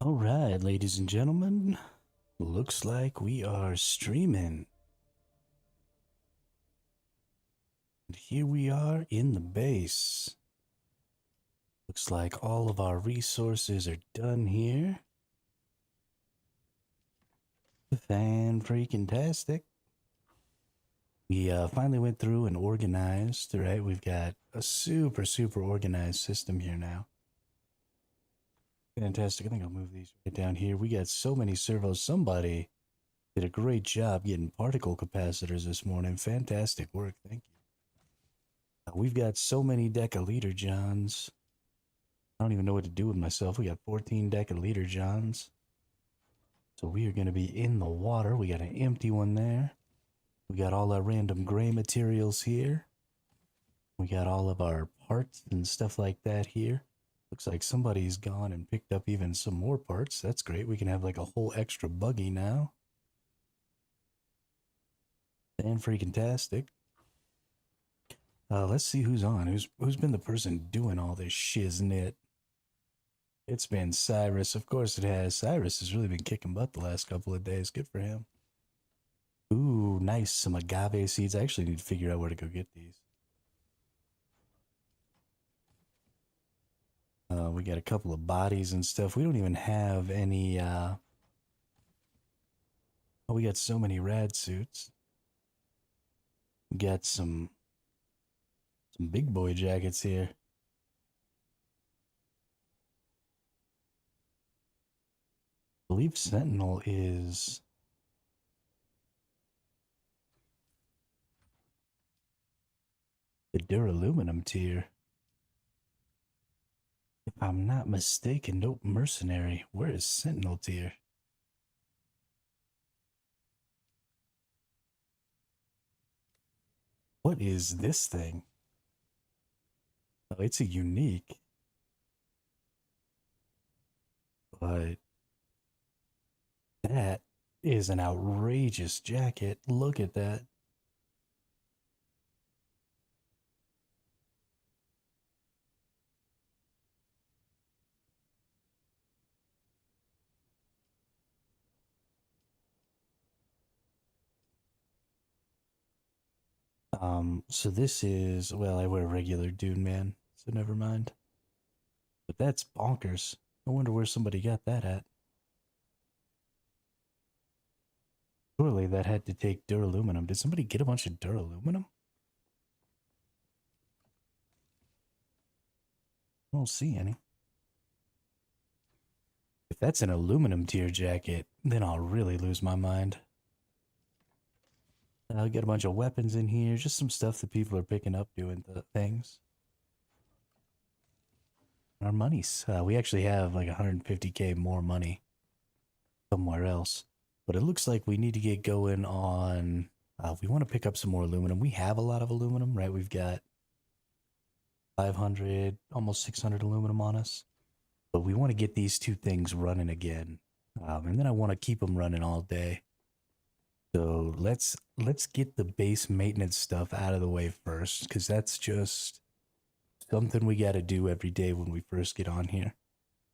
All right, ladies and gentlemen, looks like we are streaming. And here we are in the base. Looks like all of our resources are done here. Fan freaking tastic. We finally went through and organized, right? We've got a super organized system here now. Fantastic. I think I'll move these right down here. We got so many servos. Somebody did a great job getting particle capacitors this morning. Fantastic work. Thank you. We've got so many decaliter Johns. I don't even know what to do with myself. We got 14 decaliter Johns. So we are going to be in the water. We got an empty one there. We got all our random gray materials here. We got all of our parts and stuff like that here. Looks like somebody's gone and picked up even some more parts. That's great. We can have like a whole extra buggy now. And freaking tastic. Let's see who's on. Who's been the person doing all this shiznit? It's been Cyrus. Of course it has. Cyrus has really been kicking butt the last couple of days. Good for him. Ooh, nice. Some agave seeds. I actually need to figure out where to go get these. We got a couple of bodies and stuff. We don't even have any, oh, we got so many rad suits. We got some big boy jackets here. I believe Sentinel is the duraluminum tier. If I'm not mistaken, nope, mercenary. Where is Sentinel tier? What is this thing? Oh, it's a unique. But that is an outrageous jacket. Look at that. So this is, well, I wear regular Dune, man, so never mind. But that's bonkers. I wonder where somebody got that at. Surely that had to take duraluminum. Did somebody get a bunch of duraluminum? I don't see any. If that's an aluminum tier jacket, then I'll really lose my mind. I'll get a bunch of weapons in here, just some stuff that people are picking up doing the things. Our monies. We actually have like 150k more money somewhere else. But it looks like we need to get going on... we want to pick up some more aluminum. We have a lot of aluminum, right? We've got 500, almost 600 aluminum on us. But we want to get these two things running again. And then I want to keep them running all day. So let's get the base maintenance stuff out of the way first, because that's just something we got to do every day when we first get on here.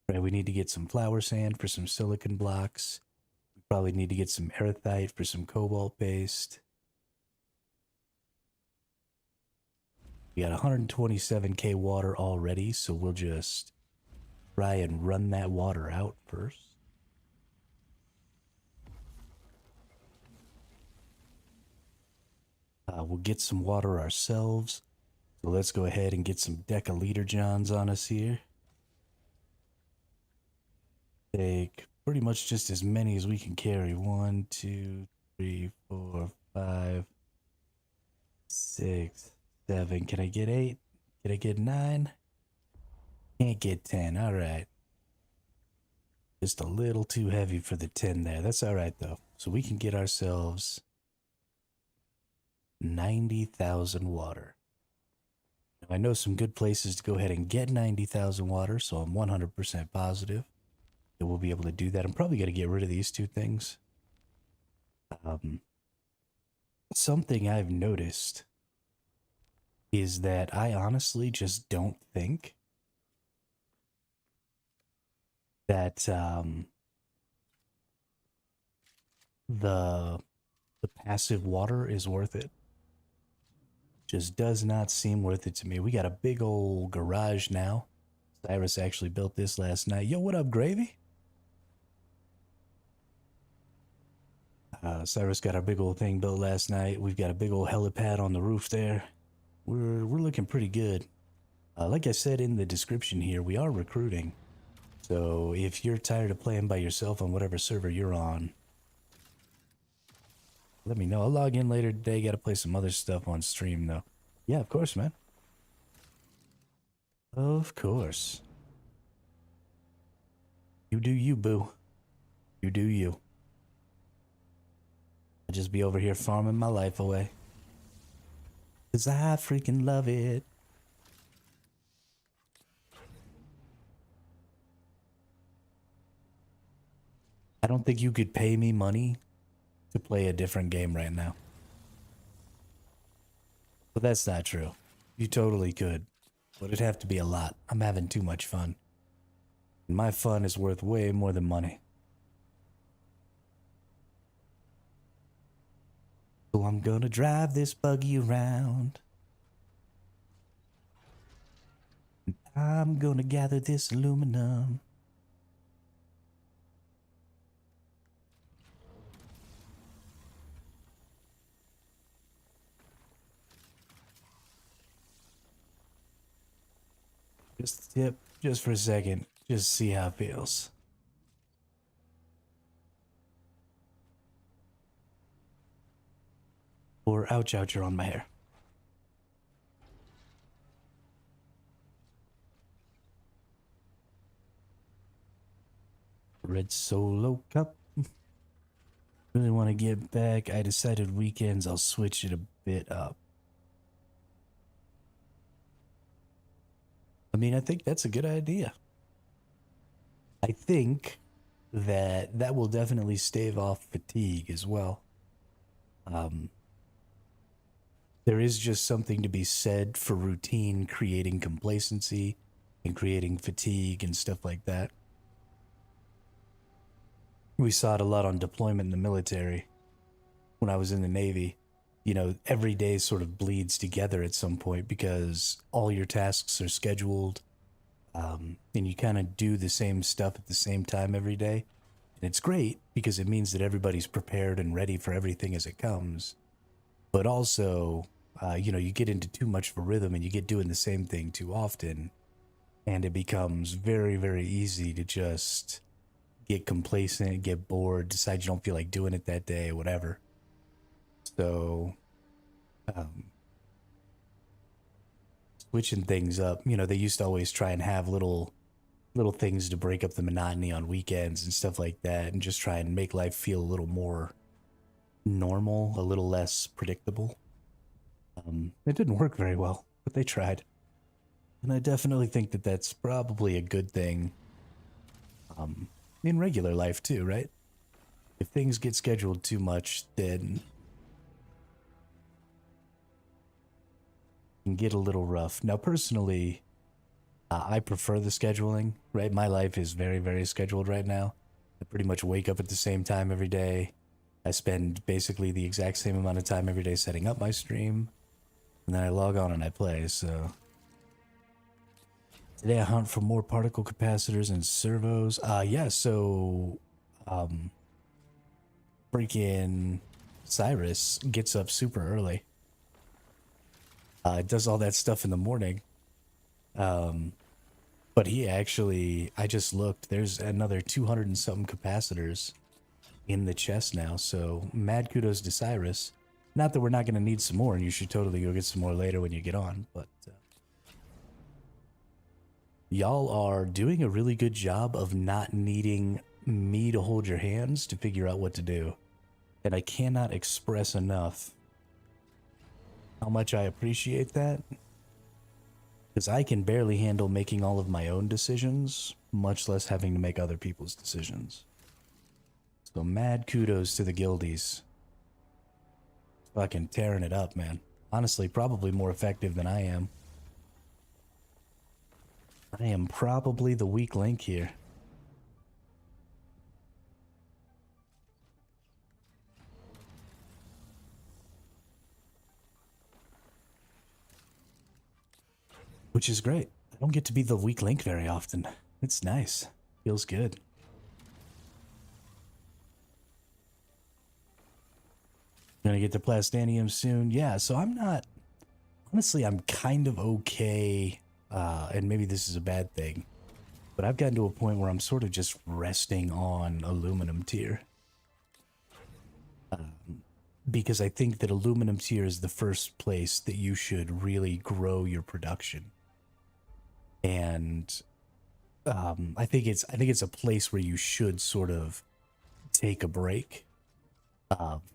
Right, we need to get some flour sand for some silicon blocks. We probably need to get some erythite for some cobalt paste. We got 127k water already, so we'll just try and run that water out first. We'll get some water ourselves. So let's go ahead and get some decaliter Johns on us here. Take pretty much just as many as we can carry. 1, 2, 3, 4, 5, 6, 7. Can I get 8? Can I get 9? Can't get 10. All right. Just a little too heavy for the 10 there. That's all right, though. So we can get ourselves 90,000 water. Now, I know some good places to go ahead and get 90,000 water, so I'm 100% positive that we'll be able to do that. I'm probably going to get rid of these two things. Something I've noticed is that I honestly just don't think that the passive water is worth it. Just does not seem worth it to me. We got a big old garage now. Cyrus actually built this last night. Yo, what up, Gravy? Cyrus got our big old thing built last night. We've got a big old helipad on the roof there. We're looking pretty good. Like I said in the description here, we are recruiting. So if you're tired of playing by yourself on whatever server you're on, let me know. I'll log in later today. Got to play some other stuff on stream, though. Yeah, of course, man. Of course. You do you, boo. You do you. I'll just be over here farming my life away. 'Cause I freaking love it. I don't think you could pay me money to play a different game right now. But that's not true. You totally could. But it'd have to be a lot. I'm having too much fun. And my fun is worth way more than money. So I'm gonna drive this buggy around. And I'm gonna gather this aluminum. Just for a second. Just see how it feels. Or ouch, ouch, you're on my hair. Red Solo Cup. Really want to get back. I decided weekends I'll switch it a bit up. I mean, I think that's a good idea. I think that will definitely stave off fatigue as well. There is just something to be said for routine creating complacency and creating fatigue and stuff like that. We saw it a lot on deployment in the military. When I was in the Navy, you know, every day sort of bleeds together at some point because all your tasks are scheduled, and you kind of do the same stuff at the same time every day. And it's great because it means that everybody's prepared and ready for everything as it comes. But also, you know, you get into too much of a rhythm and you get doing the same thing too often. And it becomes very, very easy to just get complacent, get bored, decide you don't feel like doing it that day, whatever. So, switching things up, you know, they used to always try and have little things to break up the monotony on weekends and stuff like that, and just try and make life feel a little more normal, a little less predictable. It didn't work very well, but they tried. And I definitely think that that's probably a good thing in regular life too, right? If things get scheduled too much, then it can get a little rough. Now, personally, I prefer the scheduling, right? My life is very, very scheduled right now. I pretty much wake up at the same time every day. I spend basically the exact same amount of time every day setting up my stream. And then I log on and I play, so... Today I hunt for more particle capacitors and servos. Yeah, so... freaking Cyrus gets up super early. Does all that stuff in the morning. But he actually... I just looked. There's another 200 and something capacitors in the chest now, so mad kudos to Cyrus. Not that we're not going to need some more, and you should totally go get some more later when you get on, but y'all are doing a really good job of not needing me to hold your hands to figure out what to do. And I cannot express enough how much I appreciate that, because I can barely handle making all of my own decisions, much less having to make other people's decisions. So mad kudos to the guildies. Fucking tearing it up, man. Honestly, probably more effective than I am. I am probably the weak link here. which is great. I don't get to be the weak link very often. It's nice. Feels good. Gonna get to Plastanium soon. Yeah, so I'm not... Honestly, I'm kind of okay, and maybe this is a bad thing, but I've gotten to a point where I'm sort of just resting on aluminum tier. Because I think that aluminum tier is the first place that you should really grow your production. And I think it's a place where you should sort of take a break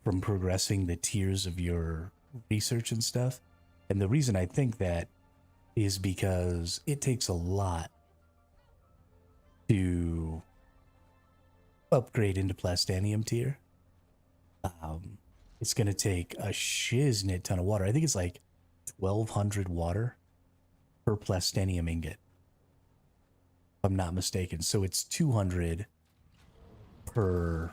from progressing the tiers of your research and stuff. And the reason I think that is because it takes a lot to upgrade into Plastanium tier. It's going to take a shiznit ton of water. I think it's like 1,200 water per Plastanium ingot, if I'm not mistaken. So it's 200 per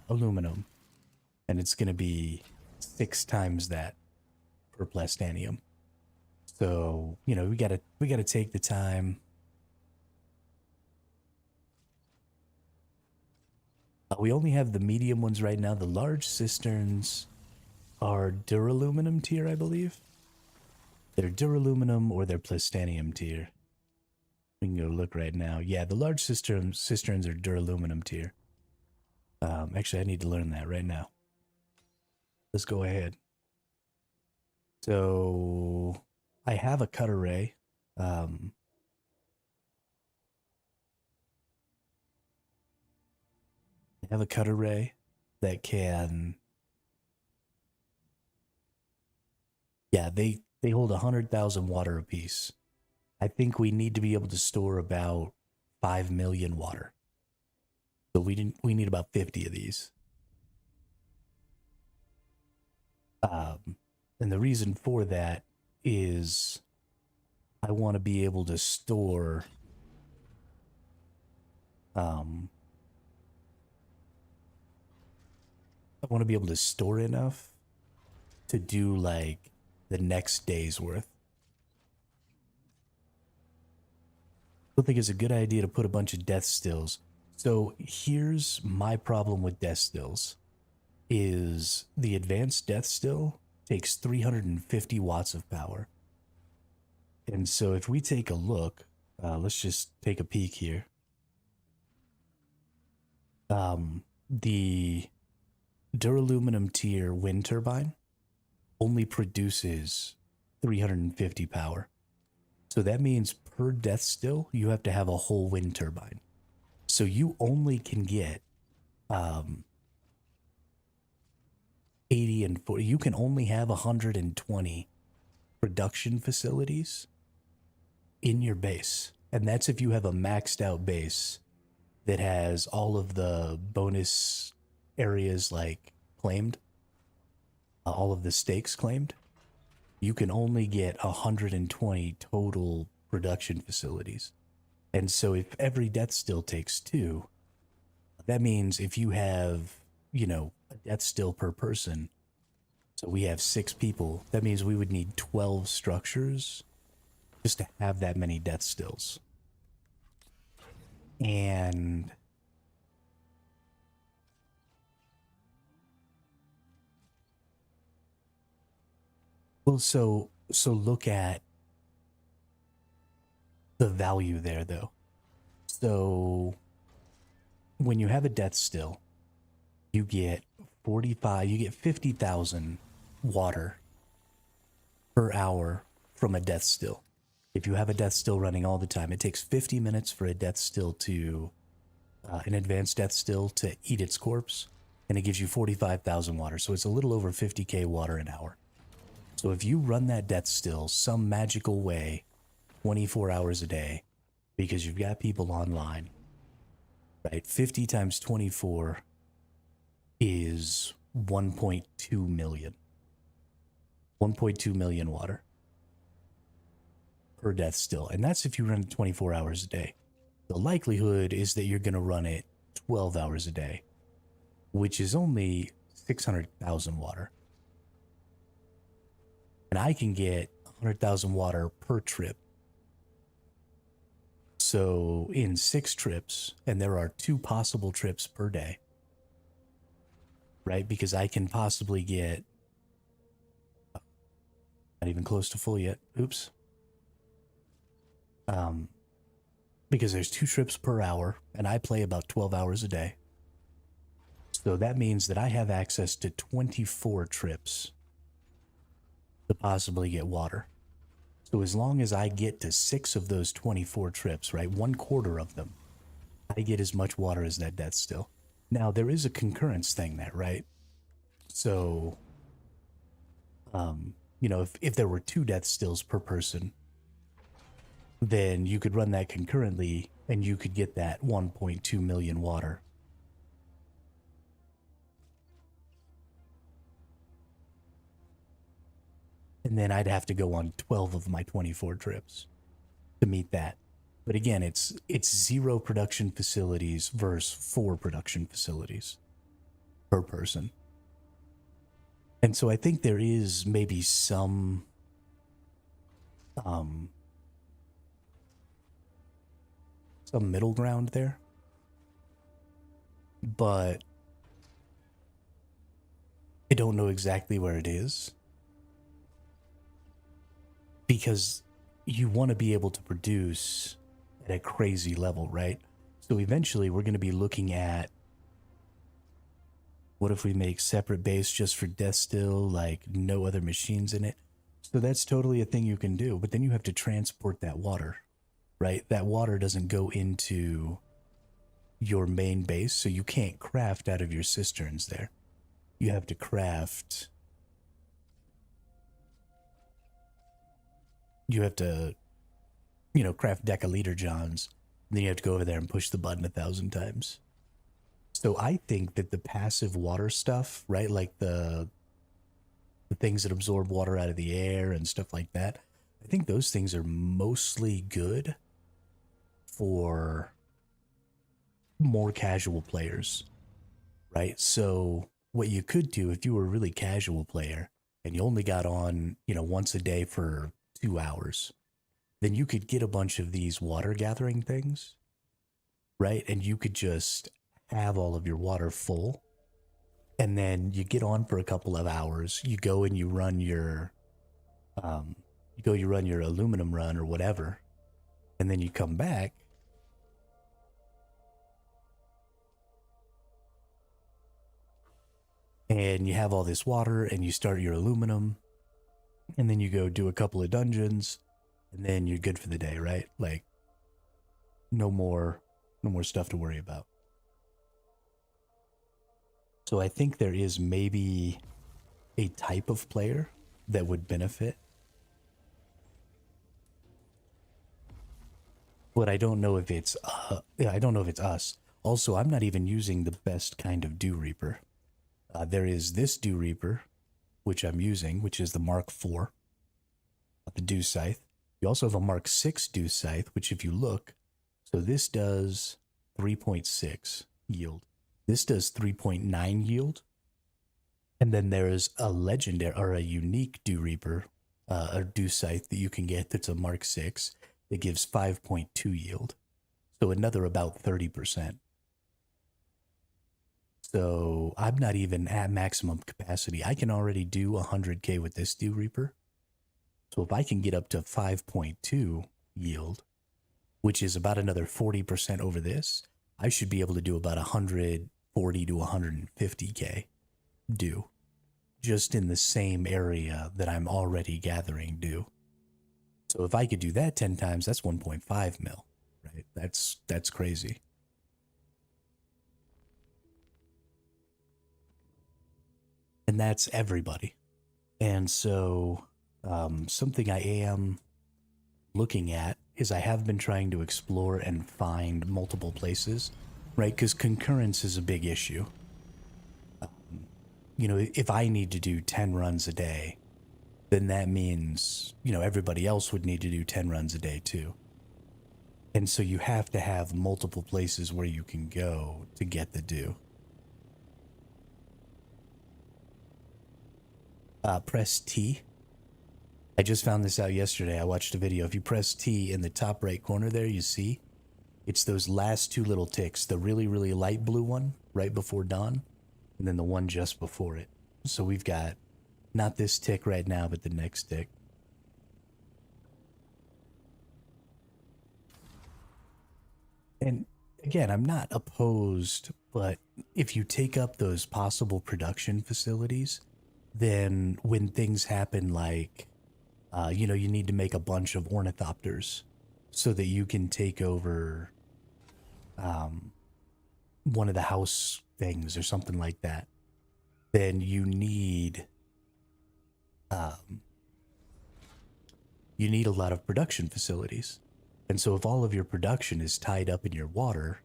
aluminum, and it's going to be 6 times that per Plastanium. So, you know, we gotta take the time. We only have the medium ones right now. The large cisterns are duraluminum tier, I believe. They're duraluminum or they're Plastanium tier. We can go look right now. Yeah, the large cisterns are duraluminum tier. Actually, I need to learn that right now. Let's go ahead. So I have a cut array. I have a cut array that can... Yeah, they hold 100,000 water apiece. I think we need to be able to store about 5 million water. So we need about 50 of these. And the reason for that is I want to be able to store I want to be able to store enough to do like the next day's worth. I don't think it's a good idea to put a bunch of death stills. So here's my problem with death stills is the advanced death still takes 350 watts of power. And so if we take a look, let's just take a peek here. The duraluminum tier wind turbine only produces 350 power. So that means per death still, you have to have a whole wind turbine. So you only can get 80 and 40. You can only have 120 production facilities in your base. And that's if you have a maxed out base that has all of the bonus areas like claimed, all of the stakes claimed. You can only get 120 total production facilities. And so if every death still takes 2, that means if you have, you know, a death still per person, so we have 6 people, that means we would need 12 structures just to have that many death stills. And well, so look at the value there though. So when you have a death still, you get 50,000 water per hour from a death still. If you have a death still running all the time, it takes 50 minutes for a death still to, an advanced death still to eat its corpse, and it gives you 45,000 water. So it's a little over 50k water an hour. So if you run that death still some magical way, 24 hours a day, because you've got people online, right? 50 times 24 is 1.2 million. 1.2 million water per death still. And that's if you run it 24 hours a day. The likelihood is that you're going to run it 12 hours a day, which is only 600,000 water. And I can get 100,000 water per trip. So in 6 trips, and there are 2 possible trips per day, right? Because I can possibly get, not even close to full yet. Oops. Because there's 2 trips per hour, and I play about 12 hours a day. So that means that I have access to 24 trips to possibly get water. So as long as I get to 6 of those 24 trips, right, 1/4 of them, I get as much water as that death still. Now, there is a concurrence thing there, right? So, if there were 2 death stills per person, then you could run that concurrently and you could get that 1.2 million water. And then I'd have to go on 12 of my 24 trips to meet that. But again, it's 0 production facilities versus 4 production facilities per person. And so I think there is maybe some middle ground there. But I don't know exactly where it is. Because you want to be able to produce at a crazy level, right? So eventually we're going to be looking at, what if we make separate base just for death still, like no other machines in it? So that's totally a thing you can do, but then you have to transport that water, right? That water doesn't go into your main base, so you can't craft out of your cisterns there. You have to craft... You have to, craft decaliter johns. And then you have to go over there and push the button 1,000 times. So I think that the passive water stuff, right, like the things that absorb water out of the air and stuff like that, I think those things are mostly good for more casual players, right? So what you could do if you were a really casual player and you only got on, once a day for 2 hours, then you could get a bunch of these water gathering things, right? And you could just have all of your water full. And then you get on for a couple of hours. You go and you run your, aluminum run or whatever. And then you come back. And you have all this water and you start your aluminum. And then you go do a couple of dungeons. And then you're good for the day, right? Like, no more stuff to worry about. So I think there is maybe a type of player that would benefit. But I don't know if it's us. Also, I'm not even using the best kind of Dew Reaper. There is this Dew Reaper, which I'm using, which is the Mark IV, the Dew Scythe. You also have a Mark VI Dew Scythe, which if you look, so this does 3.6 yield. This does 3.9 yield. And then there's a legendary or a unique Dew Reaper, a Dew Scythe that you can get that's a Mark VI that gives 5.2 yield. So another about 30%. So I'm not even at maximum capacity. I can already do 100K with this Dew Reaper. So if I can get up to 5.2 yield, which is about another 40% over this, I should be able to do about 140 to 150K Dew, just in the same area that I'm already gathering Dew. So if I could do that 10 times, that's 1.5 mil, right? That's crazy. And that's everybody. And so something I am looking at is I have been trying to explore and find multiple places, right? Because concurrence is a big issue. If I need to do 10 runs a day, then that means, everybody else would need to do 10 runs a day too. And so you have to have multiple places where you can go to get the Dew. Press T. I just found this out yesterday. I watched a video. If you press T in the top right corner there, you see it's those last two little ticks. The really, really light blue one right before dawn, and then the one just before it. So we've got not this tick right now, but the next tick. And again, I'm not opposed, but if you take up those possible production facilities, then when things happen like, you know, you need to make a bunch of ornithopters so that you can take over one of the house things or something like that, then you need a lot of production facilities. And so if all of your production is tied up in your water,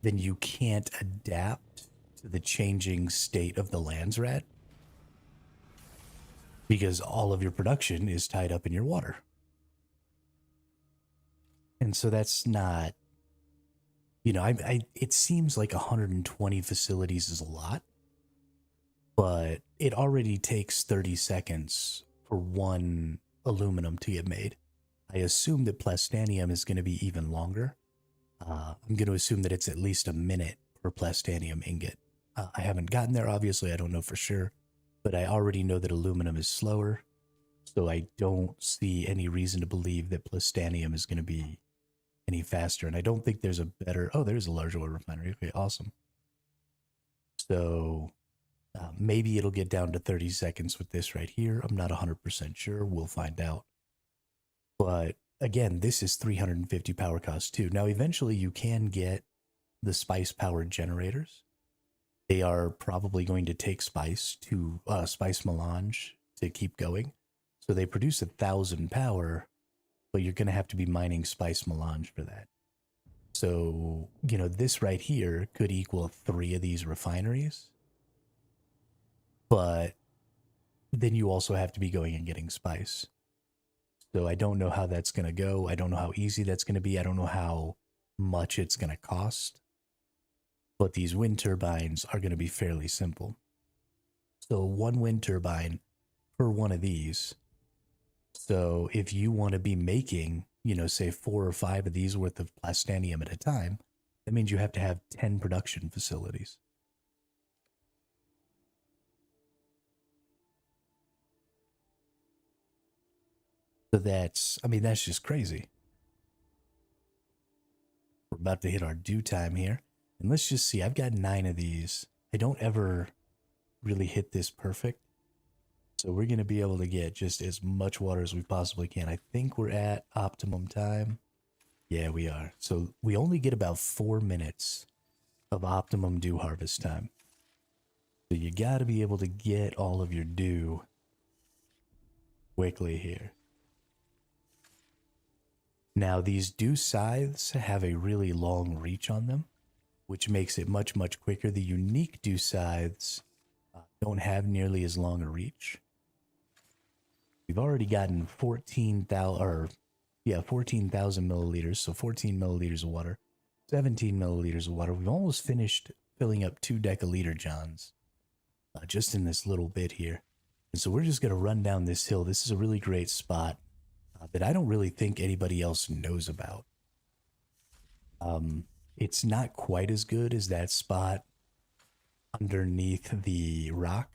then you can't adapt to the changing state of the lands we're at because all of your production is tied up in your water. And so that's not, you know, it seems like 120 facilities is a lot, but it already takes 30 seconds for one aluminum to get made. I assume that plastanium is going to be even longer. I'm going to assume that it's at least a minute per plastanium ingot. I haven't gotten there, obviously, I don't know for sure, but I already know that aluminum is slower, so I don't see any reason to believe that plastanium is going to be any faster, and I don't think there's a better... Oh, there's a large oil refinery. Okay, awesome. So maybe it'll get down to 30 seconds with this right here. I'm not 100% sure. We'll find out. But again, this is 350 power cost too. Now, eventually you can get the spice powered generators. They are probably going to take spice to spice melange to keep going. So they produce 1,000 power, but you're going to have to be mining spice melange for that. So, you know, this right here could equal 3 of these refineries. But then you also have to be going and getting spice. So I don't know how that's going to go. I don't know how easy that's going to be. I don't know how much it's going to cost. But these wind turbines are going to be fairly simple. So one wind turbine per one of these. So if you want to be making, you know, say 4 or 5 of these worth of plastanium at a time, that means you have to have 10 production facilities. So that's, I mean, that's just crazy. We're about to hit our due time here. And let's just see, I've got 9 of these. I don't ever really hit this perfect. So we're going to be able to get just as much water as we possibly can. I think we're at optimum time. Yeah, we are. So we only get about 4 minutes of optimum dew harvest time. So you got to be able to get all of your dew quickly here. Now, these dew scythes have a really long reach on them, which makes it much, much quicker. The unique dew scythes don't have nearly as long a reach. We've already gotten 14,000 milliliters, so 14 milliliters of water, 17 milliliters of water. We've almost finished filling up 2 decaliter johns just in this little bit here. And so we're just going to run down this hill. This is a really great spot that I don't really think anybody else knows about. It's not quite as good as that spot underneath the rock.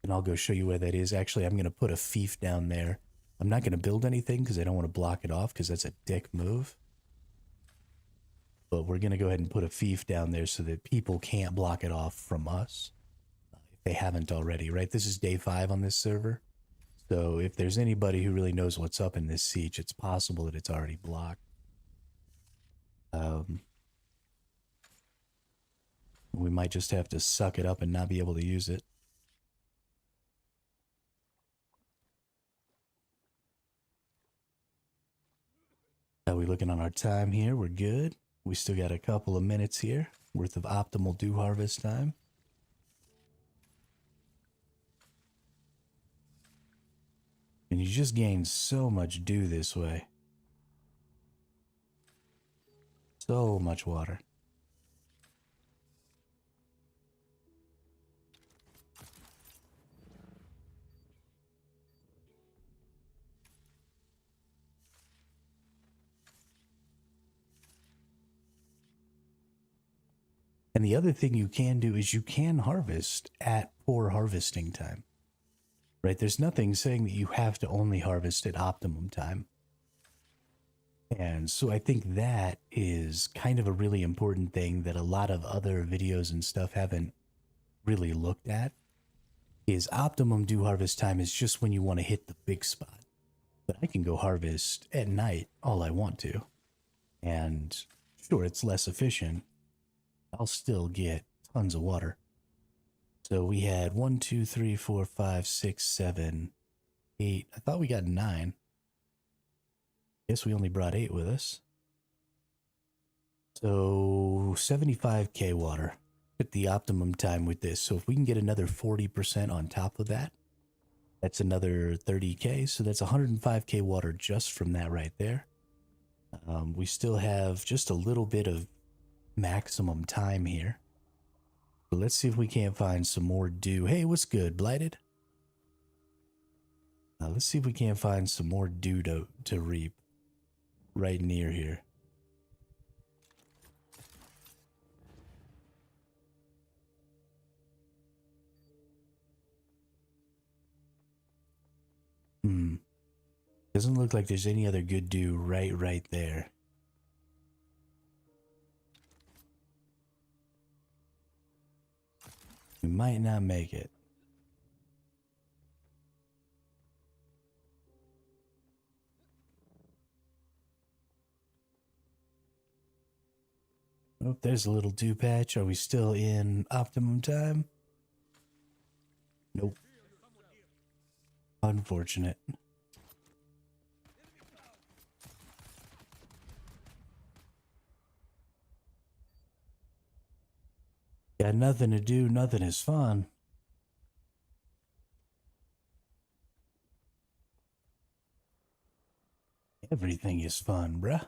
And I'll go show you where that is. Actually, I'm going to put a fief down there. I'm not going to build anything because I don't want to block it off because that's a dick move. But we're going to go ahead and put a fief down there so that people can't block it off from us if they haven't already, right? This is day 5 on this server. So if there's anybody who really knows what's up in this siege, it's possible that it's already blocked. We might just have to suck it up and not be able to use it. Are we looking on our time here? We're good. We still got a couple of minutes here worth of optimal dew harvest time. And you just gain so much dew this way. So much water. And the other thing you can do is you can harvest at poor harvesting time. Right? There's nothing saying that you have to only harvest at optimum time. And so I think that is kind of a really important thing that a lot of other videos and stuff haven't really looked at. Is optimum dew harvest time is just when you want to hit the big spot. But I can go harvest at night all I want to. And sure, it's less efficient. I'll still get tons of water. So we had 1, 2, 3, 4, 5, 6, 7, 8. I thought we got 9. Guess we only brought 8 with us. So 75k water at the optimum time with this. So if we can get another 40% on top of that, that's another 30k. So that's 105k water just from that right there. We still have just a little bit of maximum time here. But let's see if we can't find some more dew. Hey, what's good, Blighted? Let's see if we can't find some more dew to reap right near here. Doesn't look like there's any other good dew right there. We might not make it. Oh, there's a little dew patch. Are we still in optimum time? Nope. Unfortunate. Got nothing to do, nothing is fun. Everything is fun, bruh.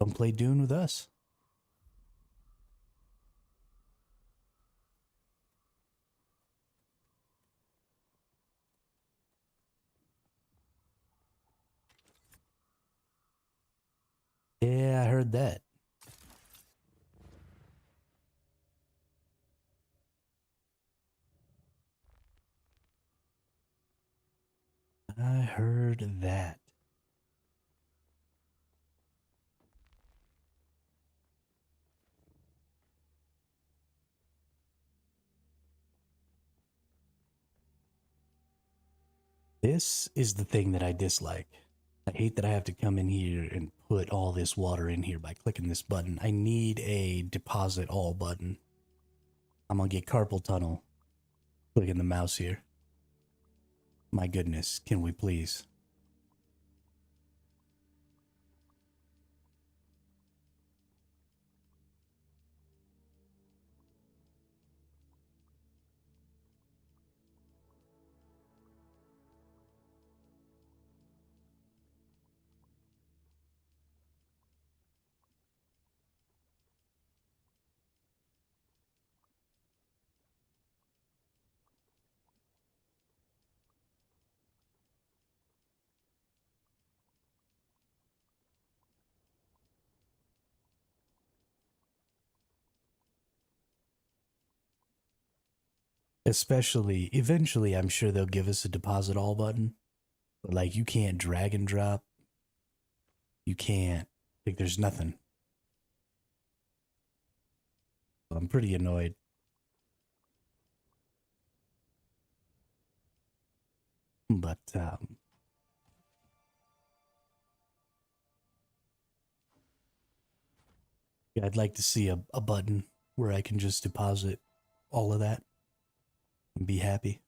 Come play Dune with us. Yeah, I heard that. I heard that. This is the thing that I dislike. I hate that I have to come in here and put all this water in here by clicking this button. I need a deposit all button. I'm gonna get carpal tunnel clicking the mouse here. My goodness, can we please? Especially, eventually, I'm sure they'll give us a deposit all button. But, like, you can't drag and drop. You can't. Like, there's nothing. I'm pretty annoyed. But, yeah, I'd like to see a button where I can just deposit all of that and be happy.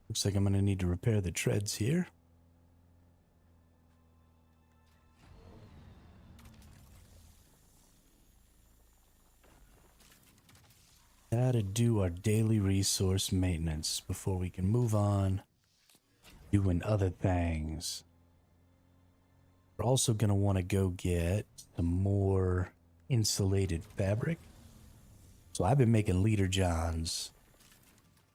Looks like I'm going to need to repair the treads here. Gotta do our daily resource maintenance before we can move on doing other things. We're also gonna want to go get some more insulated fabric. So I've been making leader johns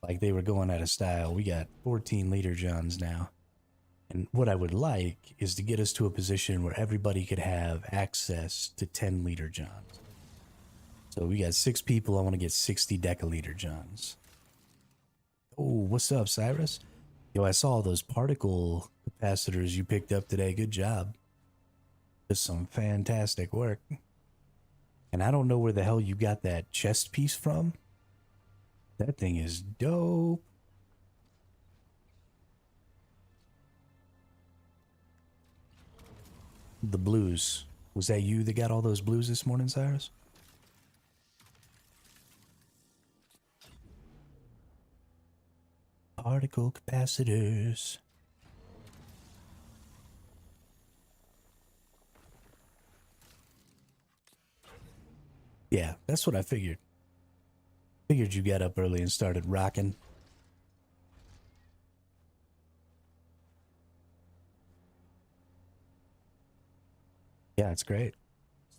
like they were going out of style. We got 14 leader johns now. And what I would like is to get us to a position where everybody could have access to 10 leader johns. So we got 6 people. I want to get 60 decaliter johns. Oh, what's up, Cyrus? Yo, I saw those particle capacitors you picked up today. Good job. Just some fantastic work. And I don't know where the hell you got that chest piece from. That thing is dope. The blues. Was that you that got all those blues this morning, Cyrus? Particle capacitors. Yeah, that's what I figured. Figured you got up early and started rocking. Yeah, it's great.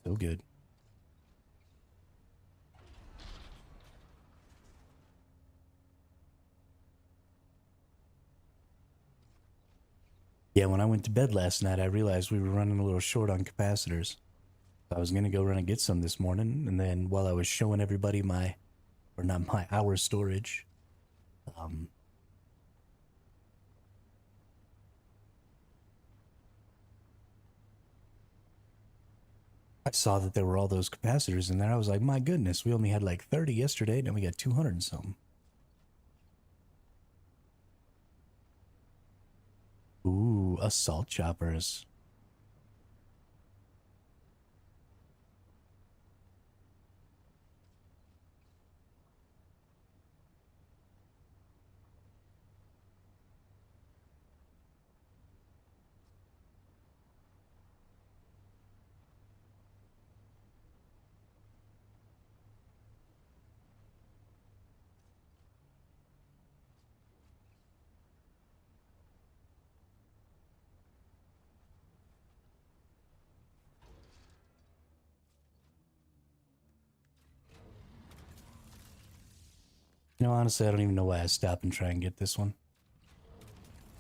So good. Yeah, when I went to bed last night, I realized we were running a little short on capacitors. I was going to go run and get some this morning, and then while I was showing everybody my, or not my, our storage, I saw that there were all those capacitors in there. I was like, my goodness, we only had like 30 yesterday, now we got 200 and something. Ooh, assault choppers. You know, honestly, I don't even know why I stopped and try and get this one.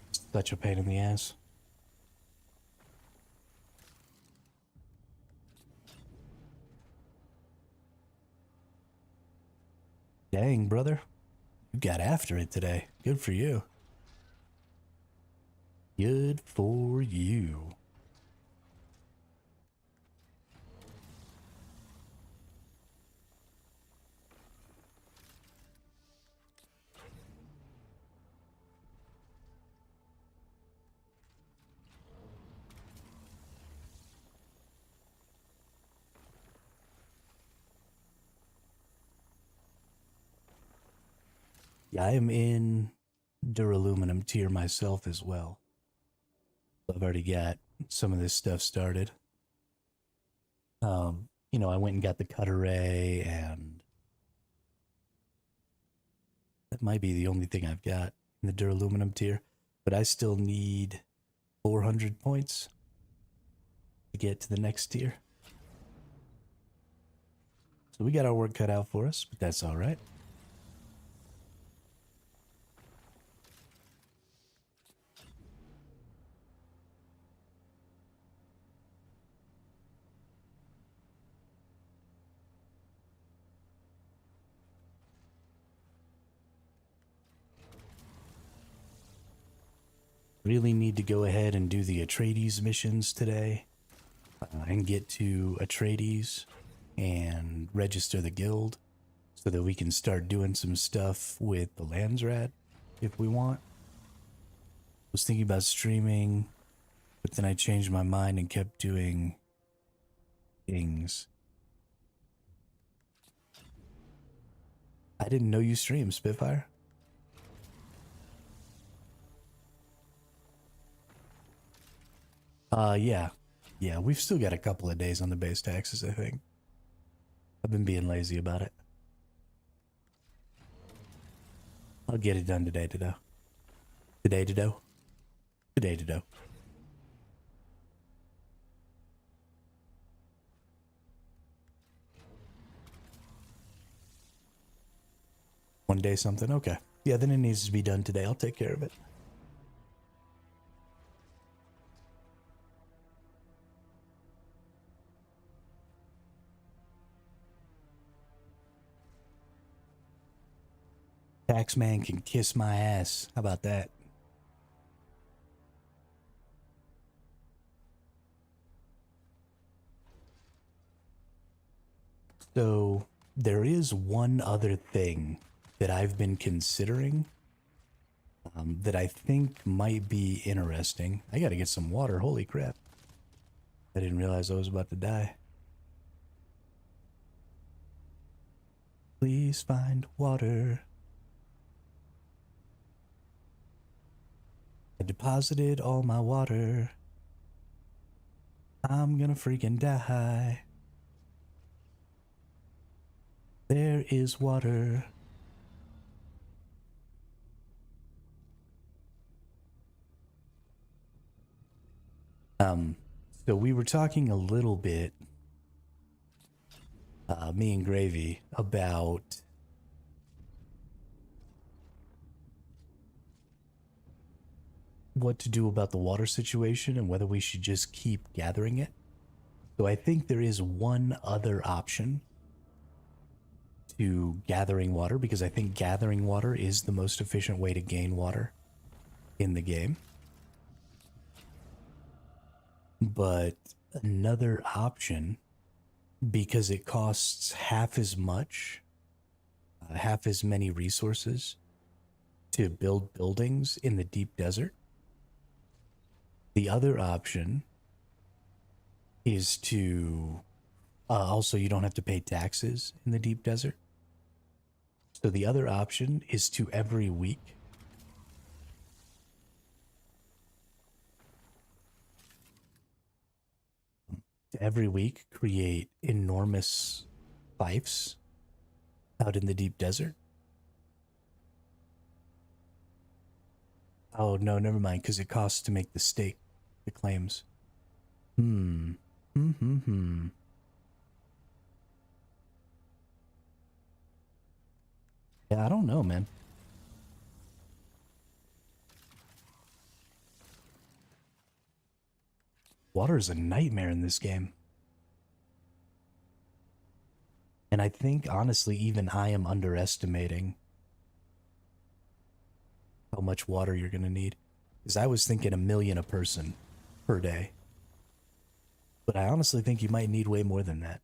It's such a pain in the ass. Dang, brother. You got after it today. Good for you. Good for you. Yeah, I am in duraluminum tier myself as well. I've already got some of this stuff started. You know, I went and got the cut array, and that might be the only thing I've got in the duraluminum tier. But I still need 400 points to get to the next tier. So we got our work cut out for us, but that's all right. Really need to go ahead and do the Atreides missions today and get to Atreides and register the guild so that we can start doing some stuff with the Landsrat if we want. I was thinking about streaming, but then I changed my mind and kept doing things. I didn't know you stream, Spitfire. Yeah. Yeah, we've still got a couple of days on the base taxes, I think. I've been being lazy about it. I'll get it done today, Today, Today. One day something? Okay. Yeah, then it needs to be done today. I'll take care of it. Taxman can kiss my ass. How about that? So, there is one other thing that I've been considering that I think might be interesting. I gotta get some water. Holy crap. I didn't realize I was about to die. Please find water. I deposited all my water. I'm gonna freaking die. There is water. So we were talking a little bit, me and Gravy, about what to do about the water situation and whether we should just keep gathering it. So I think there is one other option to gathering water, because I think gathering water is the most efficient way to gain water in the game. But another option, because it costs half as much, half as many resources to build buildings in the deep desert. The other option is to also, you don't have to pay taxes in the deep desert. So the other option is to every week create enormous fiefs out in the deep desert. Oh no, never mind, because it costs to make the stake, the claims. Yeah, I don't know, man. Water is a nightmare in this game. And I think, honestly, even I am underestimating how much water you're going to need. Because I was thinking 1 million a person per day. But I honestly think you might need way more than that.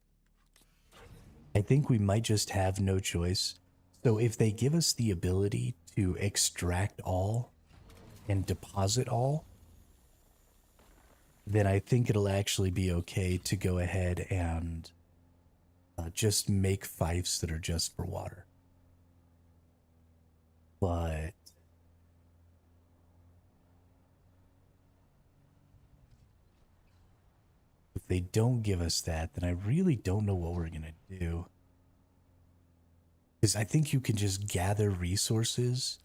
I think we might just have no choice. So if they give us the ability to extract all and deposit all, then I think it'll actually be okay to go ahead and just make fiefs that are just for water. But if they don't give us that, then I really don't know what we're going to do. Because I think you can just gather resources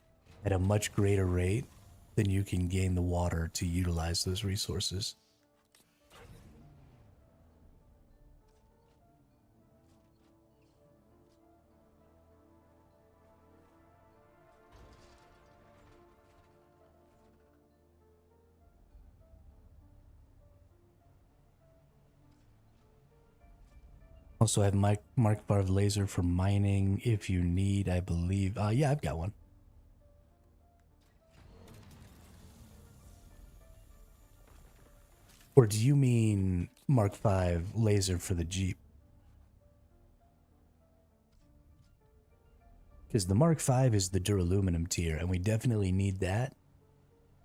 at a much greater rate than you can gain the water to utilize those resources. Also, I have Mark V laser for mining if you need, I believe. Yeah, I've got one. Or do you mean Mark V laser for the Jeep? Because the Mark V is the duraluminum tier, and we definitely need that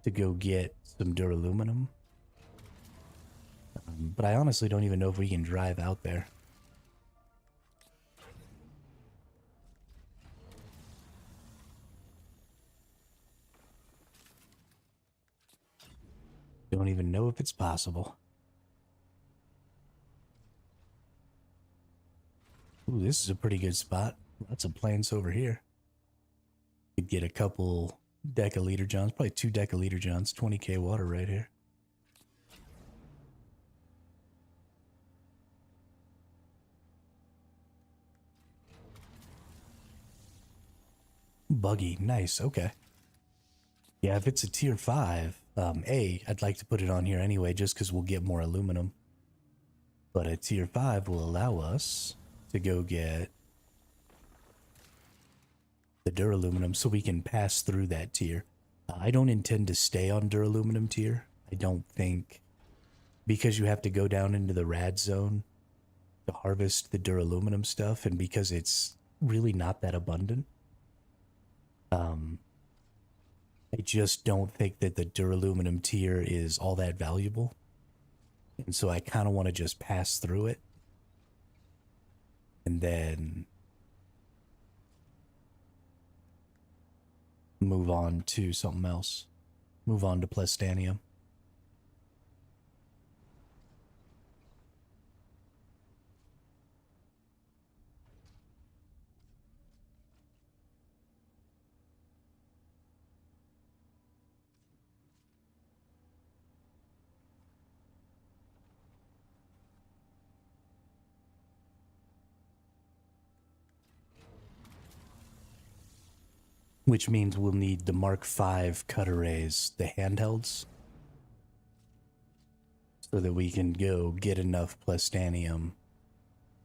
to go get some duraluminum. But I honestly don't even know if we can drive out there. Don't even know if it's possible. Ooh, this is a pretty good spot. Lots of plants over here. Could get a couple deciliter johns, probably 2 deciliter johns, 20k water right here. Buggy, nice, okay. Yeah, if it's a tier 5, I'd like to put it on here anyway, just because we'll get more aluminum. But a tier 5 will allow us to go get the duraluminum so we can pass through that tier. I don't intend to stay on duraluminum tier. I don't think, because you have to go down into the rad zone to harvest the duraluminum stuff, and because it's really not that abundant. I just don't think that the duraluminum tier is all that valuable. And so I kind of want to just pass through it. And then move on to something else. Move on to plastanium. Which means we'll need the Mark V cut arrays, the handhelds, so that we can go get enough plastanium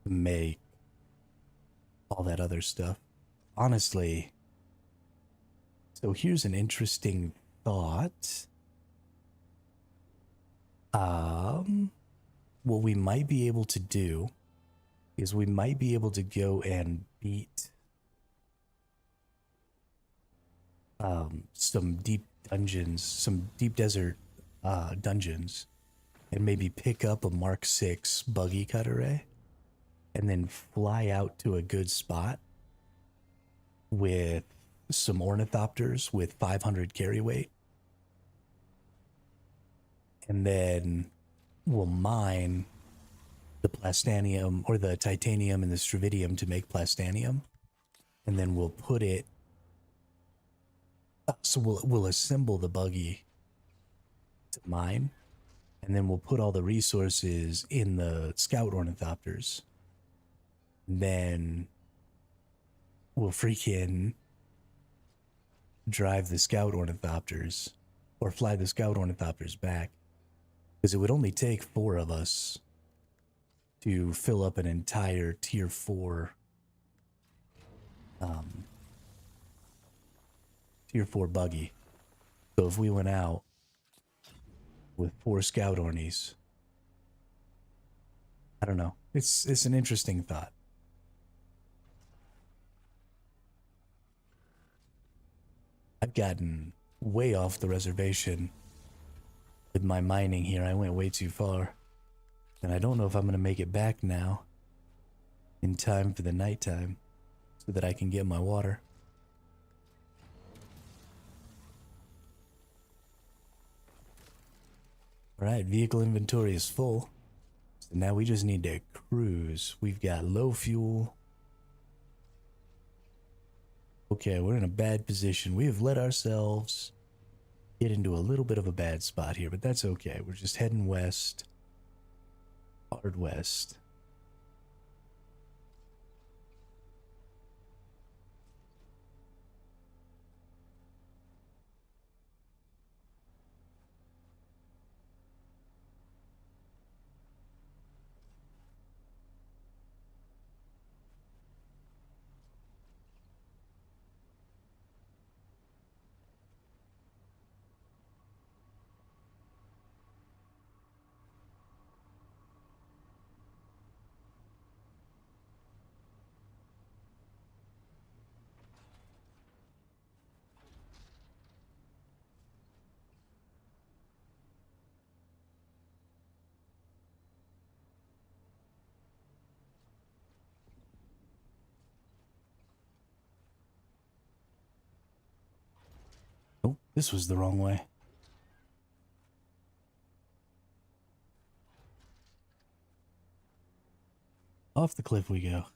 to make all that other stuff. Honestly, so here's an interesting thought. What we might be able to do is we might be able to go and beat some deep dungeons, some deep desert dungeons, and maybe pick up a Mark VI buggy cut array and then fly out to a good spot with some ornithopters with 500 carry weight, and then we'll mine the plastanium or the titanium and the stravidium to make plastanium, and then we'll put it, so we'll assemble the buggy to mine, and then we'll put all the resources in the scout ornithopters. Then we'll freaking drive the scout ornithopters, or fly the scout ornithopters back, because it would only take 4 of us to fill up an entire tier 4 buggy. So if we went out with 4 scout ornies, I don't know. It's an interesting thought. I've gotten way off the reservation with my mining here. I went way too far. And I don't know if I'm going to make it back now in time for the nighttime so that I can get my water. Alright, vehicle inventory is full. So now we just need to cruise. We've got low fuel. Okay, we're in a bad position. We have let ourselves get into a little bit of a bad spot here, but that's okay. We're just heading west. Hard west. Oh, this was the wrong way. Off the cliff we go.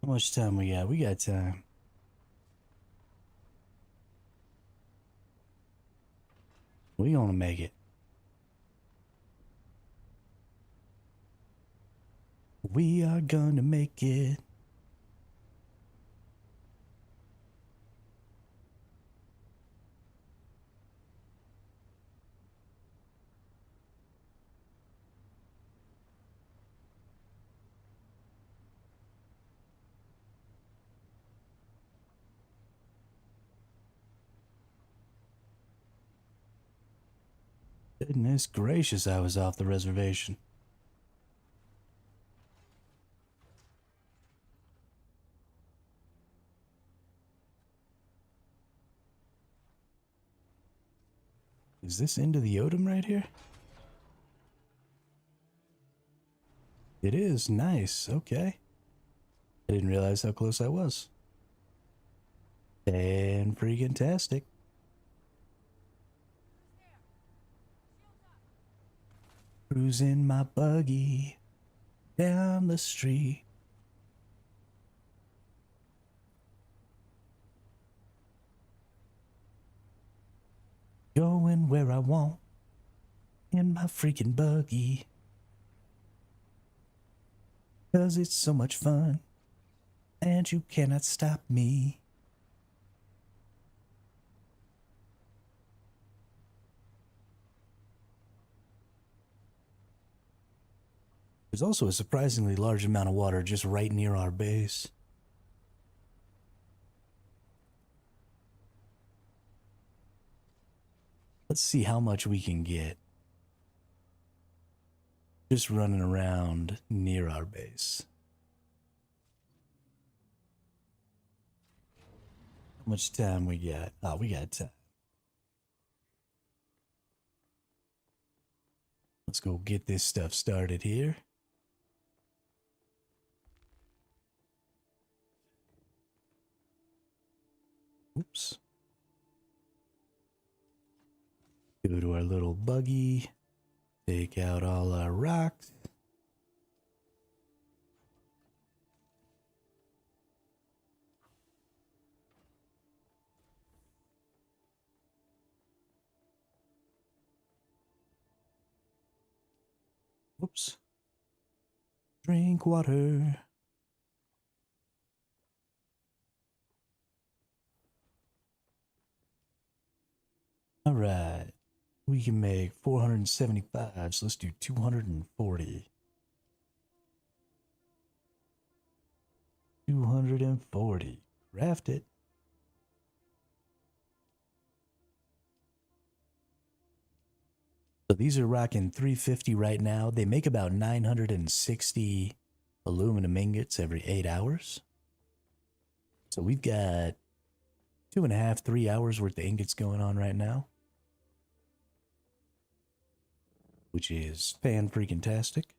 How much time we got? We got time. We gonna make it. We are gonna make it. Goodness gracious, I was off the reservation. Is this into the Odom right here? It is. Nice. Okay. I didn't realize how close I was. And freaking tastic. Cruising my buggy down the street. Going where I want in my freaking buggy. 'Cause it's so much fun and you cannot stop me. There's also a surprisingly large amount of water just right near our base. Let's see how much we can get. Just running around near our base. How much time we got? Oh, we got time. Let's go get this stuff started here. Oops. Go to our little buggy. Take out all our rocks. Whoops. Drink water. All right. We can make 475, so let's do 240. 240. Craft it. So these are rocking 350 right now. They make about 960 aluminum ingots every 8 hours. So we've got 2.5, 3 hours worth of ingots going on right now, which is fan-freaking-tastic.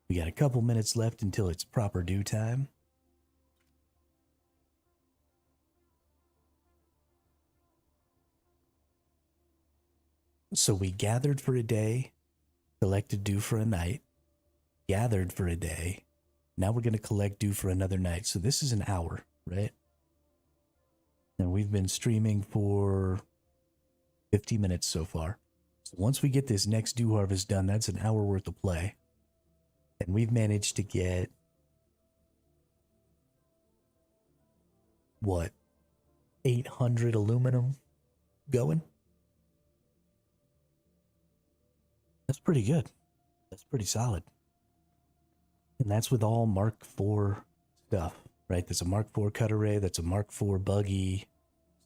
We got a couple minutes left until it's proper due time. So we gathered for a day, collected dew for a night, gathered for a day. Now we're going to collect dew for another night. So this is an hour, right? And we've been streaming for 50 minutes so far. So once we get this next dew harvest done, that's an hour worth of play. And we've managed to get, what, 800 aluminum going? That's pretty good. That's pretty solid. And that's with all Mark IV stuff, right? That's a Mark IV cut array. That's a Mark IV buggy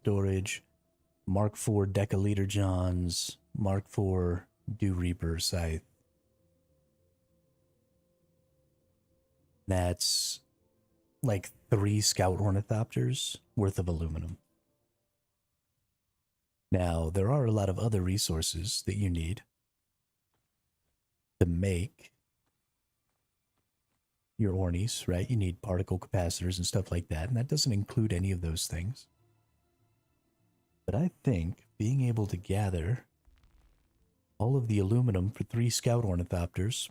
storage. Mark IV decaliter johns. Mark IV dew reaper scythe. That's like 3 scout ornithopters worth of aluminum. Now, there are a lot of other resources that you need to make your ornies, right? You need particle capacitors and stuff like that, and that doesn't include any of those things. But I think being able to gather all of the aluminum for 3 scout ornithopters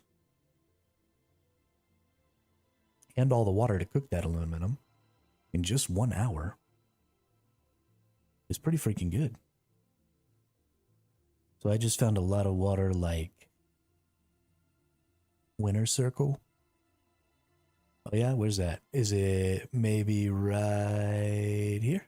and all the water to cook that aluminum in just 1 hour is pretty freaking good. So I just found a lot of water like winter circle. Oh yeah, where's that? Is it maybe right here?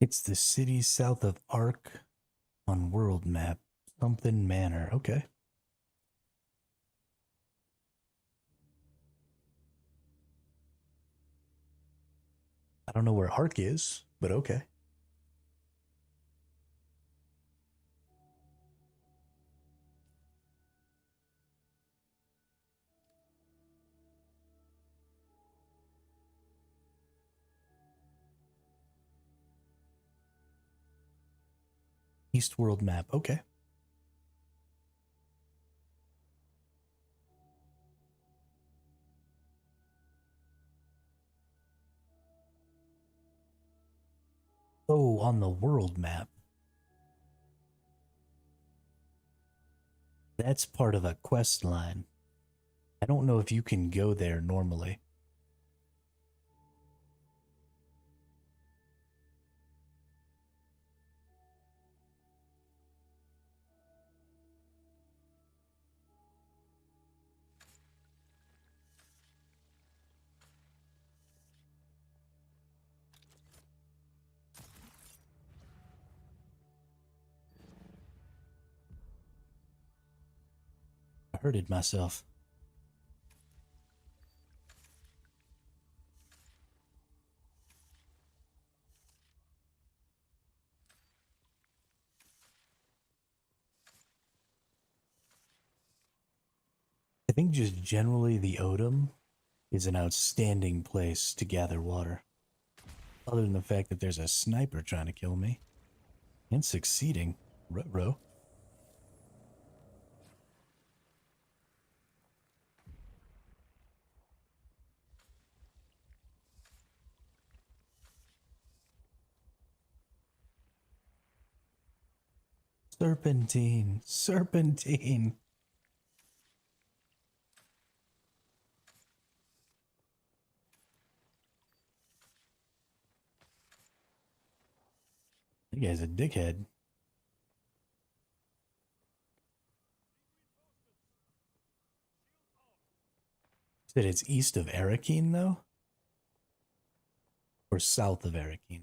It's the city south of Ark on world map. Something Manor. Okay. I don't know where Ark is, but okay. East world map. Okay. Oh, on the world map. That's part of a quest line. I don't know if you can go there normally. I hurted myself. I think just generally the Odom is an outstanding place to gather water. Other than the fact that there's a sniper trying to kill me. And succeeding. Ruh-roh. Serpentine. Serpentine. That guy's a dickhead. Said it's east of Arakeen, though? Or south of Arakeen?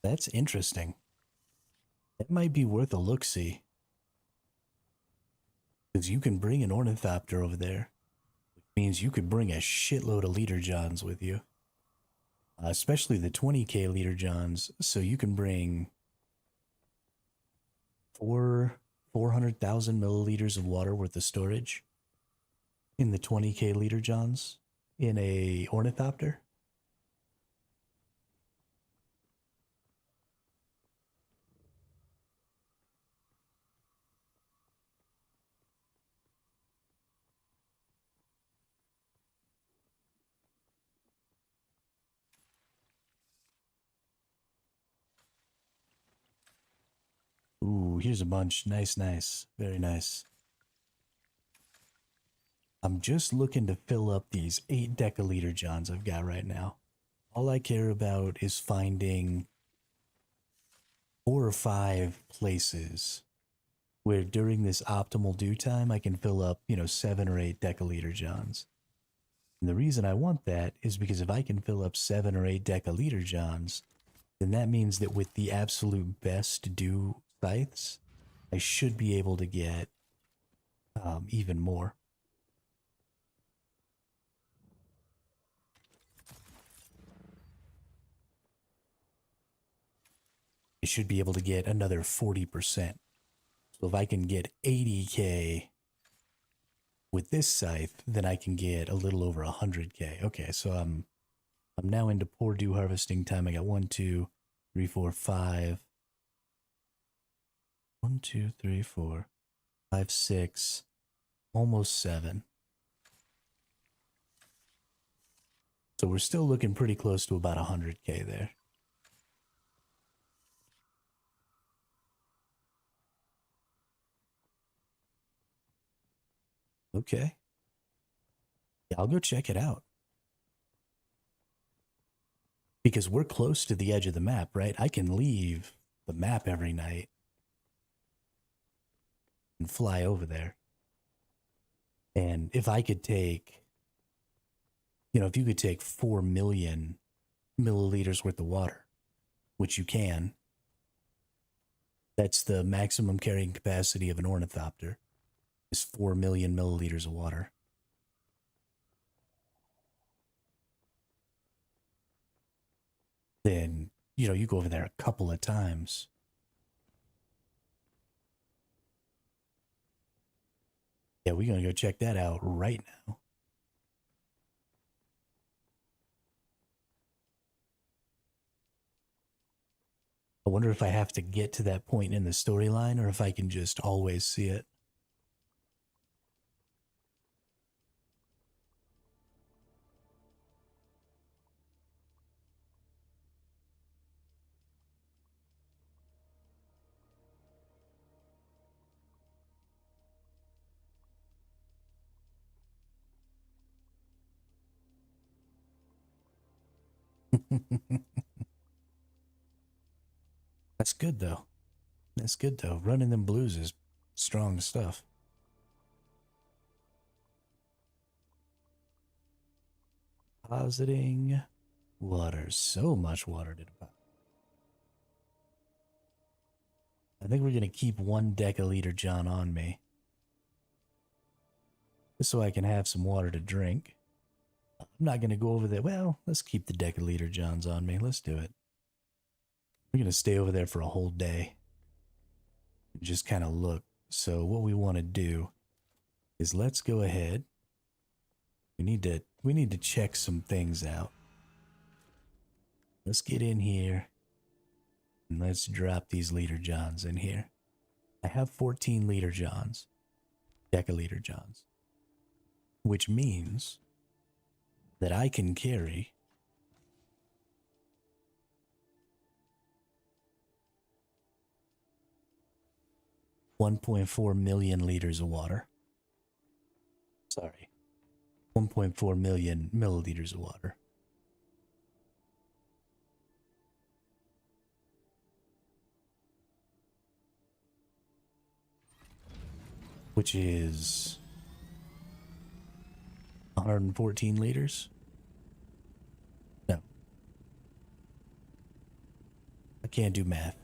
That's interesting. That might be worth a look-see. Because you can bring an ornithopter over there. Which means you could bring a shitload of leader johns with you. especially the 20k liter johns. So you can bring 400,000 milliliters of water worth of storage in the 20k liter johns in a ornithopter. Ooh, here's a bunch. Nice, nice. Very nice. I'm just looking to fill up these 8 deciliter johns I've got right now. All I care about is finding 4 or 5 places where during this optimal dew time I can fill up, 7 or 8 deciliter johns. And the reason I want that is because if I can fill up 7 or 8 deciliter johns, then that means that with the absolute best dew scythes, I should be able to get even more. I should be able to get another 40%. So if I can get 80k with this scythe, then I can get a little over 100k. Okay, so I'm now into poor dew harvesting time. I got 1, 2, 3, 4, 5. 1, 2, 3, 4, 5, 6, almost 7. So we're still looking pretty close to about 100k there. Okay. Yeah, I'll go check it out. Because we're close to the edge of the map, right? I can leave the map every night and fly over there. And if I could take, if you could take 4 million milliliters worth of water, which you can, that's the maximum carrying capacity of an ornithopter, is 4 million milliliters of water. Then, you go over there a couple of times. Yeah, we're going to go check that out right now. I wonder if I have to get to that point in the storyline or if I can just always see it. That's good, though. That's good, though. Running them blues is strong stuff. Depositing water. So much water to deposit. I think we're going to keep 1 deciliter john on me. Just so I can have some water to drink. I'm not going to go over there. Well, let's keep the deciliter johns on me. Let's do it. We're going to stay over there for a whole day. And just kind of look. So what we want to do is let's go ahead. We need to check some things out. Let's get in here. And let's drop these liter johns in here. I have 14 liter johns. Deciliter johns. Which means that I can carry 1.4 million liters of water. Sorry. 1.4 million milliliters of water. Which is 114 liters? No. I can't do math.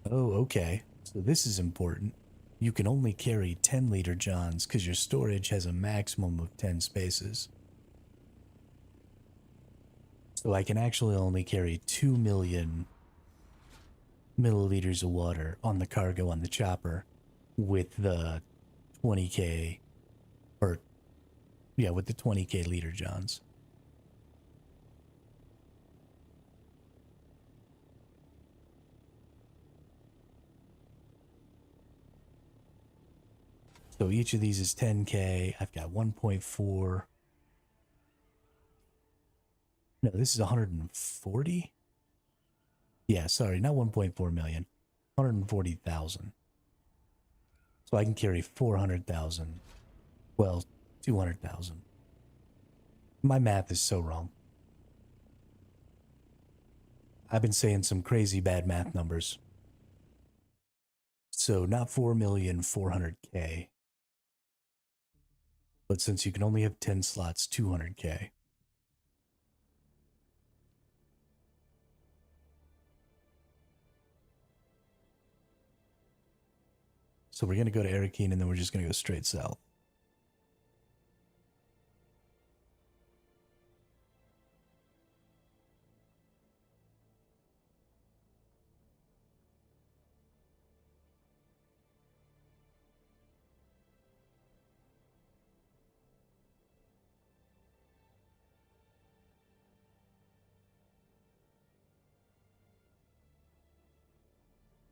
Oh, okay. So this is important. you can only carry 10-liter johns because your storage has a maximum of 10 spaces. So I can actually only carry 2 million milliliters of water on the cargo on the chopper with the 20K, or yeah, with the 20K liter johns. So each of these is 10K. I've got 1.4. No, this is 140? Yeah, sorry, not 1.4 million. 140,000. So I can carry 400,000. Well, 200,000. My math is so wrong. I've been saying some crazy bad math numbers. So not 4,400,000. But since you can only have 10 slots, 200K. So we're going to go to Arakeen and then we're just going to go straight south.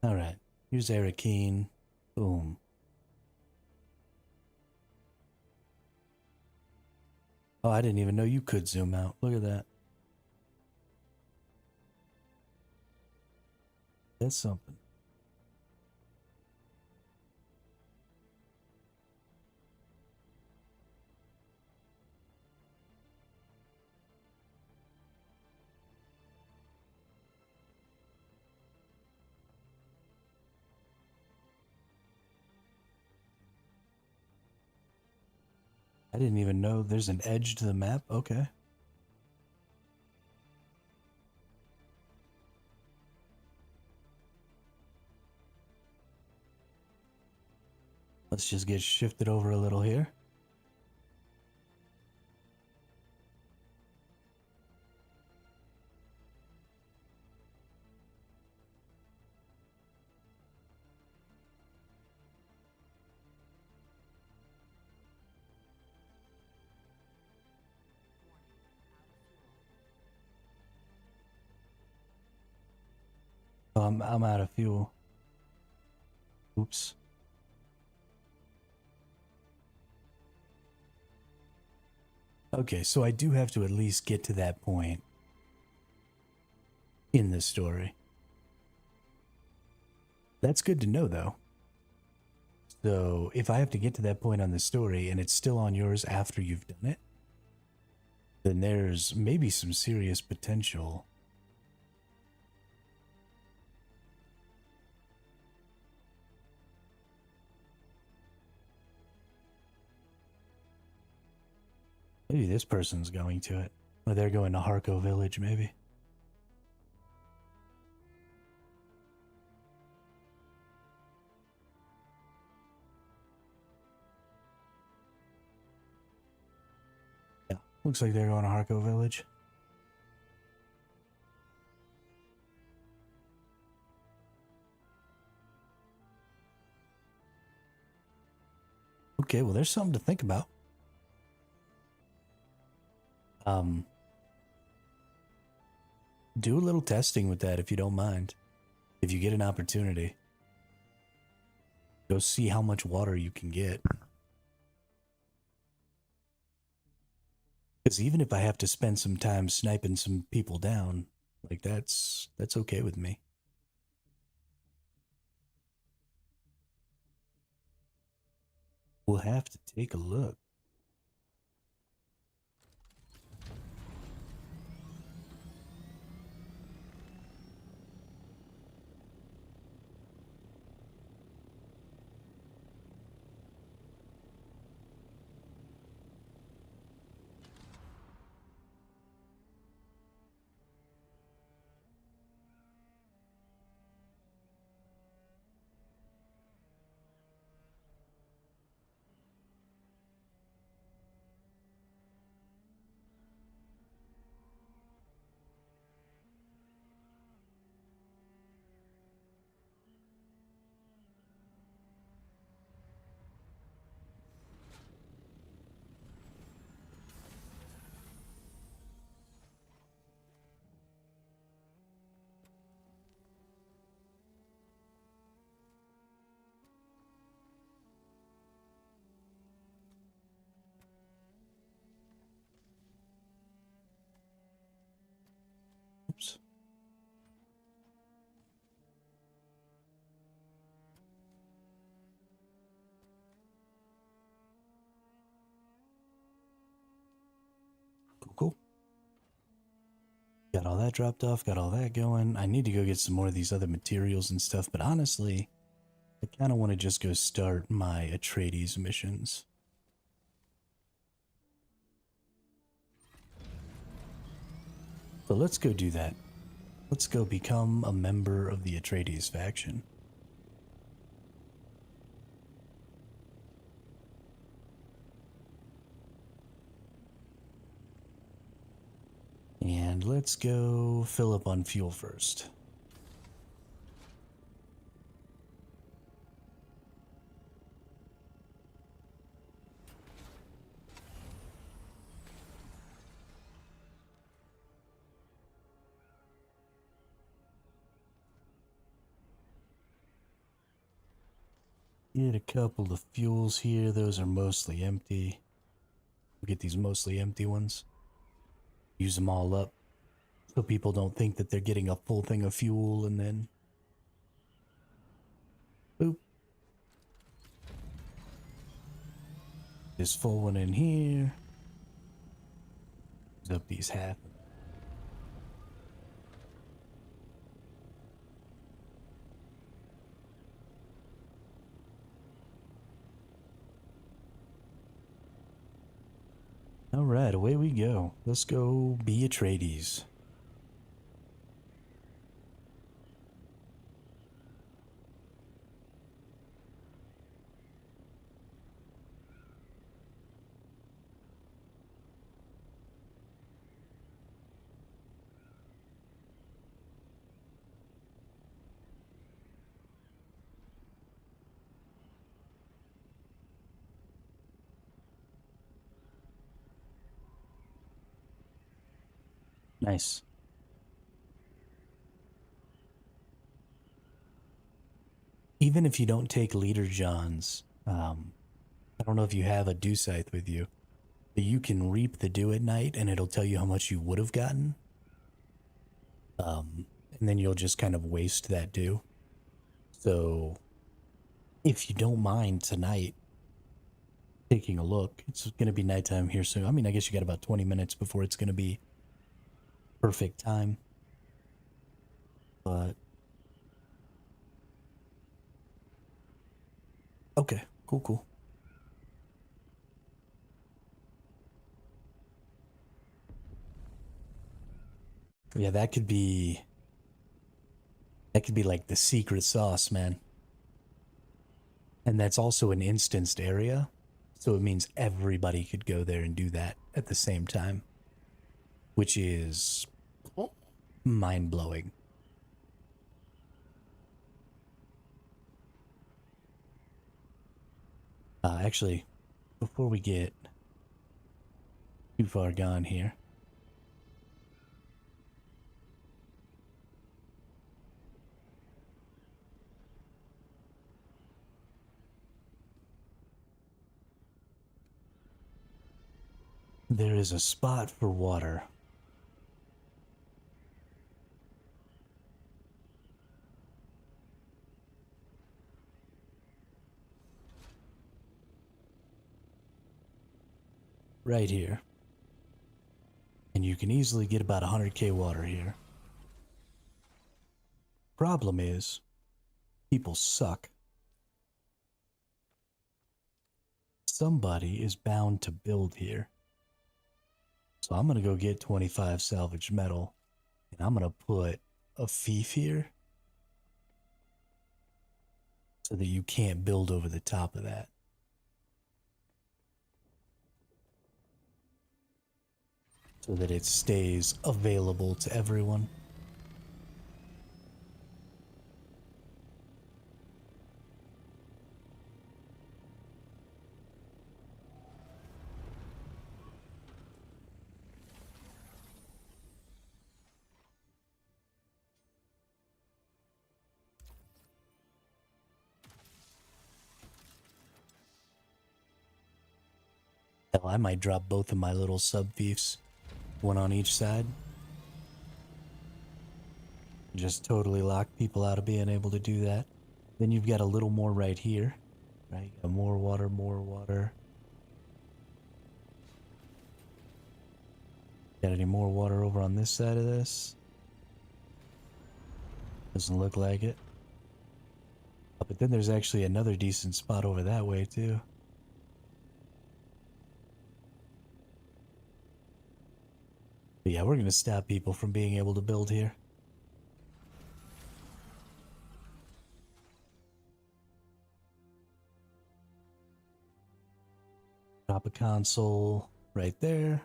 All right, here's Arakeen. Boom. Oh, I didn't even know you could zoom out. Look at that. That's something. I didn't even know there's an edge to the map. Okay. Let's just get shifted over a little here. I'm out of fuel. Oops. Okay, so I do have to at least get to that point in the story. That's good to know, though. So if I have to get to that point on the story and it's still on yours after you've done it, then there's maybe some serious potential. Maybe this person's going to it. Or they're going to Harko Village, maybe. Yeah, looks like they're going to Harko Village. Okay, well, there's something to think about. Do a little testing with that if you don't mind. If you get an opportunity, go see how much water you can get. Because even if I have to spend some time sniping some people down, like that's okay with me. We'll have to take a look. Cool, cool. Got all that dropped off, got all that going. I need to go get some more of these other materials and stuff, but honestly, I kind of want to just go start my Atreides missions. So let's go do that. Let's go become a member of the Atreides faction. And let's go fill up on fuel first. Get a couple of fuels here. Those are mostly empty. We'll get these mostly empty ones. Use them all up so people don't think that they're getting a full thing of fuel and then boop. This full one in here. Use up these half. Alright, away we go. Let's go be Atreides. Nice. Even if you don't take Leader John's, I don't know if you have a dew scythe with you, but you can reap the dew at night and it'll tell you how much you would have gotten. And then you'll just kind of waste that dew. So if you don't mind tonight taking a look, it's going to be nighttime here soon. I mean, I guess you got about 20 minutes before it's going to be perfect time. But okay, cool. Yeah, that could be like the secret sauce, man. And that's also an instanced area, so it means everybody could go there and do that at the same time, which is mind-blowing. Actually, before we get too far gone here, there is a spot for water. Right here. And you can easily get about 100k water here. Problem is, people suck. Somebody is bound to build here. So I'm going to go get 25 salvaged metal, and I'm going to put a fief here so that you can't build over the top of that. So that it stays available to everyone. Hell, I might drop both of my little sub-fiefs, one on each side. Just totally lock people out of being able to do that. Then you've got a little more right here, right? More water, more water. Got any more water over on this side of this? Doesn't look like it. Oh, but then there's actually another decent spot over that way too. But yeah, we're gonna stop people from being able to build here. Drop a console right there.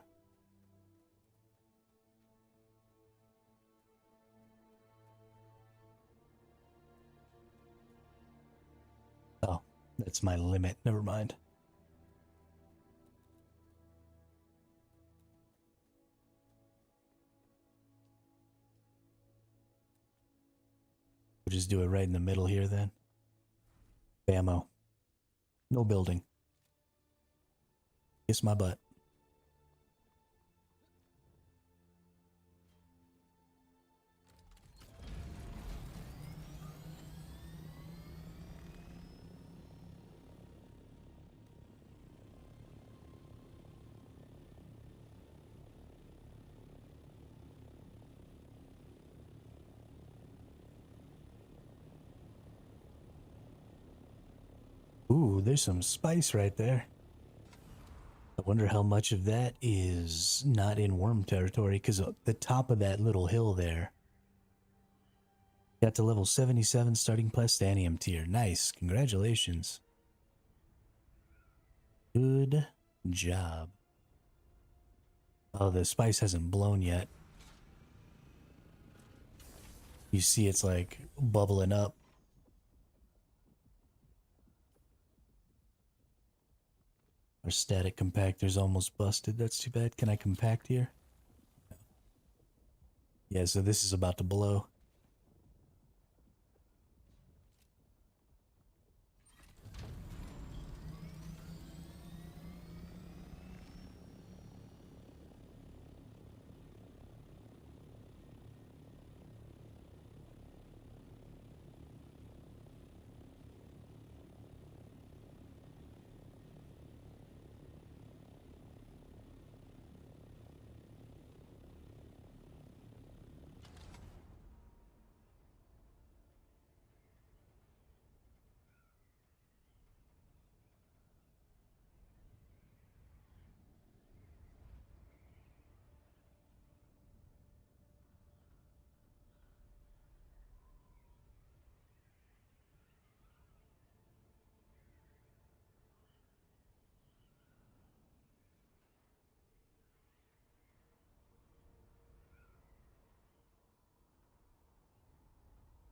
Oh, that's my limit. Never mind. We'll just do it right in the middle here then. Bammo. No building. Kiss my butt. Ooh, there's some spice right there. I wonder how much of that is not in worm territory, because the top of that little hill there. Got to level 77 starting plastanium tier. Nice. Congratulations. Good job. Oh, the spice hasn't blown yet. You see it's like bubbling up. Our static compactor's almost busted. That's too bad. Can I compact here? Yeah, so this is about to blow.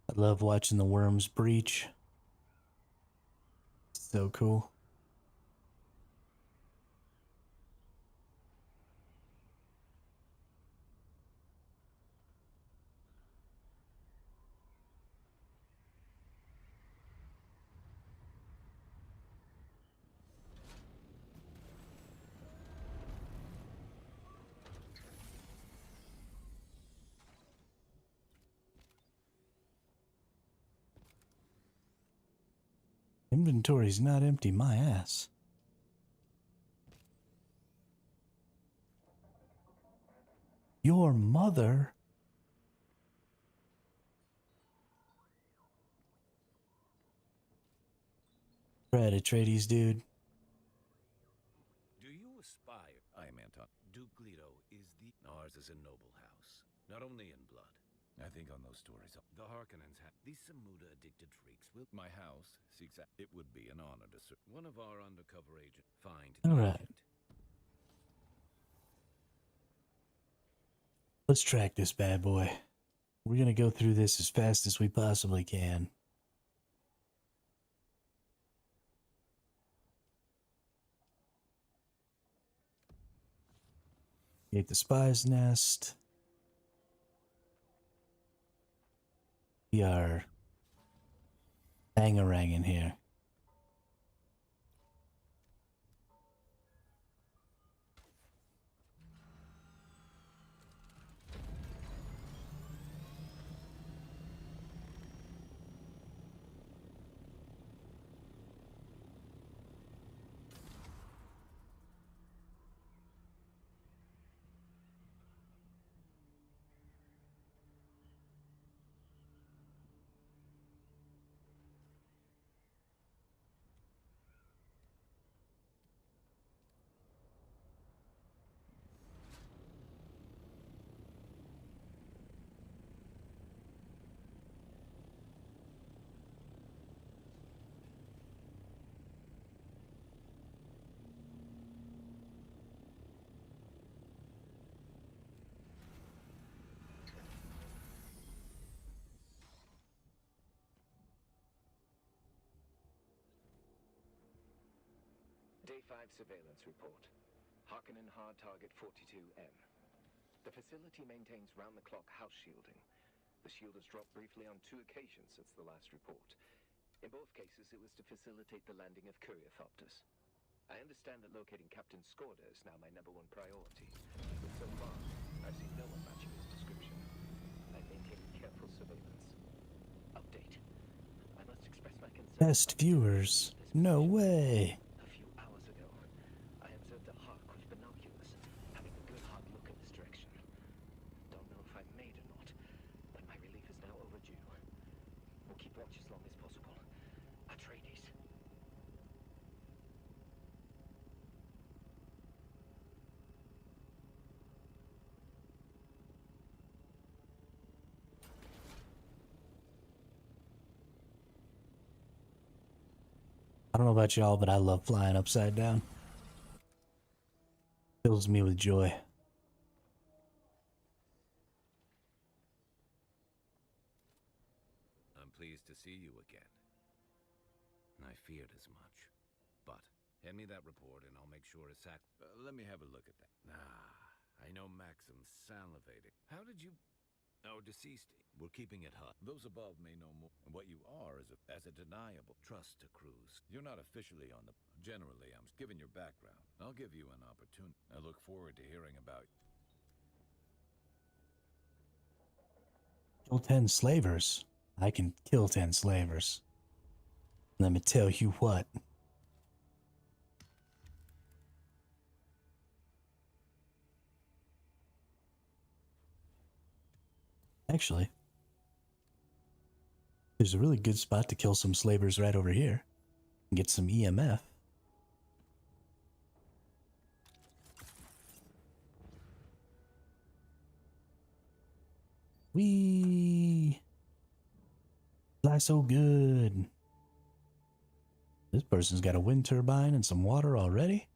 I love watching the worms breach. So cool. Inventory's not empty, my ass. Your mother? Brad Atreides, dude. Do you aspire? I am Anton. Duke Leto is the... Ours is a noble house, not only in blood. I think on those stories, the Harkonnens have... These Samuda-addicted freaks will... My house seeks out... It would be an honor to serve. One of our undercover agents. Find the Alright. agent. Let's track this bad boy. We're gonna go through this as fast as we possibly can. Gate the spy's nest. We are bangarang in here. J5 surveillance report. Harkonnen hard target 42M. The facility maintains round-the-clock house shielding. The shield has dropped briefly on 2 occasions since the last report. In both cases, it was to facilitate the landing of courier-thopters. I understand that locating Captain Skorda is now my #1 priority, but so far, I've seen no one matching his description. I'm maintaining careful surveillance. Update. I must express my concern. Best viewers. No way. A few hours ago, I observed a hawk with binoculars, having a good hard look in this direction. Don't know if I'm made or not, but my relief is now overdue. We'll keep watch as long as possible. Atreides. I don't know about y'all, but I love flying upside down. Fills me with joy. I'm pleased to see you again. I feared as much. But, hand me that report and I'll make sure it's let me have a look at that. I know Maxim's salivating. How did you... Oh, deceased. We're keeping it hot. Those above may know more. What you are is as a deniable trust to Cruz. You're not officially on the... Generally, I'm given your background. I'll give you an opportunity. I look forward to hearing about... Kill 10 slavers. I can kill 10 slavers. Let me tell you what. Actually, there's a really good spot to kill some slavers right over here. Get some EMF. Whee! Fly so good. This person's got a wind turbine and some water already.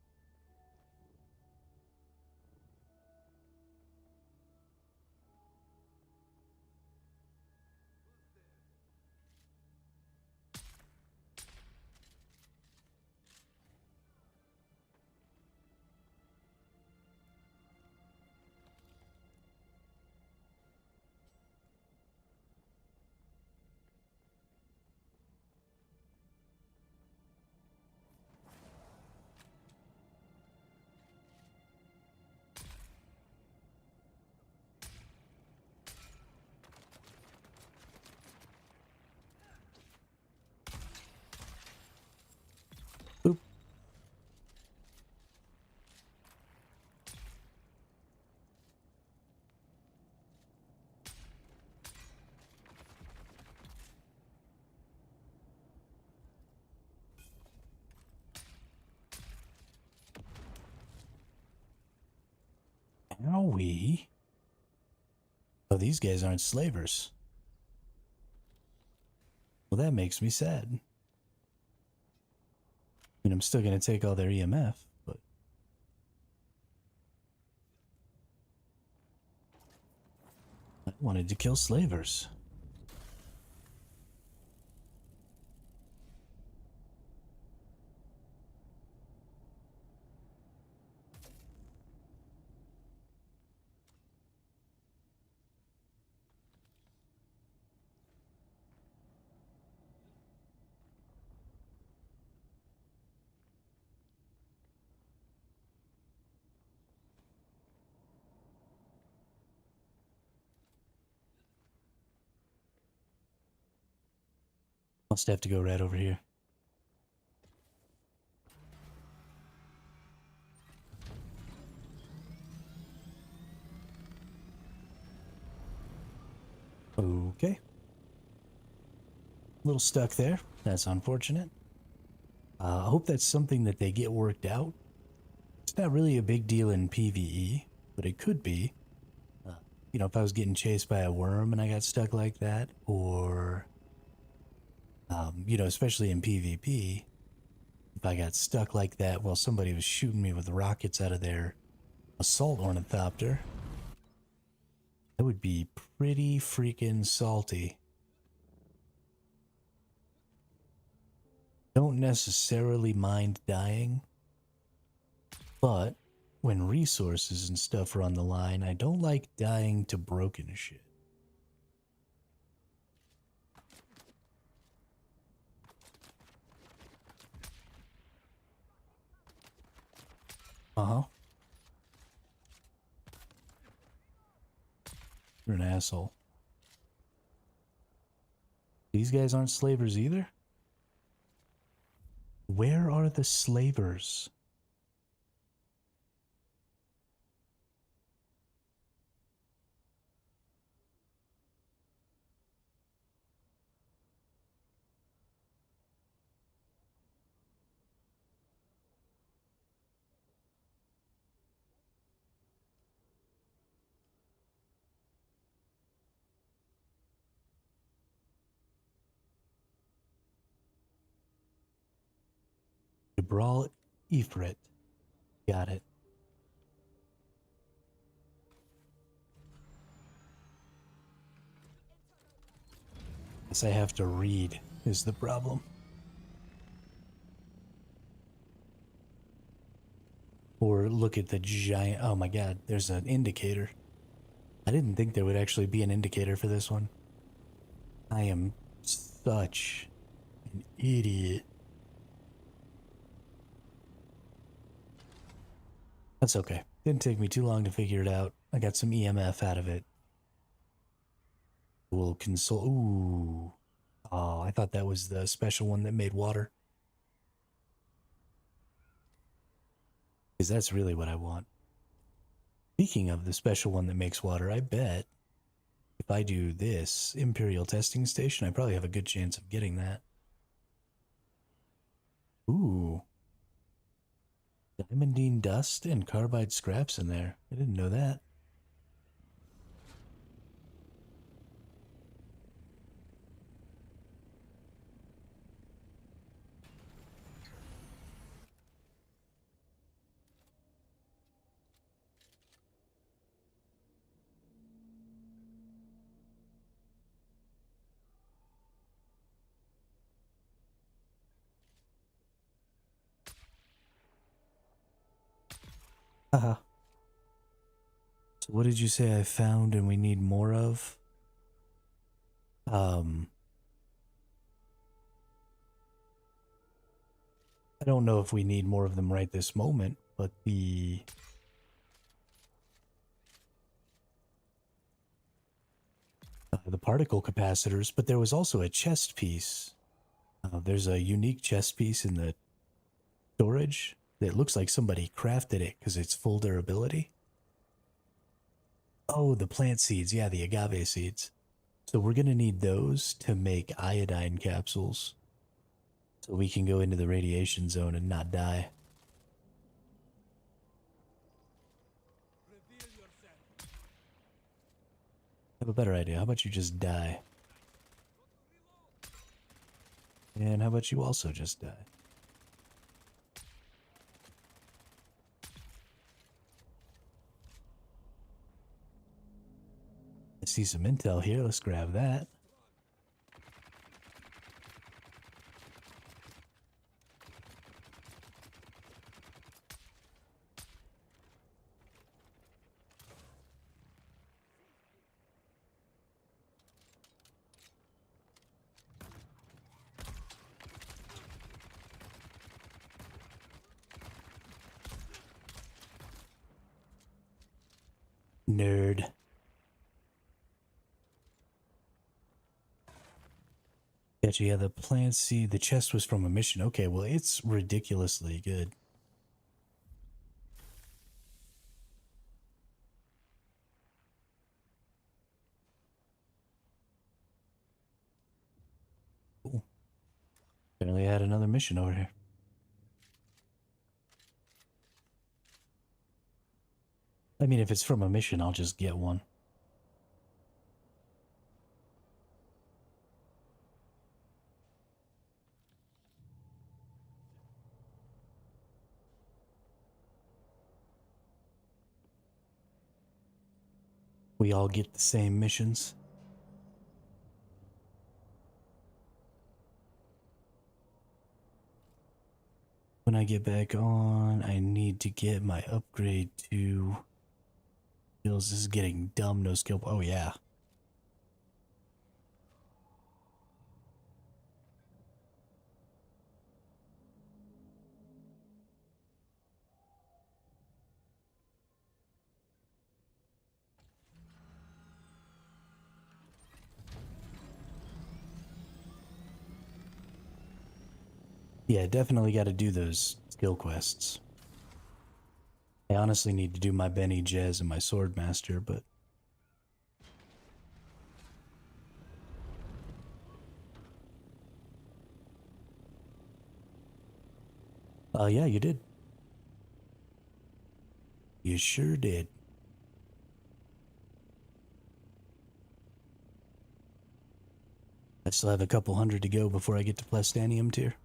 Boop. Owie. Oh, these guys aren't slavers. Well, that makes me sad. I mean, I'm still going to take all their EMF, but... I wanted to kill slavers. Must have to go right over here. Okay. A little stuck there. That's unfortunate. I hope that's something that they get worked out. It's not really a big deal in PvE, but it could be. You know, if I was getting chased by a worm and I got stuck like that, or... you know, especially in PvP, if I got stuck like that while somebody was shooting me with rockets out of their assault ornithopter, that would be pretty freaking salty. Don't necessarily mind dying, But when resources and stuff are on the line, I don't like dying to broken shit. Uh-huh. You're an asshole. These guys aren't slavers either? Where are the slavers? Jabral Ifrit. Got it. Guess I have to read is the problem. Or look at the giant... Oh my god, there's an indicator. I didn't think there would actually be an indicator for this one. I am such an idiot. That's okay. Didn't take me too long to figure it out. I got some EMF out of it. We'll console... Ooh. Oh, I thought that was the special one that made water. Because that's really what I want. Speaking of the special one that makes water, I bet if I do this Imperial Testing Station, I probably have a good chance of getting that. Ooh. Diamondine dust and carbide scraps in there. I didn't know that. Haha. So what did you say I found and we need more of? I don't know if we need more of them right this moment, but the particle capacitors, but there was also a chest piece. There's a unique chest piece in the storage that looks like somebody crafted it because it's full durability. Oh, the plant seeds. Yeah, the agave seeds. So we're going to need those to make iodine capsules so we can go into the radiation zone and not die. I have a better idea. How about you just die? And how about you also just die? I see some intel here. Let's grab that. Nerd. Gotcha, yeah, the plant seed, the chest was from a mission. Okay, well, it's ridiculously good. Cool. Apparently I had another mission over here. I mean, if it's from a mission, I'll just get one. We all get the same missions. When I get back on, I need to get my upgrade to skills. This is getting dumb. No skill. Oh, yeah. Yeah, definitely got to do those skill quests. I honestly need to do my Benny Jez and my Sword Master, but... yeah, you did. You sure did. I still have a couple hundred to go before I get to Plastanium tier.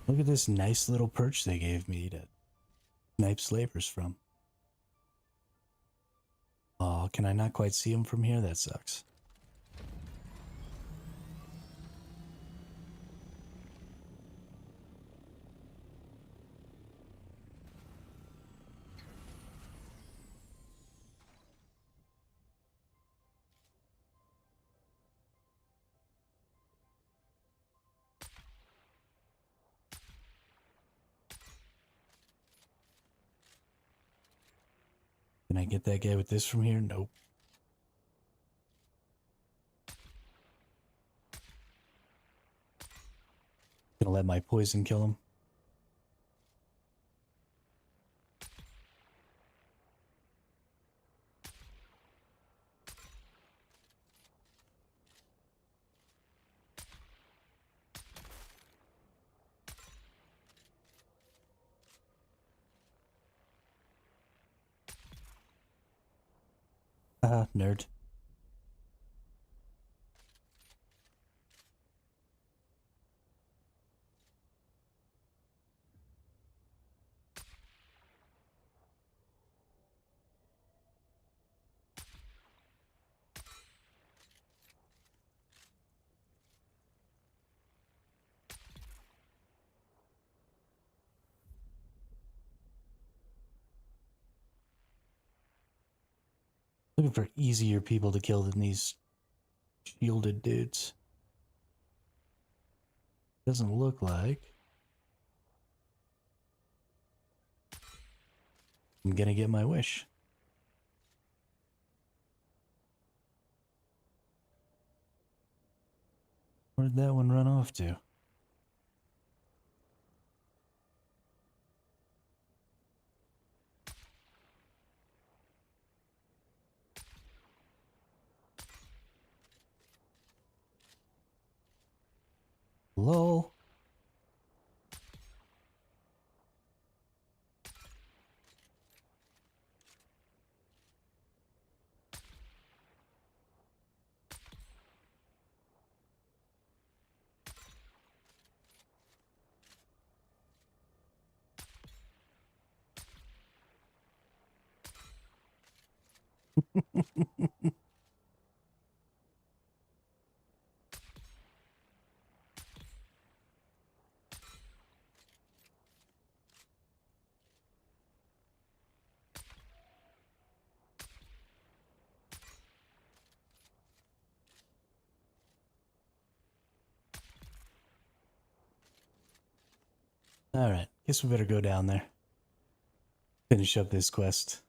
Look at this nice little perch they gave me to snipe slavers from. Oh, can I not quite see them from here? That sucks. Can I get that guy with this from here? Nope. Gonna let my poison kill him. Haha, nerd. Looking for easier people to kill than these shielded dudes. Doesn't look like I'm gonna get my wish. Where'd that one run off to? Lol. Alright, guess we better go down there. Finish up this quest.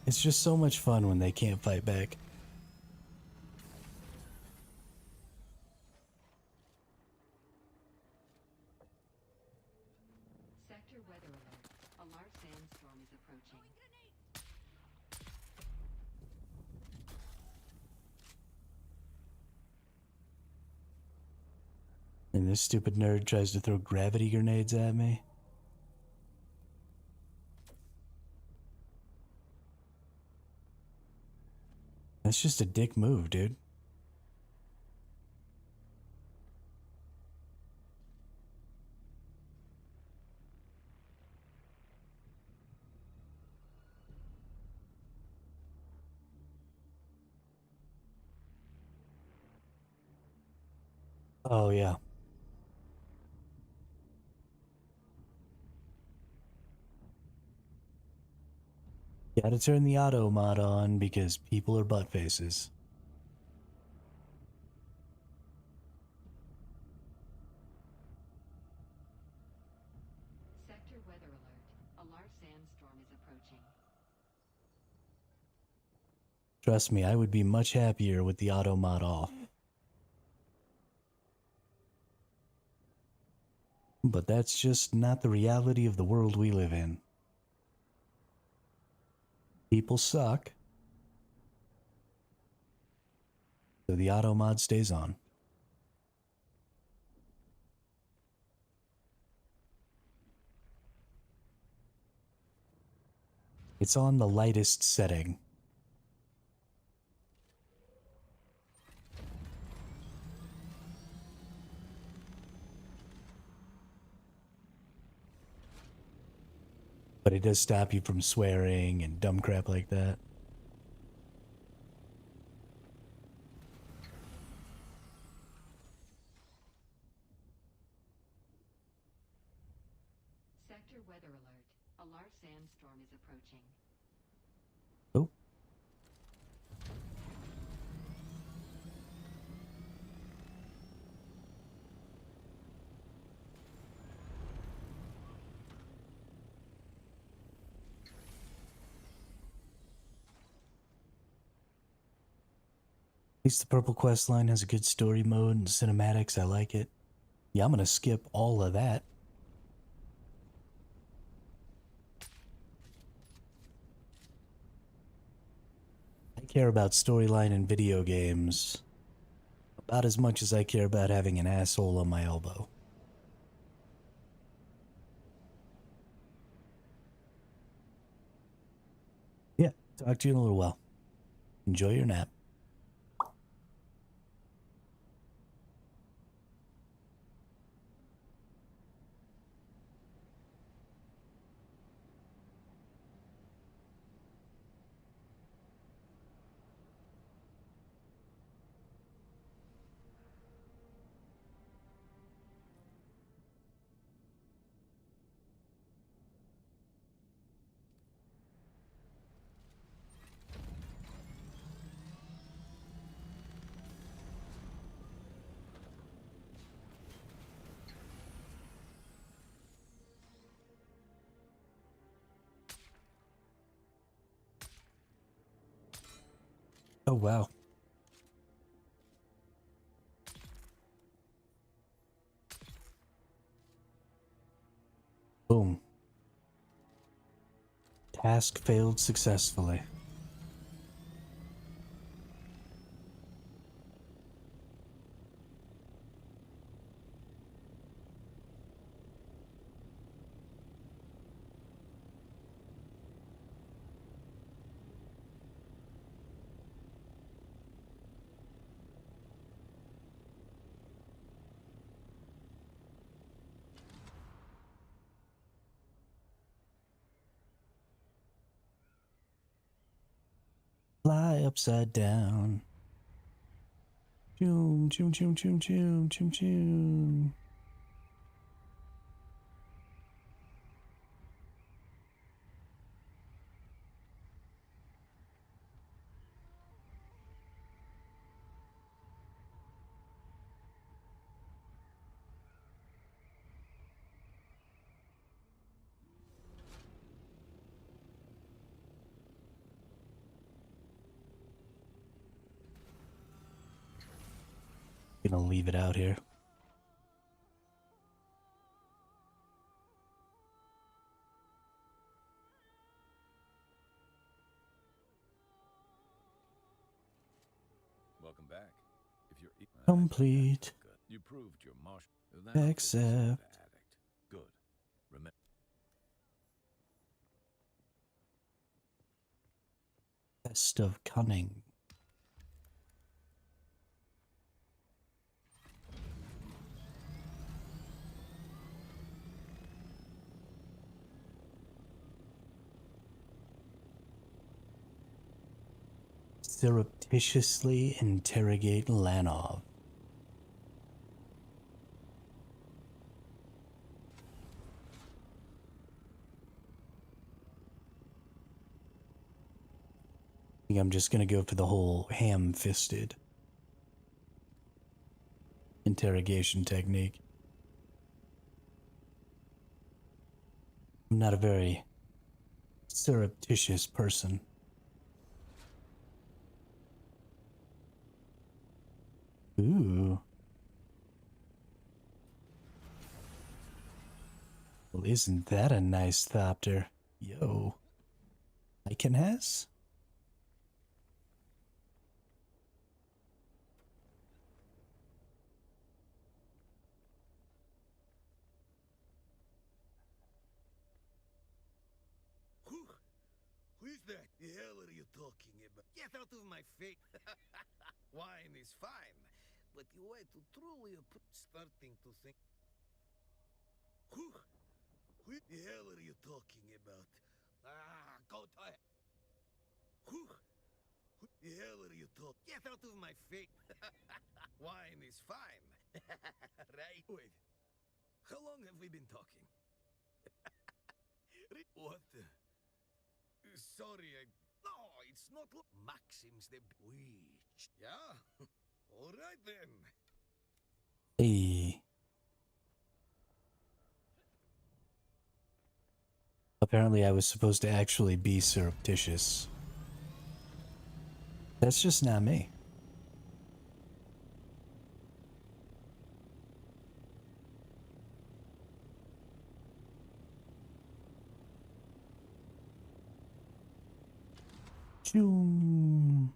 It's just so much fun when they can't fight back. Sector weather alert. A large sandstorm is approaching. And this stupid nerd tries to throw gravity grenades at me. That's just a dick move, dude. Oh, yeah. Gotta turn the auto mod on because people are butt faces. Sector weather alert. A large sandstorm is approaching. Trust me, I would be much happier with the auto mod off. But that's just not the reality of the world we live in. People suck. So the auto mod stays on. It's on the lightest setting. But it does stop you from swearing and dumb crap like that. Sector weather alert. A large sandstorm is approaching. Oh. At least the Purple Quest line has a good story mode and cinematics. I like it. Yeah, I'm gonna skip all of that. I care about storyline in video games about as much as I care about having an asshole on my elbow. Yeah, talk to you in a little while. Enjoy your nap. Oh, wow. Boom. Task failed successfully. Fly upside down. Choom, choom, choom, choom, choom, choom, choom. Gonna leave it out here. Welcome back. If you're Complete. good. You proved your martial. Accept. Good. Remember. Test of cunning. Surreptitiously interrogate Lanov. think I'm just gonna go for the whole ham-fisted interrogation technique. I'm not a very surreptitious person. Ooh. Well, isn't that a nice thopter? Yo. I can has? Who's that? The hell are you talking about? Get out of my face! Wine is fine, but you wait to truly starting to think. Who the hell are you talking about? Go to hell! Who the hell are you talking? Get out of my face! Wine is fine, right? Wait, how long have we been talking? What? Sorry, no, it's not. Maxim's the witch. Yeah? All right then. Hey. Apparently I was supposed to actually be surreptitious. That's just not me. Choom.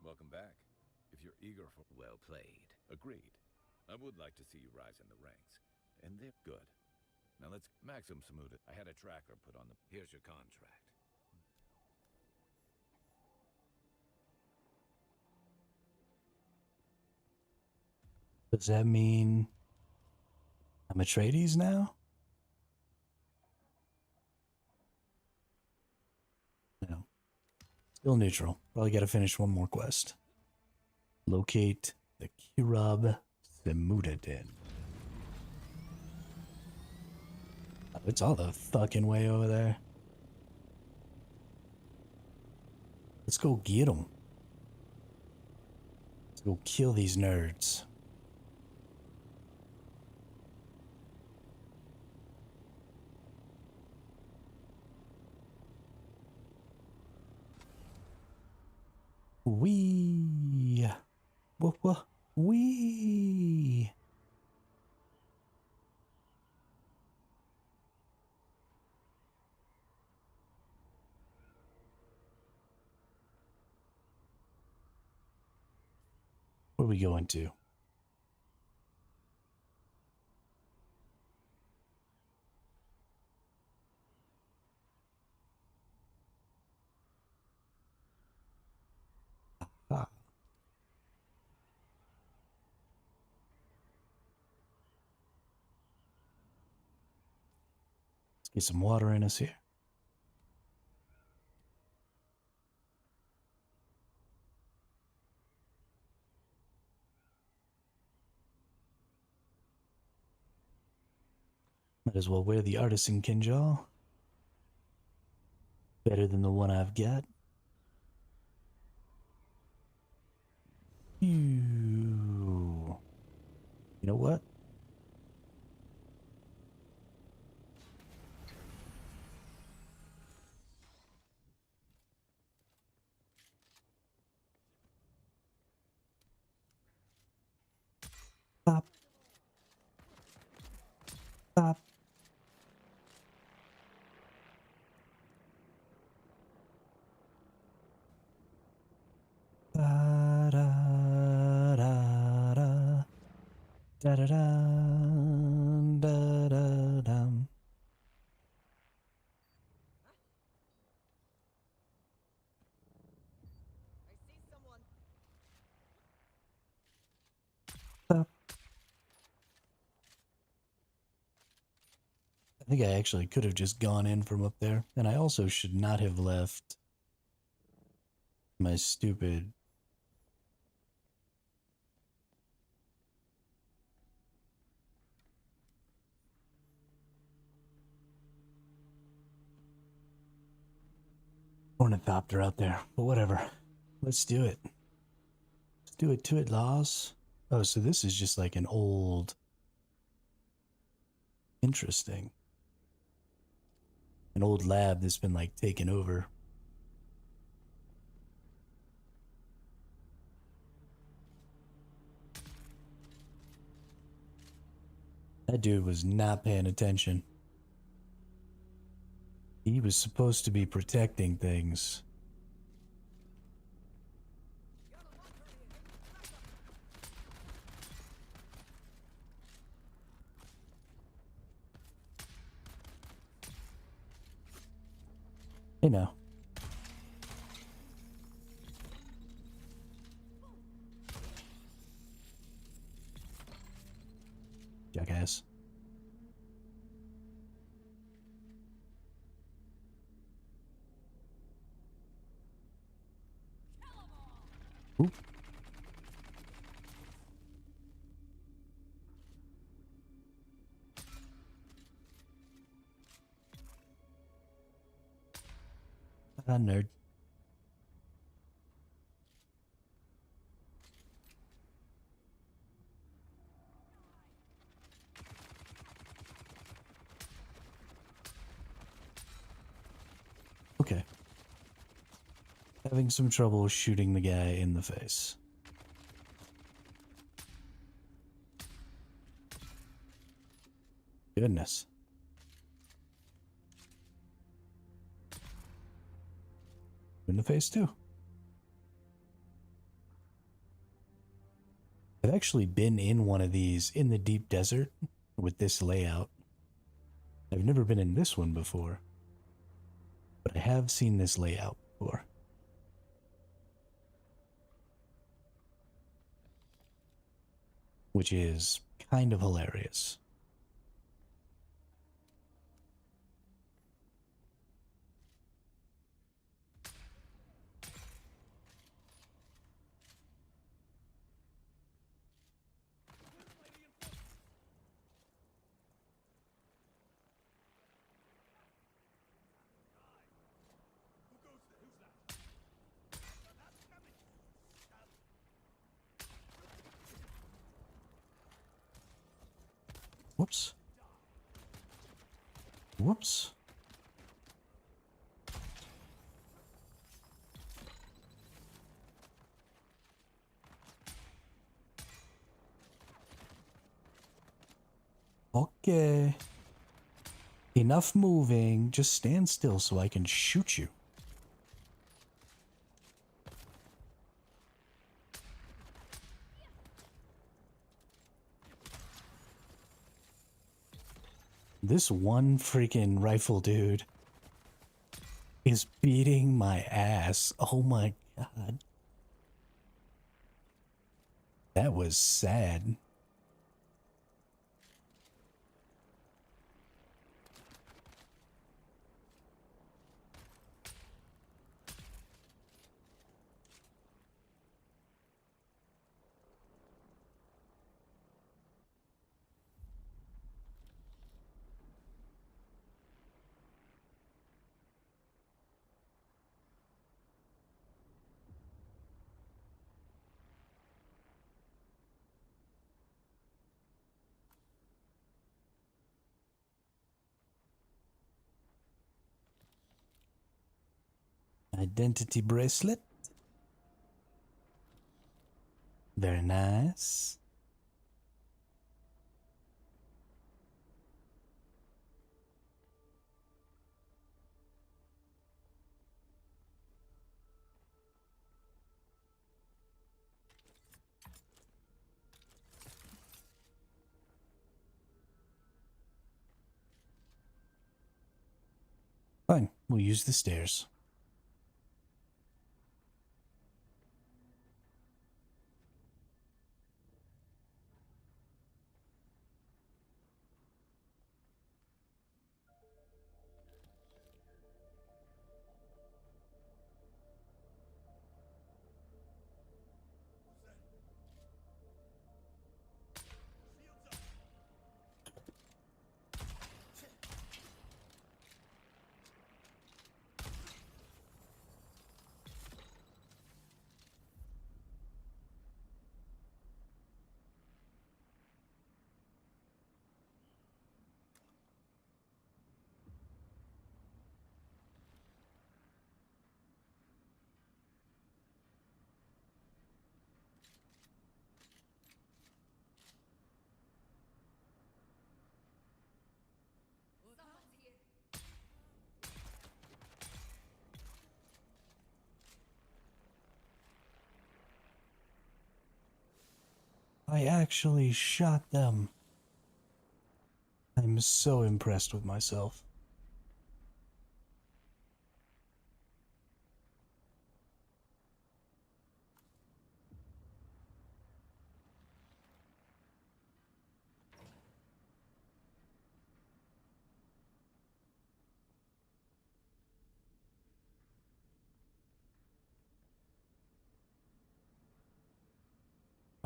Welcome back. If you're eager for... Well played. Agreed. I would like to see you rise in the ranks. And they're good. Now let's... Maxim Samuda. I had a tracker put on the... Here's your contract. Does that mean I'm Atreides now? No. Still neutral. Probably gotta finish one more quest. Locate the Kirab Semuda Den. Oh, it's all the fucking way over there. Let's go get them. Let's go kill these nerds. Wee. Wee. Where are we going to? Ah. Let's get some water in us here. Might as well wear the artisan kinjal. Better than the one I've got. You know what? Pop. Pop. Da, da, da, da, Da da da da da dum. Up. I think I actually could have just gone in from up there, and I also should not have left my stupid. Ornithopter out there, but whatever. Let's do it. Let's do it to it, Laws. Oh, so this is just like an old. Interesting. An old lab that's been like taken over. That dude was not paying attention. He was supposed to be protecting things. Hey now. Jackass. Oop. Ah, nerd. Okay. Having some trouble shooting the guy in the face. Goodness. In the face too. I've actually been in one of these in the deep desert with this layout. I've never been in this one before, but I have seen this layout before. Which is kind of hilarious. Whoops. Whoops. Okay. Enough moving. Just stand still so I can shoot you. This one freaking rifle dude is beating my ass. Oh my god. That was sad. Identity bracelet. Very nice. Fine, we'll use the stairs. I actually shot them. I'm so impressed with myself.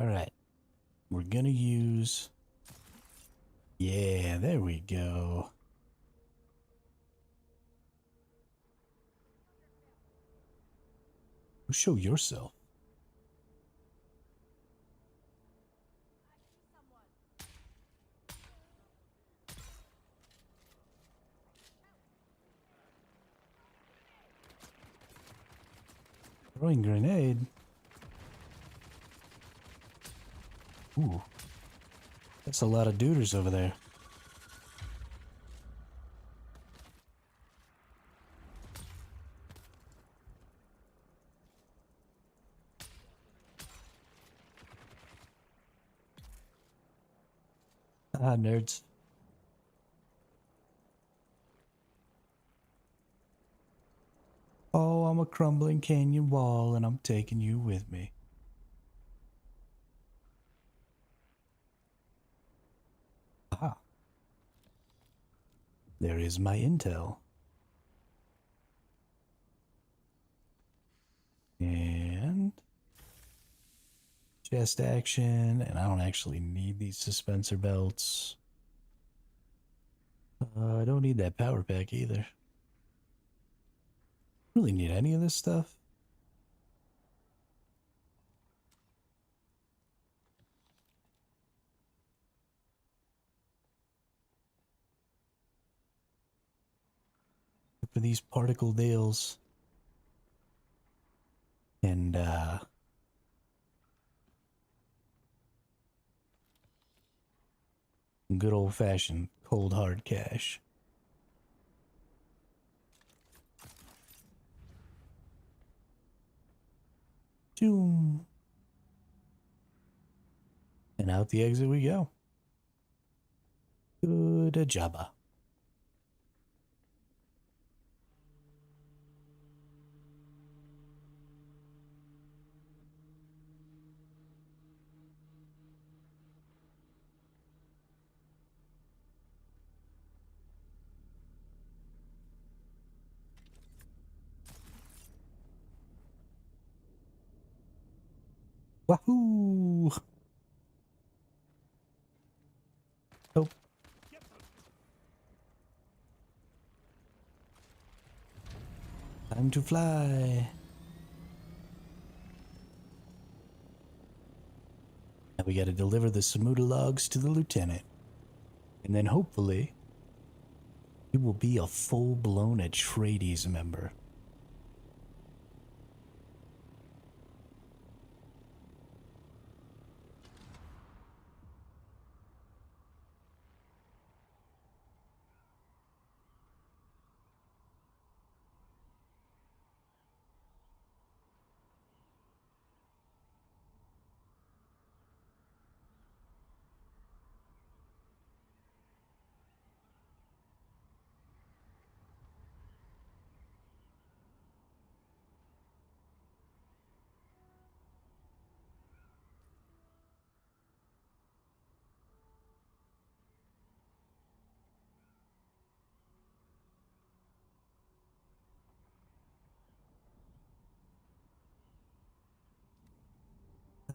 Alright, we're gonna use... Yeah, there we go. Show yourself. Throwing grenade. Ooh. That's a lot of duders over there. Ah, nerds. Oh, I'm a crumbling canyon wall and I'm taking you with me. Ah. There is my intel. And... chest action, and I don't actually need these suspensor belts. I don't need that power pack either. Really need any of this stuff? For these particle deals. And, good old-fashioned cold hard cash. Doom. And out the exit we go. Good job. Wahoo! Oh. Time to fly. Now we gotta deliver the Samuda logs to the lieutenant. And then hopefully, he will be a full-blown Atreides member.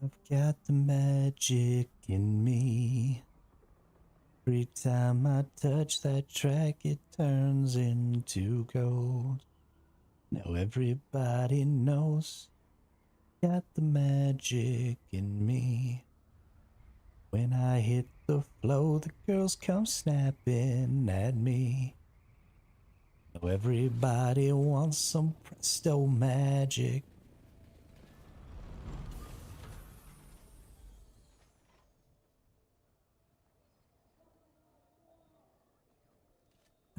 I've got the magic in me. Every time I touch that track, it turns into gold. Now everybody knows, got the magic in me. When I hit the flow, the girls come snapping at me. Now everybody wants some presto magic.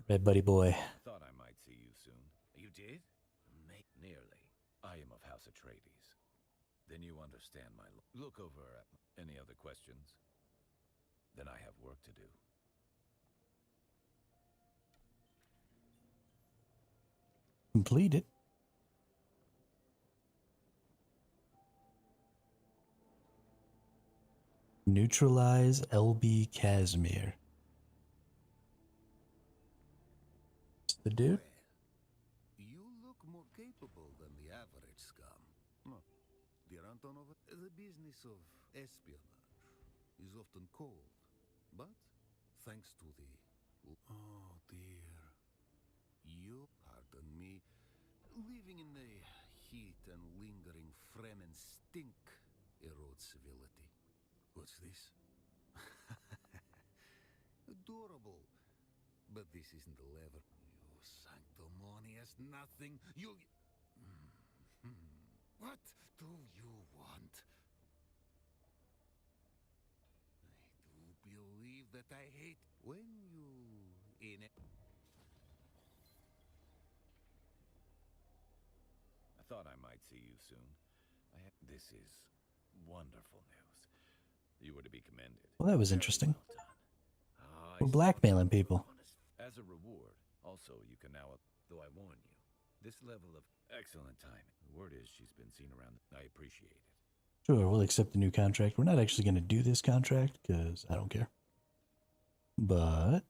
Red buddy boy. Thought I might see you soon. You did? Nearly. I am of House Atreides. Then you understand my look over at any other questions? Then I have work to do. Completed. Neutralize LB Casimir. It's the dude. You look more capable than the average scum. No, dear Antonov, the business of espionage is often cold, but thanks to the... Oh dear. You, pardon me, living in the heat and lingering Fremen stink erodes civility. What's this? Adorable. But this isn't the lever. You sanctimonious nothing. You... What do you want? I do believe that I hate when you... in it. I thought I might see you soon. This is wonderful news. You were to be commended. Well, that was Very interesting. well done. I We're see blackmailing you people. As a reward, also you can now, though I warn you, this level of excellent timing. The word is she's been seen around. I appreciate it. Sure, we'll accept the new contract. We're not actually going to do this contract because I don't care. But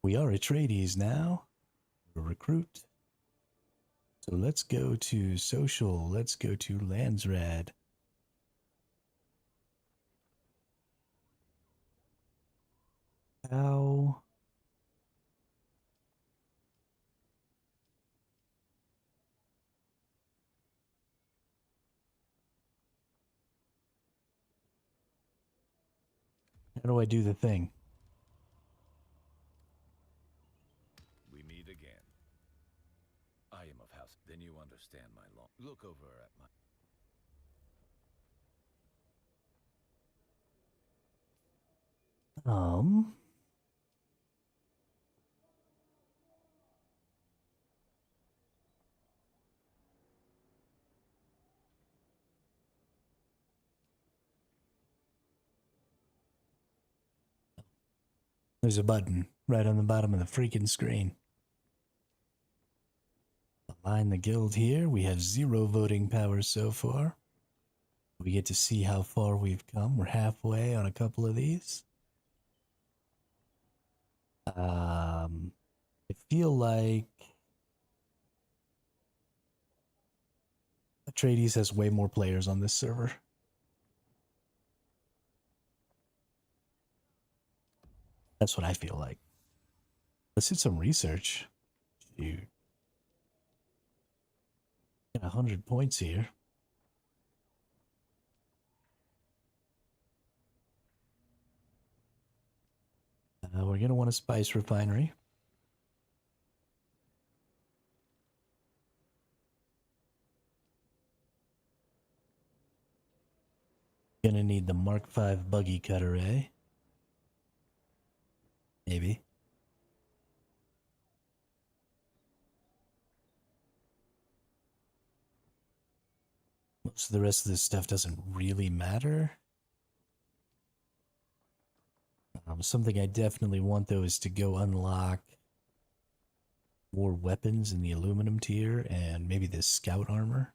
we are Atreides now. We're a recruit. So let's go to social. Let's go to Landsrad. How? How do I do the thing? We meet again. I am of House. Then you understand my long. Look over at my. There's a button right on the bottom of the freaking screen. Align the guild here. We have 0 voting power so far. We get to see how far we've come. We're halfway on a couple of these. I feel like Atreides has way more players on this server. That's what I feel like. Let's do some research. Shoot. Got 100 points here. We're going to want a spice refinery. Going to need the Mark V buggy cutter, eh? Maybe. Most of the rest of this stuff doesn't really matter. Something I definitely want, though, is to go unlock more weapons in the aluminum tier and maybe this scout armor.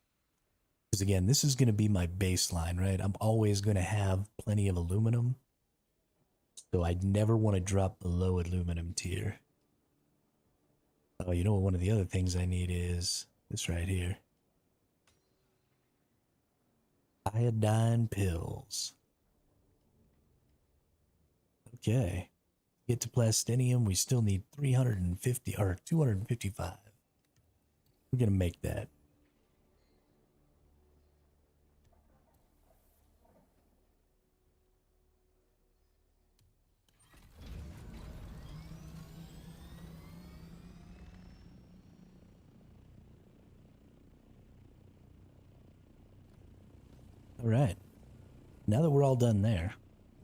Because, again, this is going to be my baseline, right? I'm always going to have plenty of aluminum. So I'd never want to drop below aluminum tier. Oh, you know what? One of the other things I need is this right here. Iodine pills. Okay. Get to plastinium, we still need 350 or 255. We're gonna make that. All right. Now that we're all done there,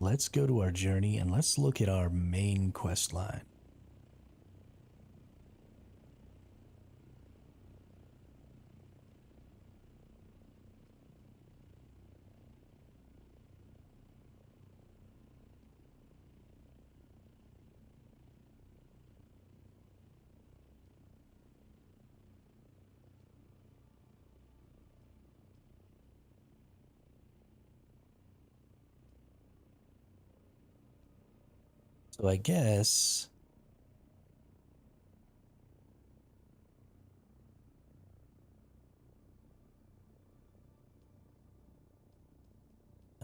let's go to our journey and let's look at our main quest line. So I guess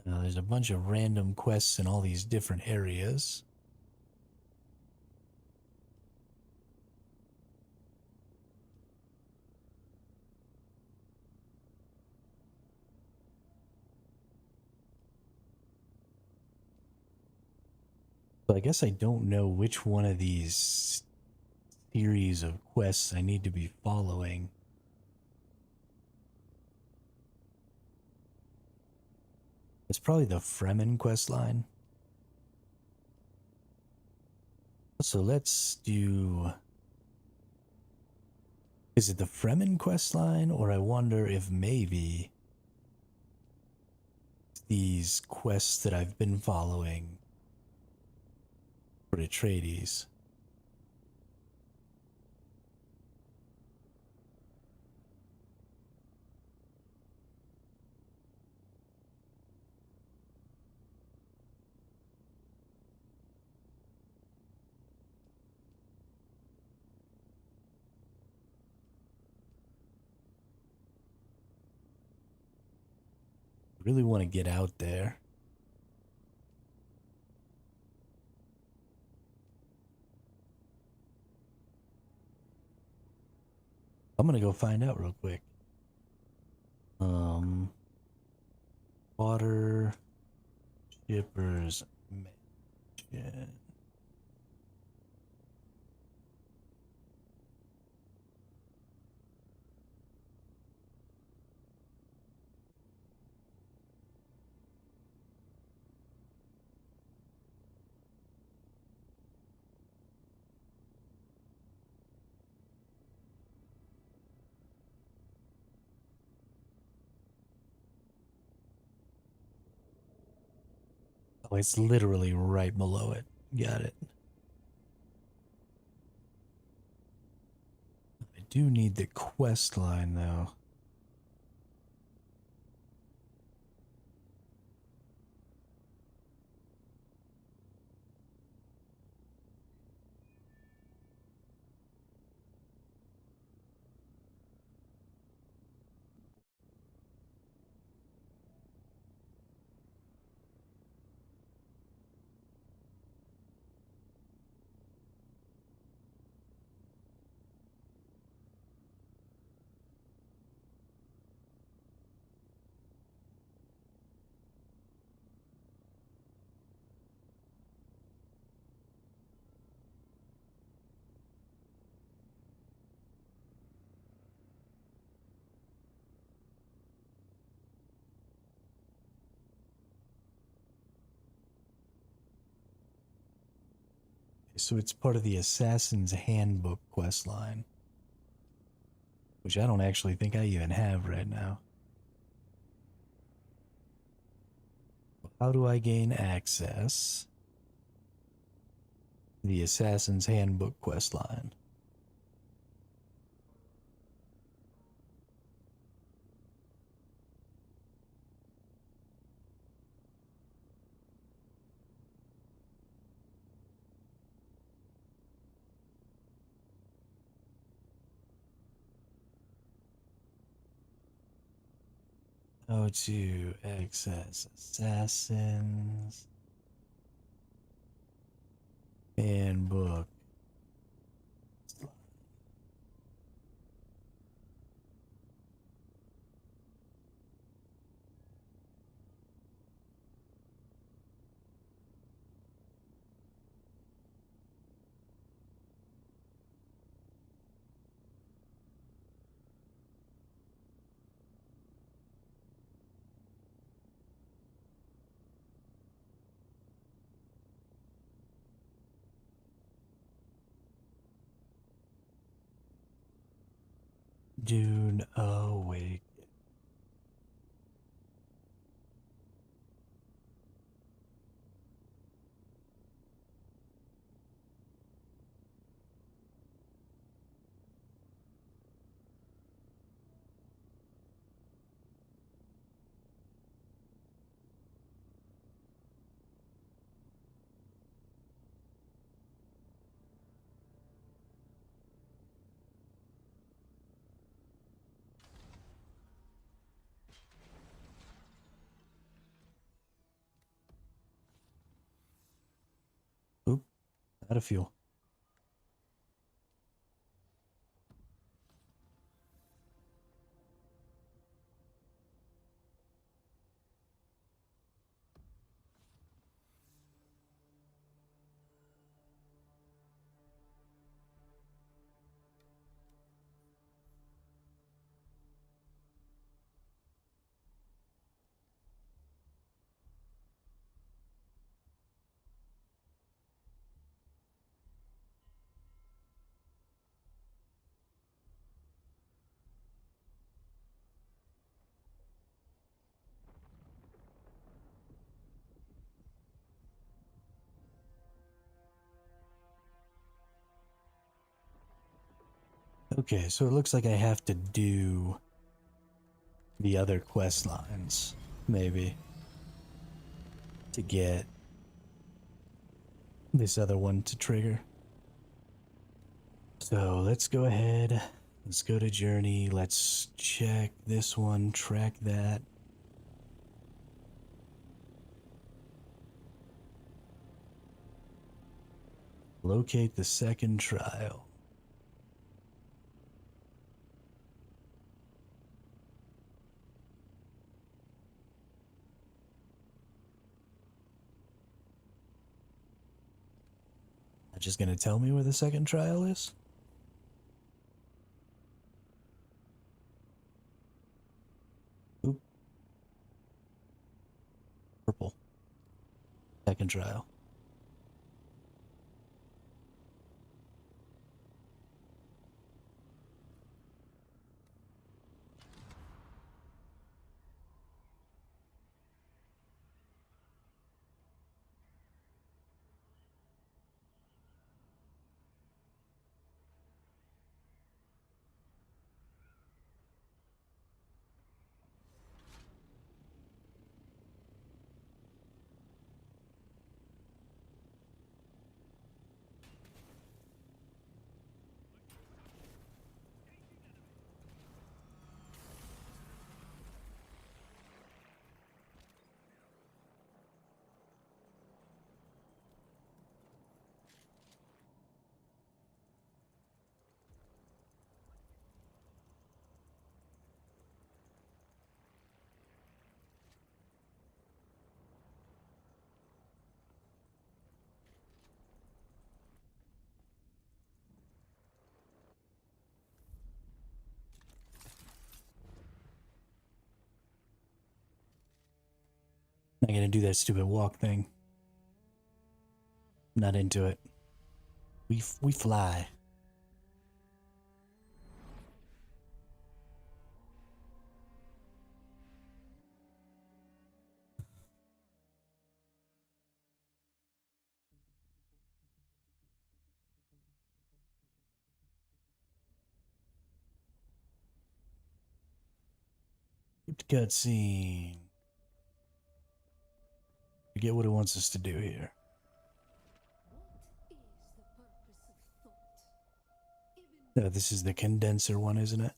there's a bunch of random quests in all these different areas. But I guess I don't know which one of these series of quests I need to be following. It's probably the Fremen quest line. So let's do... Is it the Fremen quest line, or I wonder if maybe these quests that I've been following for Atreides. Really want to get out there. I'm gonna go find out real quick. Water shippers mansion. Oh, it's literally right below it. Got it. I do need the quest line though. So it's part of the Assassin's Handbook quest line, which I don't actually think I even have right now. How do I gain access to the Assassin's Handbook quest line? Go to access assassins. Handbook. Dune awake. Oop, out of fuel. Okay, so it looks like I have to do the other quest lines, maybe, to get this other one to trigger. So let's go ahead. Let's go to Journey. Let's check this one, track that. Locate the second trial. Not just gonna tell me where the second trial is? Oop. Purple. Second trial. Not gonna do that stupid walk thing. Not into it. We fly. Cutscene. Forget what it wants us to do here. No, this is the condenser one, isn't it?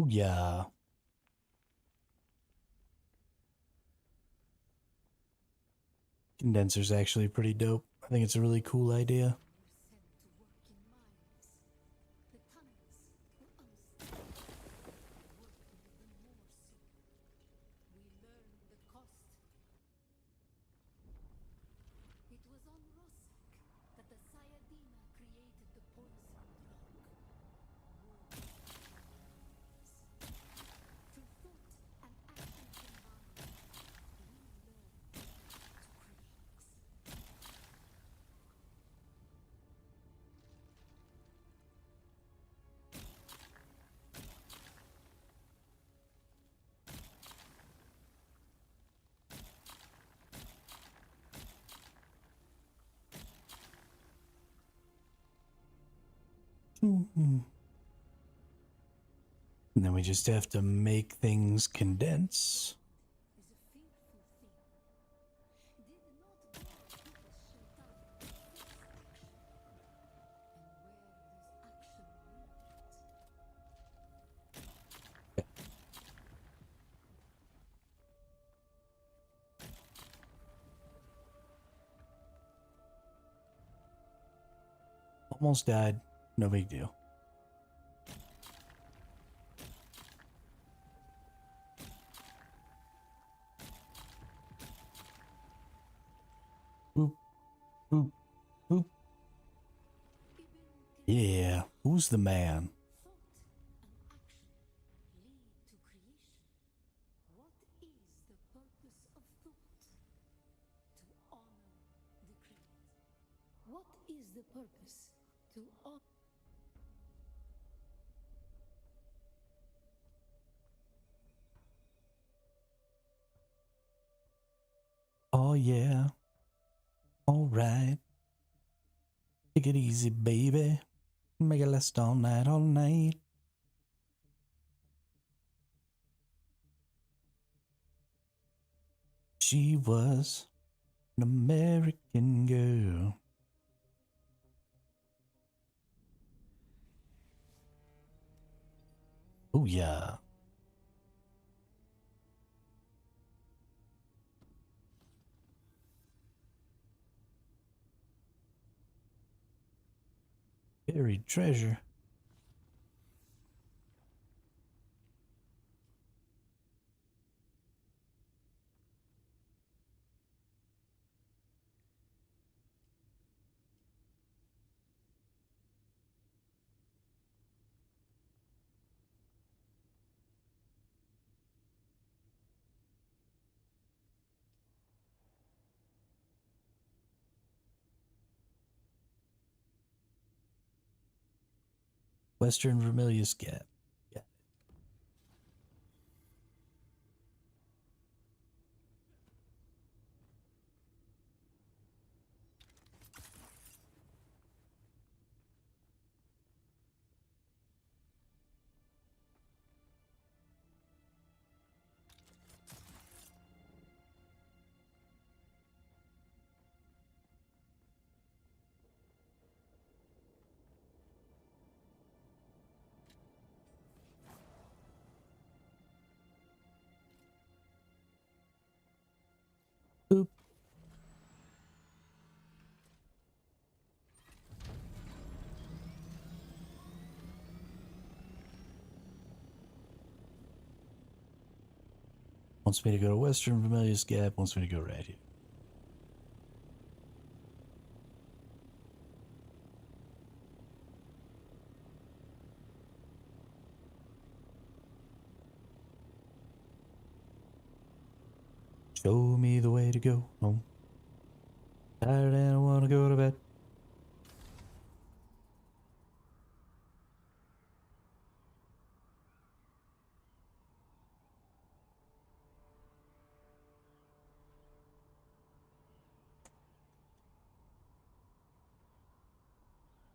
Oh yeah. Condenser's actually pretty dope. I think it's a really cool idea. It was on Rossack that the Sayadina created the poison drug. Through thought and action combined, we learned to create. And then we just have to make things condense. Is a fearful thing. Did not God give us Shaitan to force action? And where does action lead? Almost died. No big deal. Boop, boop, boop. Yeah, who's the man? Thought and action lead to creation. What is the purpose of thought? To honor the creator. What is the purpose? To honor. Oh yeah. All right. Take it easy, baby. Make it last all night, all night. She was an American girl. Oh yeah. Buried treasure. Western Vermilius Gap. Yeah. Boop. Wants me to go to Western Vermilius Gap. Wants me to go right here. Show me the way to go home. Tired and I want to go to bed.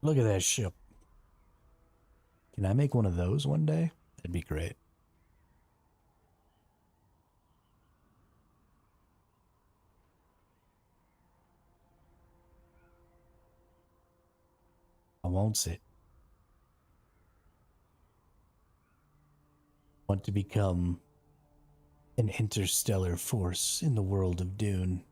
Look at that ship. Can I make one of those one day? That'd be great. I won't sit. Want to become an interstellar force in the world of Dune.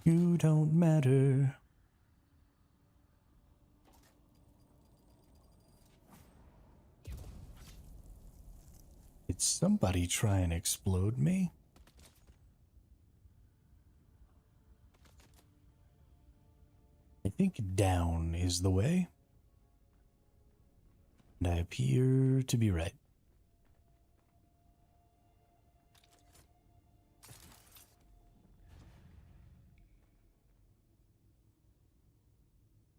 You don't matter. Did somebody try and explode me? I think down is the way. And I appear to be right.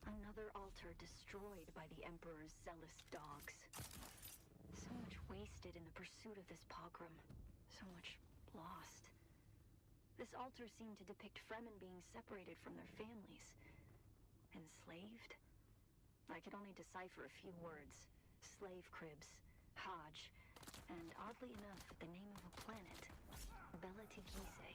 Another altar destroyed by the Emperor's zealous dogs. So much wasted in the pursuit of this pogrom. So much lost. This altar seemed to depict Fremen being separated from their families. Enslaved? I could only decipher a few words. Slave cribs, Hajj, and oddly enough, the name of a planet. Bela Tikise.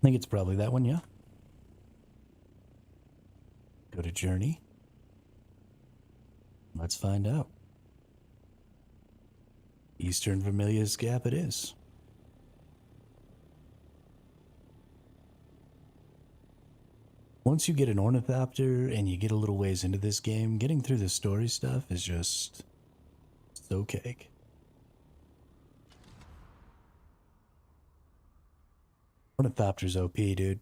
I think it's probably that one, yeah. Go to Journey. Let's find out. Eastern Vermilius Gap it is. Once you get an ornithopter and you get a little ways into this game, getting through the story stuff is just so cake. Ornithopters OP, dude.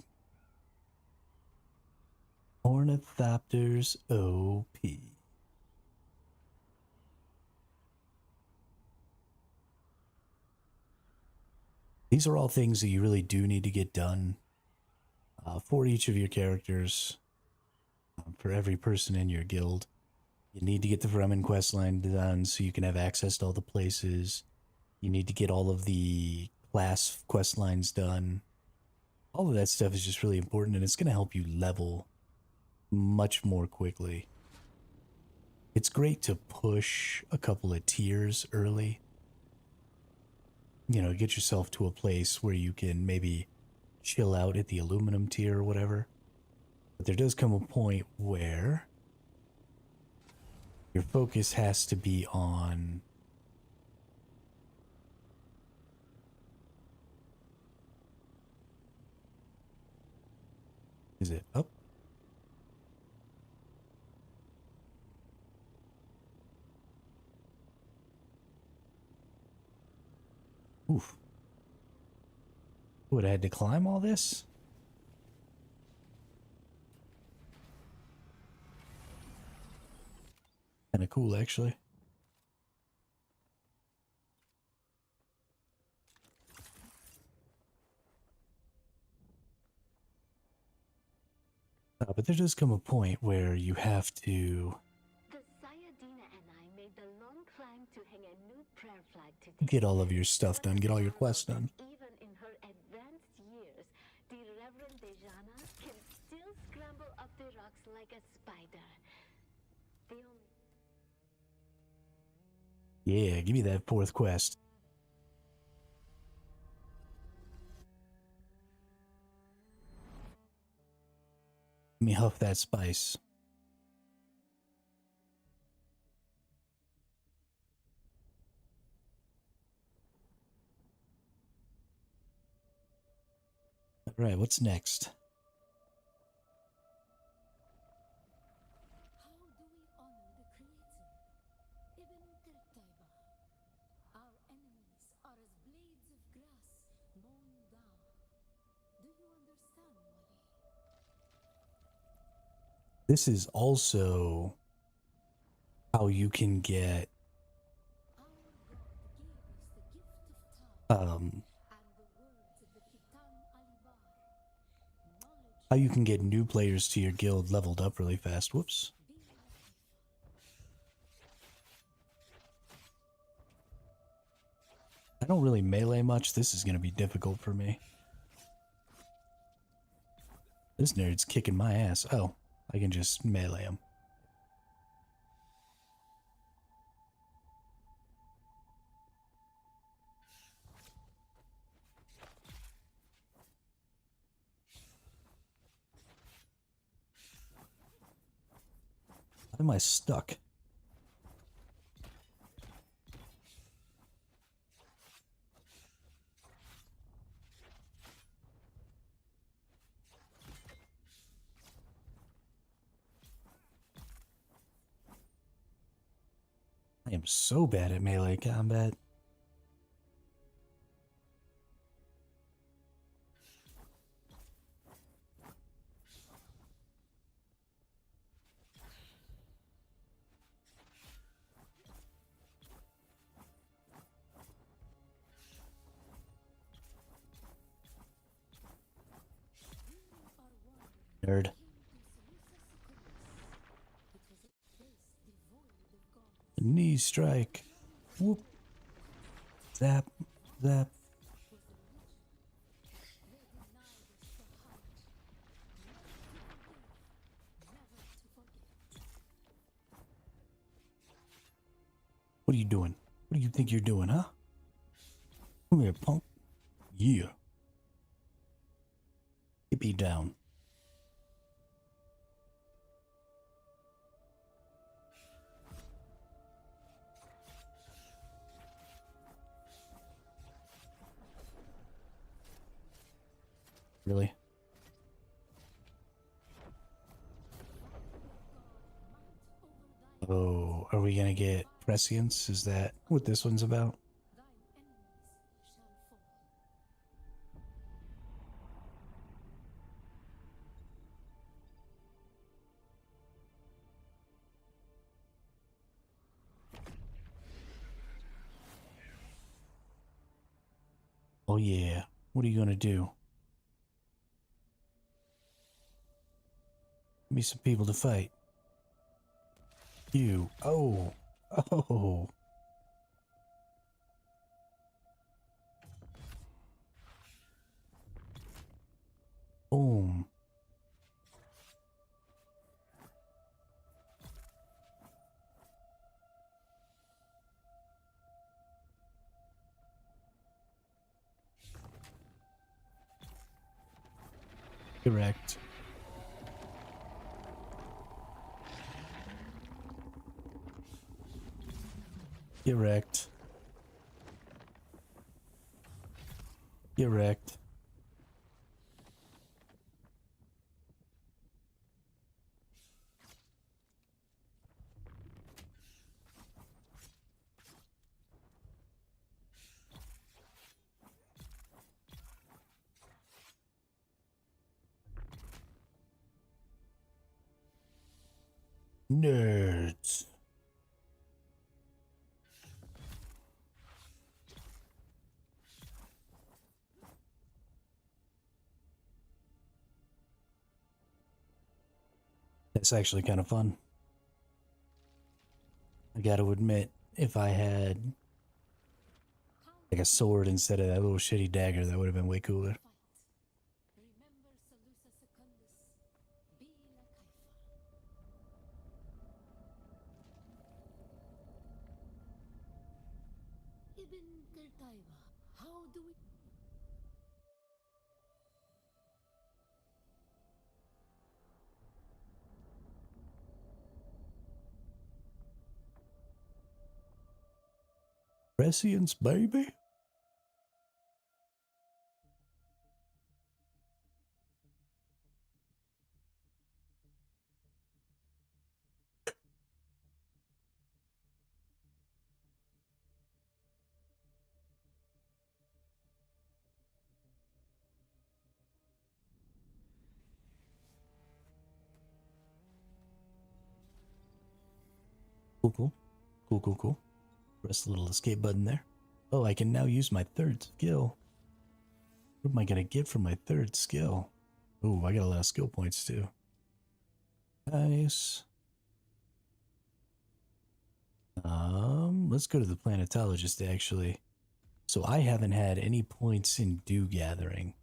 Ornithopters OP. These are all things that you really do need to get done for each of your characters, for every person in your guild. You need to get the Fremen questline done so you can have access to all the places. You need to get all of the class questlines done. All of that stuff is just really important, and it's going to help you level much more quickly. It's great to push a couple of tiers early. You know, get yourself to a place where you can maybe chill out at the aluminum tier or whatever. But there does come a point where your focus has to be on is it up? Oof. Would I had to climb all this? Kind of cool, actually. But there does come a point where you have to The Sayadina and I made the long climb to hang a new prayer flag today. get all of your stuff done, get all your quests done. Yeah, give me that fourth quest. Let me huff that spice. All right, what's next? How do we honor the Creator? Ibn Qurtayba. Our enemies are as blades of grass mown down. Do you understand, Wali? This is also how you can get Our God gave us the gift of time um and the words of the Kitan Alibar. Knowledge how you can get new players to your guild leveled up really fast. Whoops. be like I don't really melee much. This is gonna be difficult for me. This nerd's kicking my ass. Oh, I can just melee him. Why am I stuck? I am so bad at melee combat. Nerd. Knee strike. Whoop. Zap. Zap. What are you doing? What do you think you're doing, huh? Come here, punk. Yeah. Hippie down. Really? Oh, are we gonna get prescience? Is that what this one's about? thine enemies shall fall. Oh yeah. What are you gonna do? Give me some people to fight. You. Oh. Oh. Boom. Correct. Correct. Correct. Nerds. That's actually kind of fun. I gotta admit, if I had like a sword instead of that little shitty dagger, that would have been way cooler. Fight. Remember Salusa Secundus. Be like Haifa. Prescience, baby. Cool, cool. Cool, cool, cool. Press the little escape button there. Oh, I can now use my third skill. What am I gonna get from my third skill? Oh, I got a lot of skill points too. Nice. Let's go to the planetologist actually. So I haven't had any points in dew gathering.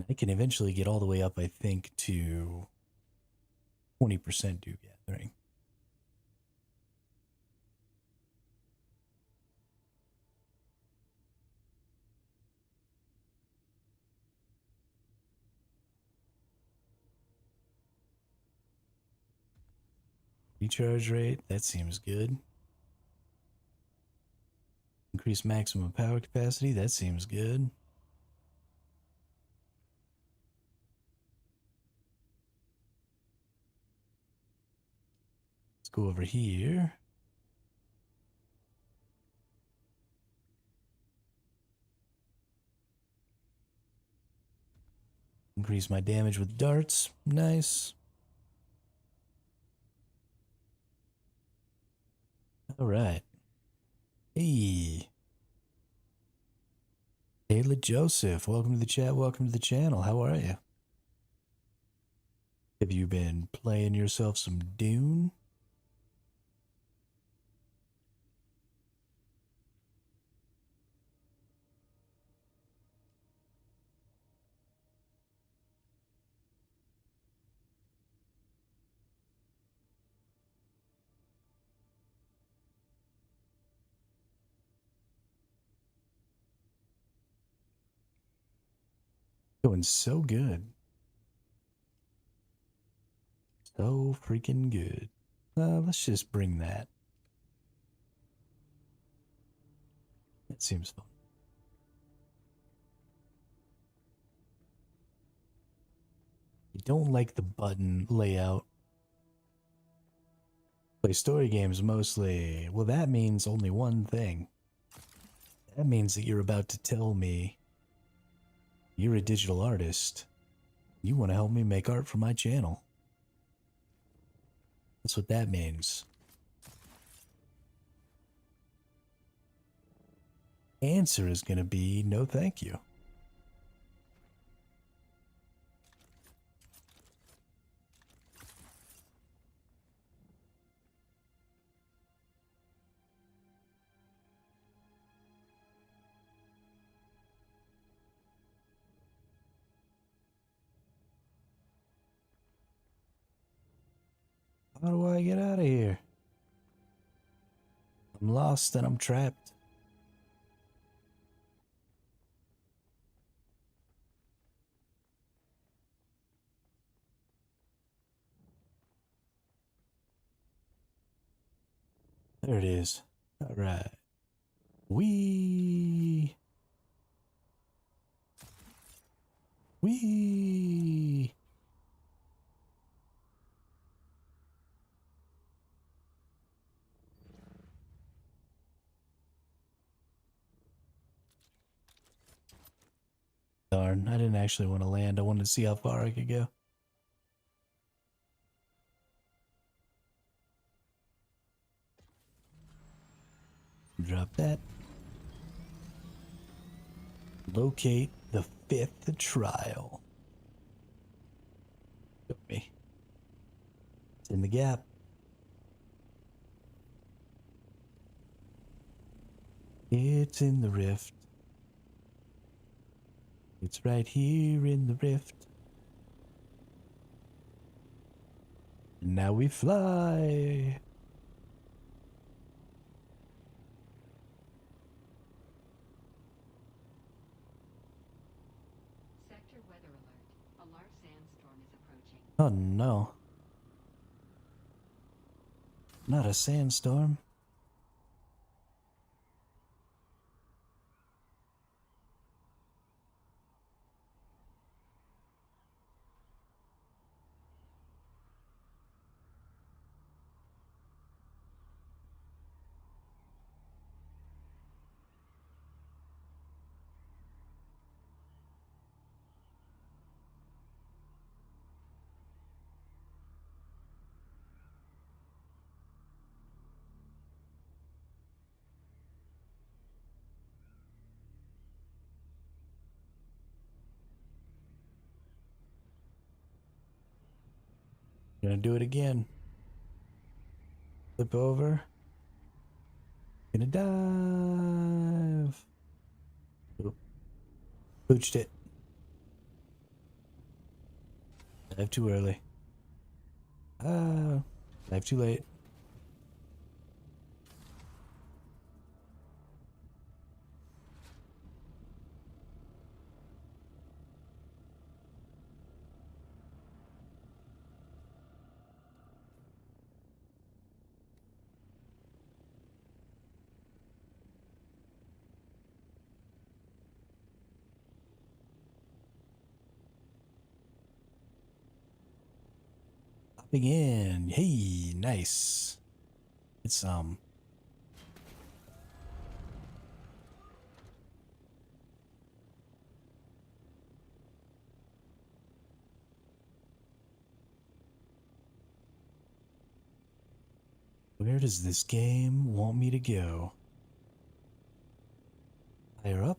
I can eventually get all the way up, I think, to 20% dew gathering. Recharge rate, that seems good. Increase maximum power capacity, that seems good. Let's go over here. Increase my damage with darts, nice. Alright. Hey. Ayla Joseph, welcome to the chat, welcome to the channel. How are you? Have you been playing yourself some Dune? Going so good. So freaking good. Let's just bring that. That seems fun. You don't like the button layout. Play story games mostly. Well, that means only one thing. That means that you're about to tell me you're a digital artist. You want to help me make art for my channel. That's what that means. Answer is going to be no thank you. How do I get out of here? I'm lost and I'm trapped. There it is. All right. Wee. Wee. Darn, I didn't actually want to land. I wanted to see how far I could go. Drop that. Locate the fifth trial. Got me. It's in the gap. It's in the rift. It's right here in the rift. And now we fly. Sector weather alert. A large sandstorm is approaching. Oh no. Not a sandstorm. Gonna do it again. Flip over. Gonna dive. Oop. Pooched it. Dive too early. Dive too late. Hopping in. Hey, nice. It's where does this game want me to go? Higher up?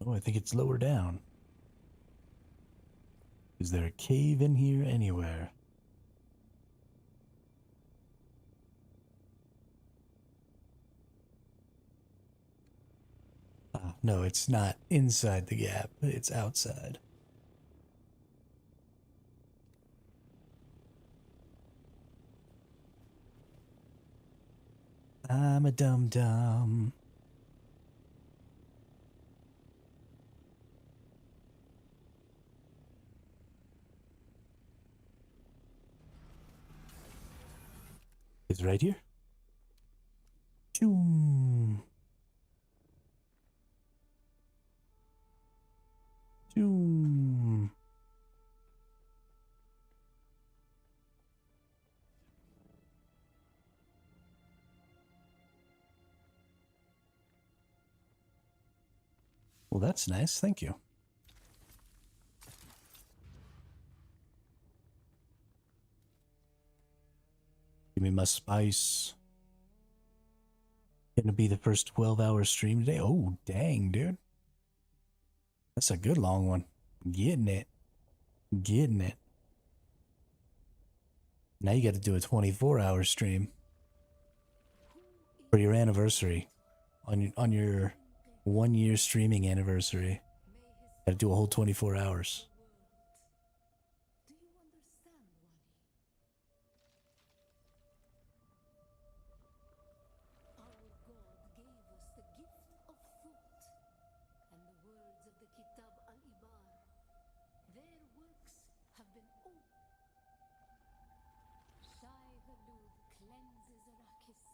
Oh, I think it's lower down. Is there a cave in here anywhere? Ah, no, it's not inside the gap. It's outside. I'm a dum-dum. It's right here. Choom. Choom. Well, that's nice. Thank you. Give me my spice. Gonna be the first 12-hour stream today. Oh, dang, dude. That's a good long one. Getting it. Getting it. Now you got to do a 24-hour stream for your anniversary. On your 1-year streaming anniversary. Got to do a whole 24 hours. Do you understand, Wally? Our God gave us the gift of thought, and the words of the Kitab al-Ibar. Their works have been opened. Shai Hulud cleanses Arrakis,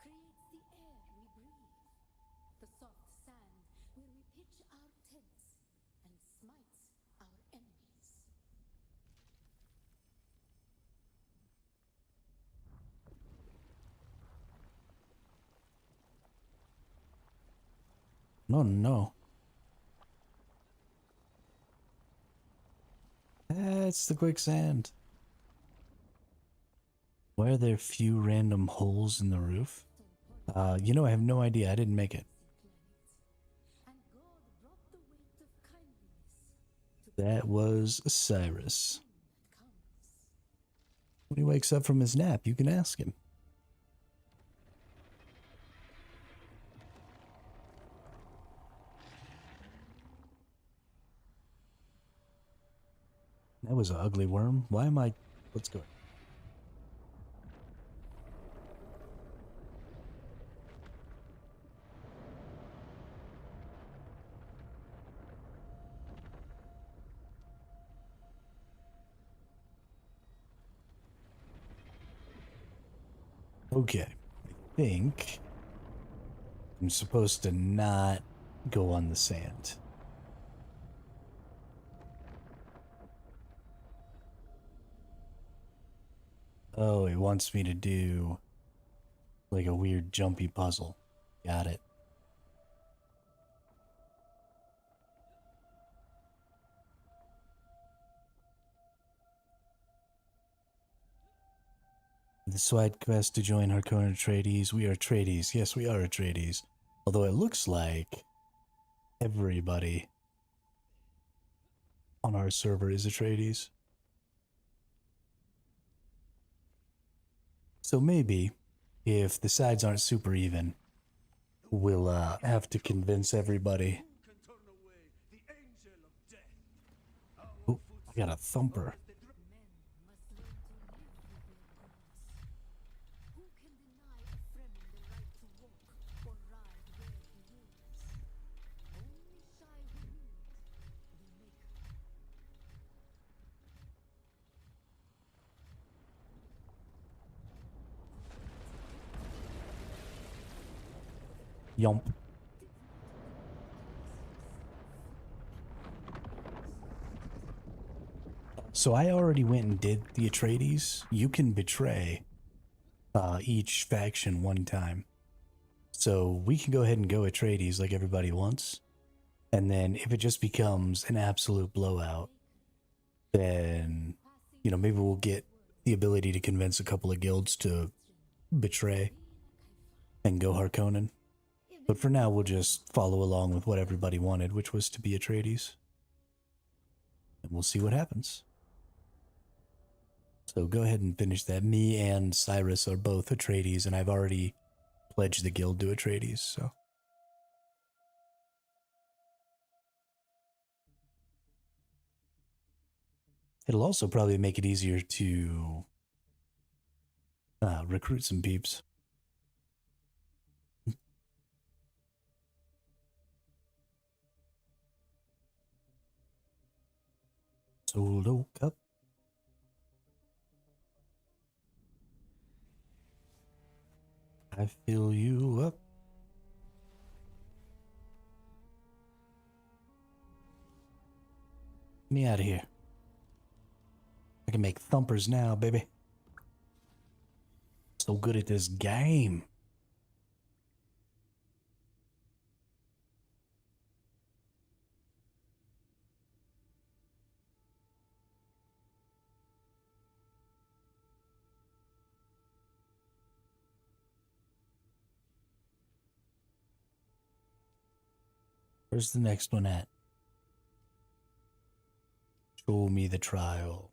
creates the air we breathe, the soft sand where we pitch our tents, and smites our enemies. No, no. That's the quicksand. Why are there few random holes in the roof? You know, I have no idea. I didn't make it. And God brought the weight of kindliness to That was Cyrus. that comes. When he wakes up from his nap, you can ask him. That was an ugly worm. Why am I... Let's go. Okay. I think I'm supposed to not go on the sand. Oh, it wants me to do like a weird jumpy puzzle. Got it. The side quest to join Harkonnen Atreides. We are Atreides. Yes, we are Atreides. Although it looks like everybody on our server is Atreides. So maybe, if the sides aren't super even, we'll have to convince everybody. Oh, I got a thumper. Men must learn to live with their gods. Who can deny a Fremen the right to walk or ride where he wills? Only Shai Hulud, the Maker. Yomp. So I already went and did the Atreides. You can betray each faction one time. So we can go ahead and go Atreides like everybody wants. And then if it just becomes an absolute blowout, then, you know, maybe we'll get the ability to convince a couple of guilds to betray and go Harkonnen. But for now, we'll just follow along with what everybody wanted, which was to be Atreides. And we'll see what happens. So go ahead and finish that. Me and Cyrus are both Atreides, and I've already pledged the guild to Atreides, so. It'll also probably make it easier to recruit some peeps. Solo cup. I fill you up. Get me out of here. I can make thumpers now, baby. So good at this game. Where's the next one at? Show me the trial.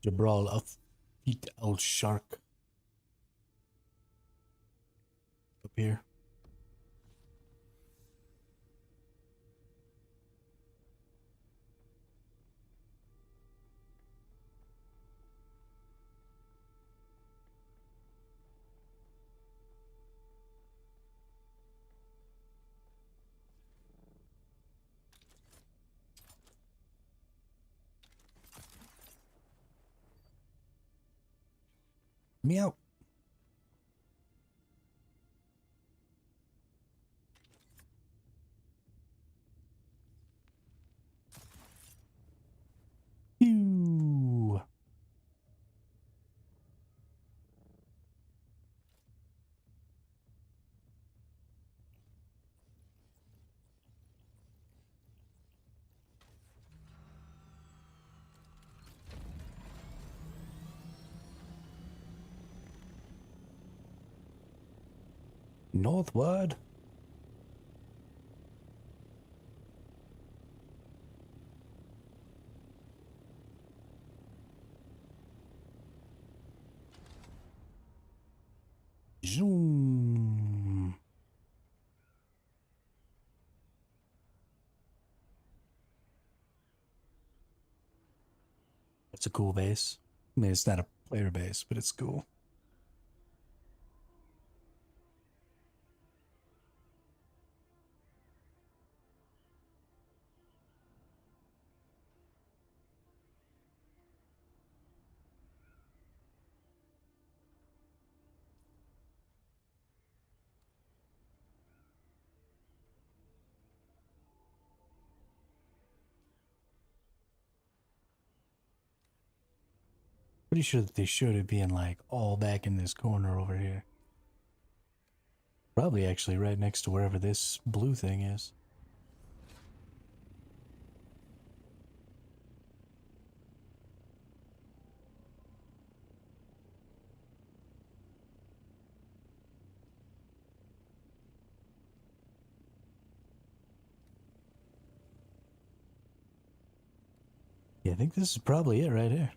Jabral of Feet al Shark. Up here. Me out. Ew. Northward. Zoom. It's a cool base. I mean, it's not a player base, but it's cool. Pretty sure that they showed it being like all back in this corner over here. Probably actually right next to wherever this blue thing is. Yeah, I think this is probably it right here.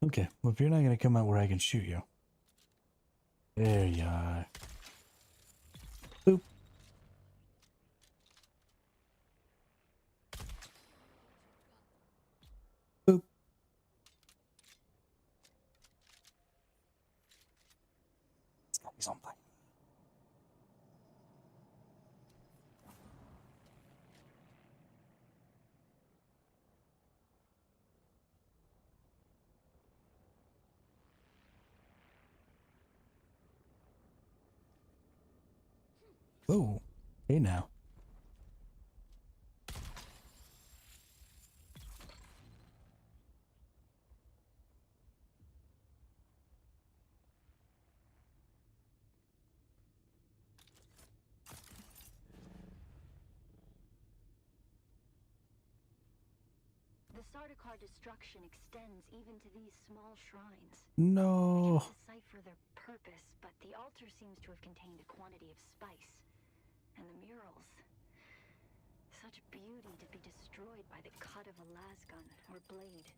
Okay, well, if you're not going to come out where I can shoot you. There you are. Boop. Boop. He's on fire. Whoa. Hey now. The Sardaukar destruction extends even to these small shrines. No. I can't decipher their purpose, but the altar seems to have contained a quantity of spice. And the murals. Such beauty to be destroyed by the cut of a lasgun or blade.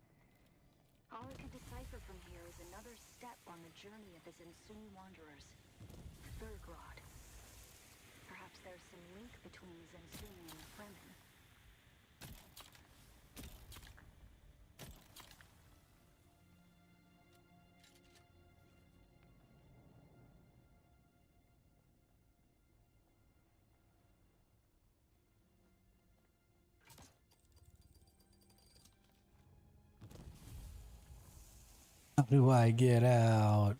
All I could decipher from here is another step on the journey of the Zensuni wanderers. Thurgrod. Perhaps there's some link between Zensuni and the Fremen. How do I get out?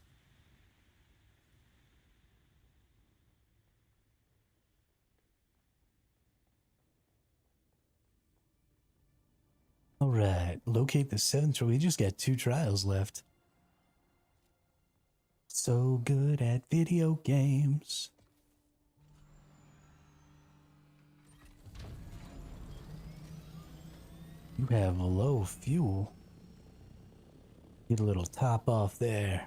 Alright, locate the 7th. We just got 2 trials left. So good at video games. You have low fuel. Get a little top off there.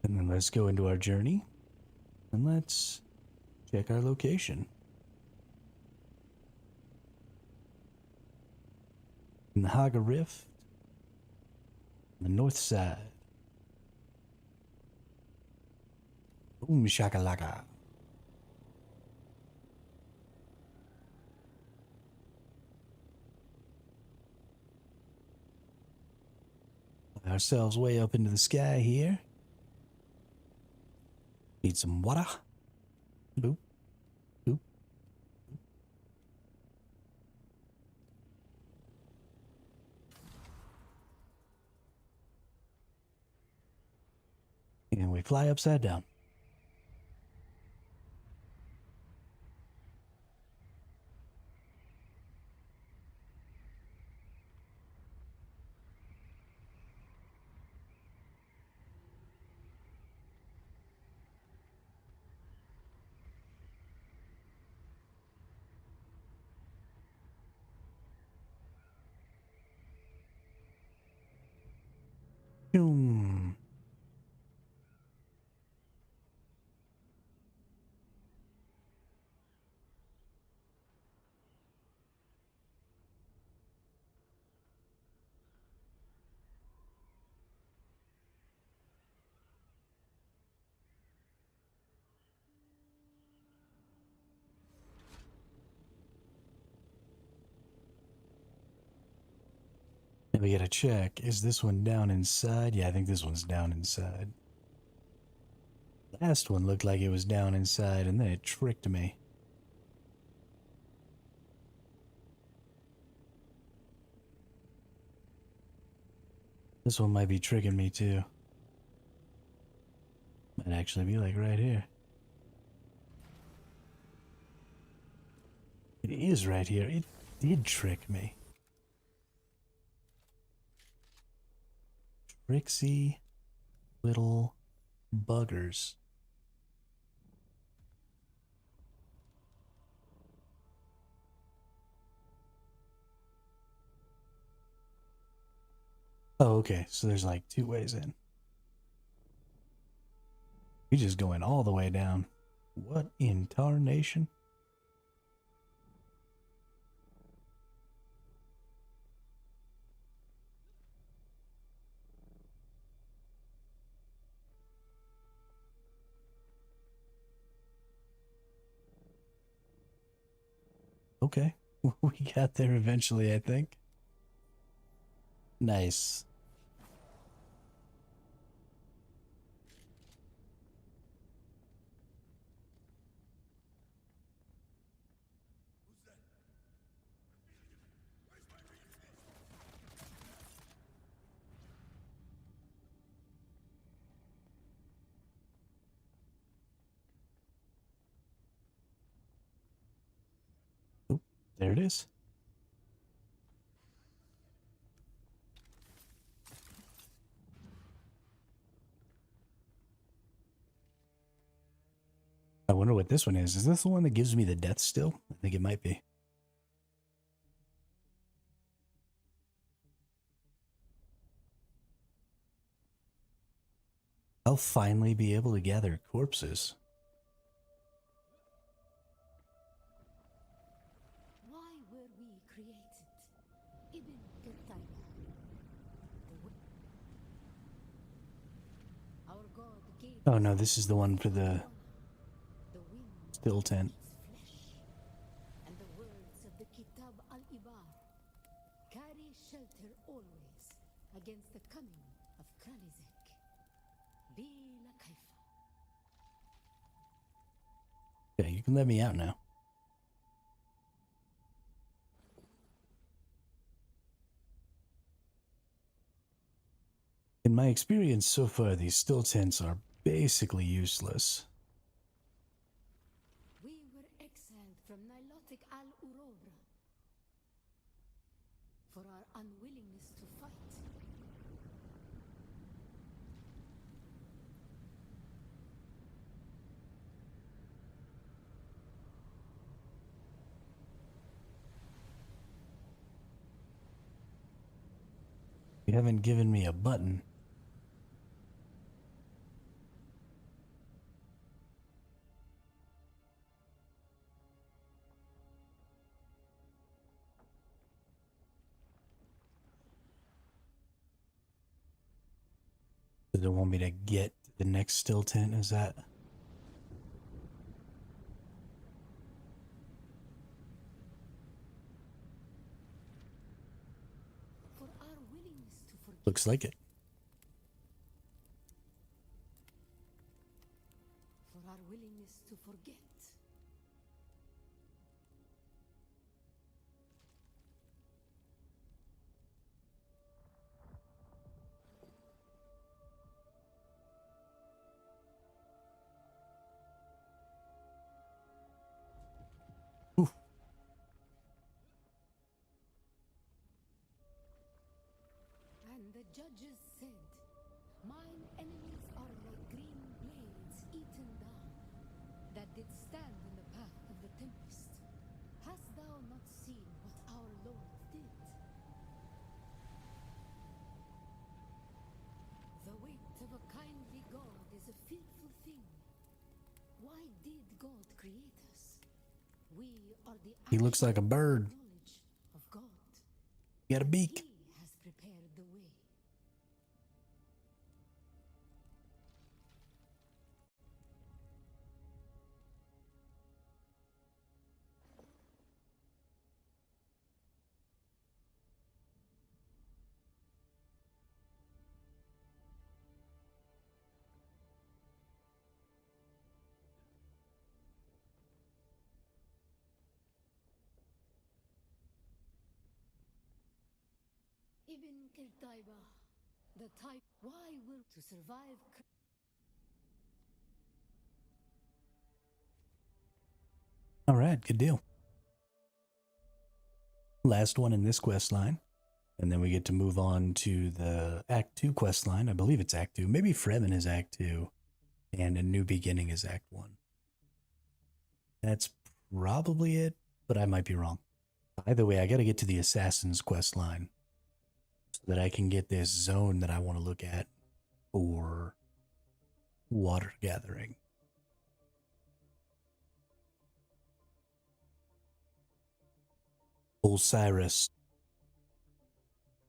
And then let's go into our journey. And let's check our location. In the Haga Rift. On the north side. Boom shakalaka. Ourselves way up into the sky here. Need some water. Boop. Boop. And we fly upside down. Boom. And we gotta check. Is this one down inside? Yeah, I think this one's down inside. Last one looked like it was down inside, and then it tricked me. This one might be tricking me too. Might actually be like right here. It is right here. did trick me. Tricksy little buggers. Oh, okay. So there's like 2 ways in. We just going all the way down. What in tarnation? Okay. We got there eventually, I think. Nice. Oop, there it is. I wonder what this one is. Is this the one that gives me the death still? I think it might be. I'll finally be able to gather corpses. Why were we created? Ibn Qurtayba. Our God gave Oh no, this is the one for the the wind still tent. flesh, and the words of the Kitab al-Ibar carry shelter always against the coming of Kralizek. Bila kaifa. Okay, you can let me out now. In my experience so far, these still tents are basically useless. We were exiled from Nilotic al-Urobra for our unwillingness to fight. You haven't given me a button. They want me to get to the next still tent, is that? For our willingness to forgive. Looks like it. For our willingness to forget. Ooh. And the judges said, mine enemies are like green blades eaten down, that did stand in the path of the tempest. Hast thou not seen what our Lord did? The weight of a kindly God is a fearful thing. Why did God create us? We are the He looks like a bird. knowledge of God. You got a beak. He has prepared the way. Ibn Qurtayba, the type why will to survive. All right, good deal. Last one in this quest line. And then we get to move on to the Act 2 quest line. I believe it's Act 2. Maybe Fremen is Act 2. And A New Beginning is Act 1. That's probably it, but I might be wrong. Either way, I gotta get to the Assassin's quest line so that I can get this zone that I want to look at for water gathering. Osiris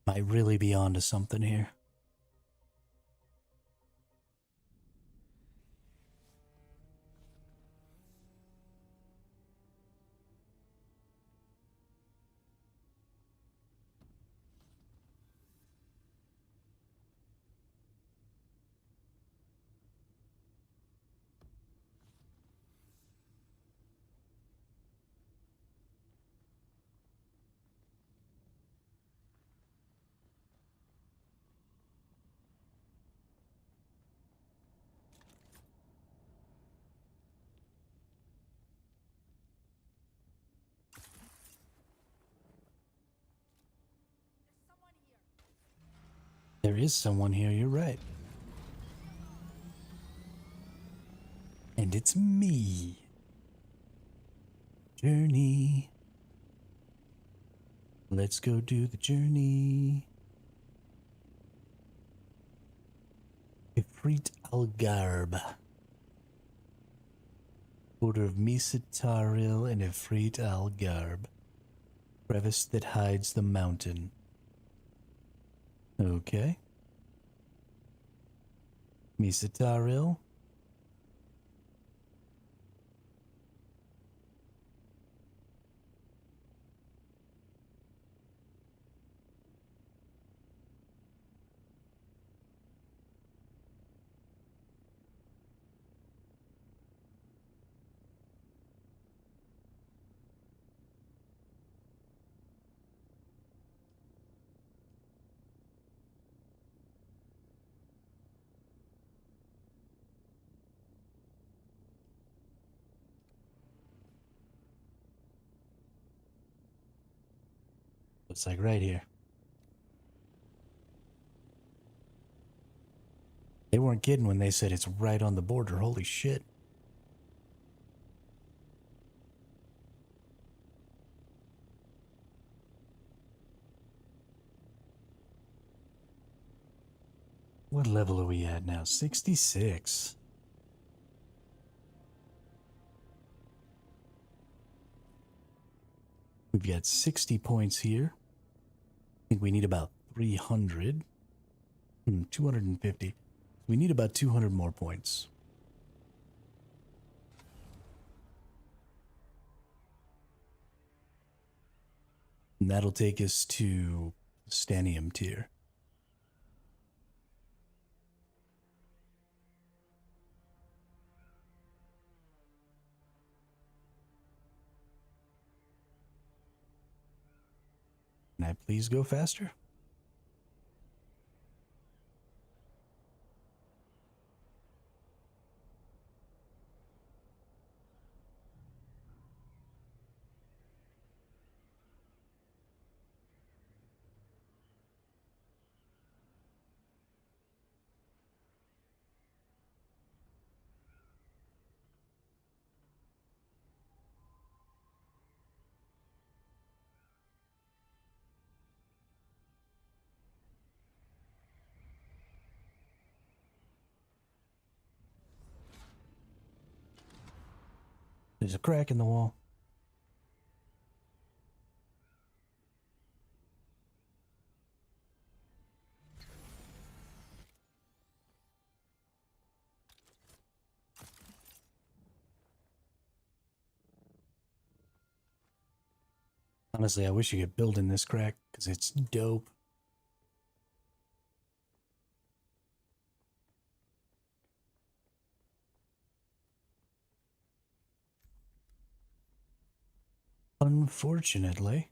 might really be onto something here. There is someone here, you're right. And it's me. Journey. Let's go do the journey. Ifrit al-Garb. Order of Misataril and Ifrit al-Garb. Crevice that hides the mountain. Okay. Misataril. Looks like right here. They weren't kidding when they said it's right on the border. Holy shit. What level are we at now? 66. We've got 60 points here. I think we need about 300. 250. We need about 200 more points. And that'll take us to Stanium tier. Can I please go faster? There's a crack in the wall. Honestly, I wish you could build in this crack because it's dope. Unfortunately,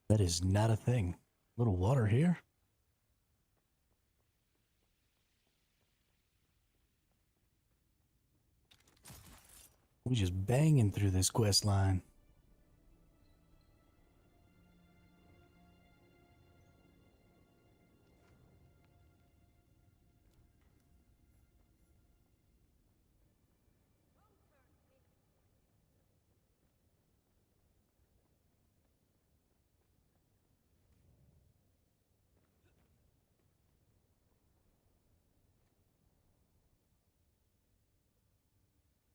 that is not a thing. A little water here. We just banging through this quest line.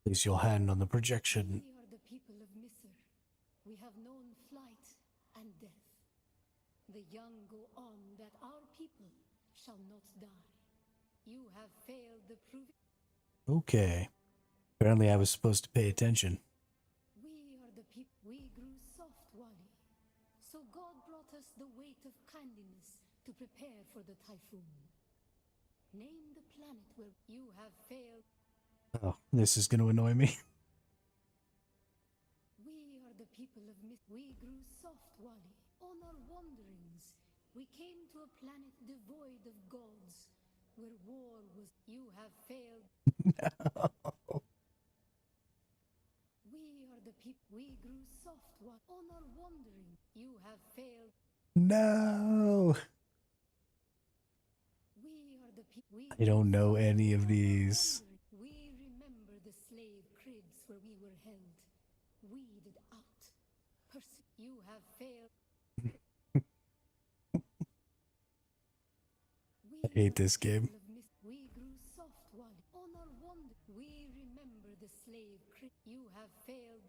Place your hand on the projection. We are the people of Misr. We have known flight and death. The young go on that our people shall not die. You have failed the proving. Okay. Apparently I was supposed to pay attention. We are the people. We grew soft, Wali. So God brought us the weight of kindness to prepare for the typhoon. Name the planet where you have failed. Oh, this is going to annoy me. We are the people of We grew soft, Wali. On our wanderings, we came to a planet devoid of gods, where war was. You have failed. We are the people. We grew soft, Wali. On our wandering, you have failed. No. We are the people. I don't know any of these. We remember the slave cribs where we were held, weeded out. You have failed. I hate this game. We grew soft, Wally. On our wander, we remember the slave crib. You have failed.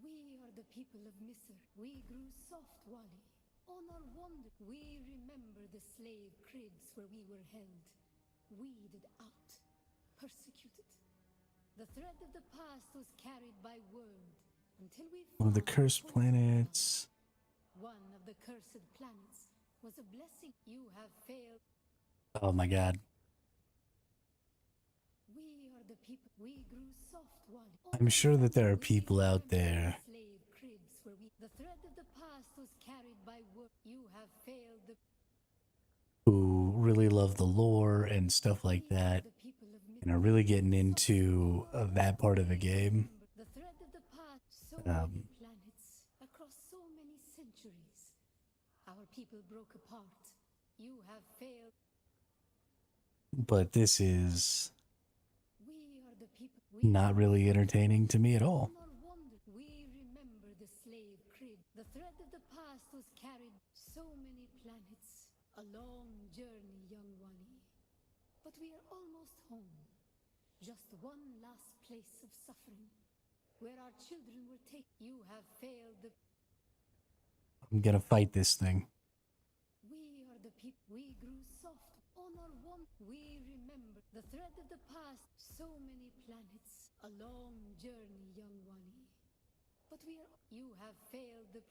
We are the people of Misr. We grew soft, Wally. On our wander, we remember the slave cribs where we were held, weeded out, persecuted. The thread of the past was carried by word until we One of the found cursed hope. planets. One of the cursed planets was a blessing. You have failed. Oh my god. We are the people. We grew soft, Wally. I'm sure that there are people out there Slave cribs where the thread of the past was carried by word. You have failed. who really love the lore and stuff like that and are really getting into that part of the game. The thread of the past. So many planets across so many centuries. Our people broke apart. You have failed. But this is We are the people. not really entertaining to me at all. We remember the slave crib. The thread of the past was carried so many planets. A long journey, young Wani. But we are almost home. Just one last place of suffering, where our children were taken. You have failed the. I'm gonna fight this thing. We are the people. We grew soft. On our one, we remember the thread of the past. So many planets. A long journey, young Wani. But we are. You have failed the.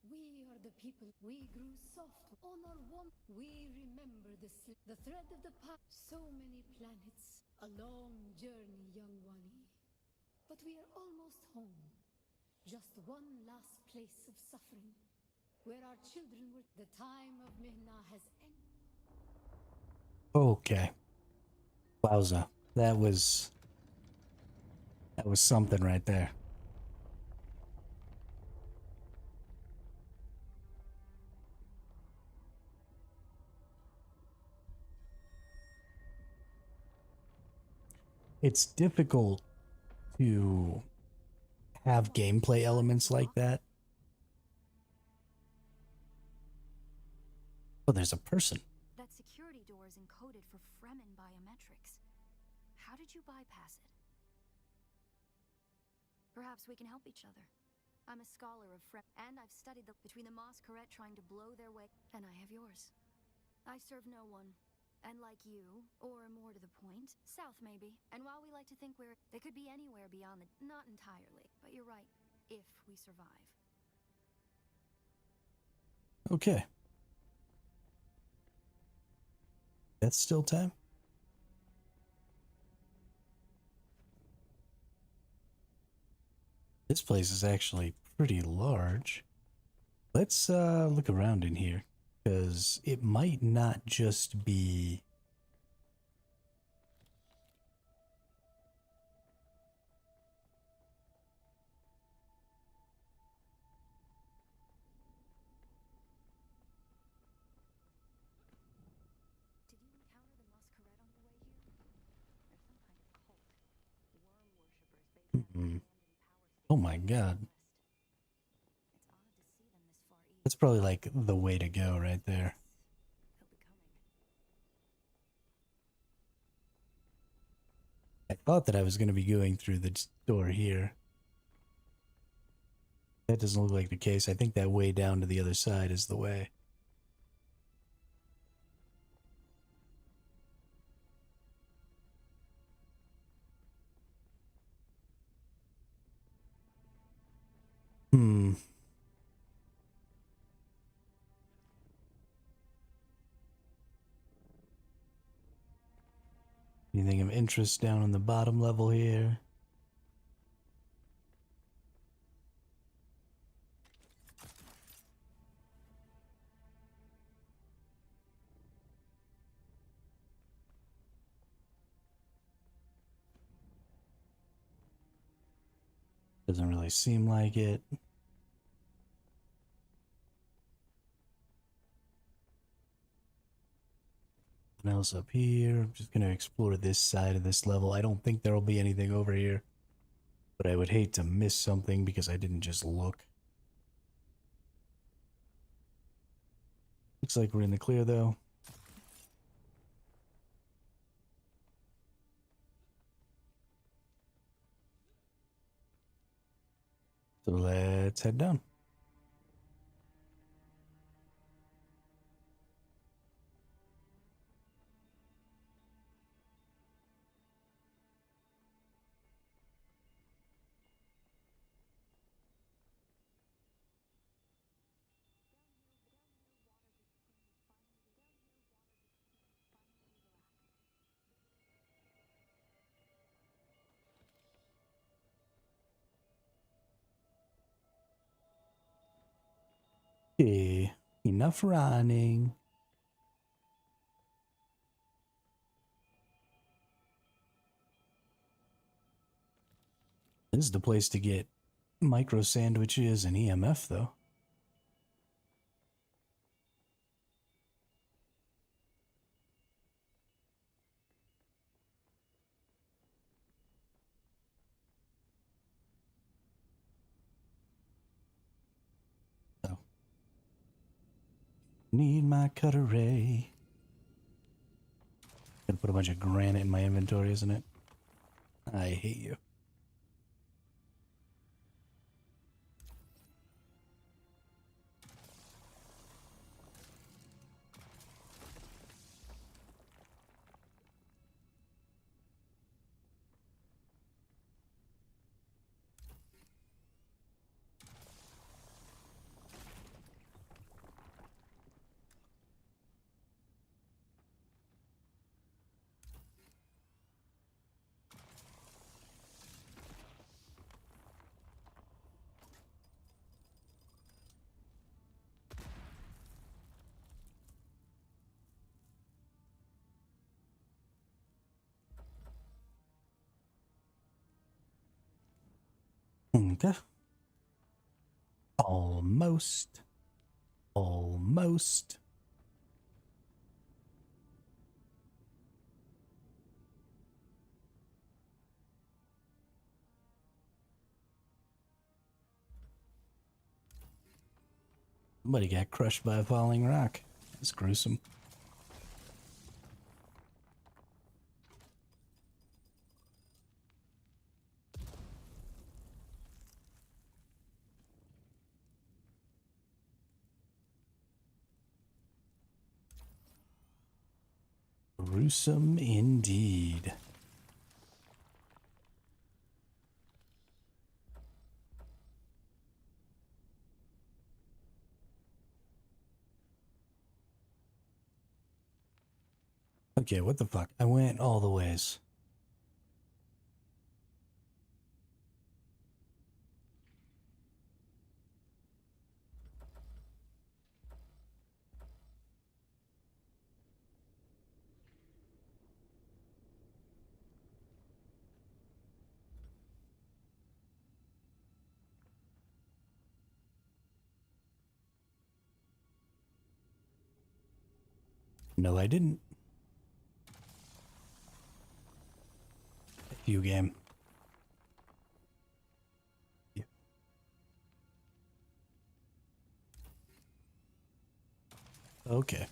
We are the people. We grew soft. On our one, we remember the thread of the past. So many planets. A long journey, young Wani. But we are almost home. Just one last place of suffering, where our children were. The time of Mihna has ended. Okay. Wowza. That was something right there. It's difficult to have gameplay elements like that. Oh, there's a person. That security door is encoded for Fremen biometrics. How did you bypass it? Perhaps we can help each other. I'm a scholar of and I've studied between the Masquerade trying to blow their way, and I have yours. I serve no one. And like you, or more to the point, south maybe. And while we like to think they could be anywhere beyond not entirely, but you're right, if we survive. Okay. That's still time. This place is actually pretty large. Let's look around in here, because it might not just be Did you encounter the Masquerade on the way here? They're some kind of cult. Worm worshippers based out of Mm-mm. abandoned power Oh my god. It's odd to see them this far east. That's probably like the way to go right there. I thought that I was going to be going through the door here. That doesn't look like the case. I think that way down to the other side is the way. Hmm. Anything of interest down on the bottom level here? Doesn't really seem like it. Nothing else up here. I'm just gonna explore this side of this level. I don't think there'll be anything over here, but I would hate to miss something because I didn't just look. Looks like we're in the clear though. So let's head down. Okay, enough running. This is the place to get micro sandwiches and EMF though. So, need my cutter ray. Gonna put a bunch of granite in my inventory, isn't it? I hate you. Okay. Almost. Almost. Somebody got crushed by a falling rock. That's gruesome. Gruesome indeed. Okay, what the fuck? I went all the ways. No, I didn't. You game. Yeah. Okay.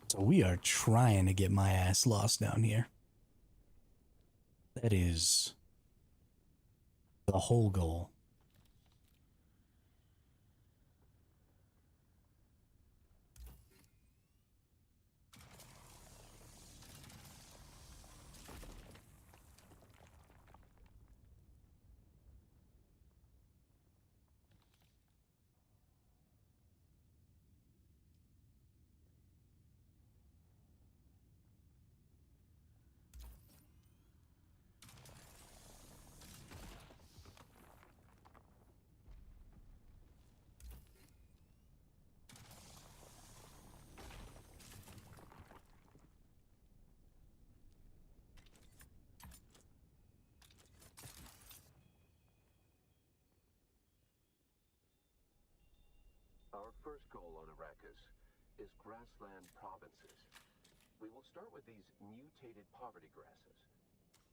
So we are trying to get my ass lost down here. That is the whole goal. Our first goal on Arrakis is grassland provinces. We will start with these mutated poverty grasses.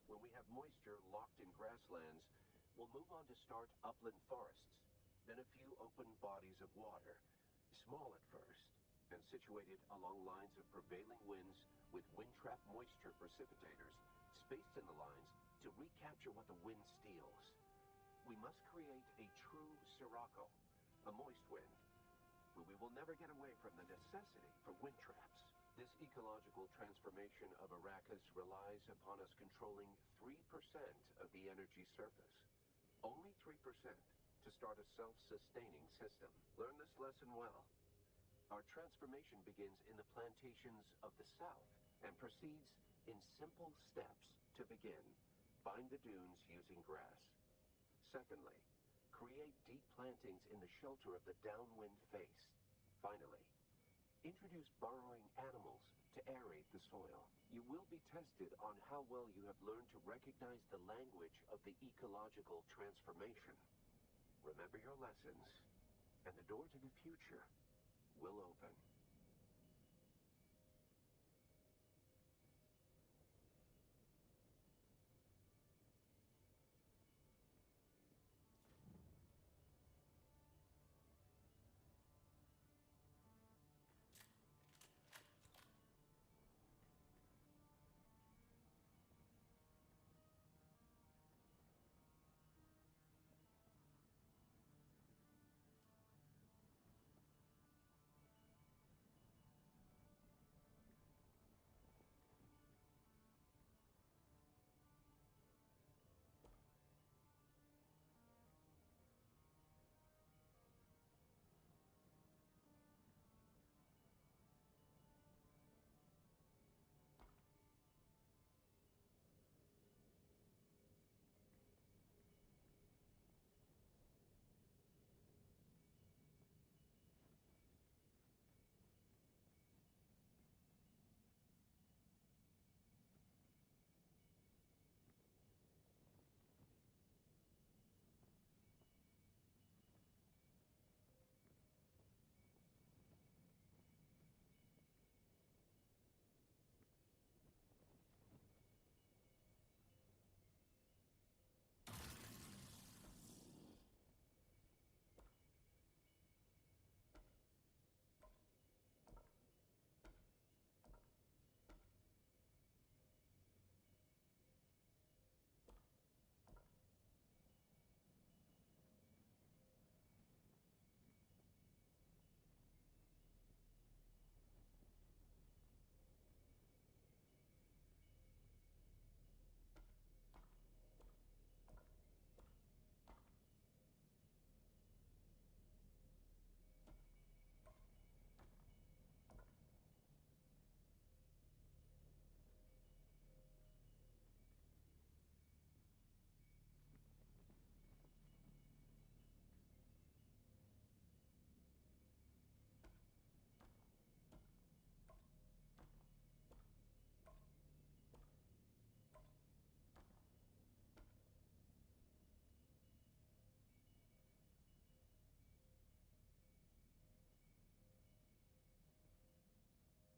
When we have moisture locked in grasslands, we'll move on to start upland forests, then a few open bodies of water, small at first, and situated along lines of prevailing winds with wind-trap moisture precipitators spaced in the lines to recapture what the wind steals. We must create a true sirocco, a moist wind, but we will never get away from the necessity for wind traps. This ecological transformation of Arrakis relies upon us controlling 3% of the energy surface. Only 3% to start a self-sustaining system. Learn this lesson well. Our transformation begins in the plantations of the south and proceeds in simple steps. To begin, bind the dunes using grass. Secondly, create deep plantings in the shelter of the downwind face. Finally, introduce burrowing animals to aerate the soil. You will be tested on how well you have learned to recognize the language of the ecological transformation. Remember your lessons, and the door to the future will open.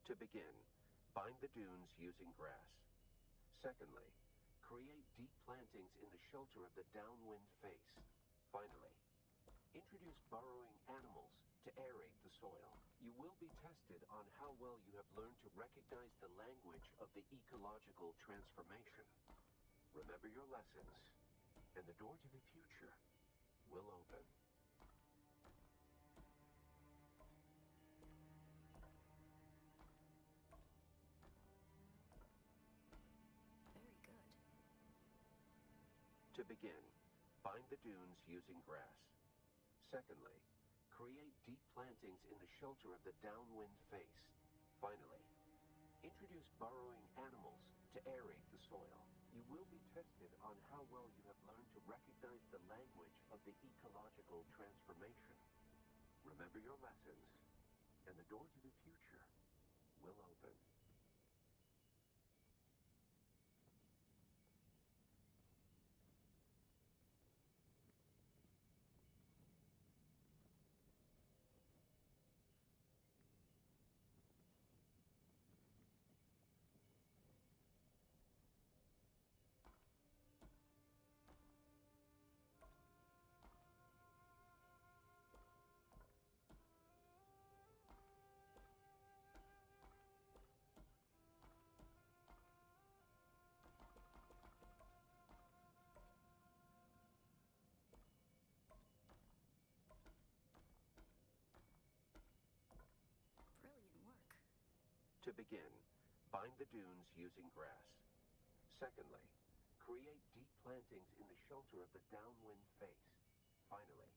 To begin, bind the dunes using grass. Secondly, create deep plantings in the shelter of the downwind face. Finally, introduce burrowing animals to aerate the soil. You will be tested on how well you have learned to recognize the language of the ecological transformation. Remember your lessons, and the door to the future will open. Very good. To begin, bind the dunes using grass. Secondly, create deep plantings in the shelter of the downwind face. Finally, introduce burrowing animals to aerate the soil. You will be tested on how well you have learned to recognize the language of the ecological transformation. Remember your lessons, and the door to the future will open. Brilliant work. To begin, bind the dunes using grass. Secondly, create deep plantings in the shelter of the downwind face. Finally,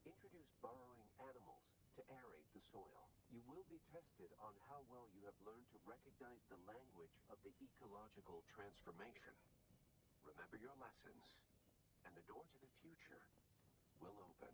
introduce burrowing animals to aerate the soil. You will be tested on how well you have learned to recognize the language of the ecological transformation. Remember your lessons, and the door to the future will open.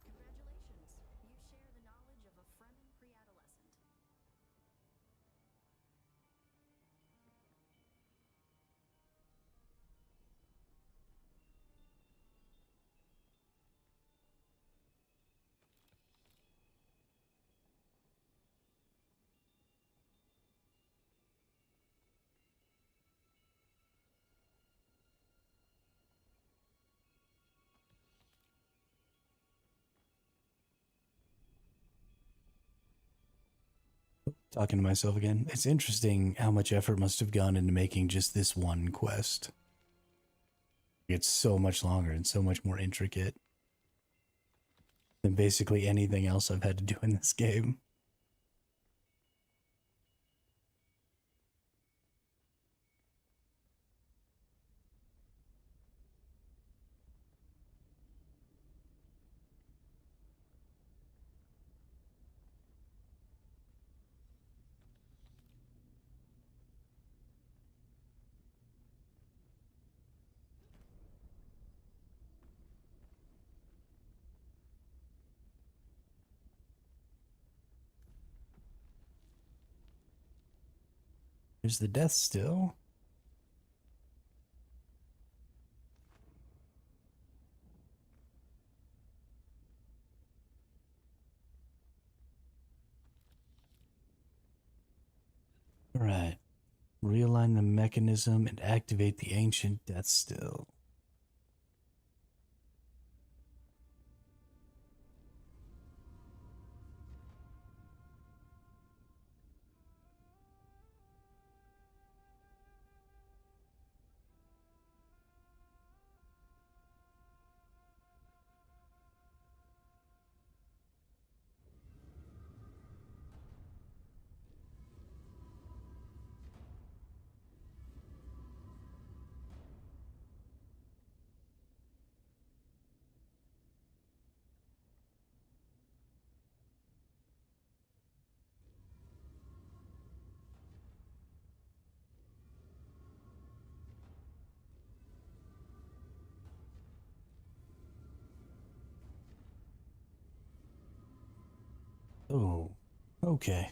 Congratulations. You share the knowledge of a Fremen pre-adolescent. Talking to myself again. It's interesting how much effort must have gone into making just this one quest. It's so much longer and so much more intricate than basically anything else I've had to do in this game. There's the death still. Alright. Realign the mechanism and activate the ancient death still. Okay.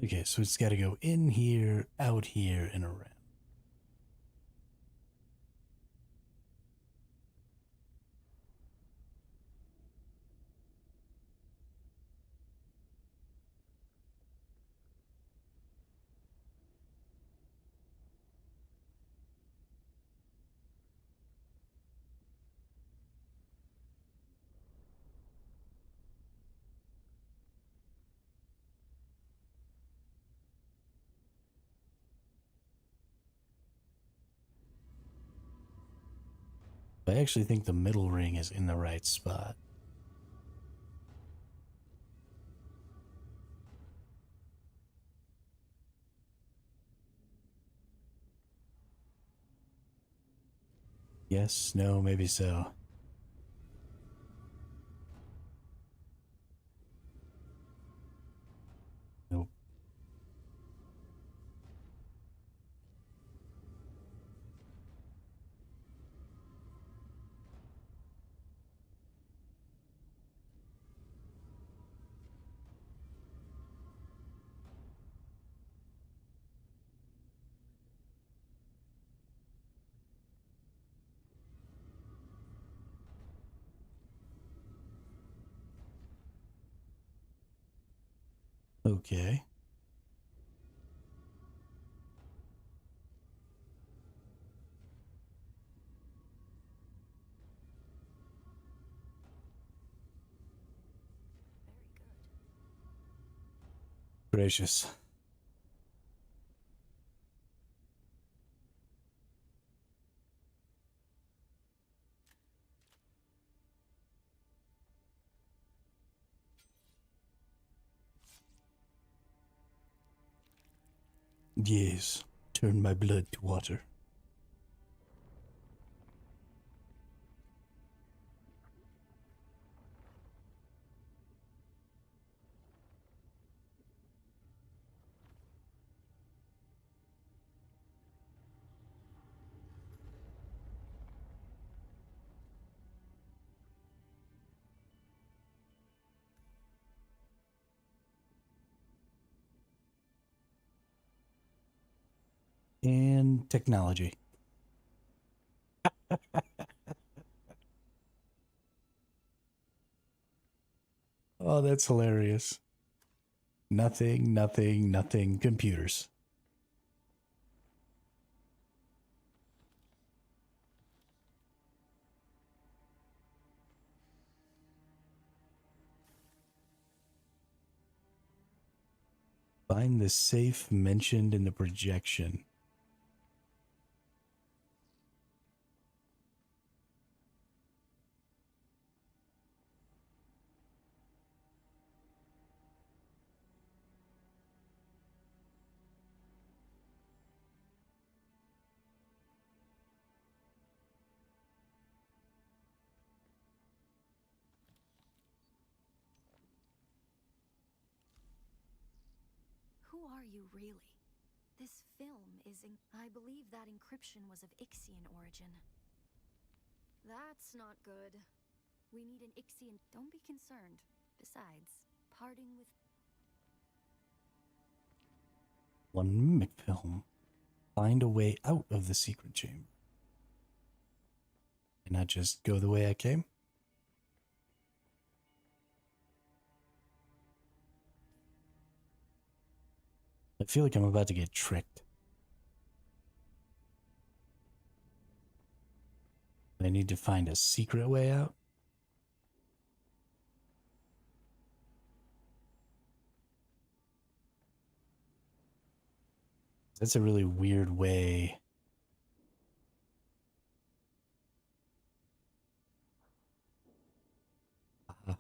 Okay, so it's got to go in here, out here, and around. I actually think the middle ring is in the right spot. Yes, no, maybe so. Nope. Okay. Gracious. Yes, turn my blood to water. And technology. Oh, that's hilarious. Nothing, nothing, nothing. Computers. Find the safe mentioned in the projection. Who are you, really? This film is I believe that encryption was of Ixian origin. That's not good. We need an Ixian. Don't be concerned. Besides, parting with... One mimic film. Find a way out of the secret chamber. and not just go the way I came. I feel like I'm about to get tricked. I need to find a secret way out. That's a really weird way. Uh,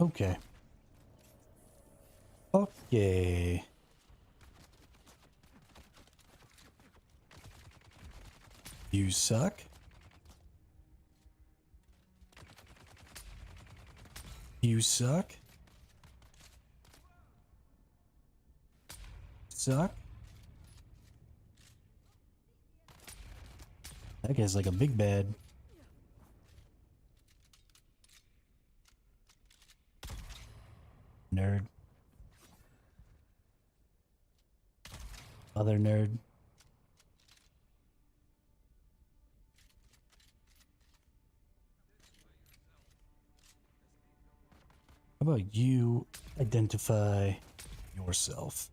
Okay. Okay. You suck. You suck. Suck. That guy's like a big bad. Nerd. Other nerd. How about you identify yourself?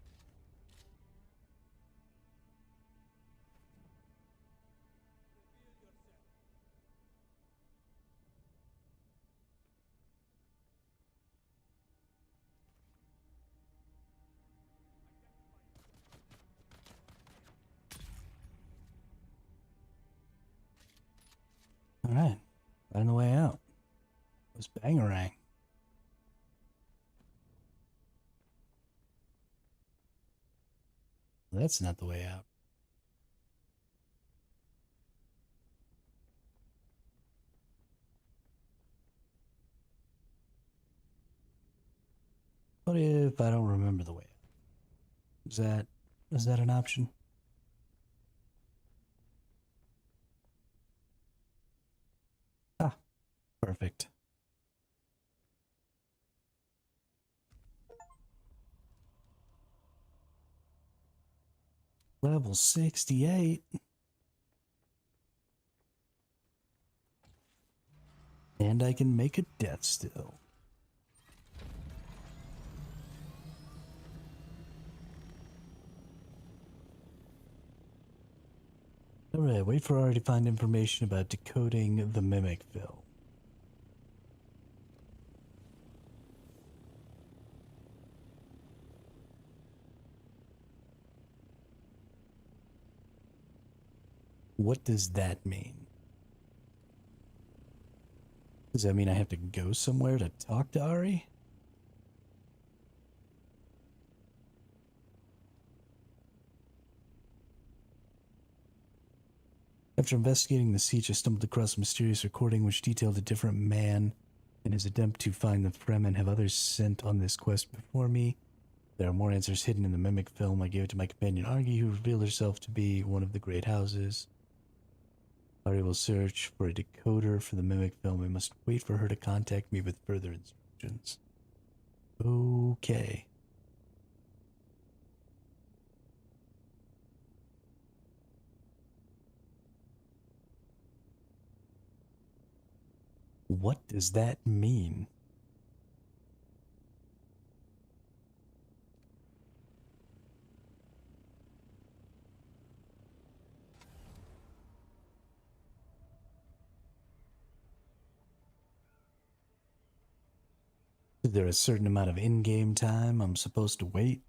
All right. Find the way out. Let's bangarang. That's not the way out. What if I don't remember the way out? Is that an option? Ah, perfect. Level 68. And I can make a death still. Alright, wait for Ari to find information about decoding the mimic film. What does that mean? Does that mean I have to go somewhere to talk to Ari? After investigating the siege, I stumbled across a mysterious recording which detailed a different man in his attempt to find the Fremen. Have others sent on this quest before me? There are more answers hidden in the mimic film. I gave it to my companion Argy, who revealed herself to be one of the great houses. Ari will search for a decoder for the mimic film. I must wait for her to contact me with further instructions. Okay. What does that mean? Is there a certain amount of in-game time I'm supposed to wait?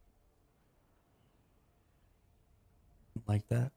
Like that?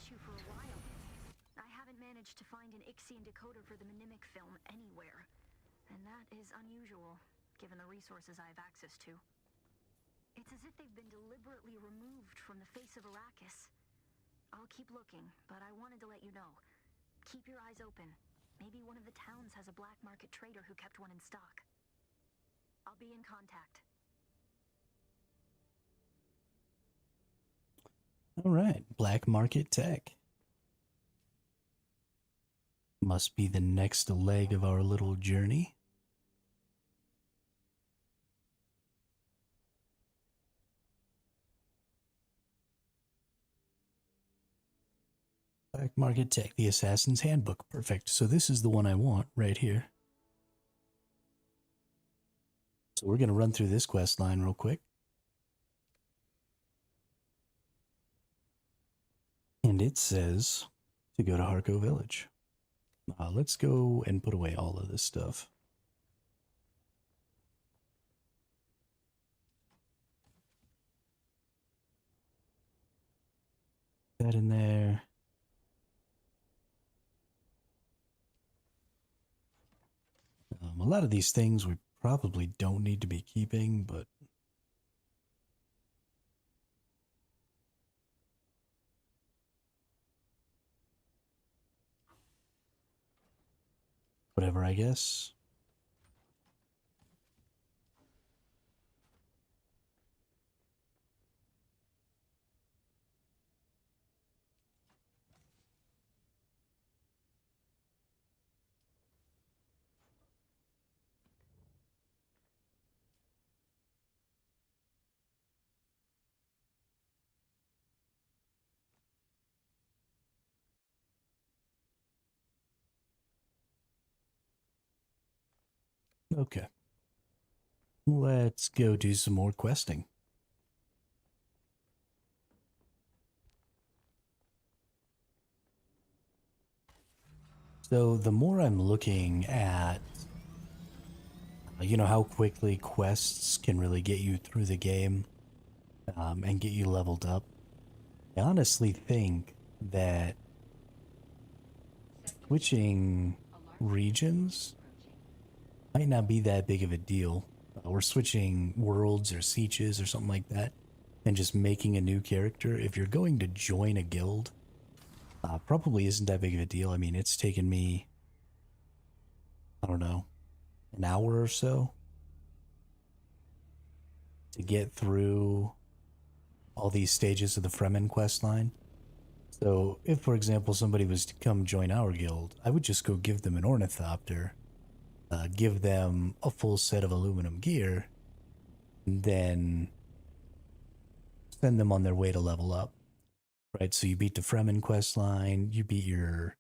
issue for a while. I haven't managed to find an Ixian decoder for the Mnemic film anywhere. And that is unusual, given the resources I have access to. It's as if they've been deliberately removed from the face of Arrakis. I'll keep looking, but I wanted to let you know. Keep your eyes open. Maybe one of the towns has a black market trader who kept one in stock. I'll be in contact. All right, black market tech. Must be the next leg of our little journey. Black market tech, the Assassin's Handbook. Perfect. So this is the one I want right here. So we're going to run through this quest line real quick. And it says to go to Harco Village. Let's go and put away all of this stuff. That in there. A lot of these things we probably don't need to be keeping, but whatever, I guess. Okay. Let's go do some more questing. So the more I'm looking at, how quickly quests can really get you through the game and get you leveled up, I honestly think that switching regions might not be that big of a deal. We're switching worlds or sietches or something like that and just making a new character. If you're going to join a guild, probably isn't that big of a deal. I mean, it's taken me, I don't know, an hour or so to get through all these stages of the Fremen quest line. So if, for example, somebody was to come join our guild, I would just go give them an ornithopter, give them a full set of aluminum gear, and then send them on their way to level up. Right, so you beat the Fremen quest line, you beat your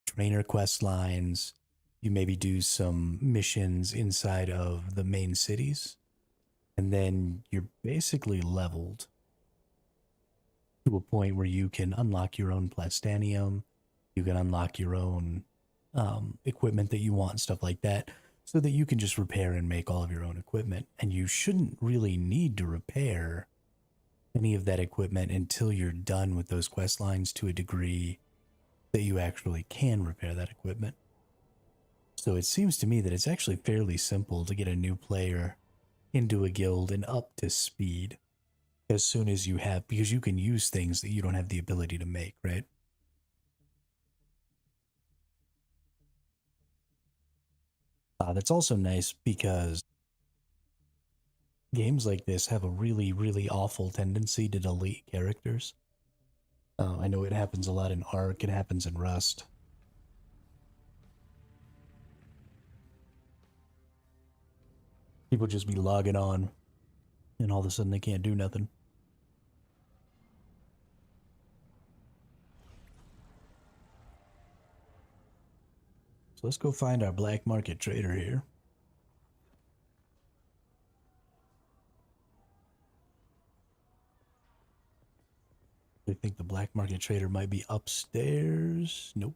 trainer quest lines, you maybe do some missions inside of the main cities, and then you're basically leveled to a point where you can unlock your own plastanium, you can unlock your own equipment that you want and stuff like that, so that you can just repair and make all of your own equipment. And you shouldn't really need to repair any of that equipment until you're done with those quest lines to a degree that you actually can repair that equipment. So it seems to me that it's actually fairly simple to get a new player into a guild and up to speed as soon as you have, because you can use things that you don't have the ability to make, right? That's also nice because games like this have a really, really awful tendency to delete characters. I know it happens a lot in Ark, it happens in Rust. People just be logging on, and all of a sudden they can't do nothing. So let's go find our black market trader here. I think the black market trader might be upstairs. Nope.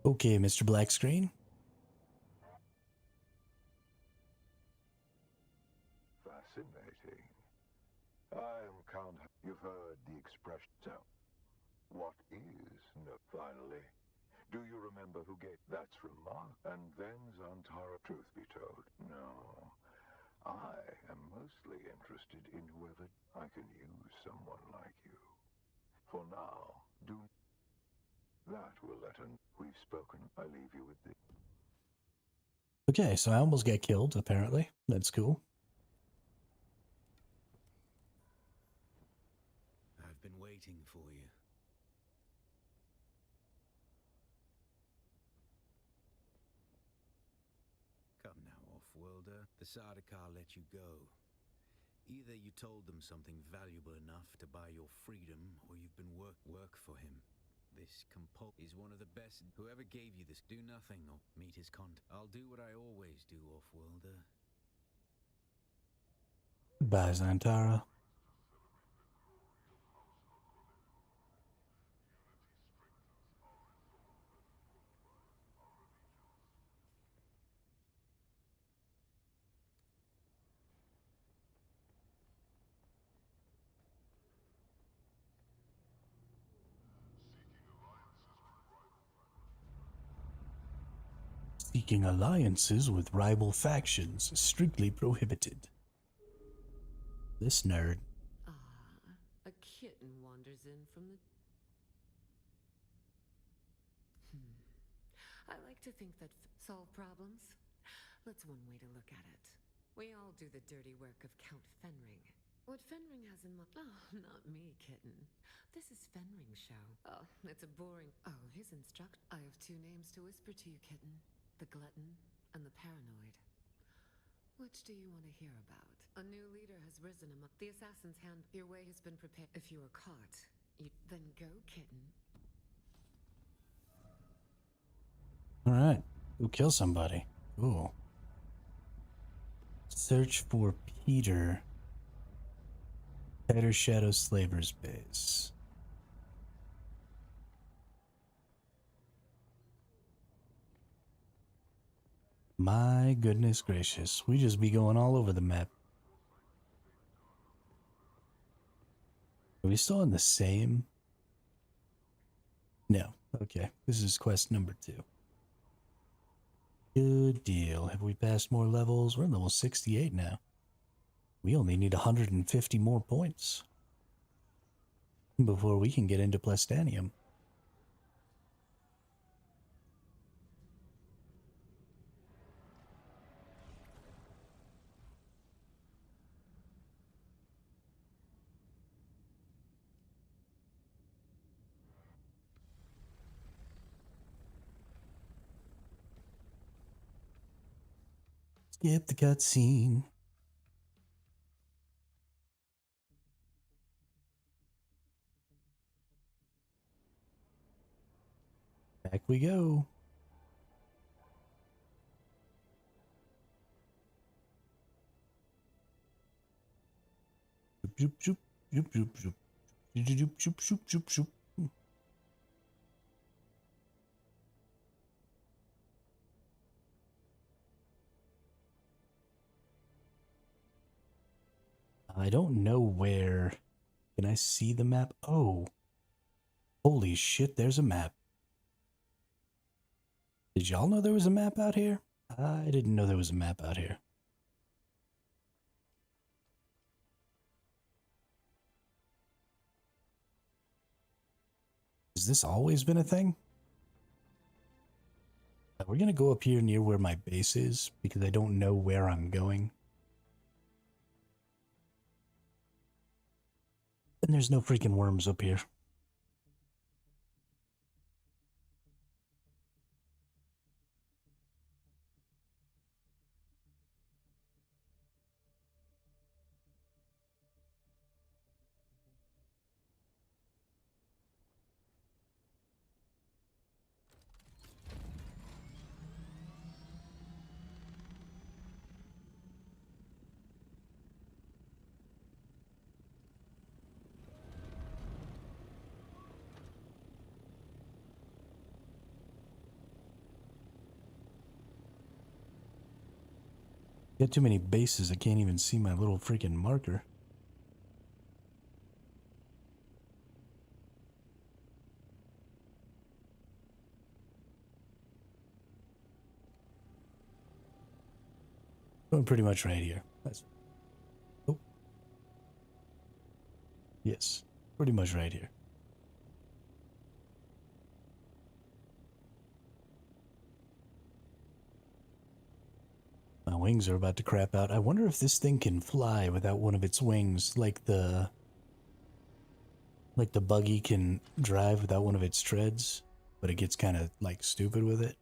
Okay, Mr. Black Screen. Fascinating. I am Count. You've heard the expression. So, what is no? Finally, do you remember who gave? That's remark. And then Zantara. Truth be told, no. I am mostly interested in whoever I can use someone like you. For now, do that will let an. We've spoken. I leave you with the. Okay, so I almost got killed, apparently. That's cool. I've been waiting for you. Come now, off-worlder. The Sardaukar let you go. Either you told them something valuable enough to buy your freedom, or you've been work for him. This is one of the best. Whoever gave you this, do nothing or meet his contact. I'll do what I always do, off-worlder. Goodbye, Zantara. Seeking alliances with rival factions is strictly prohibited. This nerd. A kitten wanders in from the... I like to think that solve problems. That's one way to look at it. We all do the dirty work of Count Fenring. What Fenring has in mind... Oh, not me, kitten. This is Fenring's show. Oh, it's a boring... Oh, his instruct... I have two names to whisper to you, kitten. The glutton and the paranoid. Which do you want to hear about? A new leader has risen among... The assassin's hand... Your way has been prepared. If you are caught, then go, kitten. Alright. Go kill somebody. Cool. Search for Peter. Peter Shadow Slaver's base. My goodness gracious. We just be going all over the map. Are we still in the same? No. Okay. This is quest number 2. Good deal. Have we passed more levels? We're level 68 now. We only need 150 more points before we can get into Plastanium. Skip the cutscene. Back we go. Zoop, zoop, zoop, zoop, zoop. Zoop, zoop, zoop, zoop, zoop. I don't know where. Can I see the map? Oh. Holy shit, there's a map. Did y'all know there was a map out here? I didn't know there was a map out here. Has this always been a thing? We're gonna go up here near where my base is, because I don't know where I'm going. And there's no freaking worms up here. Got too many bases, I can't even see my little freaking marker. Going pretty much right here. That's... Oh. Yes, pretty much right here. My wings are about to crap out. I wonder if this thing can fly without one of its wings, like the buggy can drive without one of its treads, but it gets kind of like stupid with it.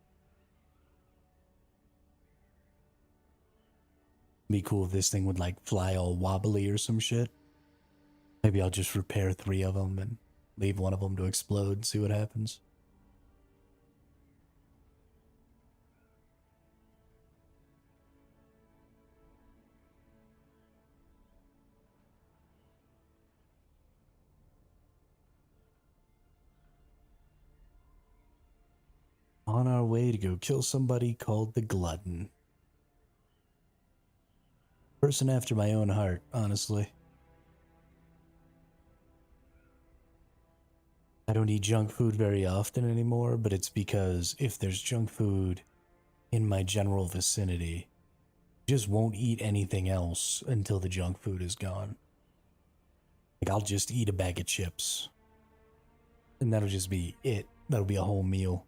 Be cool if this thing would like fly all wobbly or some shit. Maybe I'll just repair 3 of them and leave one of them to explode, see what happens. On our way to go kill somebody called the Glutton. Person after my own heart, honestly. I don't eat junk food very often anymore, but it's because if there's junk food in my general vicinity, I just won't eat anything else until the junk food is gone. Like, I'll just eat a bag of chips. And that'll just be it. That'll be a whole meal.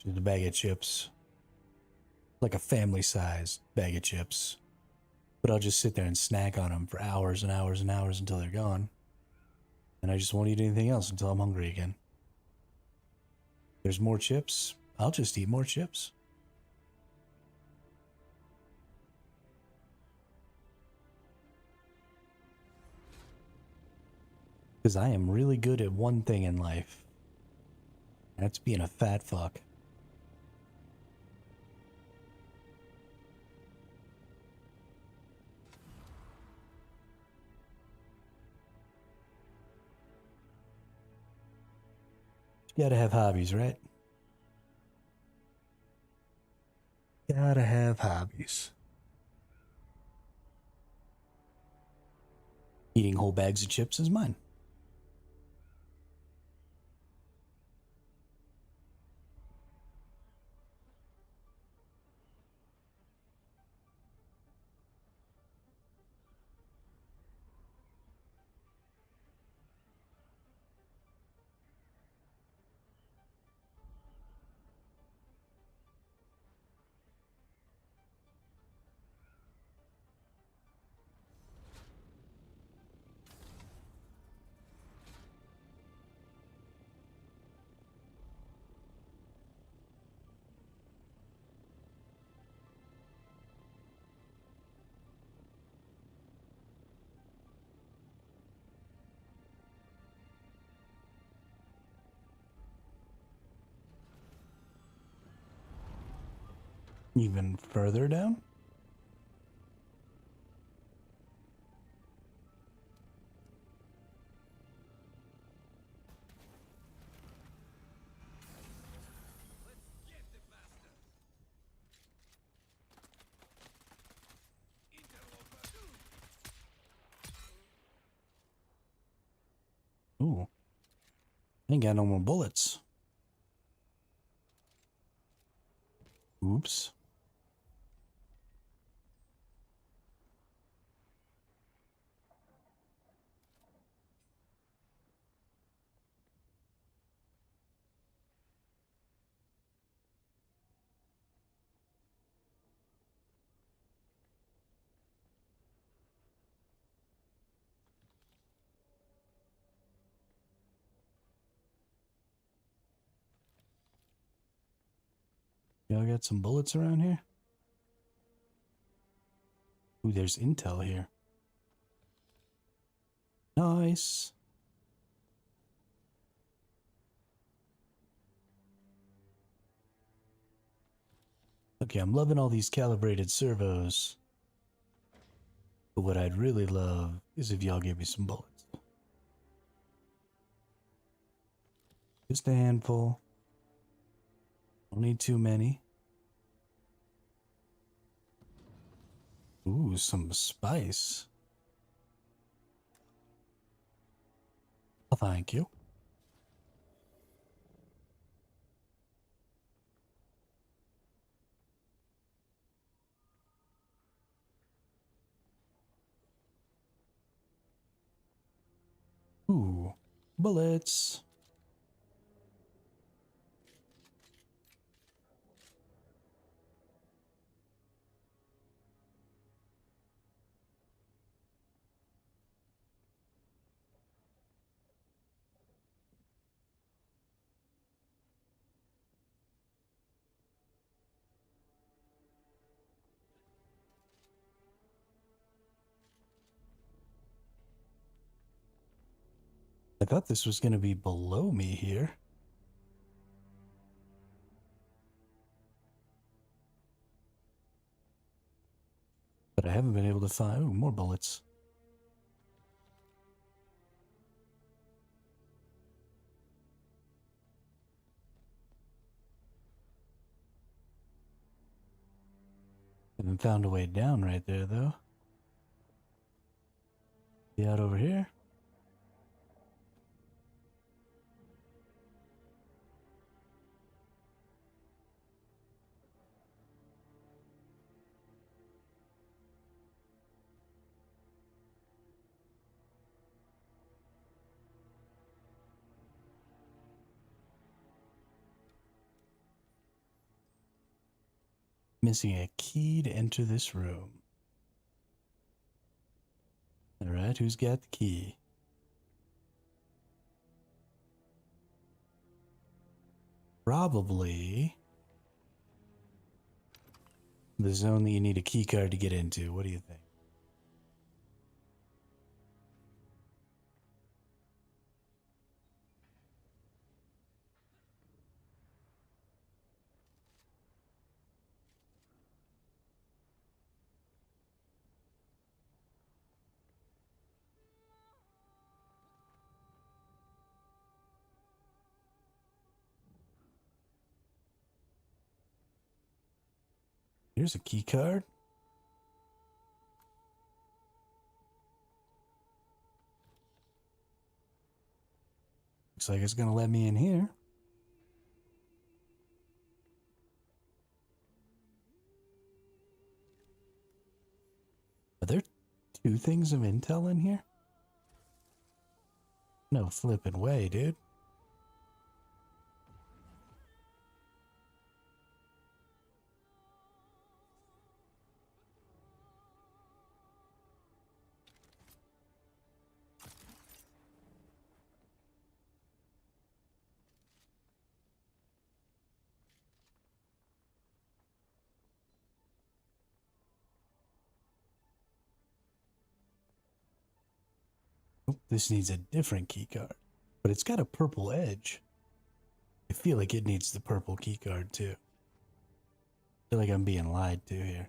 Just a bag of chips. Like a family-sized bag of chips. But I'll just sit there and snack on them for hours and hours and hours until they're gone. And I just won't eat anything else until I'm hungry again. If there's more chips, I'll just eat more chips. Because I am really good at one thing in life. That's being a fat fuck. You gotta have hobbies, right? Gotta have hobbies. Eating whole bags of chips is mine. Even further down? Ooh. Ain't got no more bullets. Oops. Y'all got some bullets around here? Ooh, there's intel here. Nice. Okay, I'm loving all these calibrated servos. But what I'd really love is if y'all gave me some bullets. Just a handful. Don't need too many. Ooh, some spice. Oh, thank you. Ooh, bullets. I thought this was going to be below me here. But I haven't been able to find... Ooh, more bullets. Haven't found a way down right there, though. Be out over here. Missing a key to enter this room. Alright, who's got the key? Probably the zone that you need a key card to get into. What do you think? Here's a key card. Looks like it's gonna let me in here. Are there two things of intel in here? No flipping way, dude. Oh, this needs a different key card, but it's got a purple edge. I feel like it needs the purple key card too. I feel like I'm being lied to here.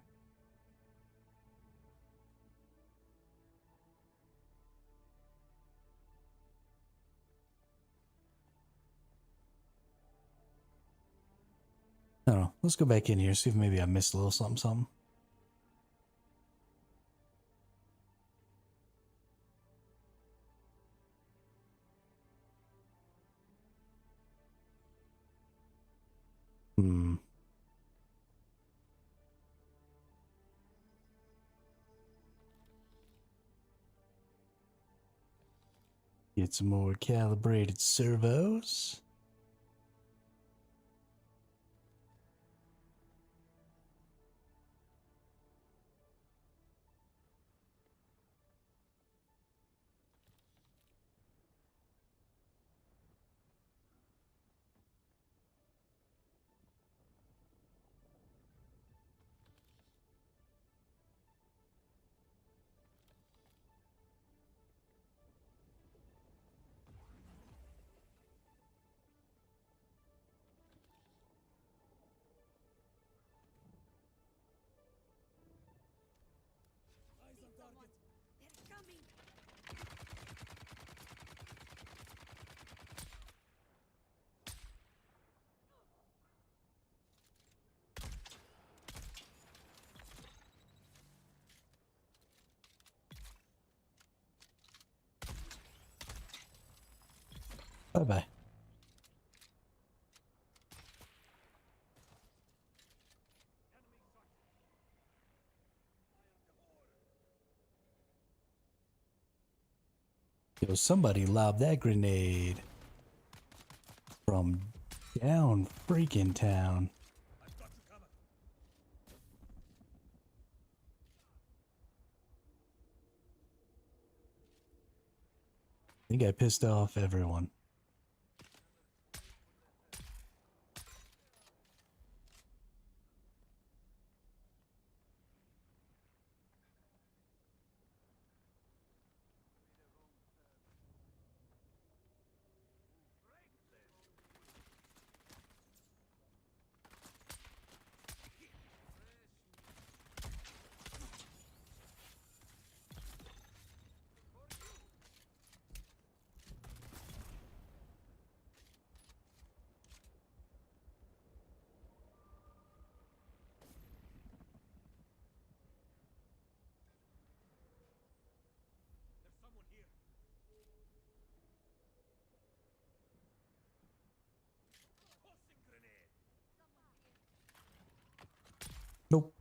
I don't know. Let's go back in here, see if maybe I missed a little something. Hmm. Get some more calibrated servos. Bye-bye. Yo, somebody lobbed that grenade from down freaking town. I think I pissed off everyone. Nope.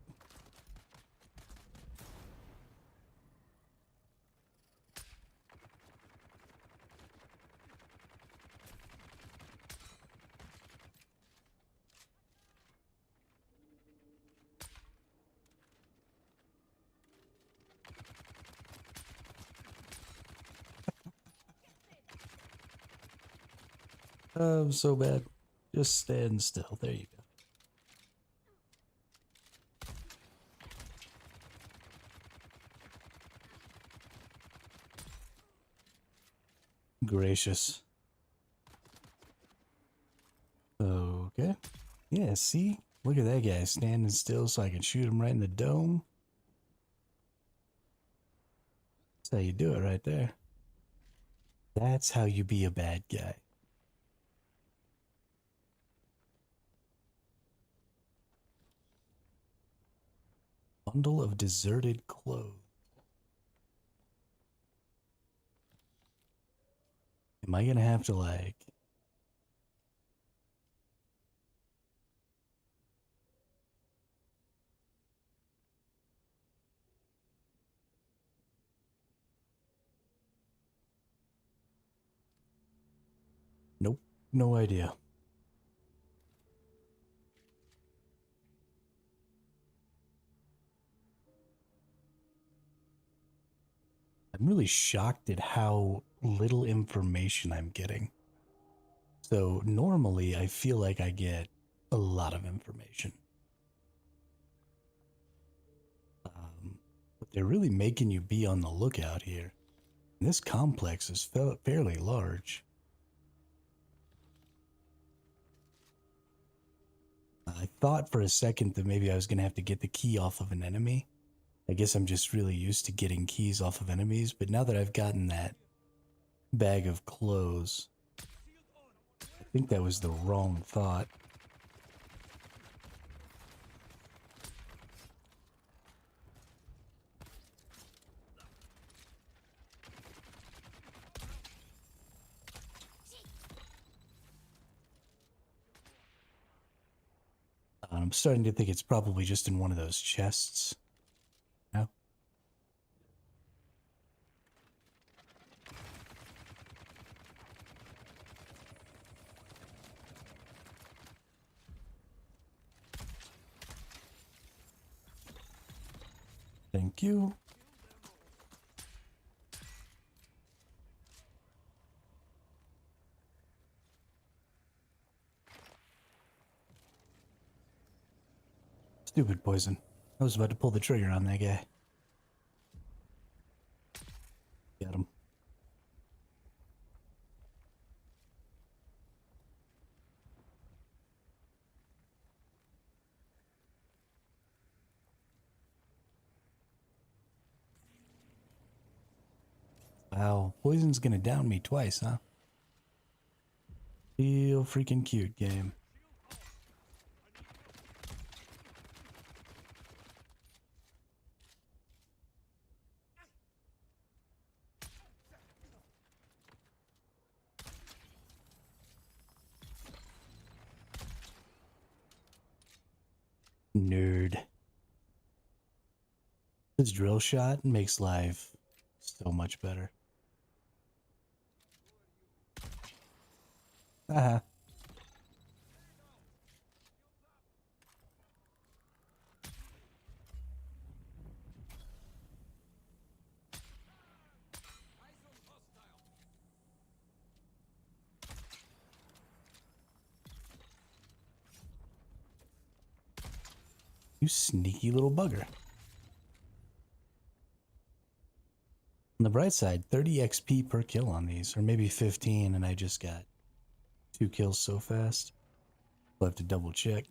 Oh, so bad. Just stand still. There you go. Gracious. Okay. Yeah, see? Look at that guy standing still so I can shoot him right in the dome. That's how you do it right there. That's how you be a bad guy. Bundle of deserted clothes. Am I gonna have to like... Nope. No idea. I'm really shocked at how little information I'm getting. So normally I feel like I get a lot of information. But they're really making you be on the lookout here. And this complex is fairly large. I thought for a second that maybe I was going to have to get the key off of an enemy. I guess I'm just really used to getting keys off of enemies, but now that I've gotten that bag of clothes, I think that was the wrong thought. I'm starting to think it's probably just in one of those chests. No? Thank you. Stupid poison. I was about to pull the trigger on that guy. Got him. Wow, poison's gonna down me twice, huh? Real freaking cute game. This drill shot makes life so much better. Haha. You sneaky little bugger. On the bright side, 30 XP per kill on these, or maybe 15, and I just got 2 kills so fast. We'll have to double check.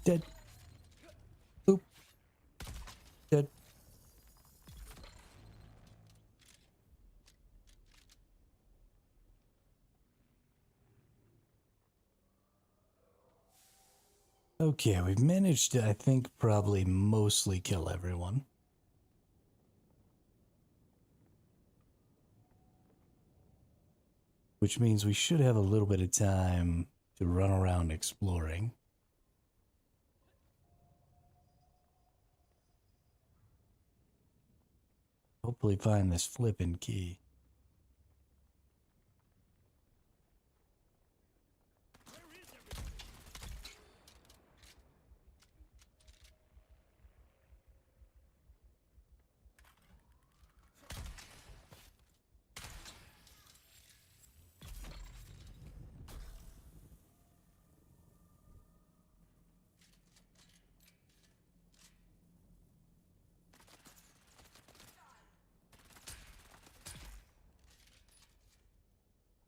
Dead. Boop. Dead. Okay, we've managed to, I think, probably mostly kill everyone. Which means we should have a little bit of time to run around exploring. Hopefully find this flippin' key.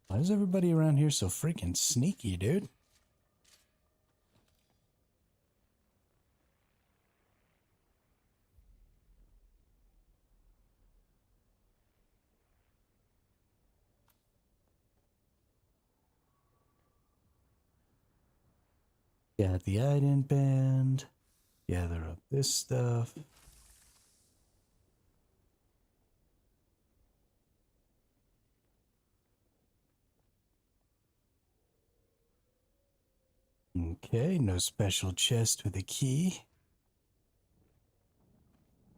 Why is everybody around here so freaking sneaky, dude? Got the ident band. Gather up this stuff. Okay, no special chest with a key.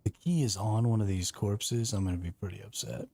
The key is on one of these corpses. I'm going to be pretty upset.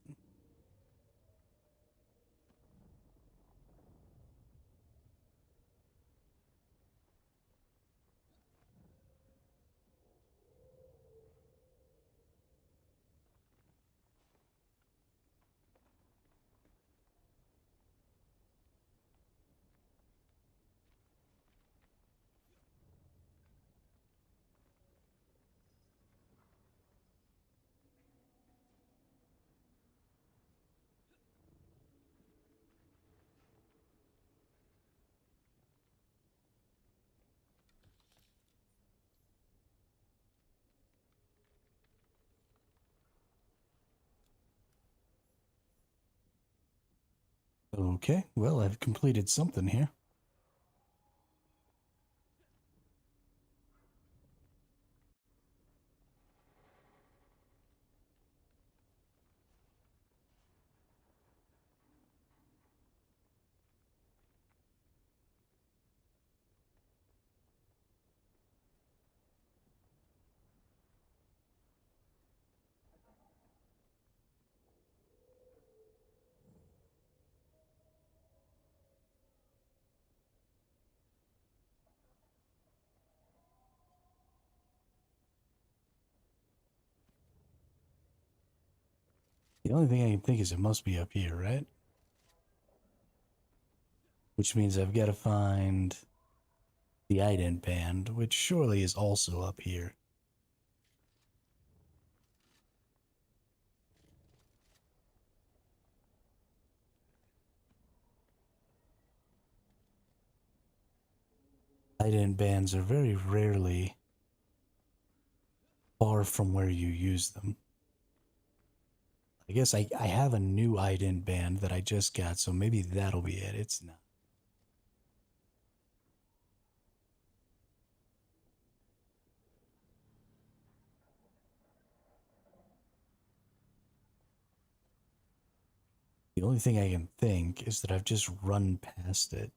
Okay, well, I've completed something here. The only thing I can think is it must be up here, right? Which means I've got to find the ident band, which surely is also up here. Ident bands are very rarely far from where you use them. I guess I have a new ident band that I just got, so maybe that'll be it. It's not. The only thing I can think is that I've just run past it.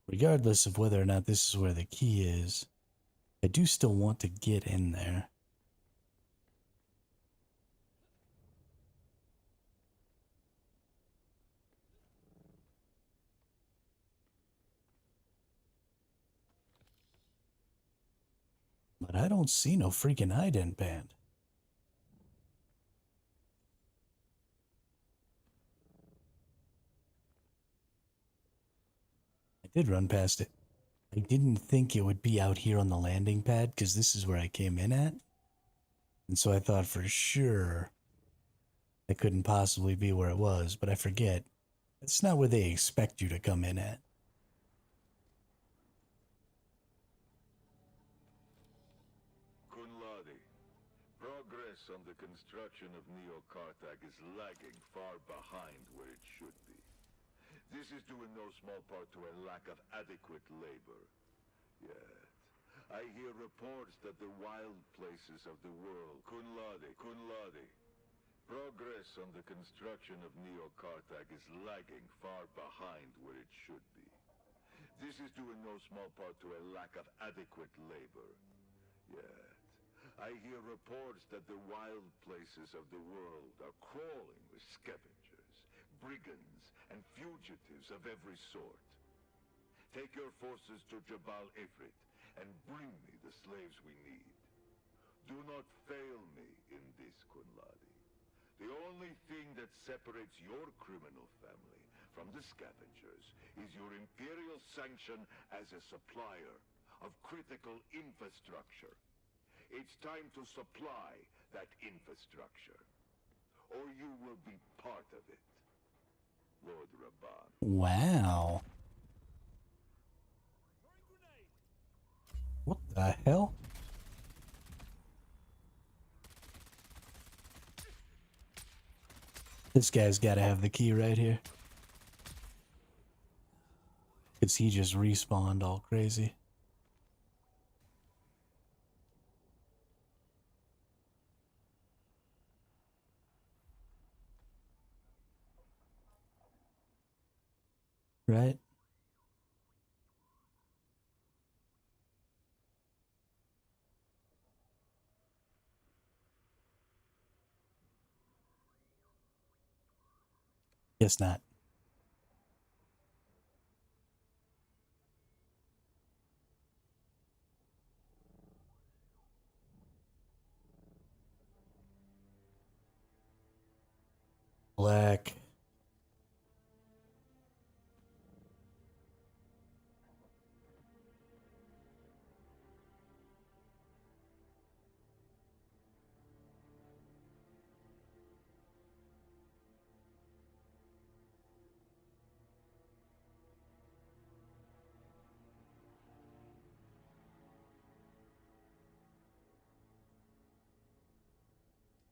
Regardless of whether or not this is where the key is, I do still want to get in there. But I don't see no freaking ident band. I did run past it. I didn't think it would be out here on the landing pad because this is where I came in at. And so I thought for sure it couldn't possibly be where it was, but I forget. It's not where they expect you to come in at. Kunladi, progress on the construction of Neo-Karthag is lagging far behind where it should be. This is due in no small part to a lack of adequate labor. Yet, I hear reports that the wild places of the world... Kunladi. Progress on the construction of Neo-Karthag is lagging far behind where it should be. This is due in no small part to a lack of adequate labor. Yet, I hear reports that the wild places of the world are crawling with scavengers, brigands, and fugitives of every sort. Take your forces to Jabal Ifrit and bring me the slaves we need. Do not fail me in this, Kunladi. The only thing that separates your criminal family from the scavengers is your imperial sanction as a supplier of critical infrastructure. It's time to supply that infrastructure, or you will be part of it. Lord Rabban. Wow. What the hell? This guy's got to have the key right here. Because he just respawned all crazy. Right? Guess not. Black.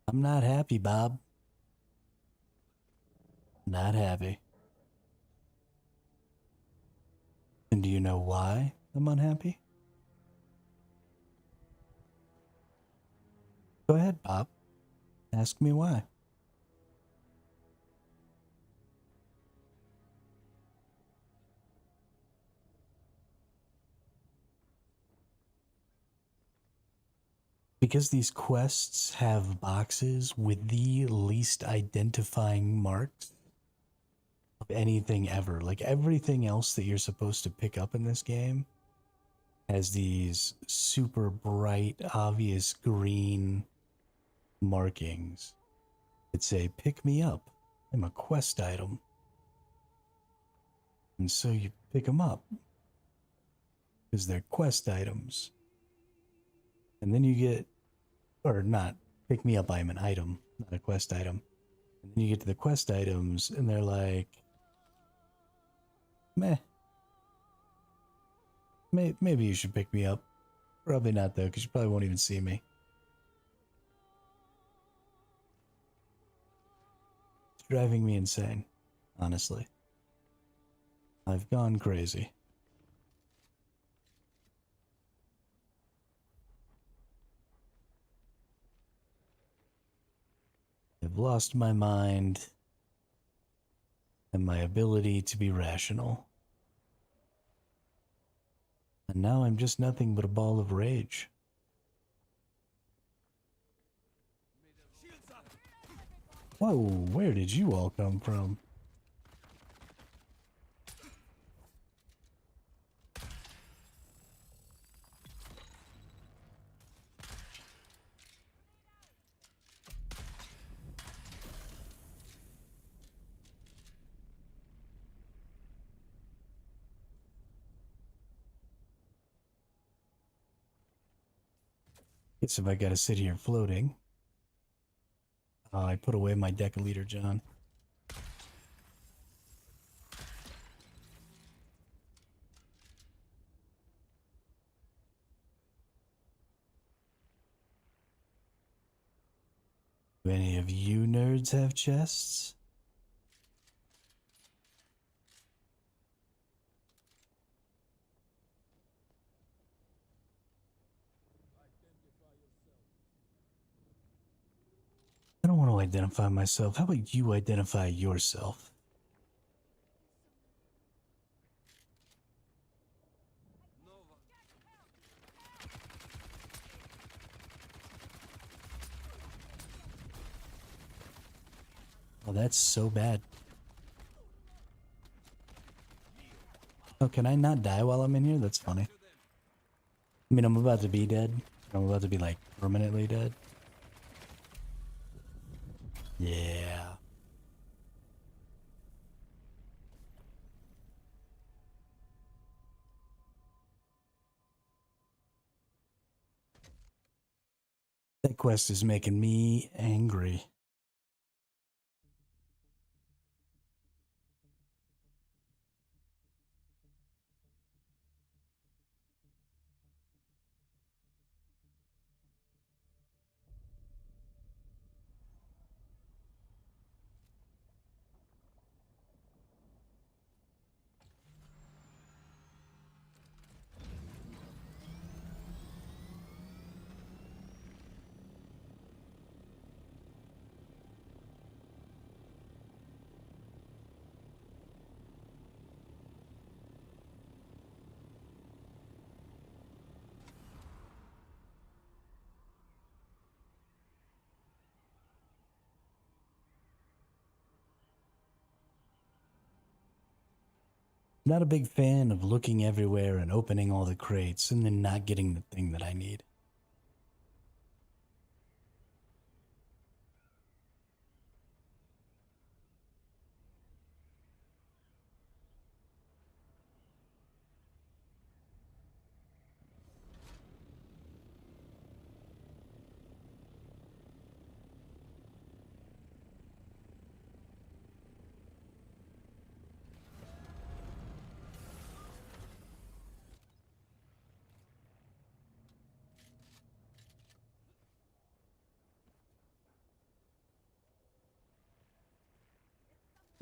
I'm not happy, Bob. Not happy. And do you know why I'm unhappy? Go ahead, Bob. Ask me why. Because these quests have boxes with the least identifying marks of anything ever. Like everything else that you're supposed to pick up in this game has these super bright, obvious green markings. It's a pick me up. I'm a quest item. And so you pick them up. Because they're quest items. And then you get, or not, pick me up, I'm an item, not a quest item. And then you get to the quest items, and they're like, meh. Maybe you should pick me up. Probably not, though, because you probably won't even see me. It's driving me insane, honestly. I've gone crazy. I've lost my mind and my ability to be rational. And now I'm just nothing but a ball of rage. Whoa, where did you all come from? Guess if I gotta sit here floating. I put away my deciliter, John. Do any of you nerds have chests? I don't want to identify myself. How about you identify yourself? Oh, that's so bad. Oh, can I not die while I'm in here? That's funny. I mean, I'm about to be dead. I'm about to be, like, permanently dead. Yeah. That quest is making me angry. Not a big fan of looking everywhere and opening all the crates and then not getting the thing that I need.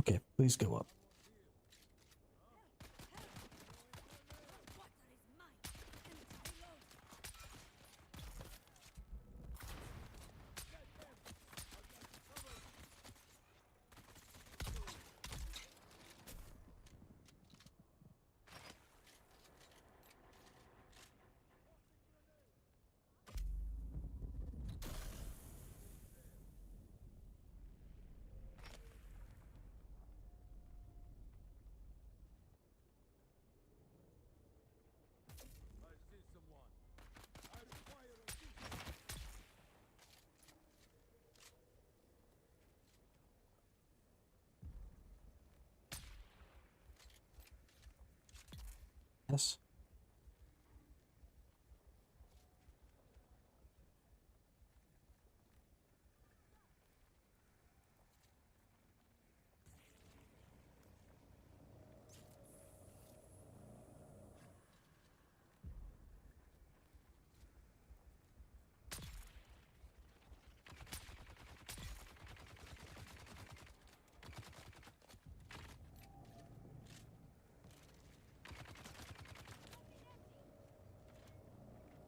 Okay, please go up. Yes.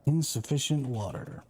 Insufficient water.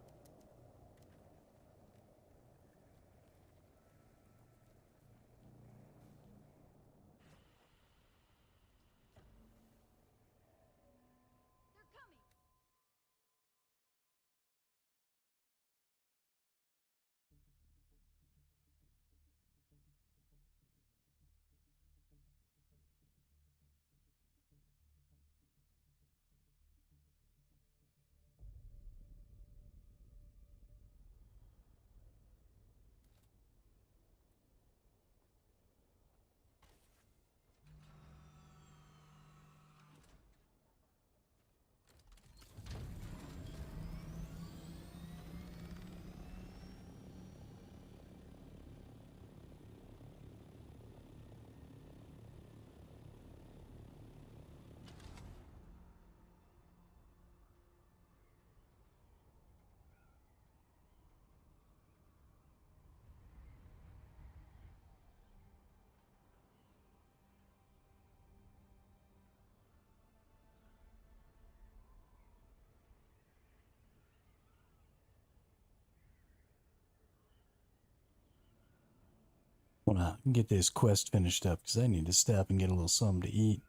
Wanna get this quest finished up because I need to stop and get a little something to eat.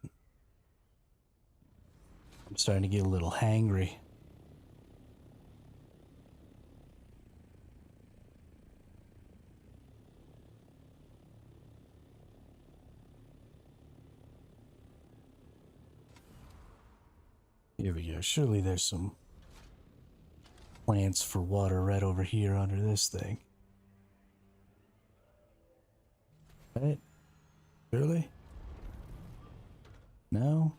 I'm starting to get a little hangry. Here we go. Surely there's some plants for water right over here under this thing. Right? Surely? No?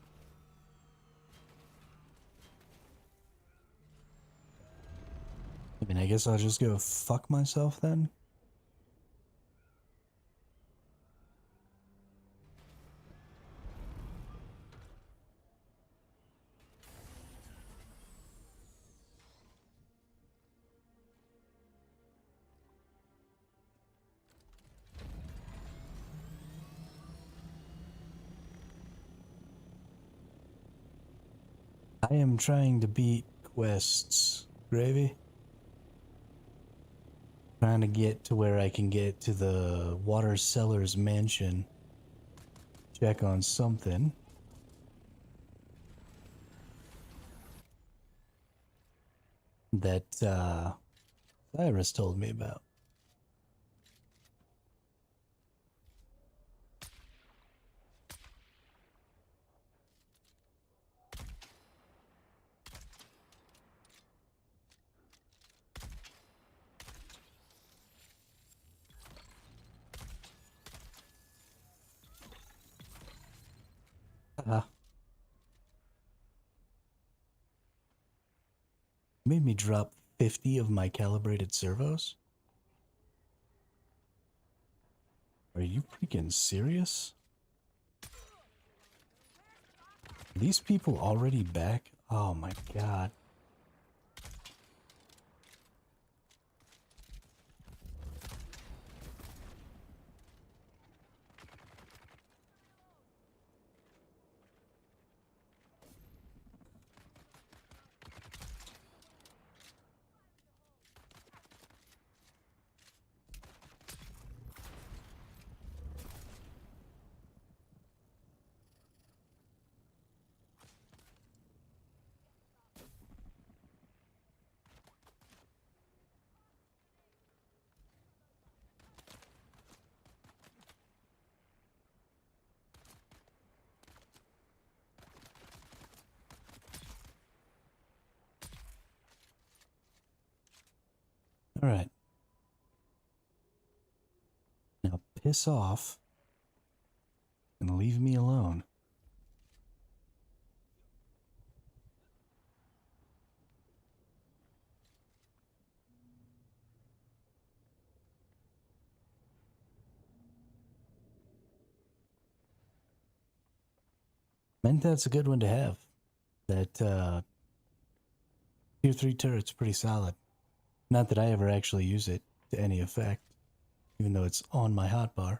I mean, I guess I'll just go fuck myself then? I am trying to beat quests, Gravy. Trying to get to where I can get to the water seller's mansion. Check on something. That, Cyrus told me about. Made me drop 50 of my calibrated servos? Are you freaking serious? Are these people already back? Oh my god. Alright. Now piss off and leave me alone. Mentat's a good one to have. That tier 3 turret's pretty solid. Not that I ever actually use it to any effect, even though it's on my hotbar.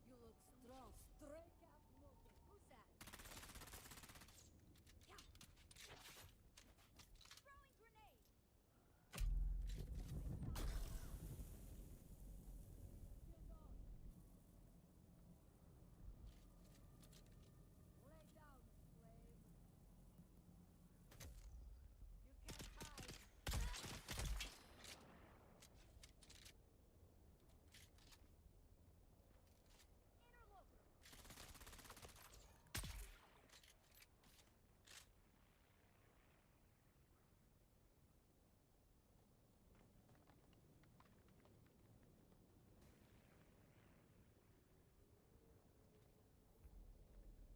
You look strong. Straight up looking. Who's that? Yeah. Throwing grenade. Shield on. Lay down, slave. You can't hide. Interloper.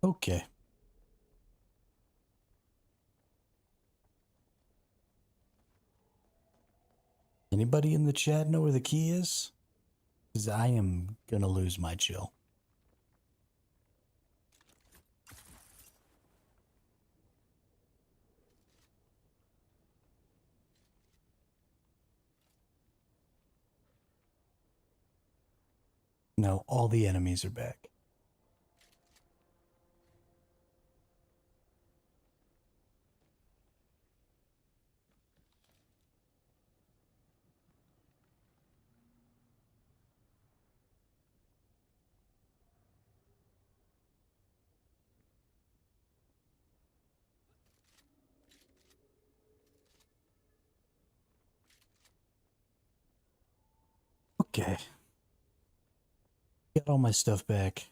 Okay. Anybody in the chat know where the key is? Because I am gonna lose my chill. No, all the enemies are back. Okay. Got all my stuff back.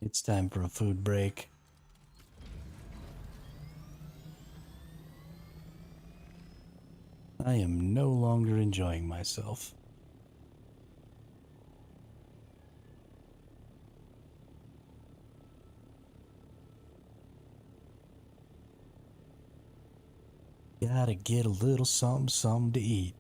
It's time for a food break. I am no longer enjoying myself. Gotta get a little something to eat.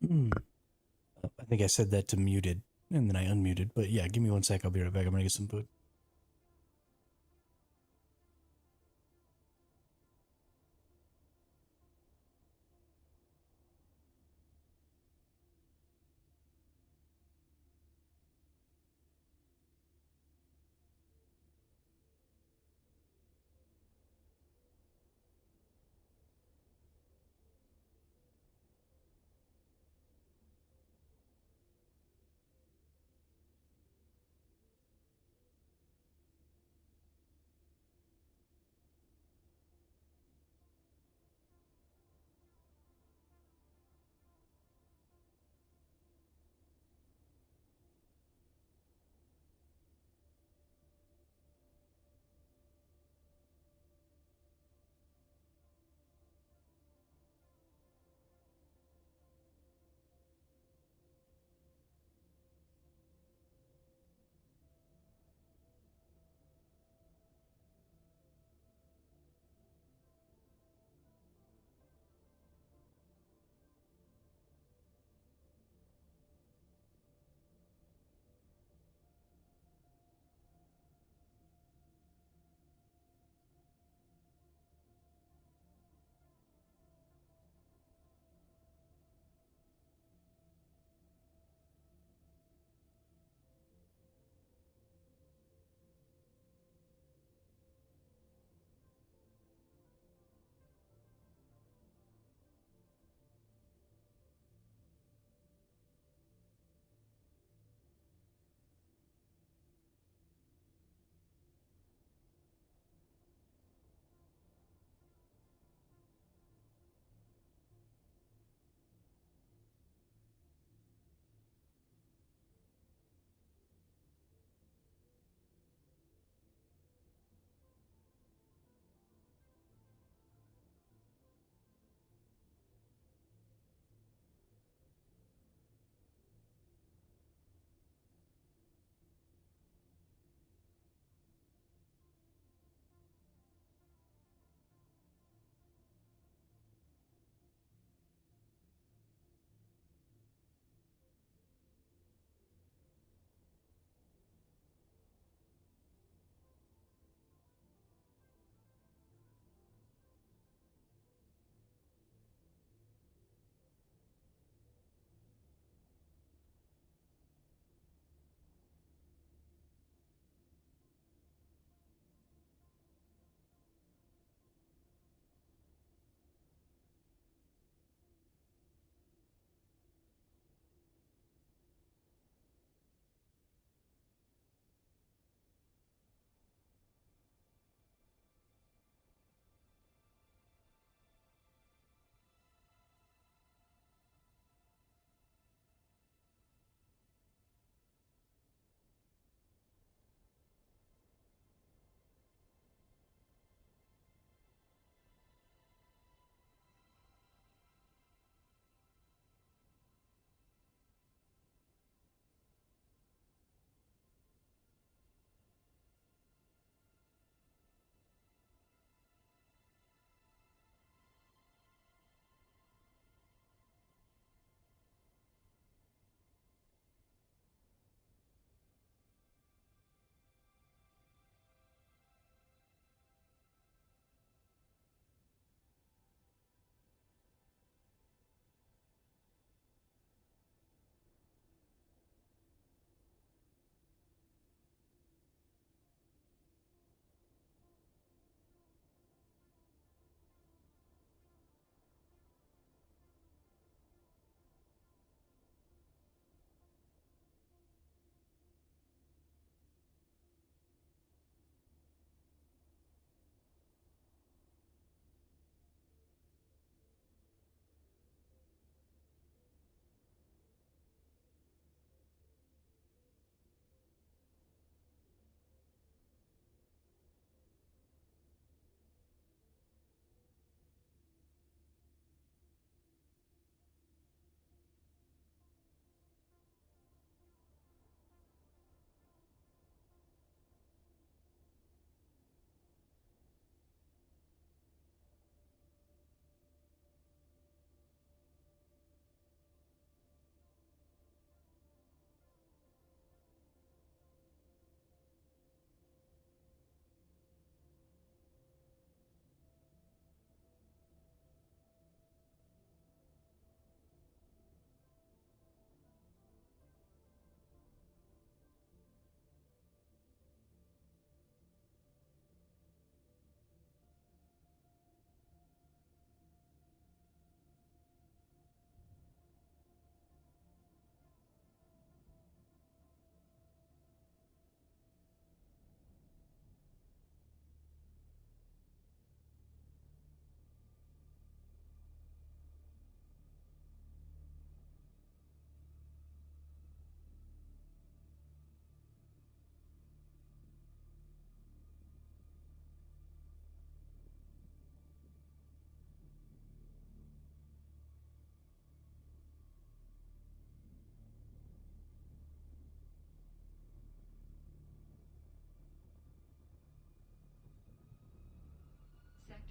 I think I said that to muted, and then I unmuted. But yeah, give me 1 sec. I'll be right back. I'm gonna get some food.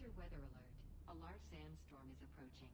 Major weather alert. A large sandstorm is approaching.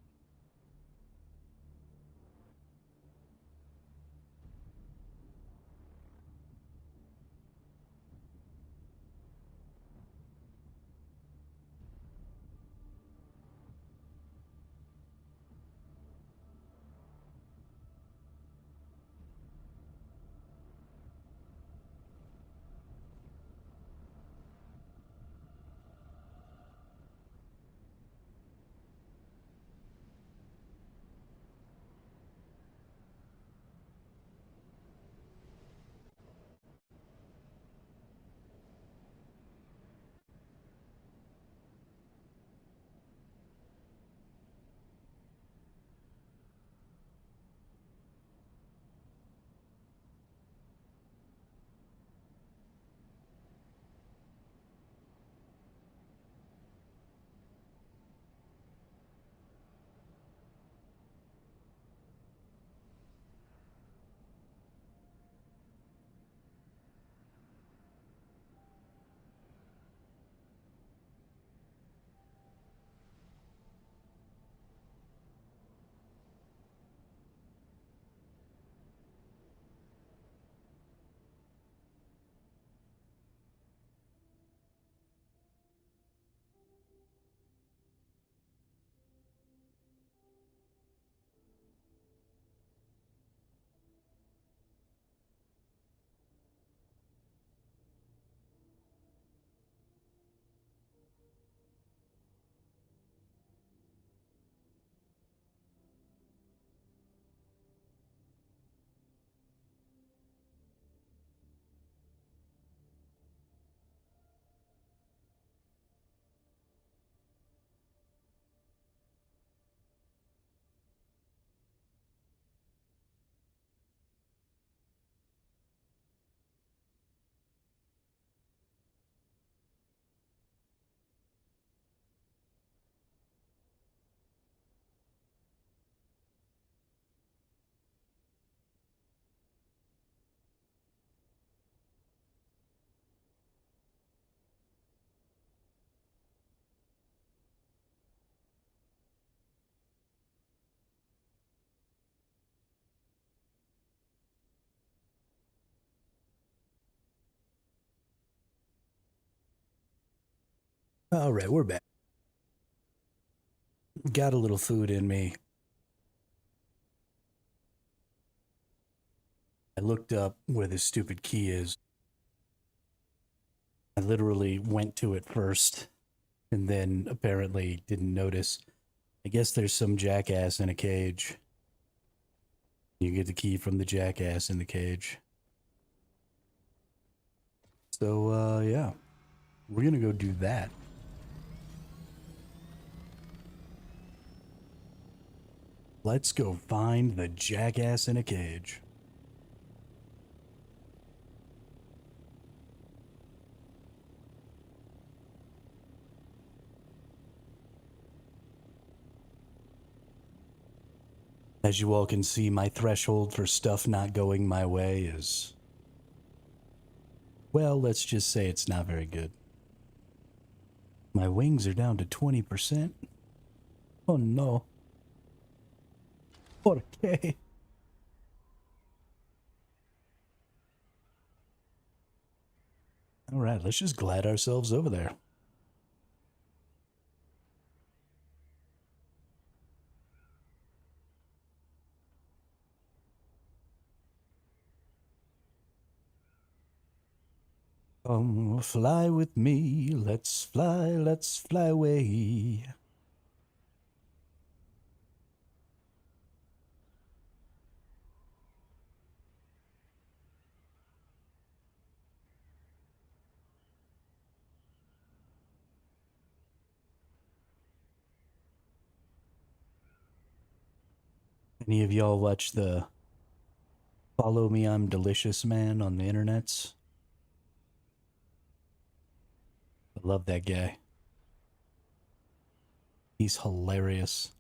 All right, we're back. Got a little food in me. I looked up where this stupid key is. I literally went to it first and then apparently didn't notice. I guess there's some jackass in a cage. You get the key from the jackass in the cage. So, yeah. We're gonna go do that. Let's go find the jackass in a cage. As you all can see, my threshold for stuff not going my way is... well, let's just say it's not very good. My wings are down to 20%. Oh no. Okay. Alright, let's just glide ourselves over there. Come fly with me, let's fly away. Any of y'all watch the Follow Me I'm Delicious man on the internets? I love that guy. He's hilarious.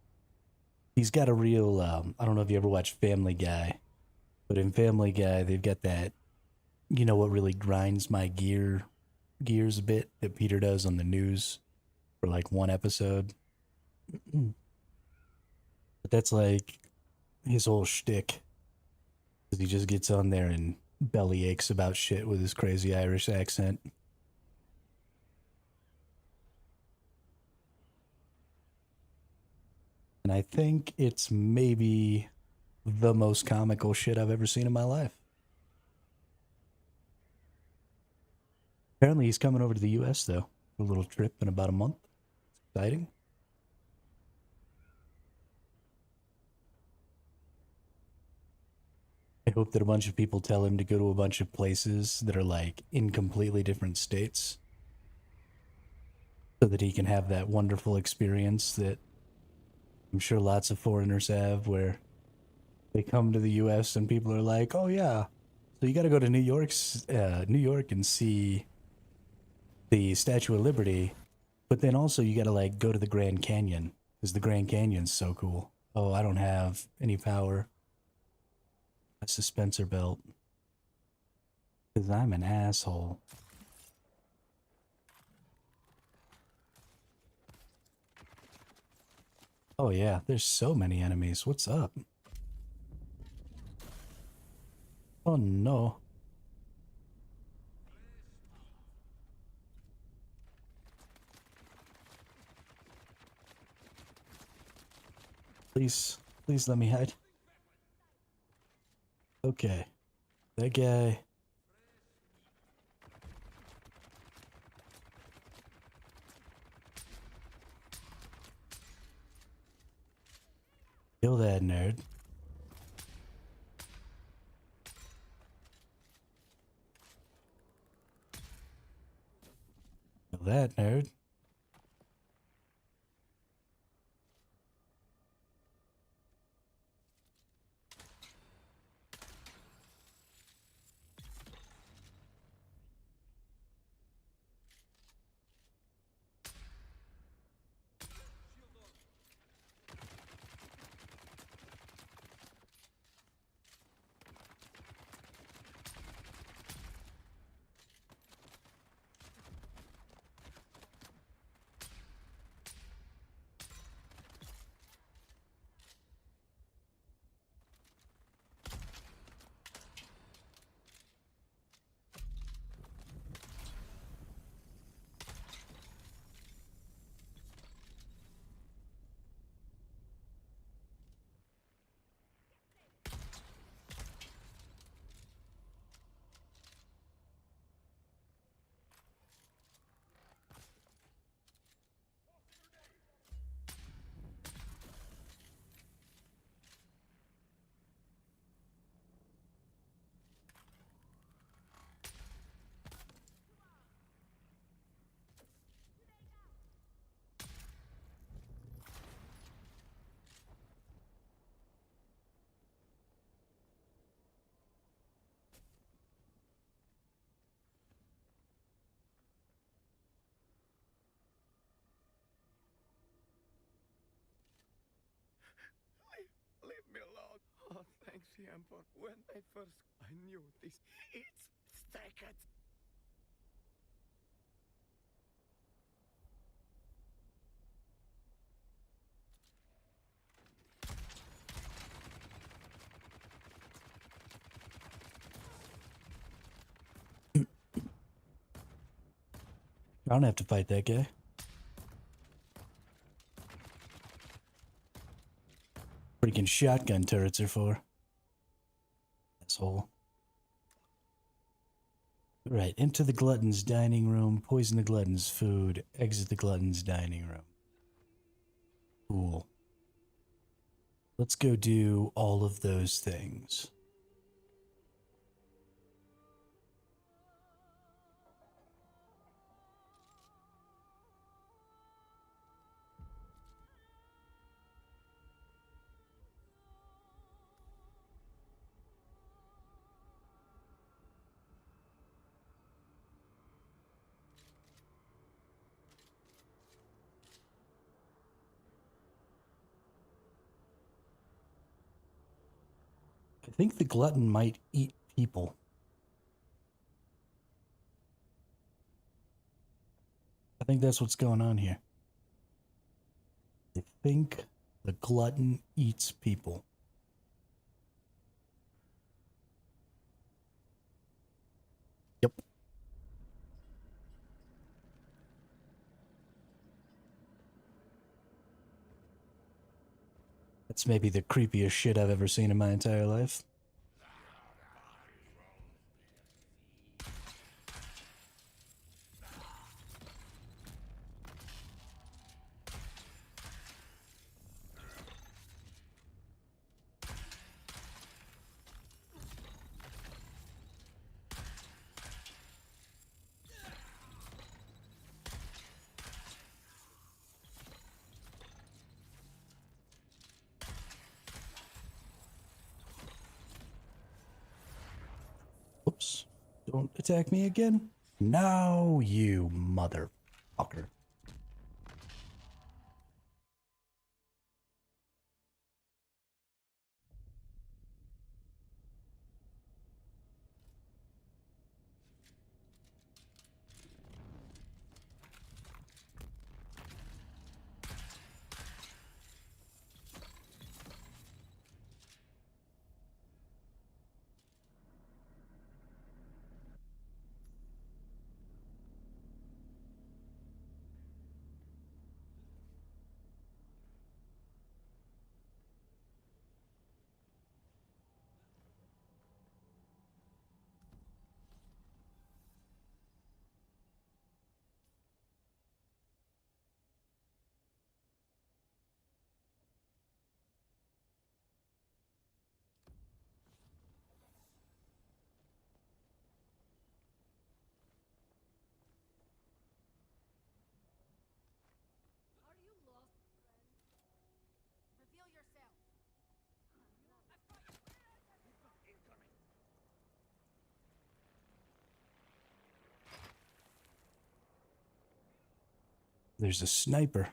He's got a real, I don't know if you ever watched Family Guy, but in Family Guy, they've got that, you know what really grinds my gears a bit that Peter does on the news? for like one episode. But that's like his whole shtick. Because he just gets on there and belly aches about shit with his crazy Irish accent. And I think it's maybe the most comical shit I've ever seen in my life. Apparently he's coming over to the US though, for a little trip in about a month. It's exciting. I hope that a bunch of people tell him to go to a bunch of places that are like in completely different states so that he can have that wonderful experience that I'm sure lots of foreigners have where they come to the US and people are like, "Oh yeah, so you got to go to New York and see the Statue of Liberty, but then also you got to like go to the Grand Canyon because the Grand Canyon's so cool." Oh, I don't have any power. A suspensor belt. Because I'm an asshole. Oh yeah, there's so many enemies. What's up? Oh no. Please let me hide. Okay. That guy. Kill that nerd. Kill that nerd. Leave me alone. Oh, thanks, the Emperor. When I knew this. It's sacred. I don't have to fight that guy. Freaking shotgun turrets are for. Asshole. Right, enter the glutton's dining room, poison the glutton's food, exit the glutton's dining room. Cool. Let's go do all of those things. I think the glutton might eat people. I think that's what's going on here. think the glutton eats people. Yep. That's maybe the creepiest shit I've ever seen in my entire life. Oops. Don't attack me again. No, you motherfucker. There's a sniper.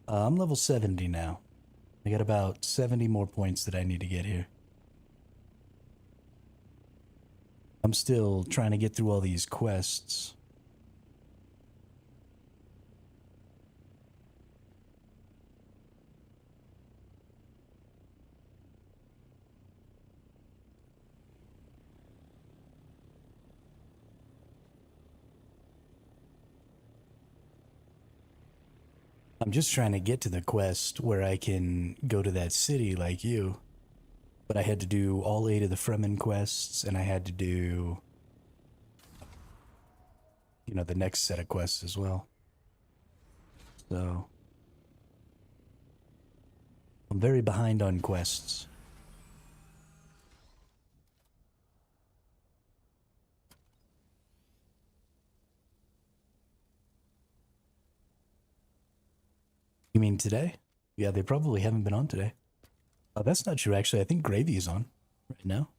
I'm level 70 now. I got about 70 more points that I need to get here. I'm still trying to get through all these quests. I'm just trying to get to the quest where I can go to that city like you. But I had to do all 8 of the Fremen quests, and I had to do, you know, the next set of quests as well. So I'm very behind on quests. You mean today? Yeah, they probably haven't been on today. Oh, that's not true, actually. I think Gravy is on right now.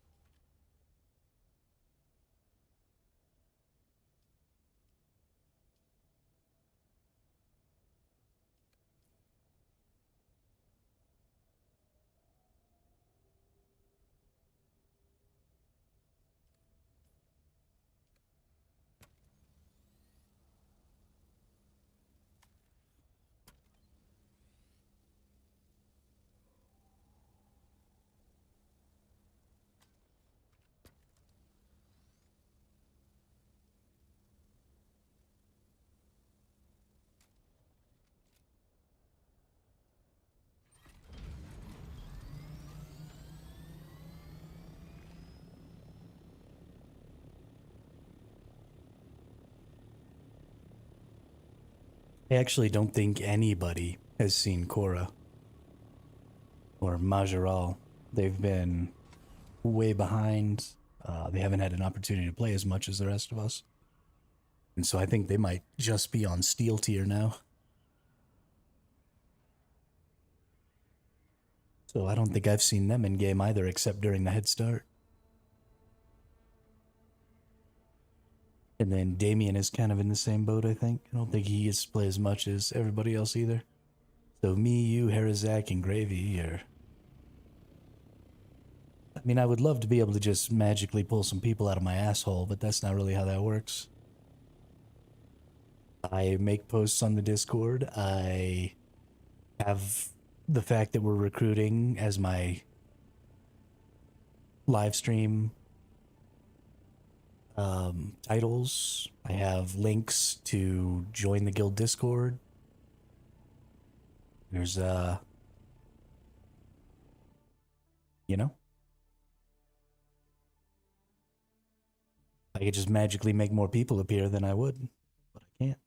I actually don't think anybody has seen Korra or Majoral. They've been way behind. They haven't had an opportunity to play as much as the rest of us. And so I think they might just be on Steel tier now. So I don't think I've seen them in game either, except during the head start. And then Damien is kind of in the same boat, I think. I don't think he gets to play as much as everybody else either. So me, you, Harazak, and Gravy are I mean, I would love to be able to just magically pull some people out of my asshole, but that's not really how that works. I make posts on the Discord. I have the fact that we're recruiting as my live stream titles. I have links to join the guild Discord. There's you know, I could just magically make more people appear than I would, but I can't.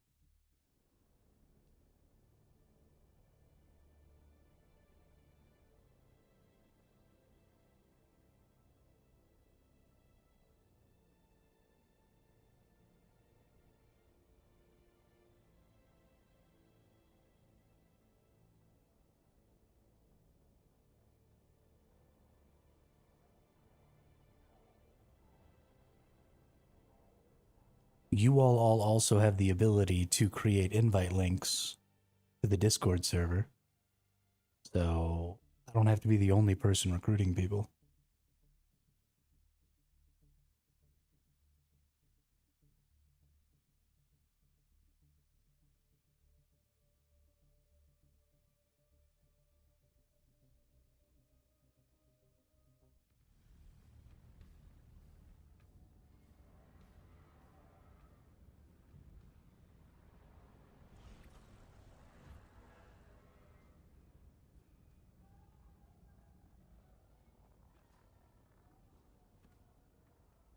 You all also have the ability to create invite links to the Discord server. So I don't have to be the only person recruiting people.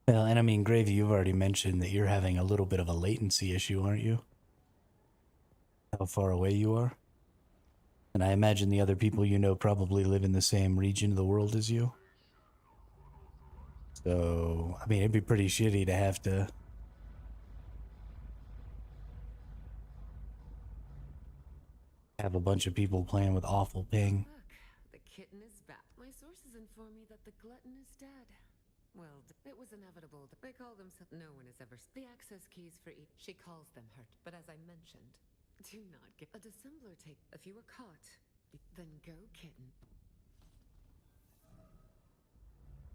Well, and I mean, Gravy, you've already mentioned that you're having a little bit of a latency issue, aren't you? How far away you are? And I imagine the other people you know probably live in the same region of the world as you. So, I mean, it'd be pretty shitty to have to have a bunch of people playing with awful ping. Look, the kitten is back. My sources inform me that the glutton is dead. Well, it was inevitable. They call themselves. No one has ever. The access keys for each. She calls them hurt. But as I mentioned, do not get a dissembler take. If you were caught, then go, kitten.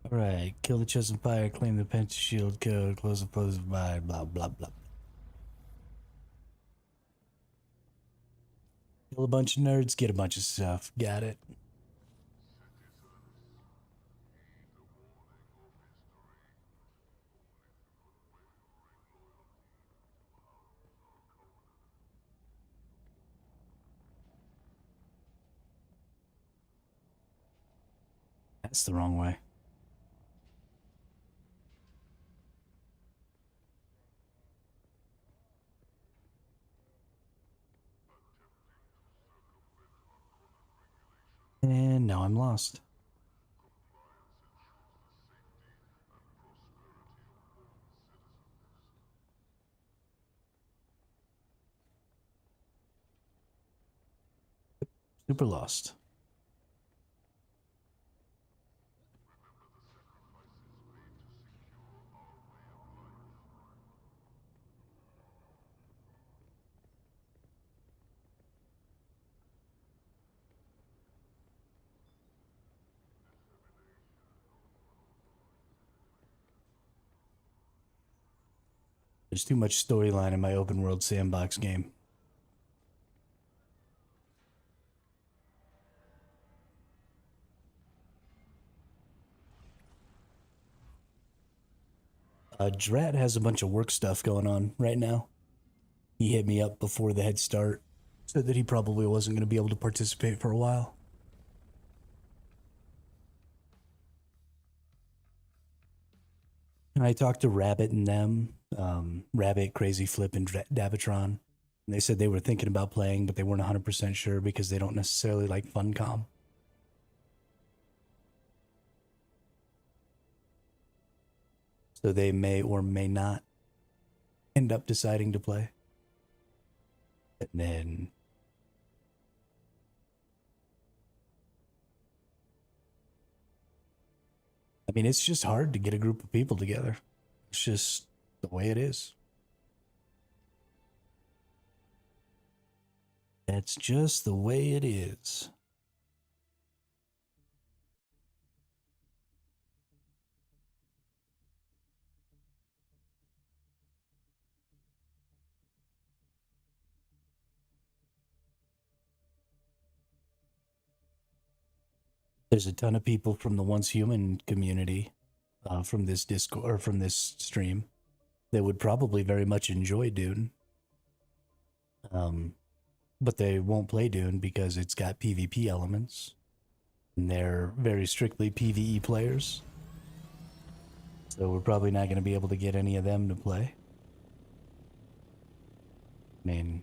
Alright, kill the chosen fire, claim the Penta Shield code, close the close by, blah, blah, blah. Kill a bunch of nerds, get a bunch of stuff. Got it. That's the wrong way. And now I'm lost. Super lost. There's too much storyline in my open world sandbox game. Drat has a bunch of work stuff going on right now. He hit me up before the head start, said that he probably wasn't going to be able to participate for a while. And I talked to Rabbit and them, Rabbit, Crazy Flip, and Davatron. And they said they were thinking about playing, but they weren't 100% sure because they don't necessarily like Funcom. So they may or may not end up deciding to play. And then I mean, it's just hard to get a group of people together. It's just the way it is. That's just the way it is. There's a ton of people from the Once Human community, from this Discord or from this stream, that would probably very much enjoy Dune. But they won't play Dune because it's got PvP elements, and they're very strictly PvE players. So we're probably not going to be able to get any of them to play. I mean,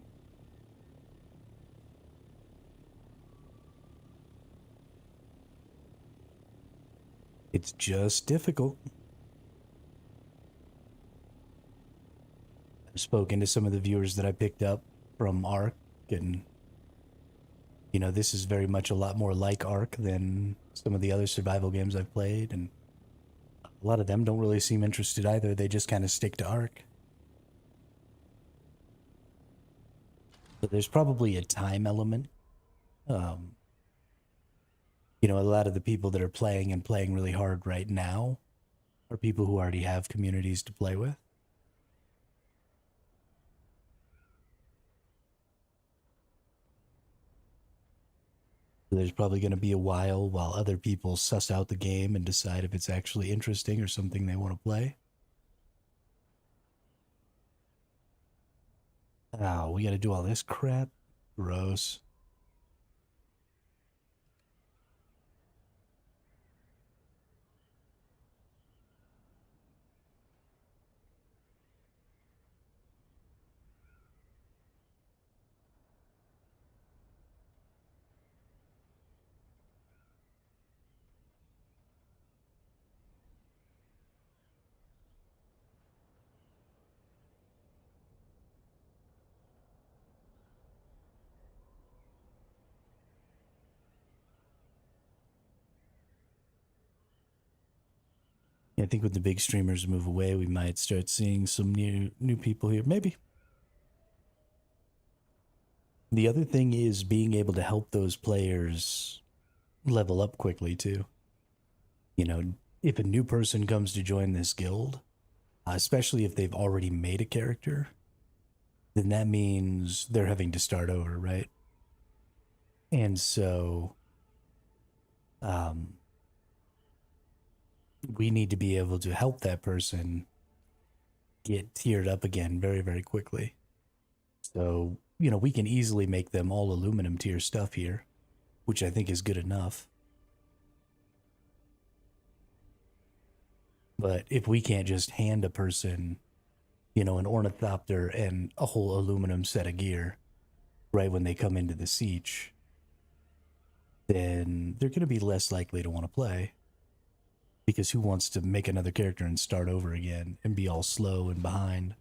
it's just difficult. I've spoken to some of the viewers that I picked up from Ark, and you know, this is very much a lot more like Ark than some of the other survival games I've played, and a lot of them don't really seem interested either. They just kind of stick to Ark. But there's probably a time element. You know, a lot of the people that are playing and playing really hard right now are people who already have communities to play with. So there's probably going to be a while other people suss out the game and decide if it's actually interesting or something they want to play. Oh, we got to do all this crap? Gross. I think when the big streamers move away, we might start seeing some new people here. Maybe. The other thing is being able to help those players level up quickly too. You know, if a new person comes to join this guild, especially if they've already made a character, then that means they're having to start over, right? And so we need to be able to help that person get tiered up again very, very quickly. So, you know, we can easily make them all aluminum tier stuff here, which I think is good enough. But if we can't just hand a person, you know, an ornithopter and a whole aluminum set of gear right when they come into the sietch, then they're going to be less likely to want to play. Because who wants to make another character and start over again and be all slow and behind?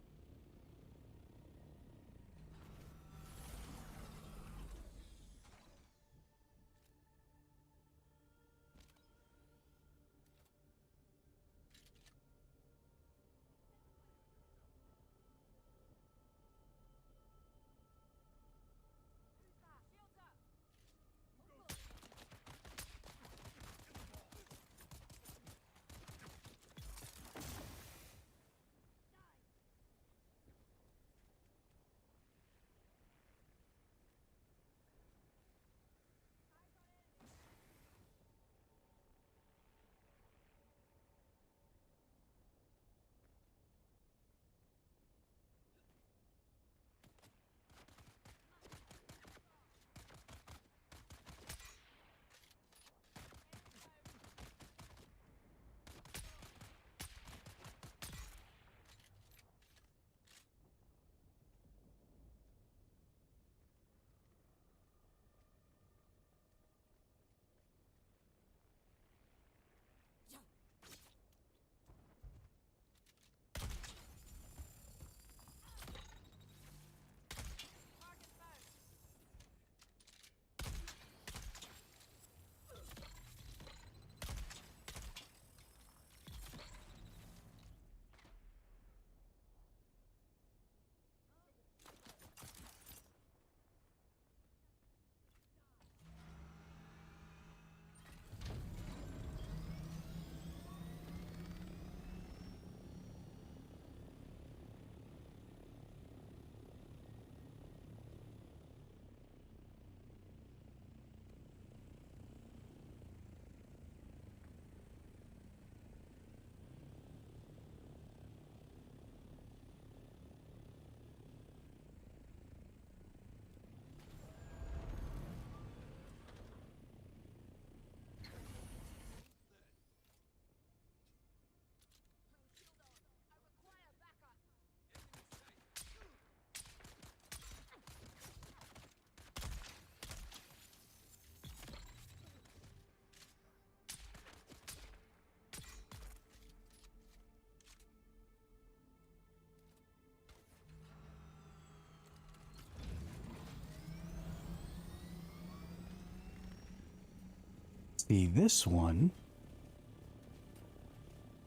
See, this one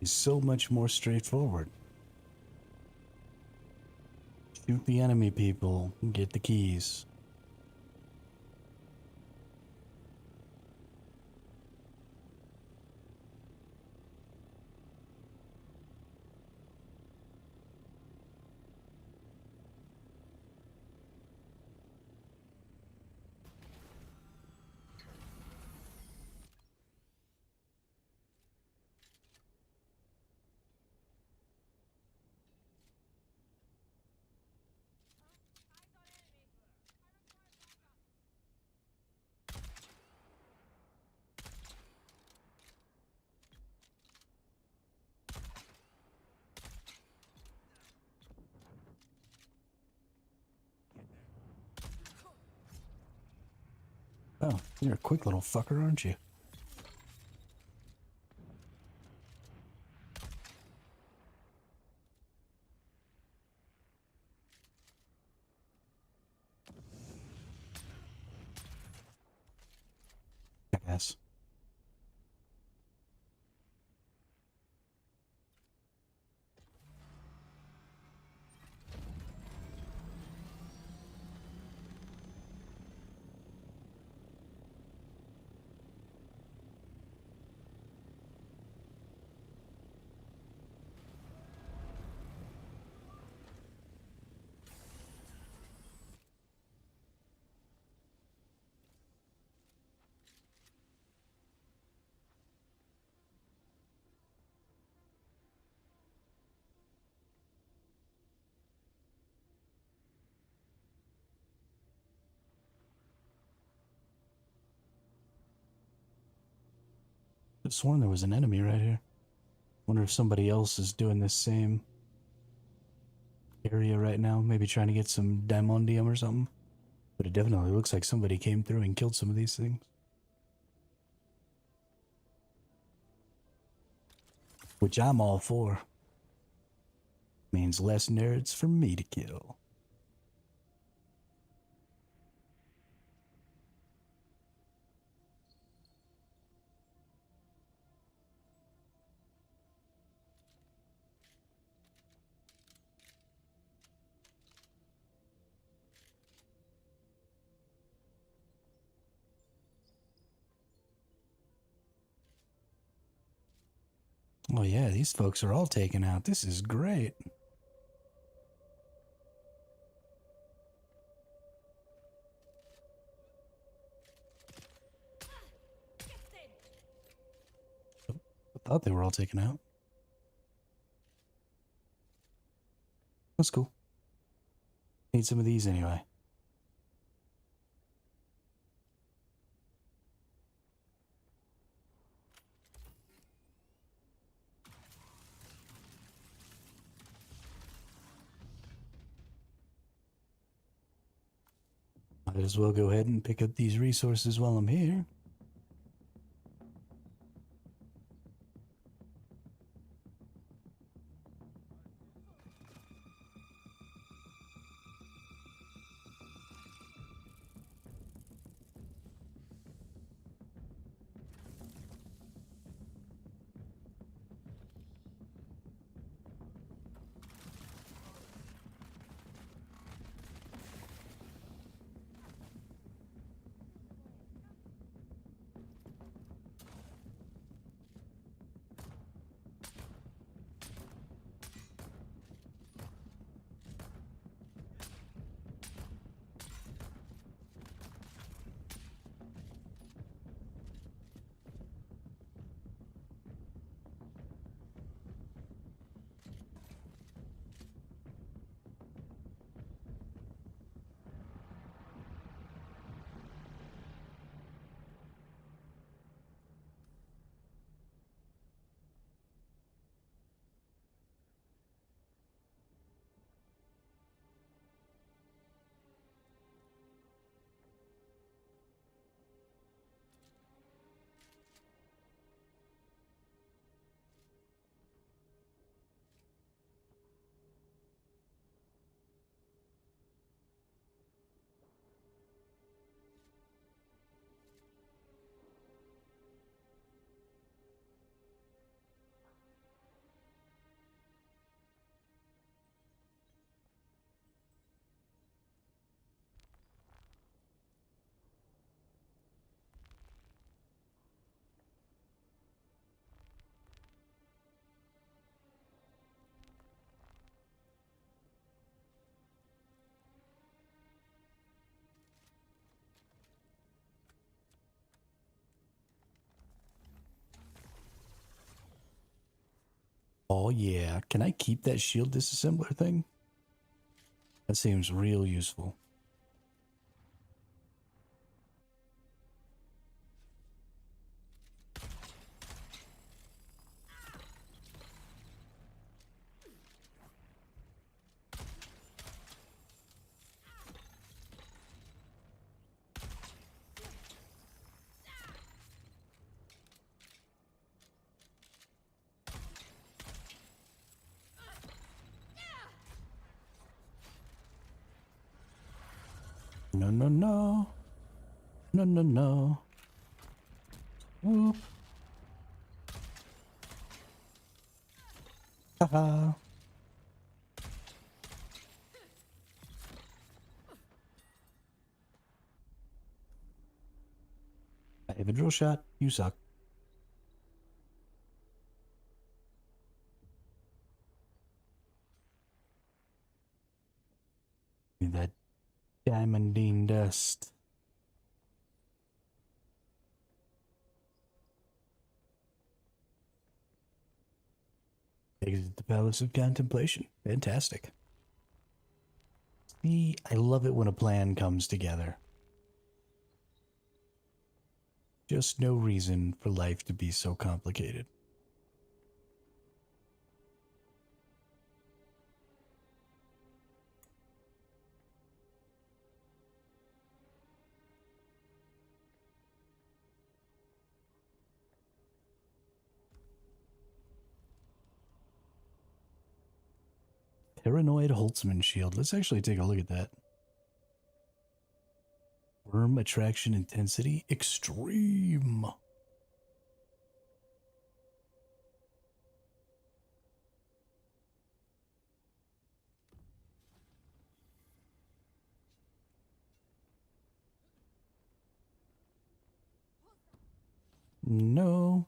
is so much more straightforward. Shoot the enemy people, get the keys. Oh, you're a quick little fucker, aren't you? I guess. I've sworn there was an enemy right here. Wonder if somebody else is doing this same area right now, maybe trying to get some diamondium or something. But it definitely looks like somebody came through and killed some of these things. Which I'm all for. Means less nerds for me to kill. Oh yeah, these folks are all taken out. This is great. I thought they were all taken out. That's cool. Need some of these anyway. Might as well go ahead and pick up these resources while I'm here. Oh, yeah. Can I keep that shield disassembler thing? That seems real useful. No, no, no. No, no, no. Whoop. Haha. I have a drill shot. You suck. Need that diamondine dust. Exit the Palace of Contemplation. Fantastic. See, I love it when a plan comes together. Just no reason for life to be so complicated. Paranoid Holtzman shield. Let's actually take a look at that. Worm attraction intensity extreme. No.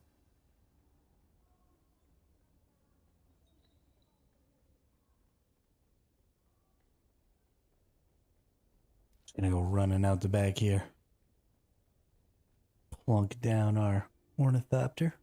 Just gonna go running out the back here. Plunk down our ornithopter.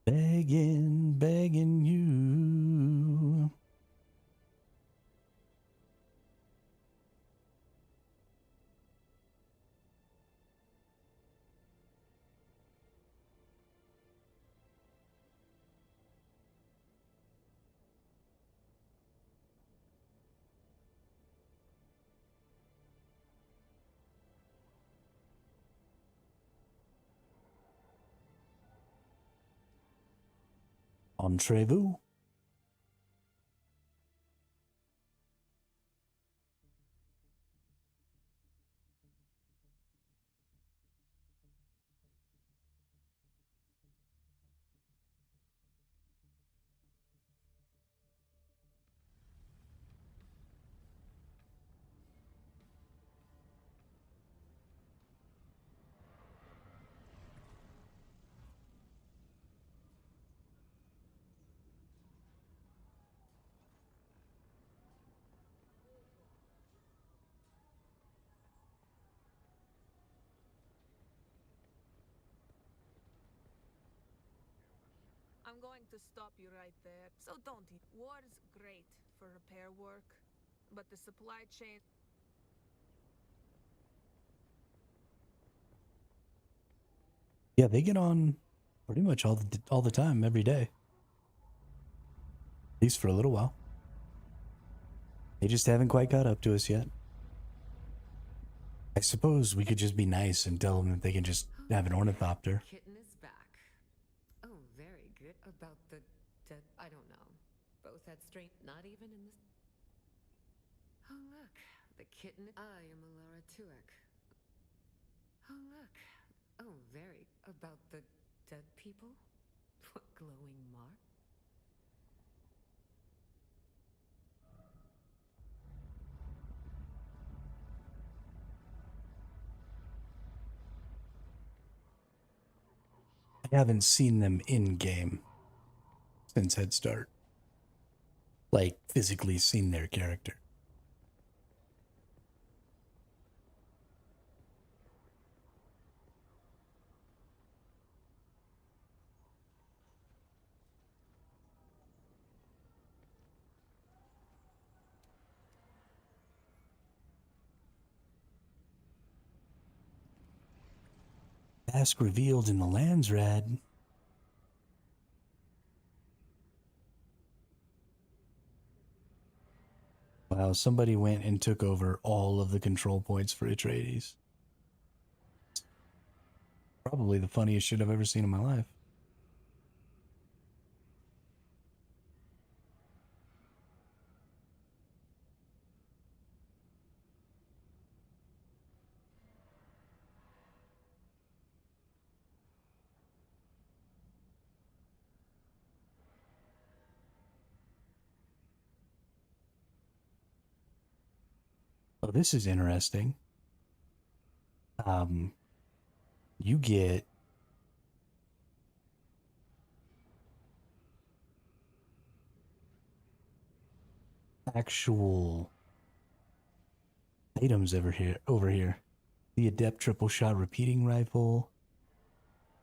Begging, begging you. Entrez-vous. I'm going to stop you right there. So don't eat. War's great for repair work, but the supply chain... Yeah, they get on pretty much all the time, every day. At least for a little while. They just haven't quite caught up to us yet. I suppose we could just be nice and tell them that they can just have an ornithopter. Kitten is back. Oh, very good. About the dead, I don't know. Both had straight, not even in this. Oh, look. The kitten. I am Alara Tuek. Oh, look. Oh, very. About the dead people? What glowing mark? I haven't seen them in game since Head Start. Like, physically seen their character. Task revealed in the Landsrad. Wow, somebody went and took over all of the control points for Atreides. Probably the funniest shit I've ever seen in my life. Oh, this is interesting. You get actual items over here. The Adept triple shot repeating rifle,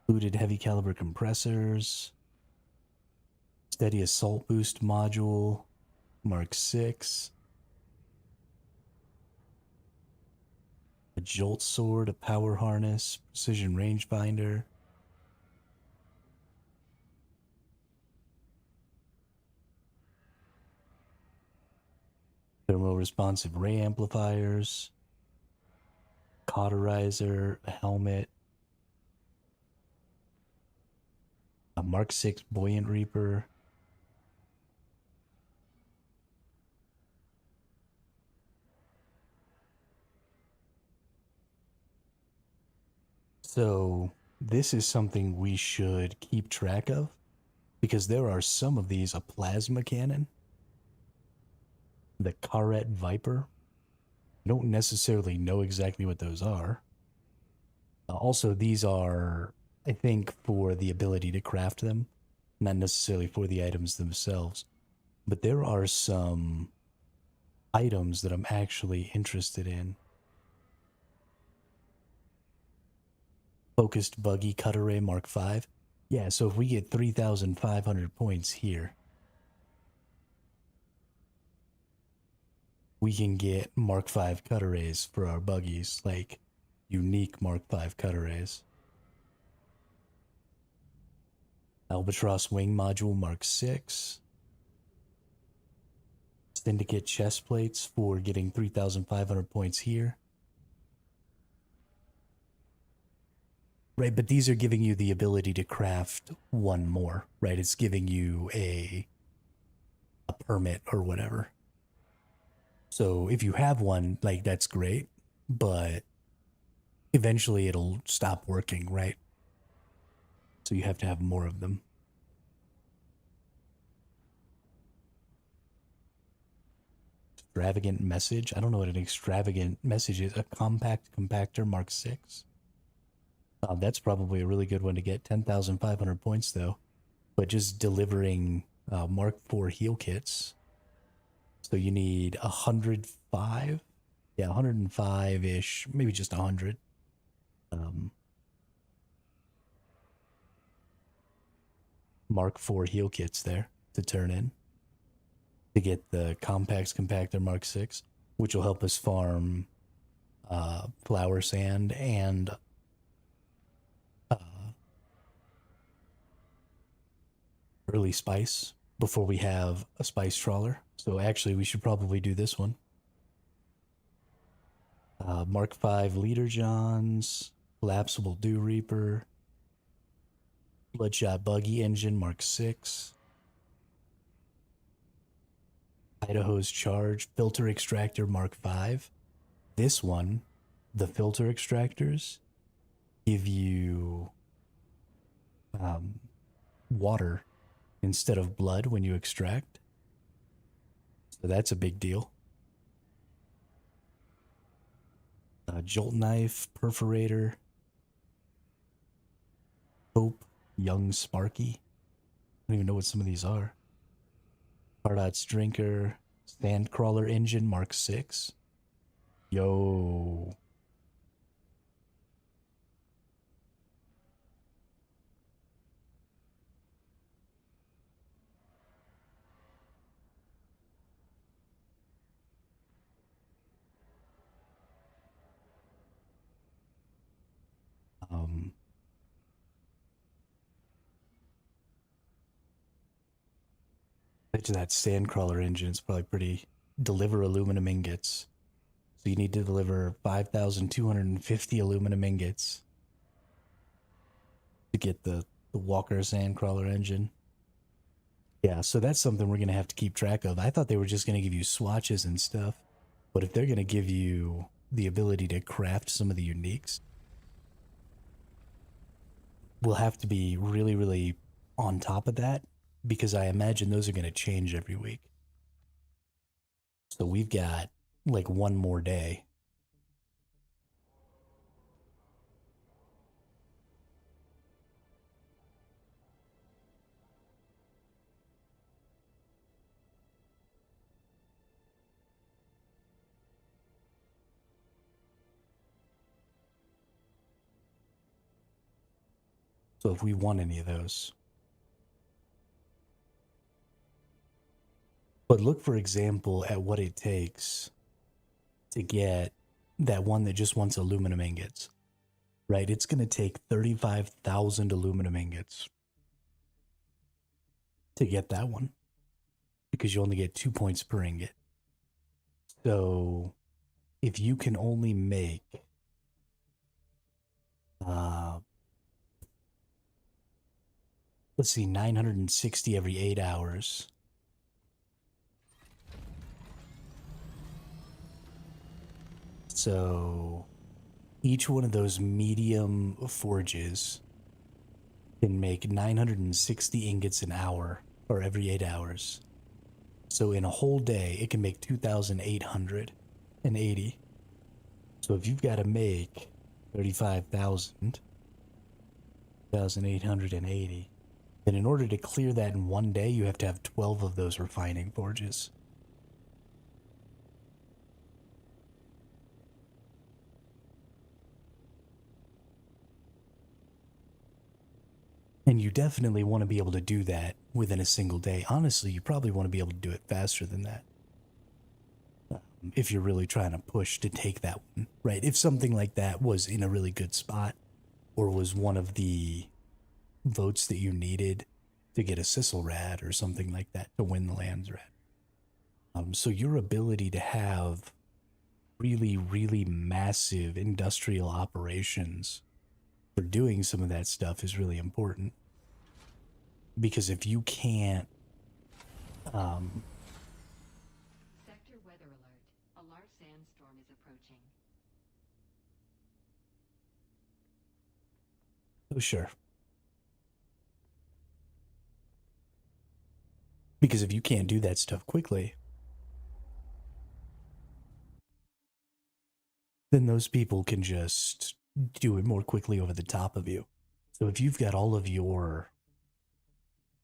looted heavy caliber compressors, steady assault boost module, Mark 6, a jolt sword, a power harness, precision rangefinder, thermal responsive ray amplifiers, cauterizer, a helmet, a Mark 6 buoyant reaper. So this is something we should keep track of, because there are some of these a plasma cannon, the Karet Viper. I don't necessarily know exactly what those are. Also, these are, I think, for the ability to craft them, not necessarily for the items themselves. But there are some items that I'm actually interested in. Focused Buggy Cutter Ray Mark 5. Yeah, so if we get 3,500 points here, we can get Mark 5 cutter rays for our buggies, like unique Mark 5 cutter rays. Albatross Wing Module Mark 6. Syndicate chest plates for getting 3,500 points here. right? But these are giving you the ability to craft one more, right? It's giving you a permit or whatever. So if you have one, like that's great, but eventually it'll stop working, right? So you have to have more of them. Extravagant message. I don't know what an extravagant message is. A compact compactor Mark 6. That's probably a really good one to get. 10,500 points though. But just delivering Mark 4 heal kits. So you need 105. Yeah, 105-ish, maybe just 100. Mark 4 heal kits there to turn in to get the compacts compactor Mark 6, which will help us farm flower sand and early spice before we have a spice trawler. So actually we should probably do this one. Mark 5 leader johns, collapsible dew reaper, bloodshot buggy engine Mark 6, Idaho's charge filter extractor Mark 5. This one, the filter extractors give you water instead of blood when you extract. So that's a big deal. Jolt knife, perforator, Hope, young Sparky. I don't even know what some of these are. Hardot's drinker, sandcrawler engine Mark 6. Yo. To that sandcrawler engine, it's probably pretty. Deliver aluminum ingots. So you need to deliver 5,250 aluminum ingots to get the Walker sandcrawler engine. Yeah, so that's something we're going to have to keep track of. I thought they were just going to give you swatches and stuff, but if they're going to give you the ability to craft some of the uniques, we'll have to be really, really on top of that, because I imagine those are going to change every week. So we've got like one more day. So if we want any of those. But look, for example, at what it takes to get that one that just wants aluminum ingots, right? It's going to take 35,000 aluminum ingots to get that one, because you only get 2 points per ingot. So if you can only make let's see, 960 every 8 hours. So each one of those medium forges can make 960 ingots an hour, or every 8 hours. So in a whole day, it can make 2,880. So if you've got to make 35,000, 2,880, then in order to clear that in one day, you have to have 12 of those refining forges. And you definitely want to be able to do that within a single day. Honestly, you probably want to be able to do it faster than that. If you're really trying to push to take that one, right? If something like that was in a really good spot, or was one of the votes that you needed to get a Sissel Rat or something like that to win the Lands Rat. So your ability to have really, really massive industrial operations for doing some of that stuff is really important. Because if you can't, Sector weather alert. A large sandstorm is approaching. oh sure. Because if you can't do that stuff quickly, then those people can just do it more quickly over the top of you. So if you've got all of your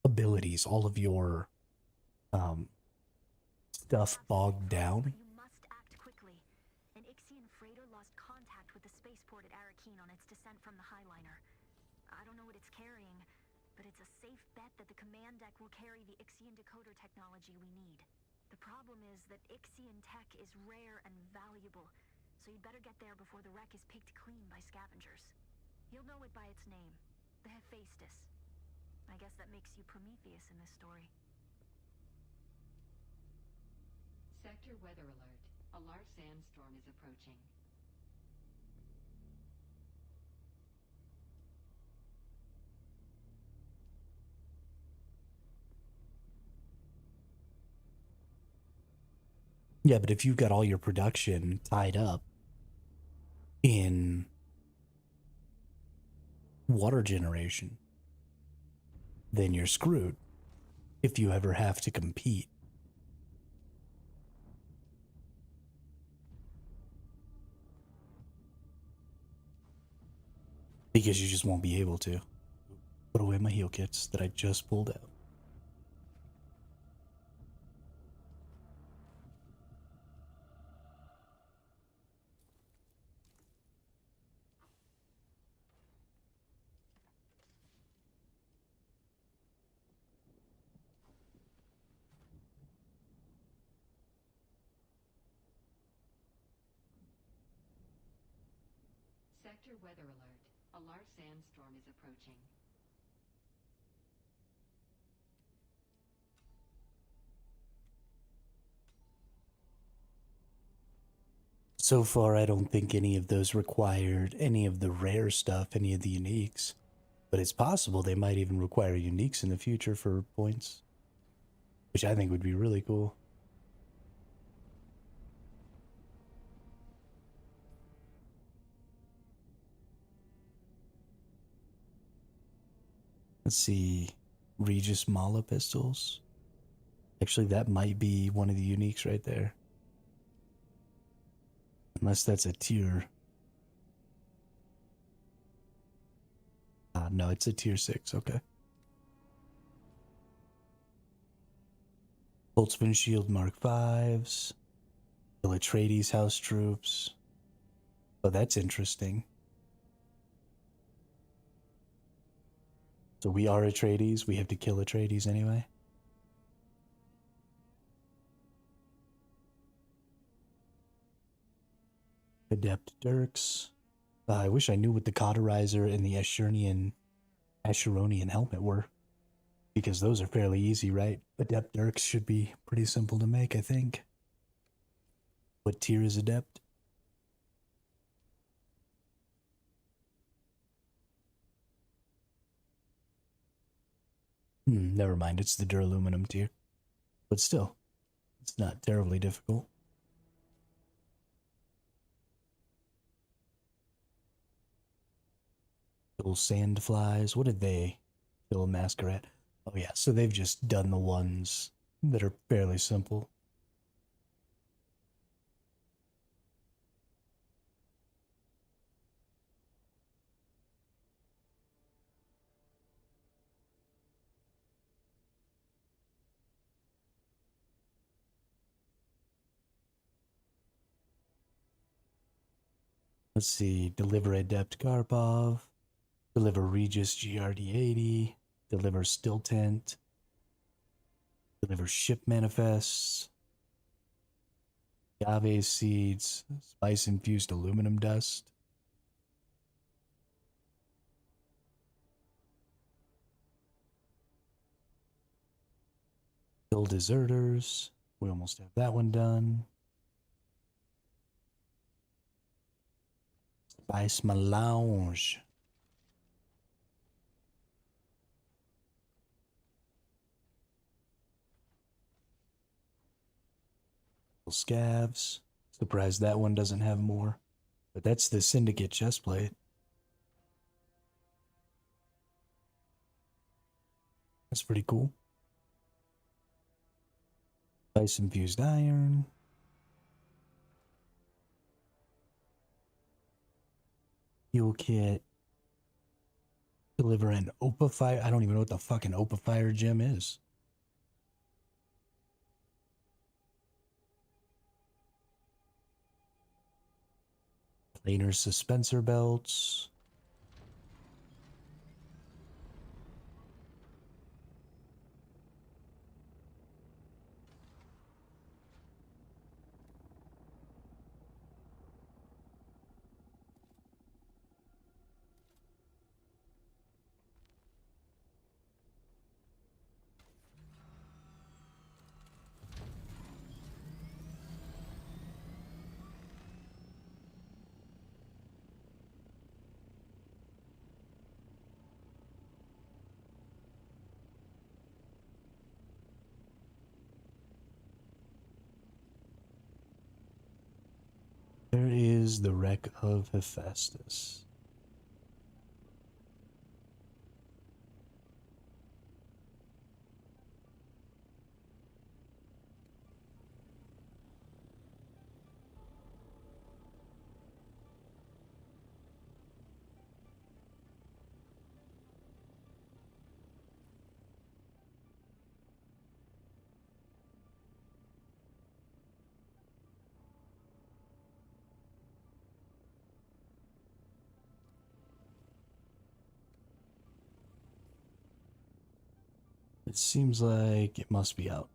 abilities, all of your stuff bogged down, You must act quickly. An Ixian freighter lost contact with the spaceport at Arakeen on its descent from the Highliner. I don't know what it's carrying, but it's a safe bet that the command deck will carry the Ixian decoder technology we need. The problem is that Ixian tech is rare and valuable, so you'd better get there before the wreck is picked clean by scavengers. You'll know it by its name, the Hephaestus. I guess that makes you Prometheus in this story. Sector weather alert. A large sandstorm is approaching. yeah, but if you've got all your production tied up in water generation, then you're screwed if you ever have to compete. Because you just won't be able to. Put away my heal kits that I just pulled out. Sector weather alert. A large sandstorm is approaching. So far, I don't think any of those required any of the rare stuff, any of the uniques. But it's possible they might even require uniques in the future for points, which I think would be really cool. Let's see. Regis Mala pistols. Actually, that might be one of the uniques right there. Unless that's a tier. No, it's a tier 6. Okay. Boltzmann Shield Mark 5s. Atreides House Troops. Oh, that's interesting. So we are Atreides. We have to kill Atreides anyway. Adept Dirks. I wish I knew what the Cauterizer and the Asheronian helmet were. Because those are fairly easy, right? Adept Dirks should be pretty simple to make, I think. What tier is Adept? Never mind, it's the Duraluminum tier. But still, it's not terribly difficult. Little Sandflies, what did they kill a Masquerade? Oh yeah, so they've just done the ones that are fairly simple. Let's see, deliver Adept Karpov, deliver Regis GRD80, deliver Still Tent, deliver Ship Manifests, agave seeds, spice infused aluminum dust. Kill deserters. We almost have that one done. Spice melange. Scavs. Surprised that one doesn't have more. But that's the Syndicate chestplate. That's pretty cool. Ice infused iron. Fuel kit. Deliver an Opifire. I don't even know what the fucking Opifire gem is. Planar suspensor belts. There is the wreck of Hephaestus. It seems like it must be outside.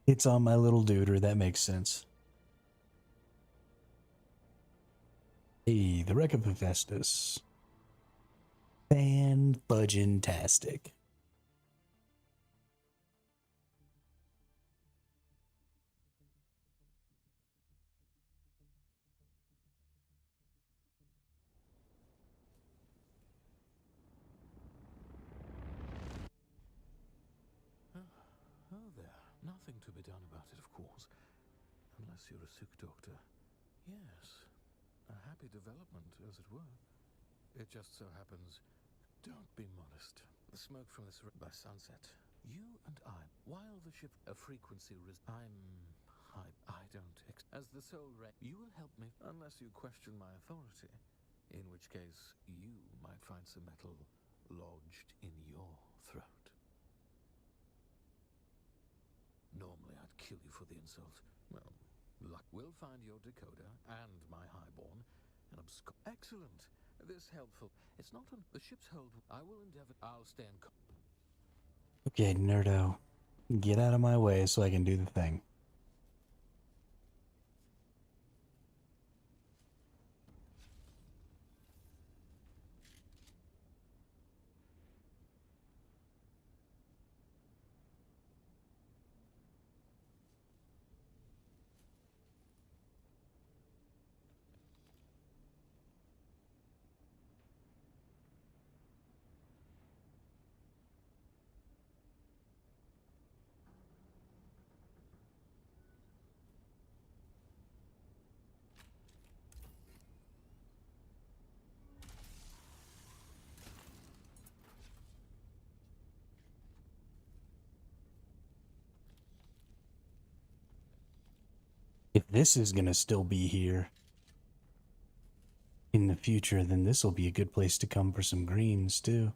It's on my little duder, that makes sense. Hey, the wreck of Hephaestus. Fan-fudgin-tastic. Oh, there. Nothing to be done about it, of course. Unless you're a sick doctor. Yes. A happy development, as it were. It just so happens. Don't be modest. The smoke from this by sunset. You and I, while the ship a frequency I don't as the sole you will help me unless you question my authority, in which case you might find some metal lodged in your throat. Normally I'd kill you for the insult. Well, luck. We'll find your decoder and my highborn and excellent. This helpful. It's not on the ship's hold. I will endeavor. I'll stay in. Okay, nerdo. Get out of my way so I can do the thing. If this is gonna still be here in the future, then this will be a good place to come for some greens too.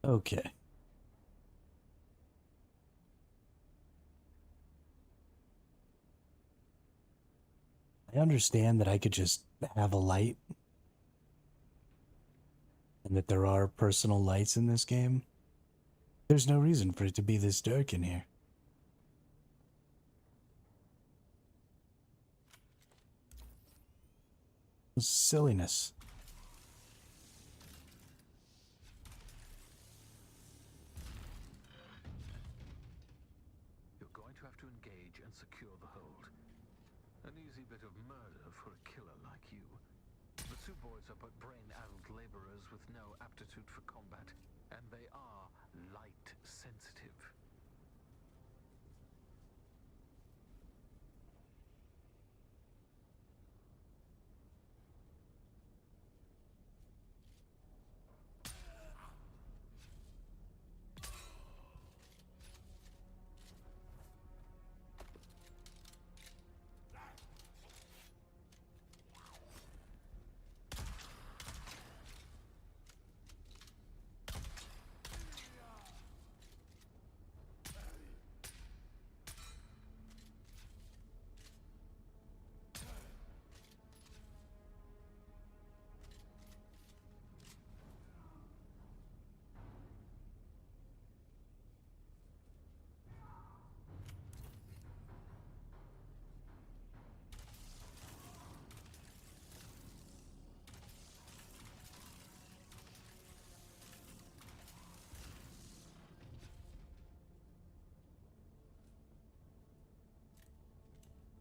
Okay. I understand that I could just have a light and that there are personal lights in this game. There's no reason for it to be this dark in here. Silliness. You're going to have to engage and secure the hold. An easy bit of murder for a killer like you. The two boys are but brain-addled laborers with no aptitude for combat, and they are light sensitive.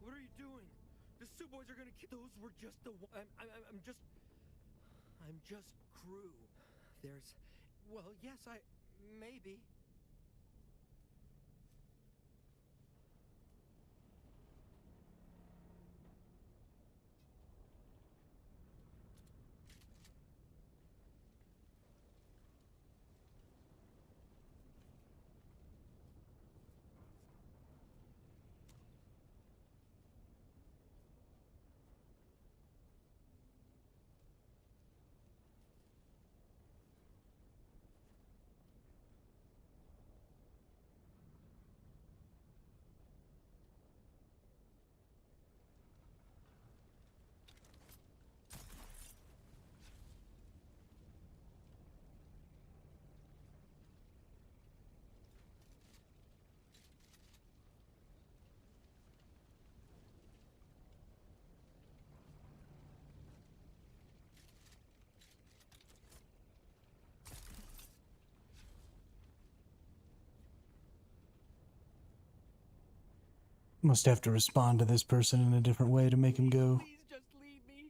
What are you doing? The Sioux boys are gonna kill. Those were just the. I'm just crew. There's. Well, yes, maybe. Must have to respond to this person in a different way to make him go. Please just lead me.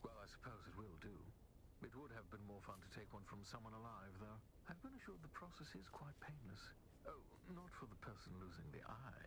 Well, I suppose it will do. It would have been more fun to take one from someone alive, though. I've been assured the process is quite painless. Oh, not for the person losing the eye.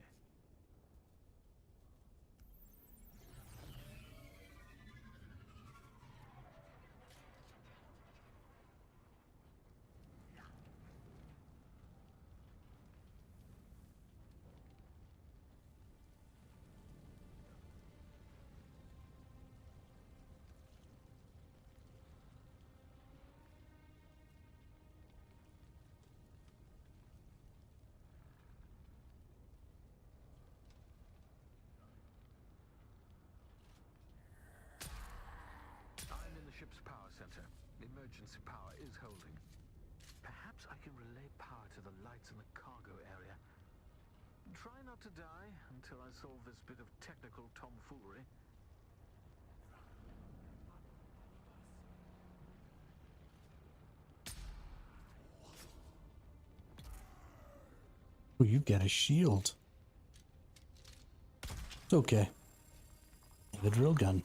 I'm in the ship's power center. Emergency power is holding. Perhaps I can relay power to the lights in the cargo area. Try not to die until I solve this bit of technical tomfoolery. Oh, you've got a shield. It's okay. The drill gun.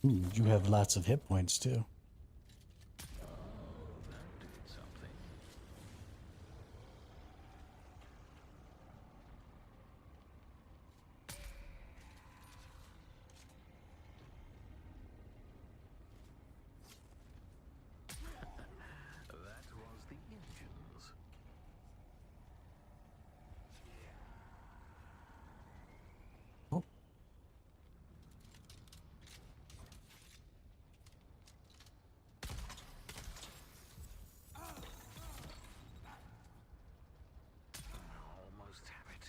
You have lots of hit points too. That did something. That was the engines. Oh. Almost have it.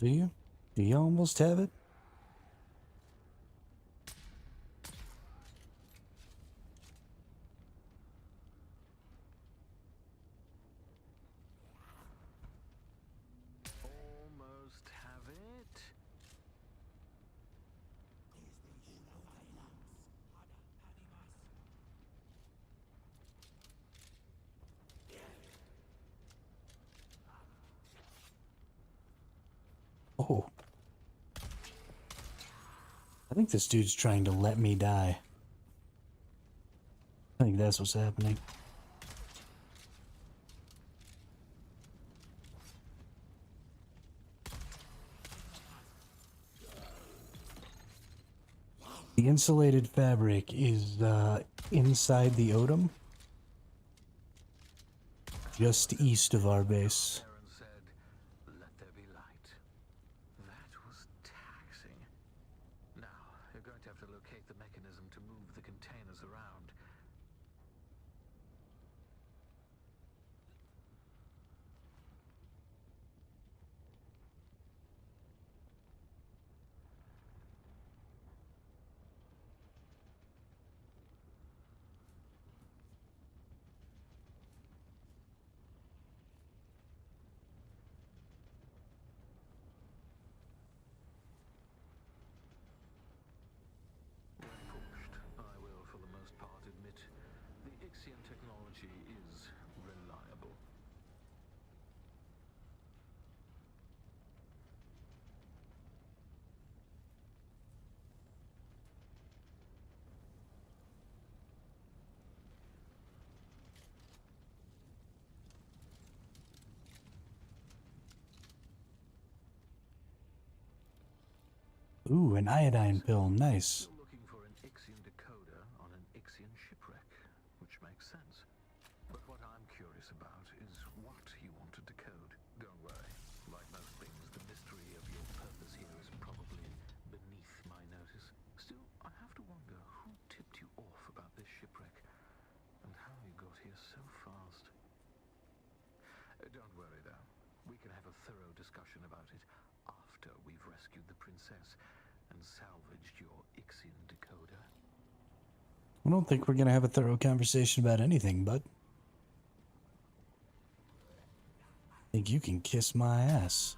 Do you? Do you almost have it? Almost have it. Oh. I think this dude's trying to let me die. I think that's what's happening. The insulated fabric is inside the Odom, just east of our base. Aaron said, "Let there be light." That was taxing. Now, you're going to have to locate the mechanism to move the containers around. When pushed, I will, for the most part, admit the Ixian technology is reliable. Ooh, an iodine pill, nice. You're looking for an Ixian decoder on an Ixian shipwreck, which makes sense. But what I'm curious about is what you want to decode. Don't worry. Like most things, the mystery of your purpose here is probably beneath my notice. Still, I have to wonder who tipped you off about this shipwreck and how you got here so fast. Don't worry, though. We can have a thorough discussion about it after we've rescued the princess and salvaged your Ixian decoder. I don't think we're gonna have a thorough conversation about anything, bud. I think you can kiss my ass.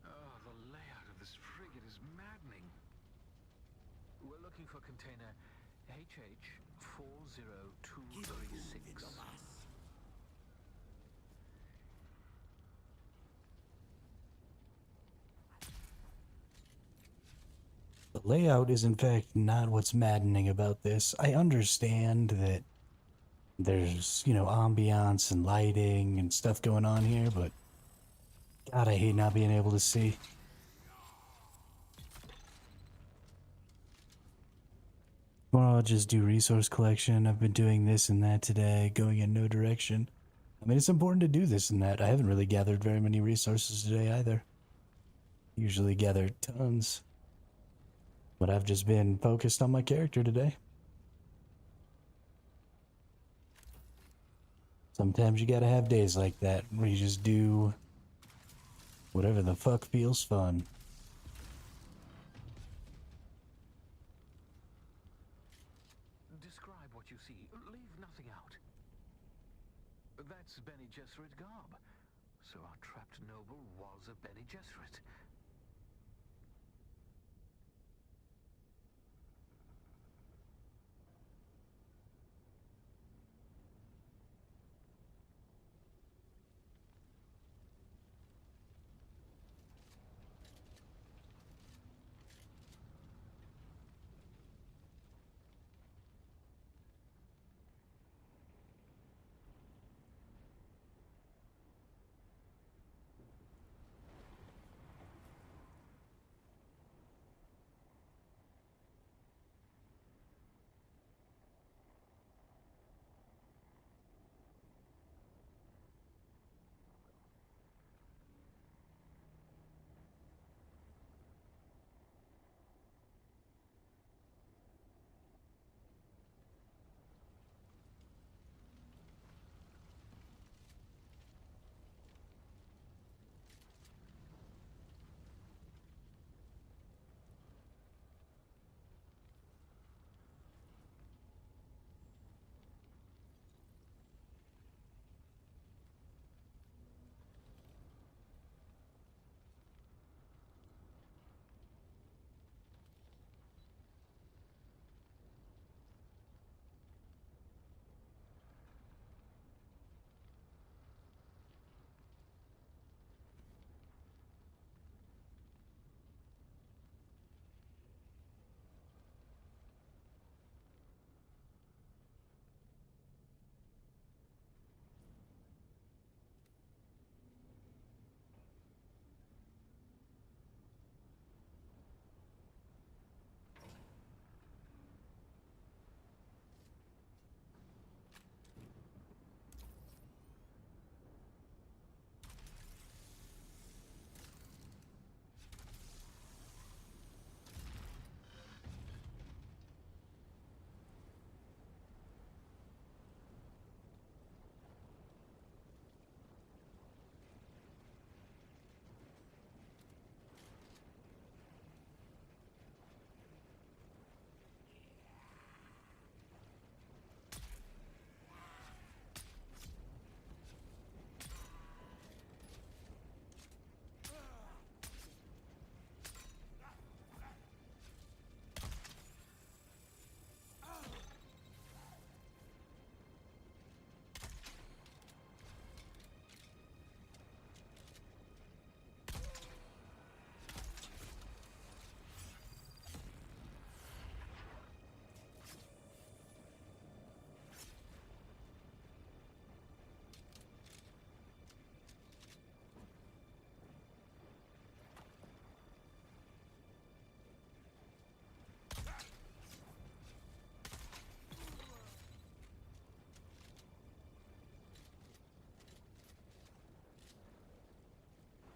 Oh, the layout of this frigate is maddening. We're looking for container HH40236. The layout is in fact not what's maddening about this. I understand that there's, ambiance and lighting and stuff going on here, but God, I hate not being able to see. Well, I'll just do resource collection. I've been doing this and that today, going in no direction. I mean, it's important to do this and that. I haven't really gathered very many resources today either. Usually gather tons. But I've just been focused on my character today. Sometimes you gotta have days like that where you just do whatever the fuck feels fun. Describe what you see. Leave nothing out. That's Bene Gesserit garb. So our trapped noble was a Bene Gesserit.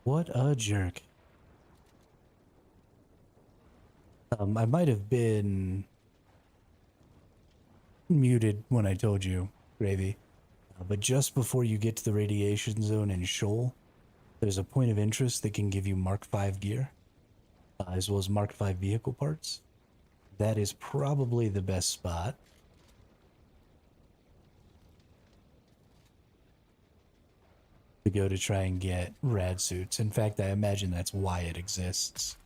What a jerk. I might have been muted when I told you, Gravy. But just before you get to the radiation zone in Shoal, there's a point of interest that can give you Mark V gear, as well as Mark V vehicle parts. That is probably the best spot. To go to try and get rad suits. In fact, I imagine that's why it exists.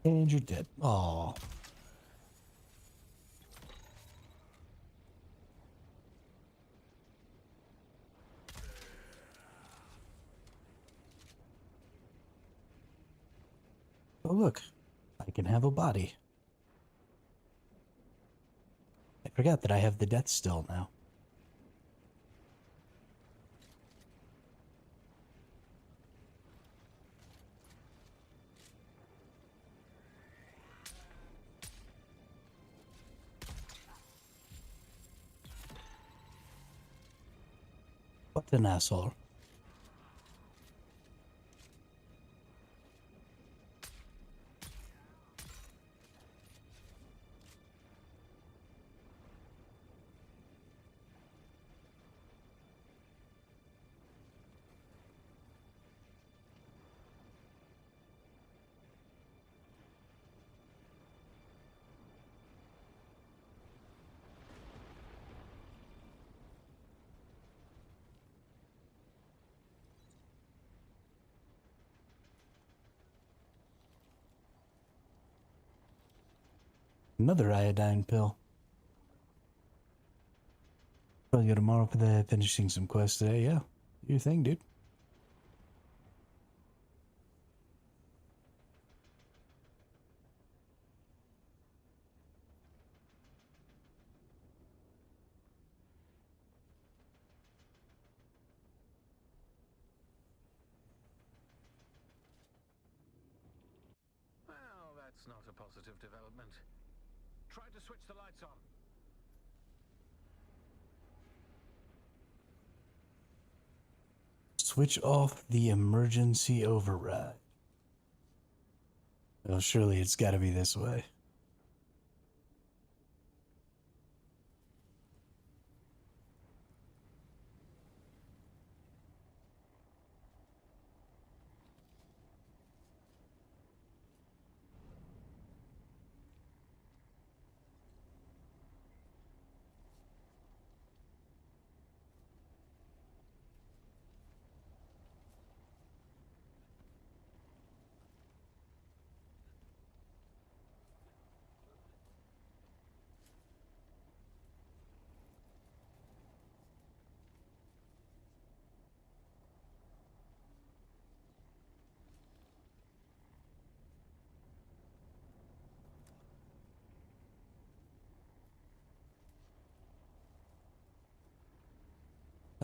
And you're dead. Aww. Oh look, I can have a body. I forgot that I have the death still now. What an asshole. Another iodine pill. Probably go tomorrow for that. Finishing some quests today. Yeah, do your thing, dude. Well, that's not a positive development. Try to switch the lights on. Switch off the emergency override. Well, surely it's got to be this way.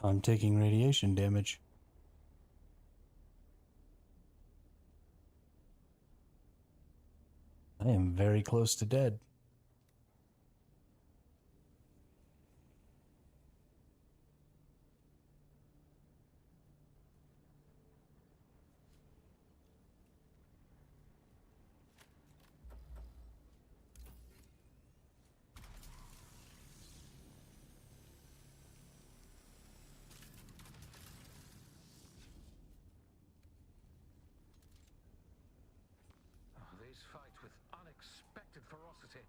I'm taking radiation damage. I am very close to dead. These fight with unexpected ferocity.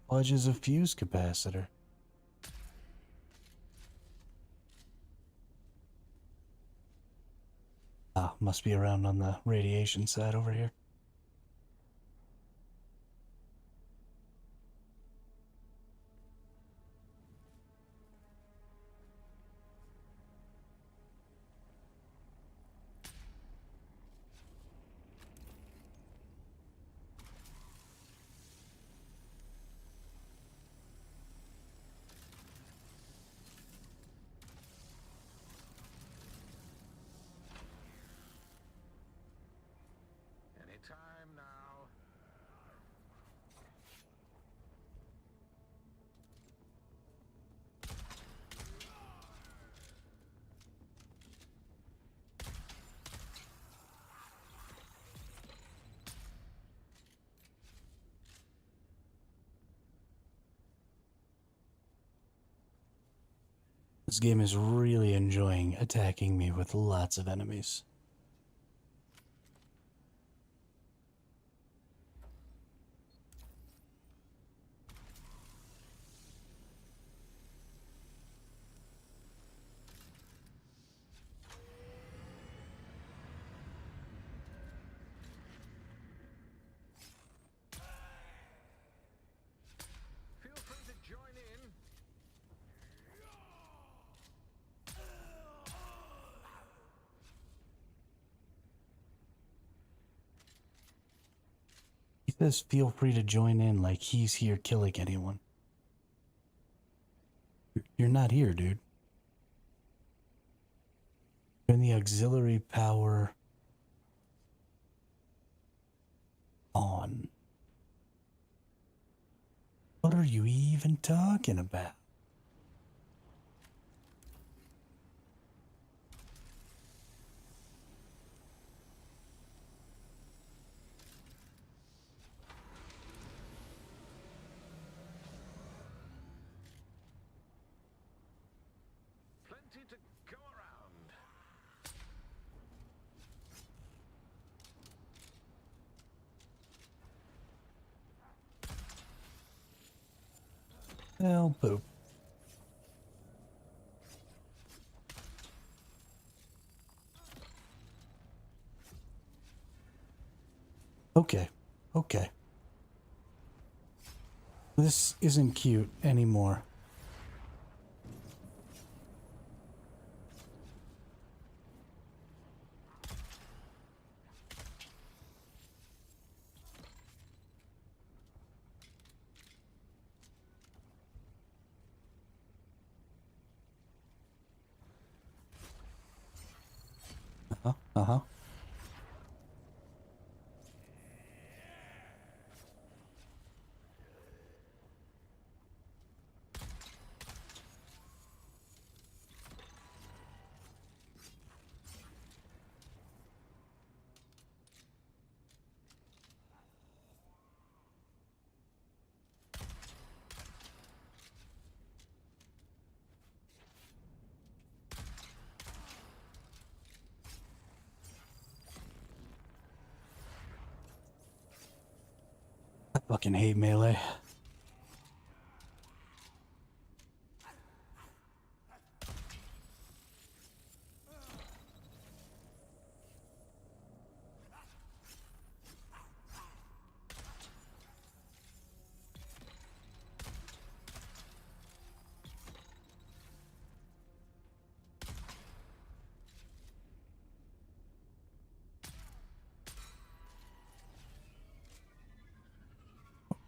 Fudge is a fuse capacitor. Ah, must be around on the radiation side over here. Anytime now. This game is really enjoying attacking me with lots of enemies. Feel free to join in. says feel free to join in like he's here killing anyone. You're not here, dude. Turn the auxiliary power on. What are you even talking about? Plenty to go around. Well, poop. Okay, okay. This isn't cute anymore. Uh-huh, uh-huh. I fucking hate melee.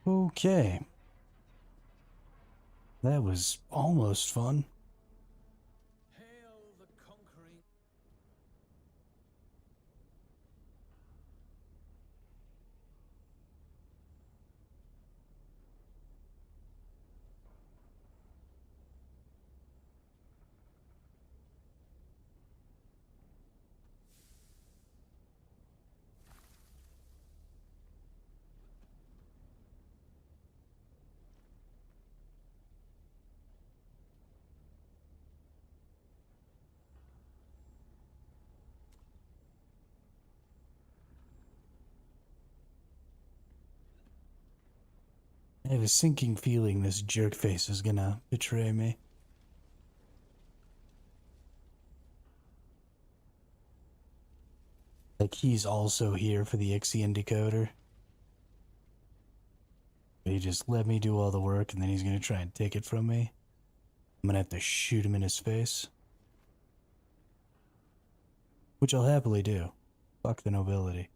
Okay. That was almost fun. Hail the conquering. I have a sinking feeling this jerkface is gonna betray me. Like he's also here for the Ixion decoder. But he just let me do all the work and then he's gonna try and take it from me. I'm gonna have to shoot him in his face. Which I'll happily do. Fuck the nobility.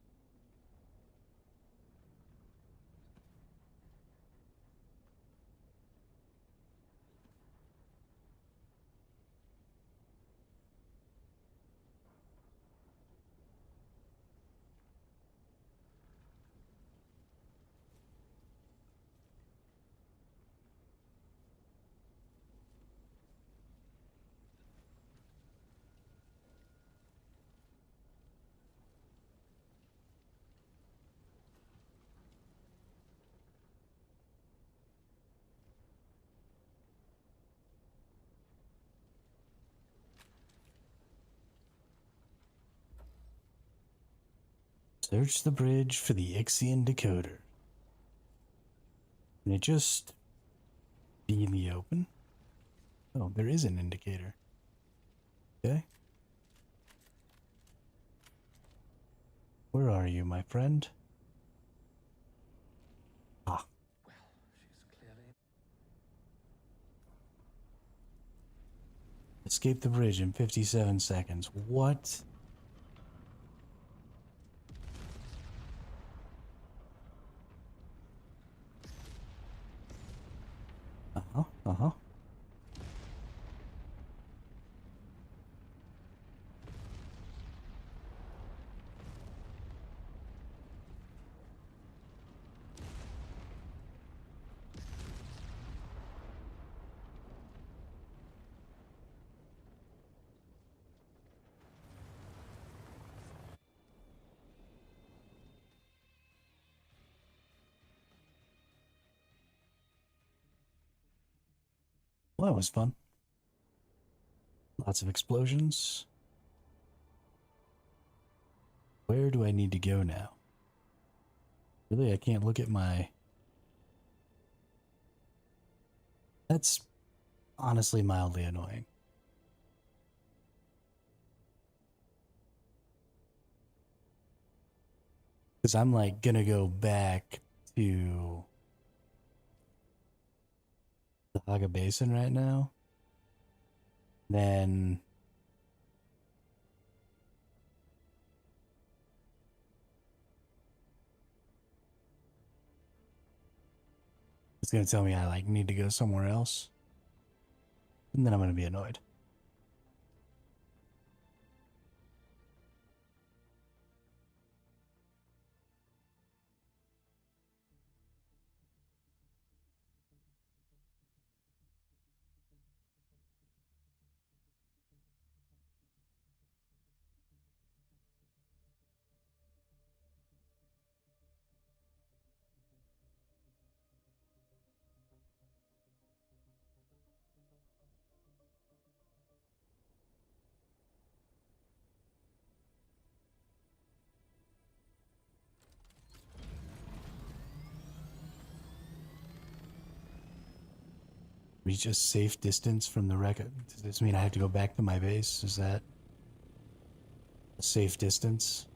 Search the bridge for the Ixion decoder. Can it just be in the open? Oh, there is an indicator. Okay. Where are you, my friend? Ah. Well, she's clearly. Escape the bridge in 57 seconds. What? Well, that was fun. Lots of explosions. Where do I need to go now? Really, I can't look at my... That's honestly mildly annoying. Because I'm like gonna go back to the Haga Basin right now. Then it's gonna tell me I like need to go somewhere else. And then I'm gonna be annoyed. Reach a safe distance from the wreck. Does this mean I have to go back to my base? Is that a safe distance?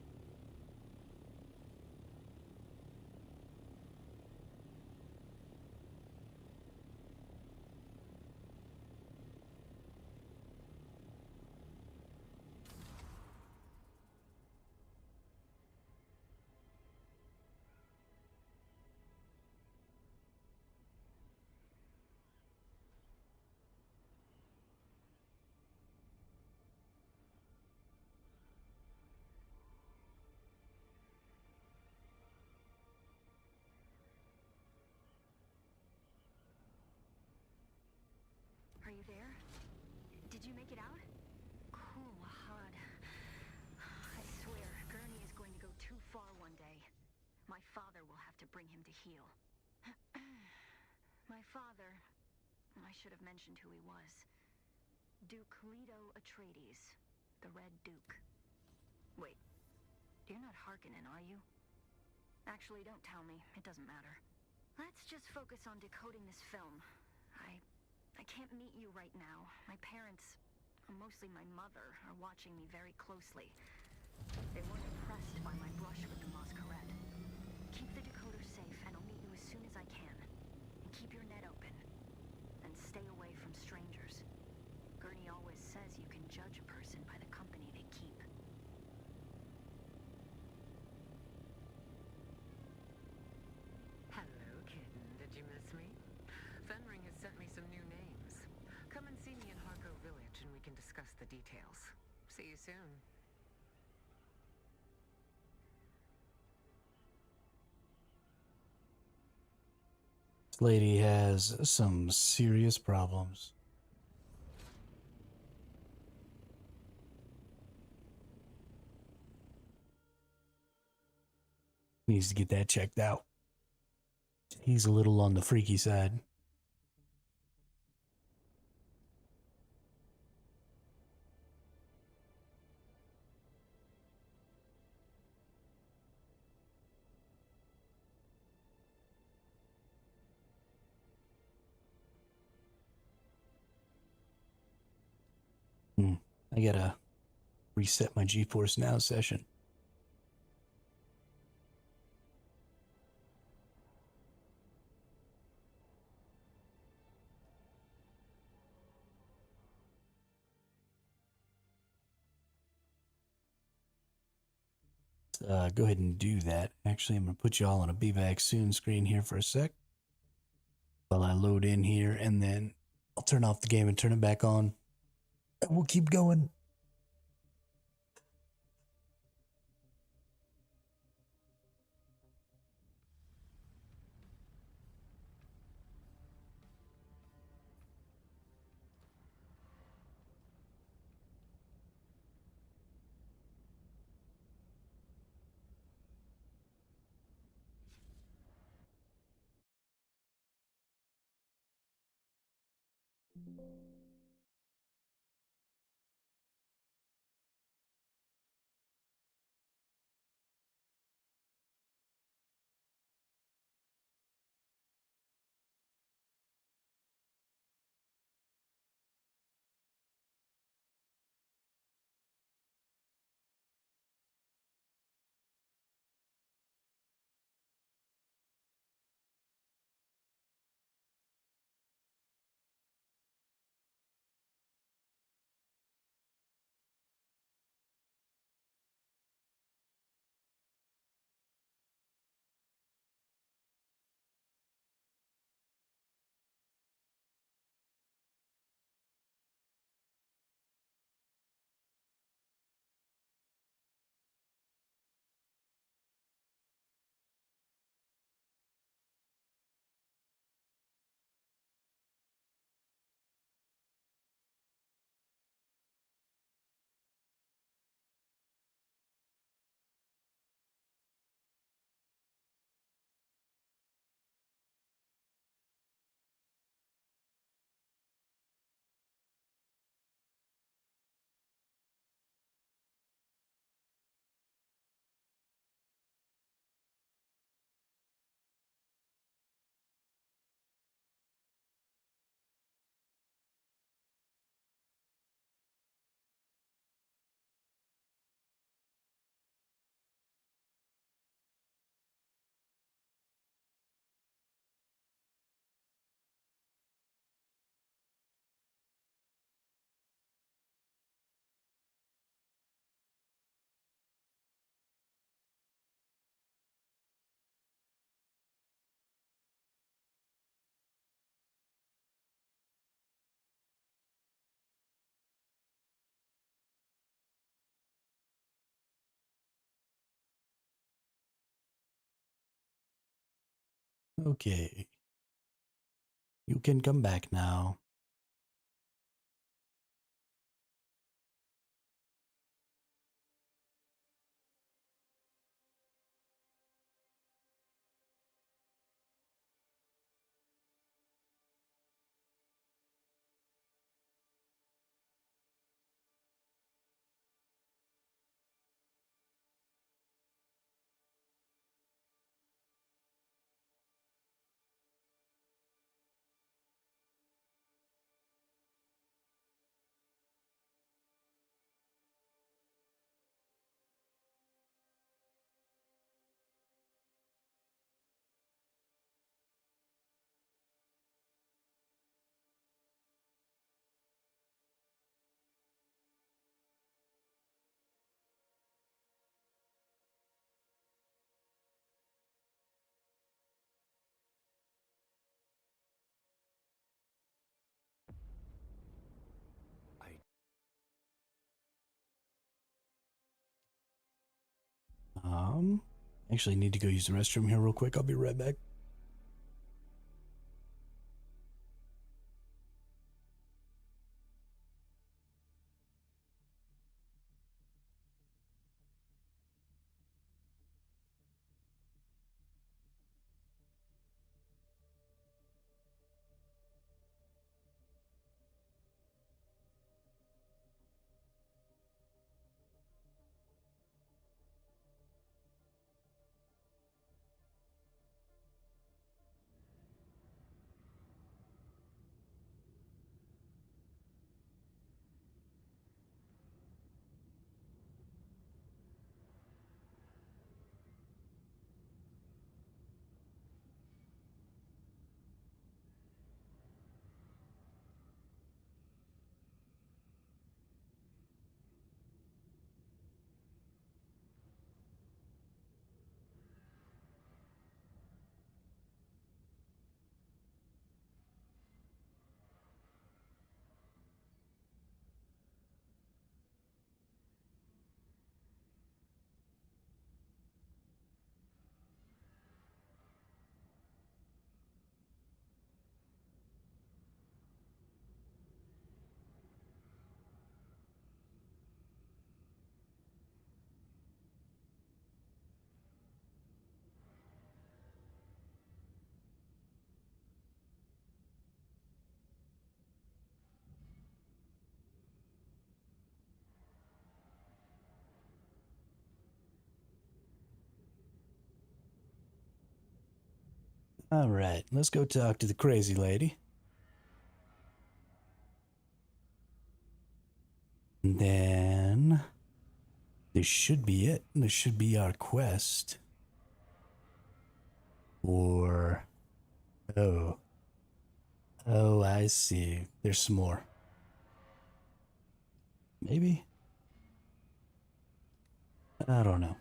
Are you there? Did you make it out? Cool, Wahad. I swear, Gurney is going to go too far one day. My father will have to bring him to heel. My father... I should have mentioned who he was. Duke Leto Atreides, the Red Duke. Wait, you're not Harkonnen, are you? Actually, don't tell me. It doesn't matter. Let's just focus on decoding this film. I can't meet you right now. My parents, mostly my mother, are watching me very closely. They weren't impressed by my brush with the Masquerade. Keep the decoder safe, and I'll meet you as soon as I can. And keep your net open. And stay away from strangers. Gurney always says you can judge a person by the company they keep. Hello, kitten. Did you miss me? Fenring has sent me some new names. Come and see me in Harko Village and we can discuss the details. See you soon. This lady has some serious problems. Needs to get that checked out. He's a little on the freaky side. I gotta reset my GeForce Now session. Go ahead and do that. Actually, I'm gonna put you all on a Be Back Soon screen here for a sec while I load in here, and then I'll turn off the game and turn it back on. And we'll keep going. Okay. You can come back now. Actually need to go use the restroom here real quick. I'll be right back. All right, let's go talk to the crazy lady. And then this should be it. This should be our quest. Or oh, I see. There's some more. Maybe. I don't know.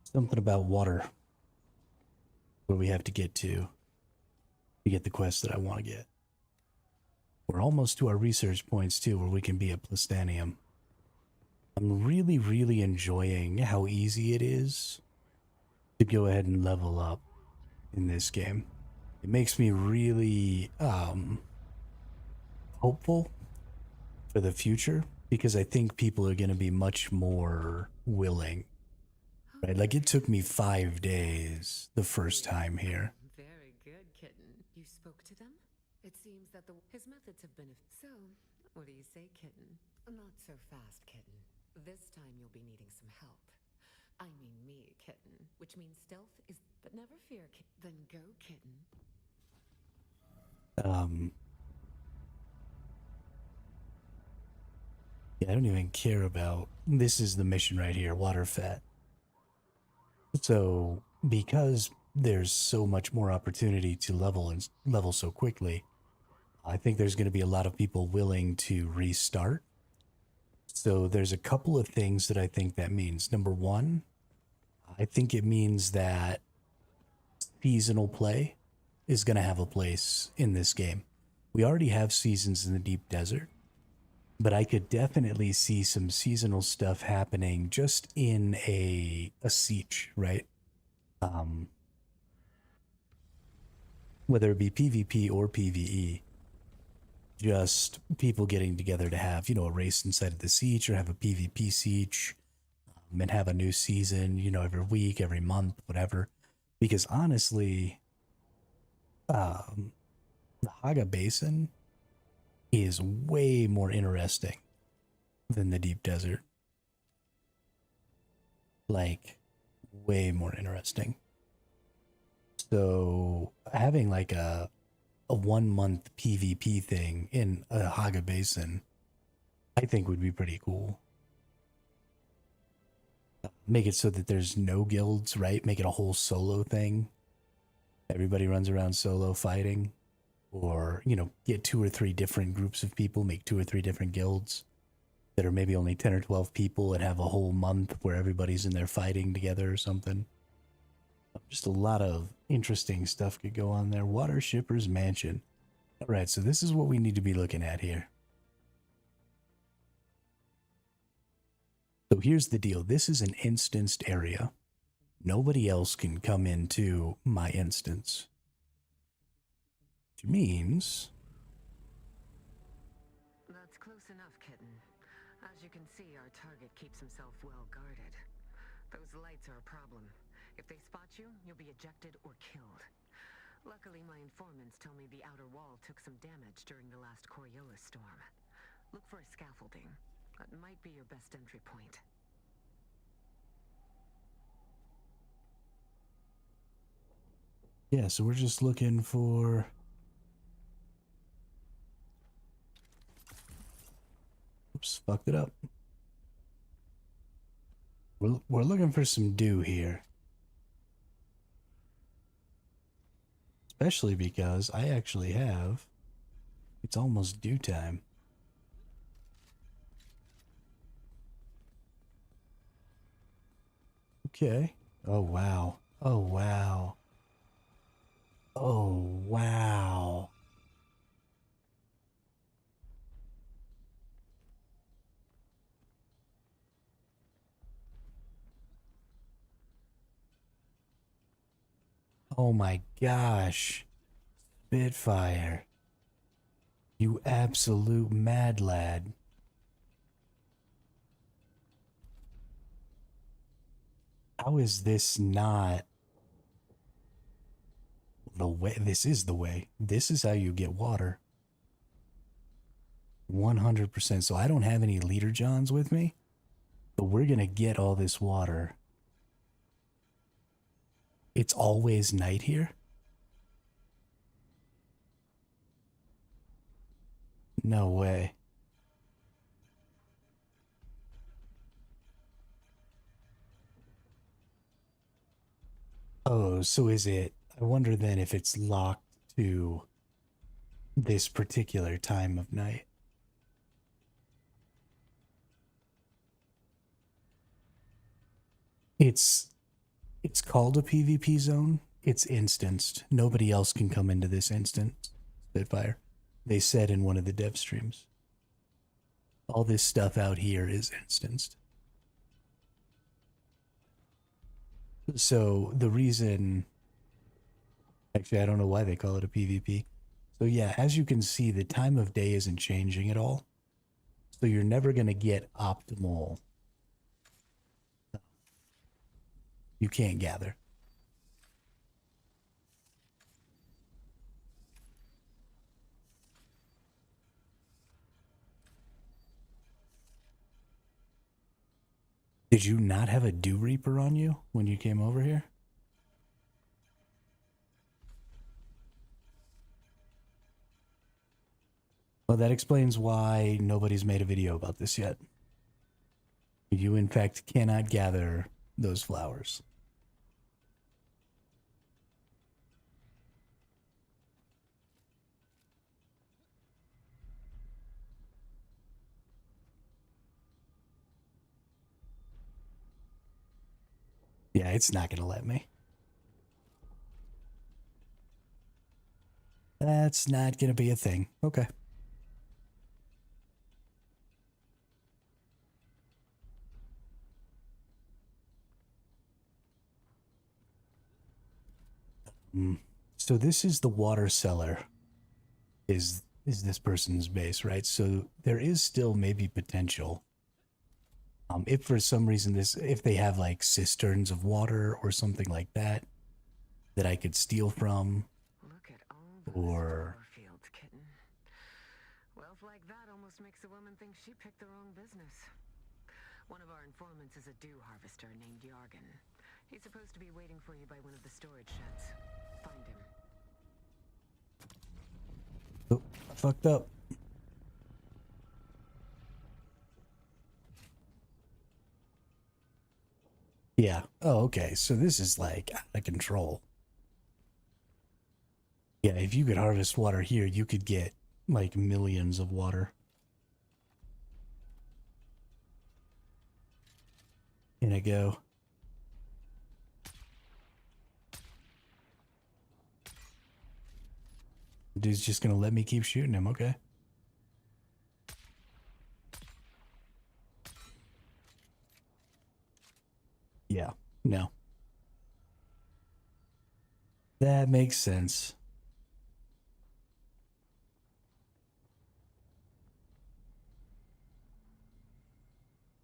Something about water. Where we have to get to get the quest that I want to get. We're almost to our research points too, where we can be at Plastanium. I'm really, really enjoying how easy it is to go ahead and level up in this game. It makes me really hopeful for the future, because I think people are going to be much more willing. Right? Like, it took me 5 days the first time here. Very good, kitten. You spoke to them? It seems that his methods have been... So, what do you say, kitten? Not so fast, kitten. This time you'll be needing some help. I mean me, kitten. Which means stealth is... But never fear, kitten. Then go, kitten. Yeah, I don't even care about... This is the mission right here, water fat. So, because there's so much more opportunity to level so quickly, I think there's going to be a lot of people willing to restart. So there's a couple of things that I think that means. Number one, I think it means that seasonal play is going to have a place in this game. We already have seasons in the deep desert, but I could definitely see some seasonal stuff happening just in a sietch, right? Whether it be PvP or PvE, just people getting together to have, you know, a race inside of the sietch, or have a PvP sietch, and have a new season, you know, every week, every month, whatever. Because honestly, the Haga Basin is way more interesting than the deep desert. Like, way more interesting. So having like a 1 month PvP thing in a Haga Basin, I think would be pretty cool. Make it so that there's no guilds, right? Make it a whole solo thing. Everybody runs around solo fighting. Or, you know, get 2 or 3 different groups of people, make 2 or 3 different guilds that are maybe only 10 or 12 people, and have a whole month where everybody's in there fighting together or something. Just a lot of interesting stuff could go on there. Water Shipper's Mansion. All right, so this is what we need to be looking at here. So here's the deal. This is an instanced area. Nobody else can come into my instance. Which means... That's close enough, kitten. As you can see, our target keeps himself well guarded. Those lights are a problem. If they spot you, you'll be ejected or killed. Luckily, my informants tell me the outer wall took some damage during the last Coriolis storm. Look for a scaffolding. That might be your best entry point. Yeah, so we're just looking for... Oops, fucked it up. We're looking for some dew here. Especially because I actually have... It's almost dew time. Okay. Oh, wow. Oh, wow. Oh, wow. Oh my gosh. Spitfire. You absolute mad lad. How is this not the way? This is the way. This is how you get water. 100%. So I don't have any leader johns with me, but we're gonna get all this water. It's always night here. No way. Oh, so is it? I wonder then if it's locked to this particular time of night. It's called a PvP zone. It's instanced. Nobody else can come into this instance. Spitfire. They said in one of the dev streams. All this stuff out here is instanced. So the reason, actually, I don't know why they call it a PvP. So yeah, as you can see, the time of day isn't changing at all. So you're never going to get optimal. You can't gather. Did you not have a Dew Reaper on you when you came over here? Well, that explains why nobody's made a video about this yet. You, in fact, cannot gather those flowers. Yeah, it's not going to let me. That's not going to be a thing. Okay. So this is the water cellar. Is this person's base, right? So there is still maybe potential. If for some reason if they have like cisterns of water or something like that I could steal from. Look at all those Or fields, kitten. Wealth like that almost makes a woman think she picked the wrong business. One of our informants is a dew harvester named Yargan. He's supposed to be waiting for you by one of the storage sheds. Find him. oh, I fucked up. Yeah. Oh, okay. So this is like out of control. Yeah, if you could harvest water here, you could get like millions of water. In a go. Dude's just gonna let me keep shooting him, okay. Yeah, no. That makes sense.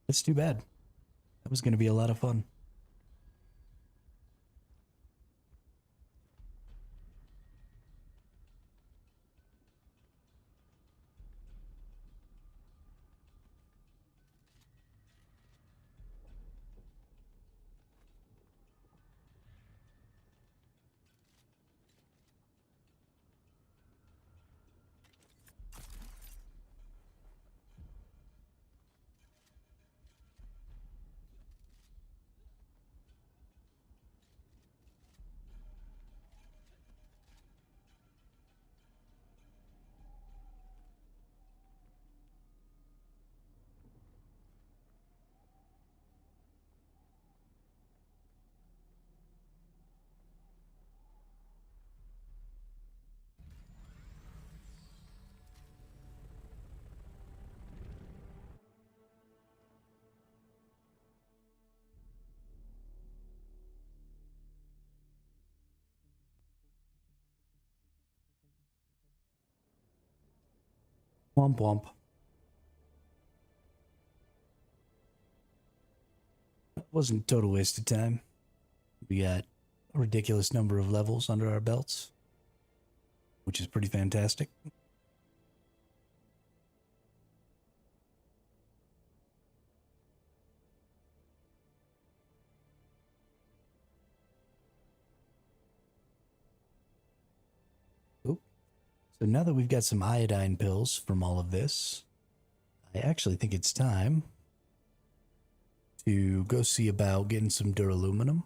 That's too bad. That was gonna be a lot of fun. Womp womp. That wasn't a total waste of time. We got a ridiculous number of levels under our belts, which is pretty fantastic. So now that we've got some iodine pills from all of this, I actually think it's time to go see about getting some duraluminum.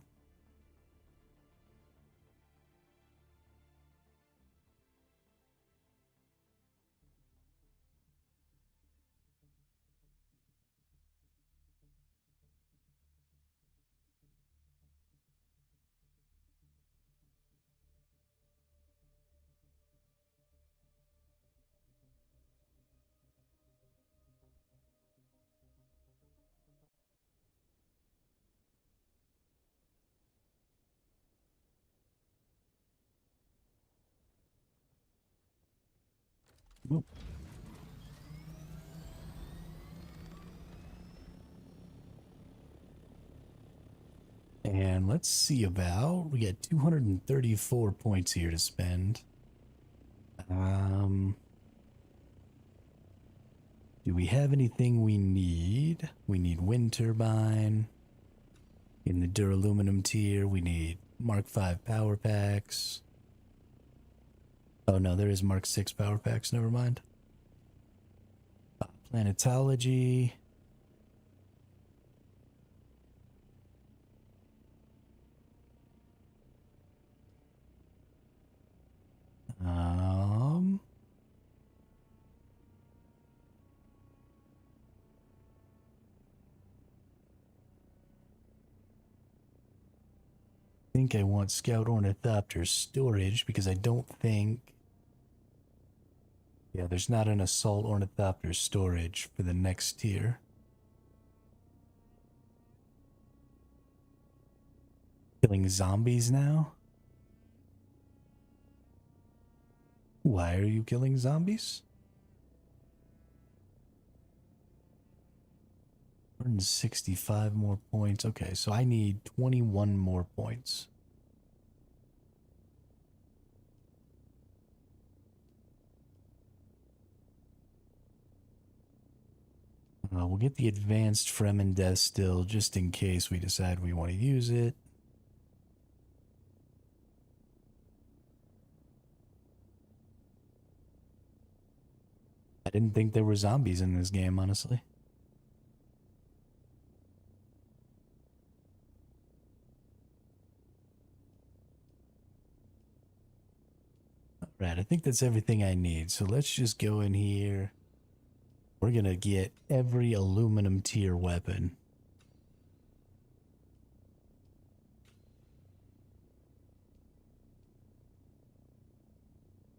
Whoop. And let's see about, we got 234 points here to spend. Do we have anything we need? We need wind turbine. In the duraluminum tier, we need Mark 5 power packs. Oh no, there is Mark 6 power packs, never mind. Planetology. I think I want Scout Ornithopter storage because I don't think... Yeah, there's not an Assault Ornithopter storage for the next tier. Killing zombies now? Why are you killing zombies? 165 more points. Okay, so I need 21 more points. We'll get the advanced Fremen Death still, just in case we decide we want to use it. I didn't think there were zombies in this game, honestly. Alright, I think that's everything I need. So let's just go in here. We're gonna get every aluminum tier weapon.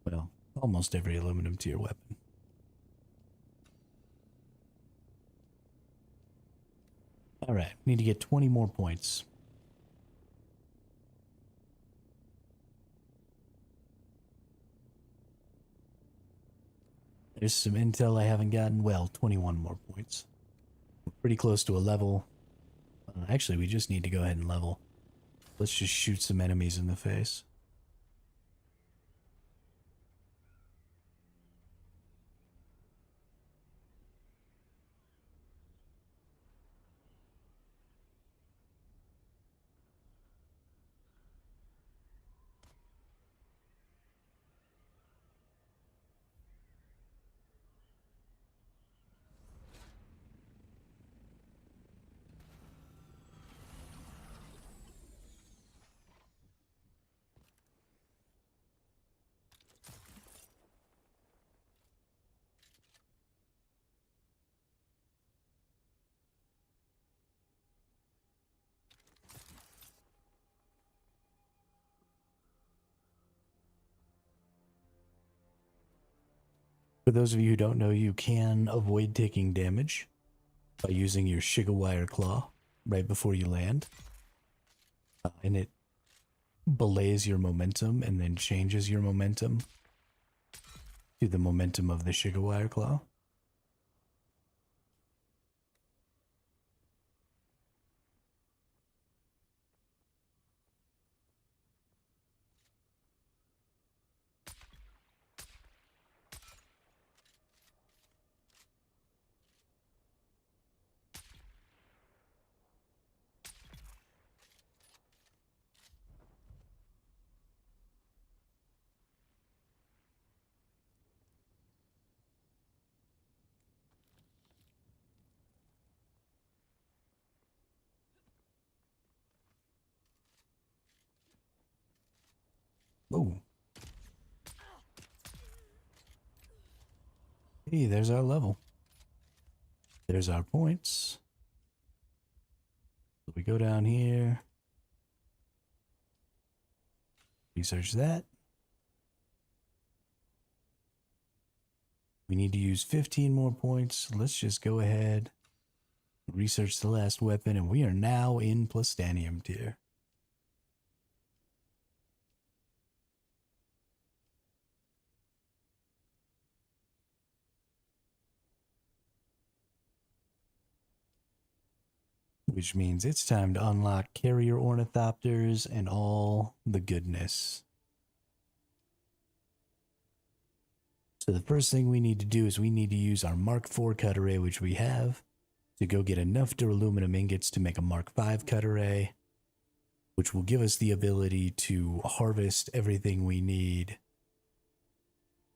Well, almost every aluminum tier weapon. Alright, need to get 20 more points. There's some intel I haven't gotten. Well, 21 more points. We're pretty close to a level. Actually, we just need to go ahead and level. Let's just shoot some enemies in the face. For those of you who don't know, you can avoid taking damage by using your Shigawire Claw right before you land. And it belays your momentum and then changes your momentum to the momentum of the Shigawire Claw. Oh. Hey, there's our level. There's our points. So we go down here. Research that. We need to use 15 more points. Let's just go ahead, research the last weapon, and we are now in Plastanium tier. Which means it's time to unlock carrier ornithopters and all the goodness. So the first thing we need to do is we need to use our Mark IV cut array, which we have, to go get enough duraluminum ingots to make a Mark V cut array, which will give us the ability to harvest everything we need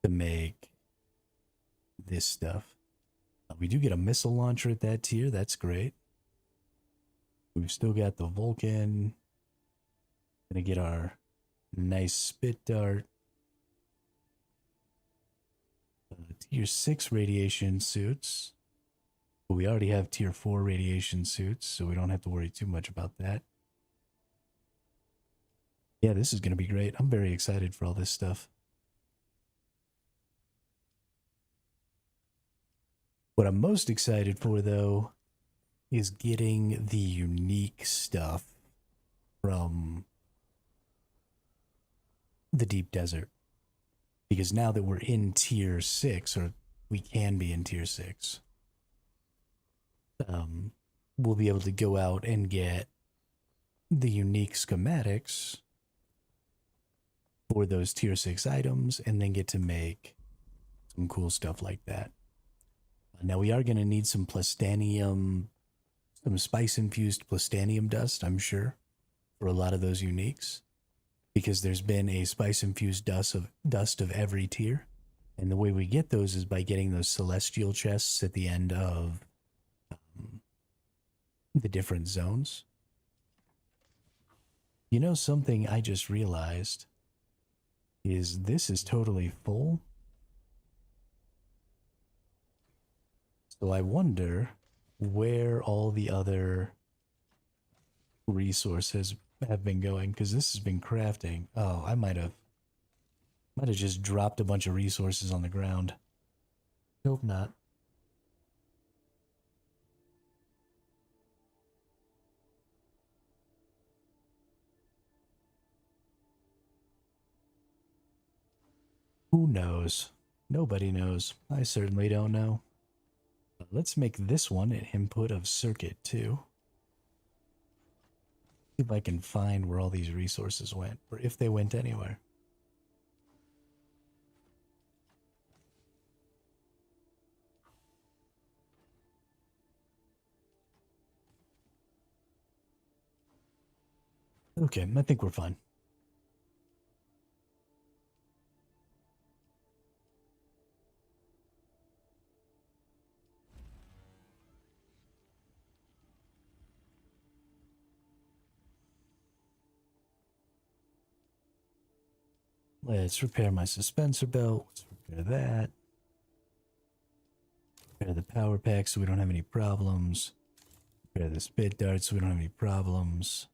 to make this stuff. We do get a missile launcher at that tier. That's great. We've still got the Vulcan. Gonna get our nice spit dart. Tier 6 radiation suits. But we already have tier 4 radiation suits, so we don't have to worry too much about that. Yeah, this is going to be great. I'm very excited for all this stuff. What I'm most excited for, though, is getting the unique stuff from the deep desert. Because now that we're in tier 6, or we can be in tier 6, we'll be able to go out and get the unique schematics for those tier 6 items and then get to make some cool stuff like that. Now we are going to need some plastanium, some spice-infused plastanium dust, I'm sure, for a lot of those uniques, because there's been a spice-infused dust of every tier, and the way we get those is by getting those celestial chests at the end of the different zones. You know, something I just realized is this is totally full. So I wonder where all the other resources have been going, because this has been crafting. Oh, I might have just dropped a bunch of resources on the ground. Hope not. Who knows? Nobody knows. I certainly don't know. Let's make this one an input of circuit too. See if I can find where all these resources went, or if they went anywhere. Okay, I think we're fine. Let's repair my suspensor belt. Let's repair that. Repair the power pack so we don't have any problems. Repair the spit dart so we don't have any problems.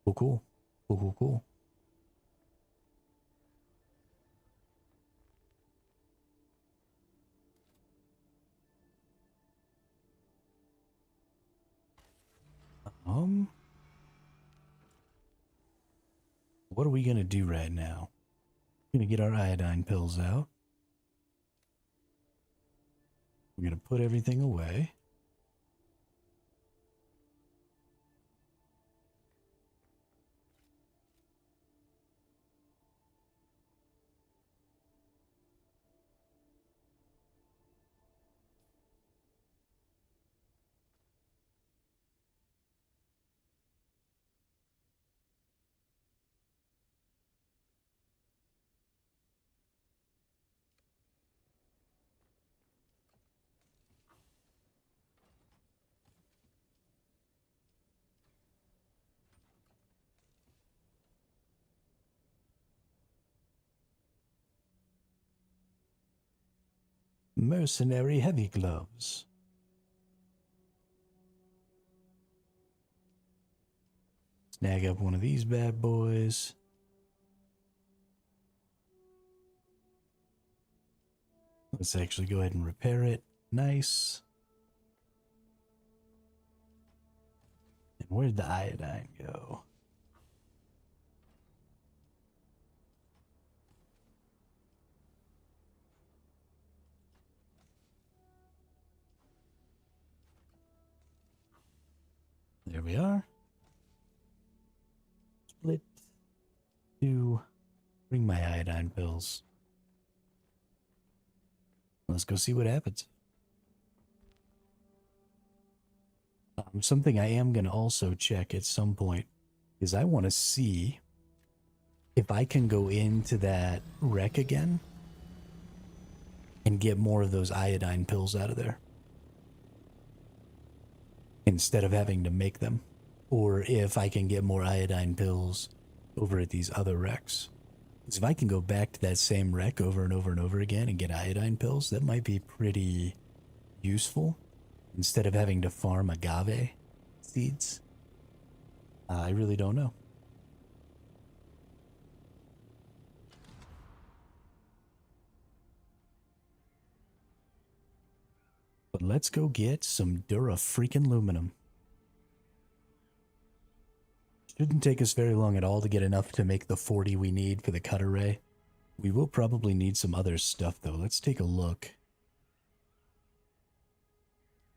Cool, cool. Cool, cool, cool. What are we going to do right now? We're going to get our iodine pills out. We're going to put everything away. Mercenary heavy gloves. Snag up one of these bad boys. Let's actually go ahead and repair it. Nice. And where'd the iodine go? There we are. Split. To bring my iodine pills. Let's go see what happens. Something I am going to also check at some point is I want to see if I can go into that wreck again and get more of those iodine pills out of there instead of having to make them, or if I can get more iodine pills over at these other wrecks. Because if I can go back to that same wreck over and over and over again and get iodine pills, that might be pretty useful instead of having to farm agave seeds. I really don't know. But let's go get some Dura-freaking-luminum. Shouldn't take us very long at all to get enough to make the 40 we need for the cut array. We will probably need some other stuff though. Let's take a look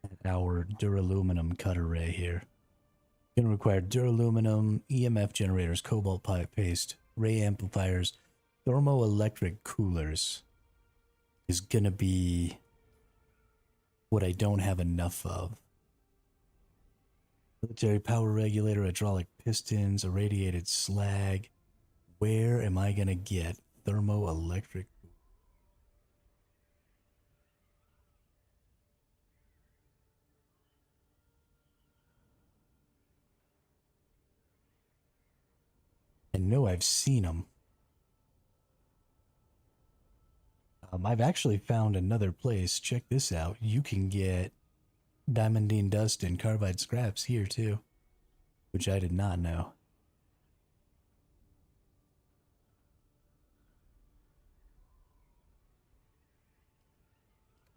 at our duraluminum cut array here. Going to require duraluminum, EMF generators, cobalt pipe paste, ray amplifiers, thermoelectric coolers is going to be what I don't have enough of. Military power regulator, hydraulic pistons, irradiated slag. Where am I going to get thermoelectric? I know I've seen them. I've actually found another place. Check this out. You can get diamondine dust and carbide scraps here too, which I did not know.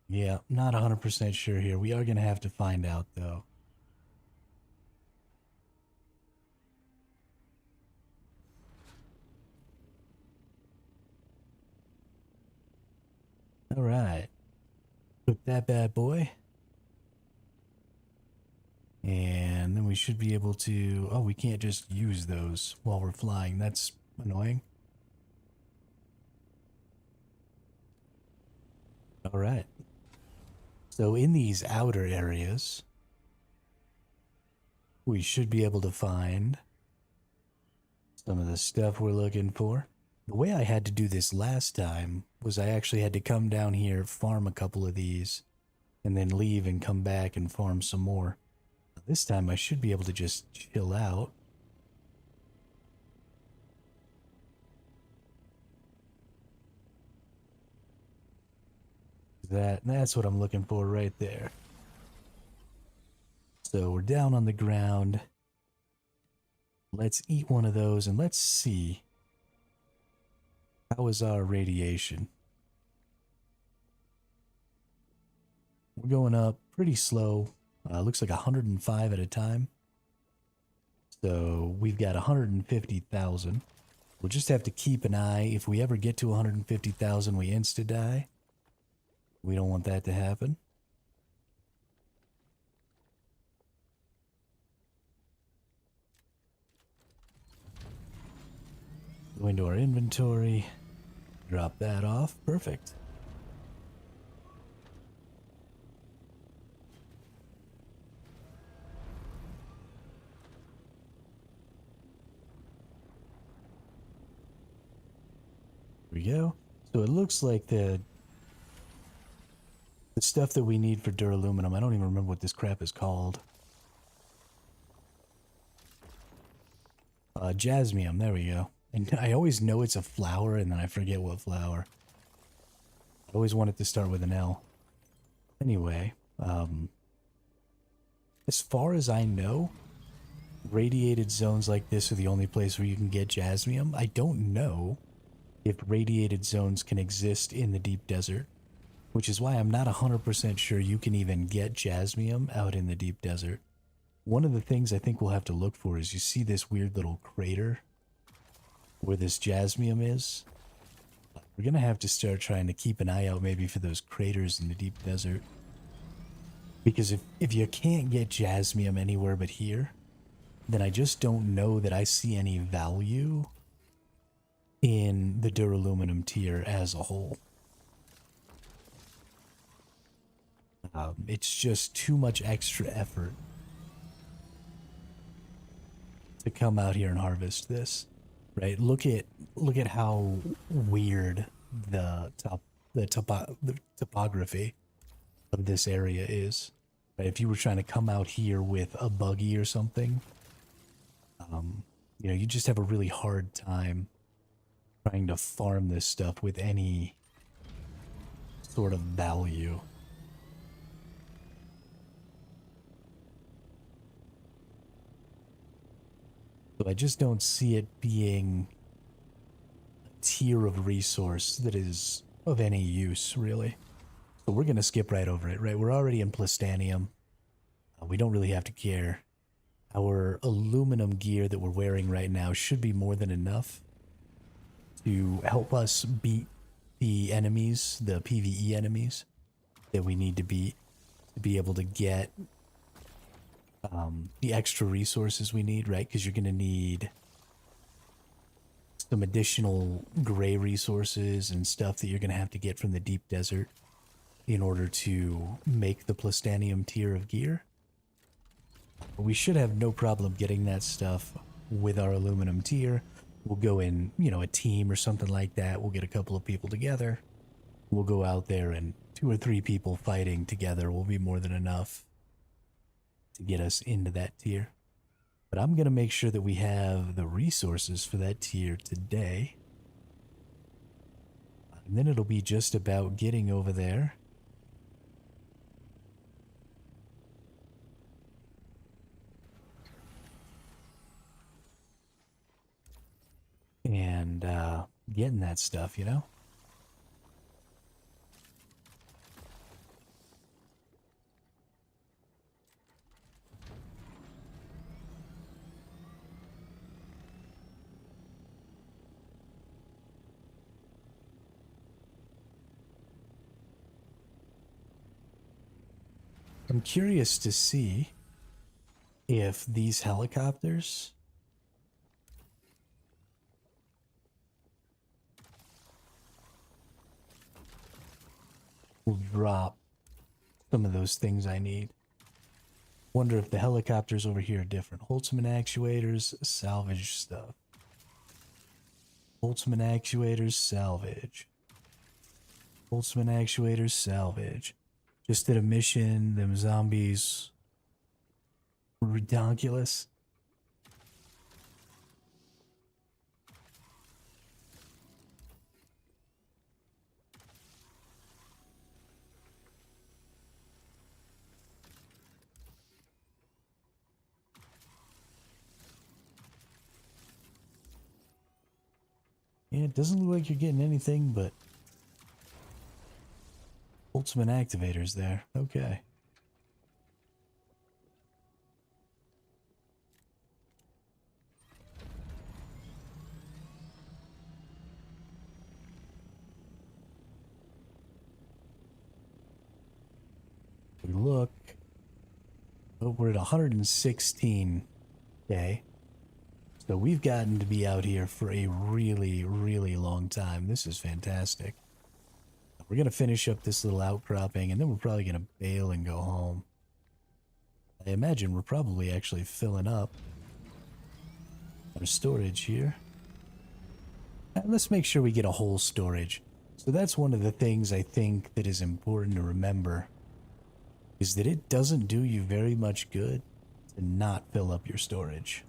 Yeah, not 100% sure here. We are going to have to find out though. All right. Put that bad boy. And then we should be able to... Oh, we can't just use those while we're flying. That's annoying. All right. So in these outer areas, we should be able to find some of the stuff we're looking for. The way I had to do this last time was I actually had to come down here, farm a couple of these, and then leave and come back and farm some more. This time I should be able to just chill out. That's what I'm looking for right there. So we're down on the ground. Let's eat one of those and let's see. How is our radiation? We're going up pretty slow. Looks like 105 at a time. So we've got 150,000. We'll just have to keep an eye. If we ever get to 150,000, we insta-die. We don't want that to happen. Go into our inventory. Drop that off. Perfect. Here we go. So it looks like the stuff that we need for duraluminum, I don't even remember what this crap is called. Jasmium, there we go. And I always know it's a flower and then I forget what flower. I always want it to start with an L. Anyway, as far as I know, radiated zones like this are the only place where you can get jasmium. I don't know if radiated zones can exist in the deep desert, which is why I'm not 100% sure you can even get jasmium out in the deep desert. One of the things I think we'll have to look for is you see this weird little crater where this jasmium is. We're going to have to start trying to keep an eye out maybe for those craters in the deep desert. Because if you can't get jasmium anywhere but here, then I just don't know that I see any value in the duraluminum tier as a whole. It's just too much extra effort to come out here and harvest this, right? Look at how weird the topography of this area is. Right? If you were trying to come out here with a buggy or something, you know, you just have a really hard time trying to farm this stuff with any sort of value. So I just don't see it being a tier of resource that is of any use, really. So we're going to skip right over it, right? We're already in Plastanium. We don't really have to care. Our aluminum gear that we're wearing right now should be more than enough to help us beat the enemies, the PvE enemies that we need to be able to get the extra resources we need, right? Because you're going to need some additional gray resources and stuff that you're going to have to get from the deep desert in order to make the Plastanium tier of gear. We should have no problem getting that stuff with our aluminum tier. We'll go in, you know, a team or something like that. We'll get a couple of people together. We'll go out there, and 2 or 3 people fighting together will be more than enough to get us into that tier. But I'm going to make sure that we have the resources for that tier today. And then it'll be just about getting over there and getting that stuff, you know? I'm curious to see if these helicopters will drop some of those things I need. Wonder if the helicopters over here are different. Holtzman actuators, salvage stuff. Holtzman actuators, salvage. Holtzman actuators, salvage. Just did a mission, them zombies. Ridiculous. Yeah, it doesn't look like you're getting anything but Holtzman activators there. Okay. We look. Oh, we're at 116K. So we've gotten to be out here for a really, really long time. This is fantastic. We're going to finish up this little outcropping, and then we're probably going to bail and go home. I imagine we're probably actually filling up our storage here. And let's make sure we get a whole storage. So that's one of the things I think that is important to remember, is that it doesn't do you very much good to not fill up your storage.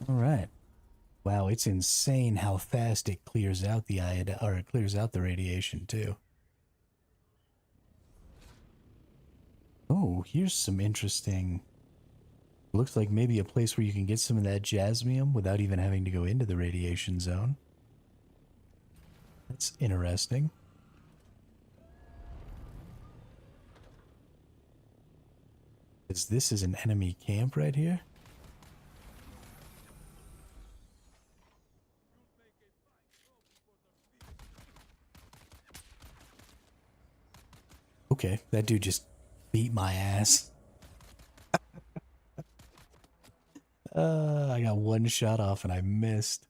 All right. Wow, it's insane how fast it clears out the or it clears out the radiation too. Oh, here's some interesting. Looks like maybe a place where you can get some of that jasmium without even having to go into the radiation zone. That's interesting. This is an enemy camp right here? Okay, that dude just beat my ass. I got one shot off and I missed.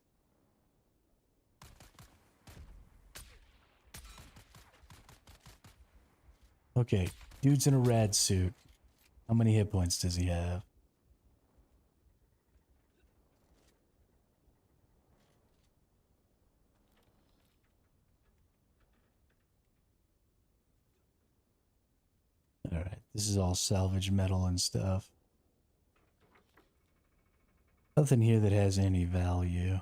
Okay, dude's in a rad suit. How many hit points does he have? Alright, this is all salvage metal and stuff. Nothing here that has any value.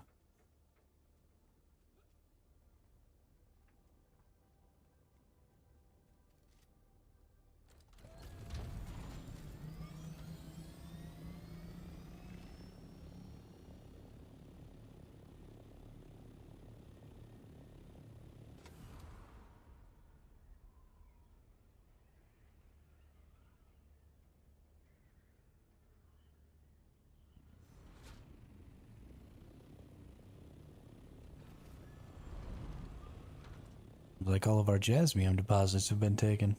Like all of our jasmium deposits have been taken.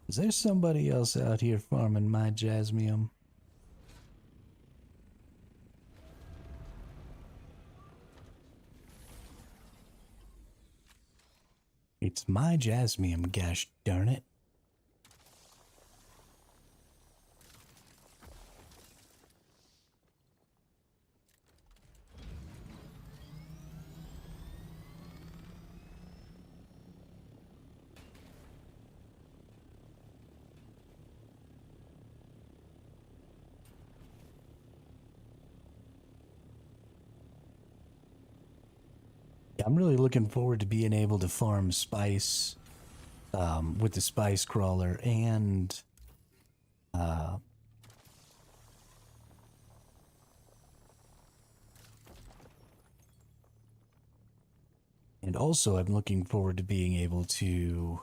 Is there somebody else out here farming my jasmium? It's my jasmium, gosh darn it. I'm really looking forward to being able to farm spice with the spice crawler and also I'm looking forward to being able to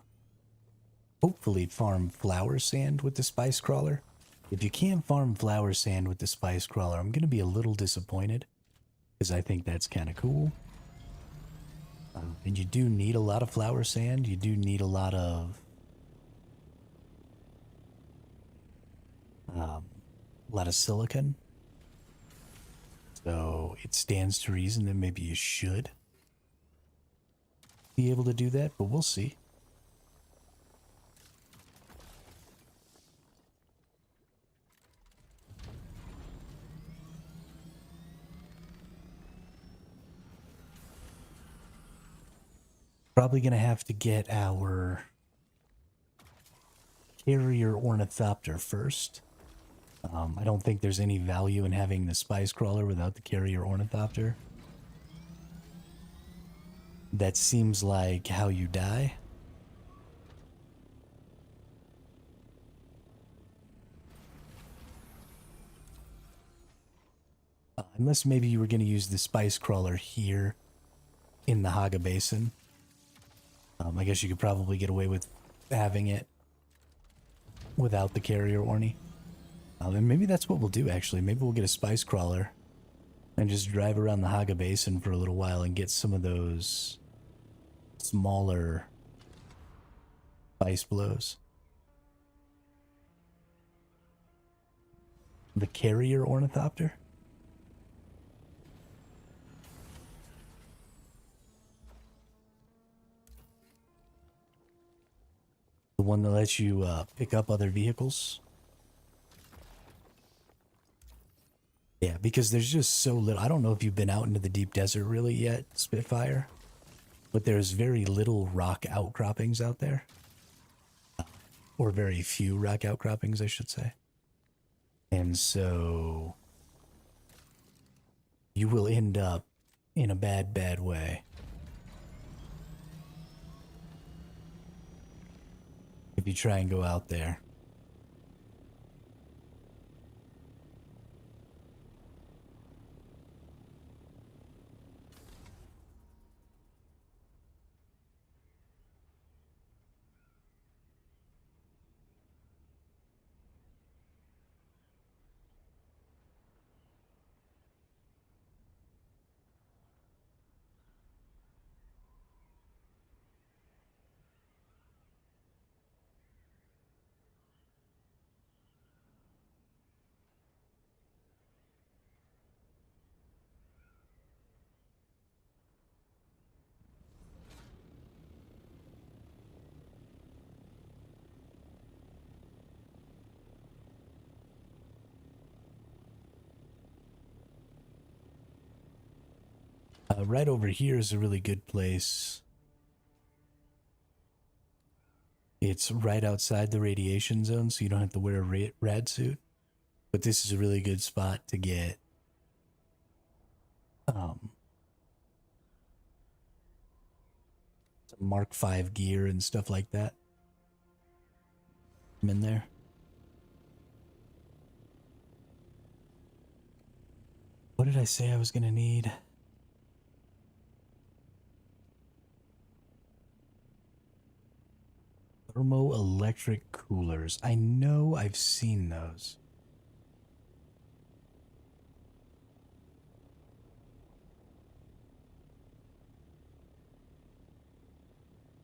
hopefully farm flower sand with the spice crawler. If you can't farm flower sand with the spice crawler, I'm going to be a little disappointed because I think that's kind of cool. And you do need a lot of flower sand. You do need a lot of silicon. So it stands to reason that maybe you should be able to do that, but we'll see. Probably gonna have to get our carrier ornithopter first. I don't think there's any value in having the spice crawler without the carrier ornithopter. That seems like how you die. Unless maybe you were going to use the spice crawler here in the Haga Basin. I guess you could probably get away with having it without the carrier orny. And maybe that's what we'll do, actually. Maybe we'll get a spice crawler and just drive around the Haga Basin for a little while and get some of those smaller spice blows. The carrier ornithopter? The one that lets you pick up other vehicles? Yeah, because there's just so little. I don't know if you've been out into the deep desert really yet, Spitfire, but there's very little rock outcroppings out there. Or very few rock outcroppings, I should say. And so you will end up in a bad, bad way. If you try and go out there. Right over here is a really good place. It's right outside the radiation zone, so you don't have to wear a rad suit. But this is a really good spot to get some Mark V gear and stuff like that. I'm in there. What did I say I was going to need? Thermoelectric coolers. I know I've seen those.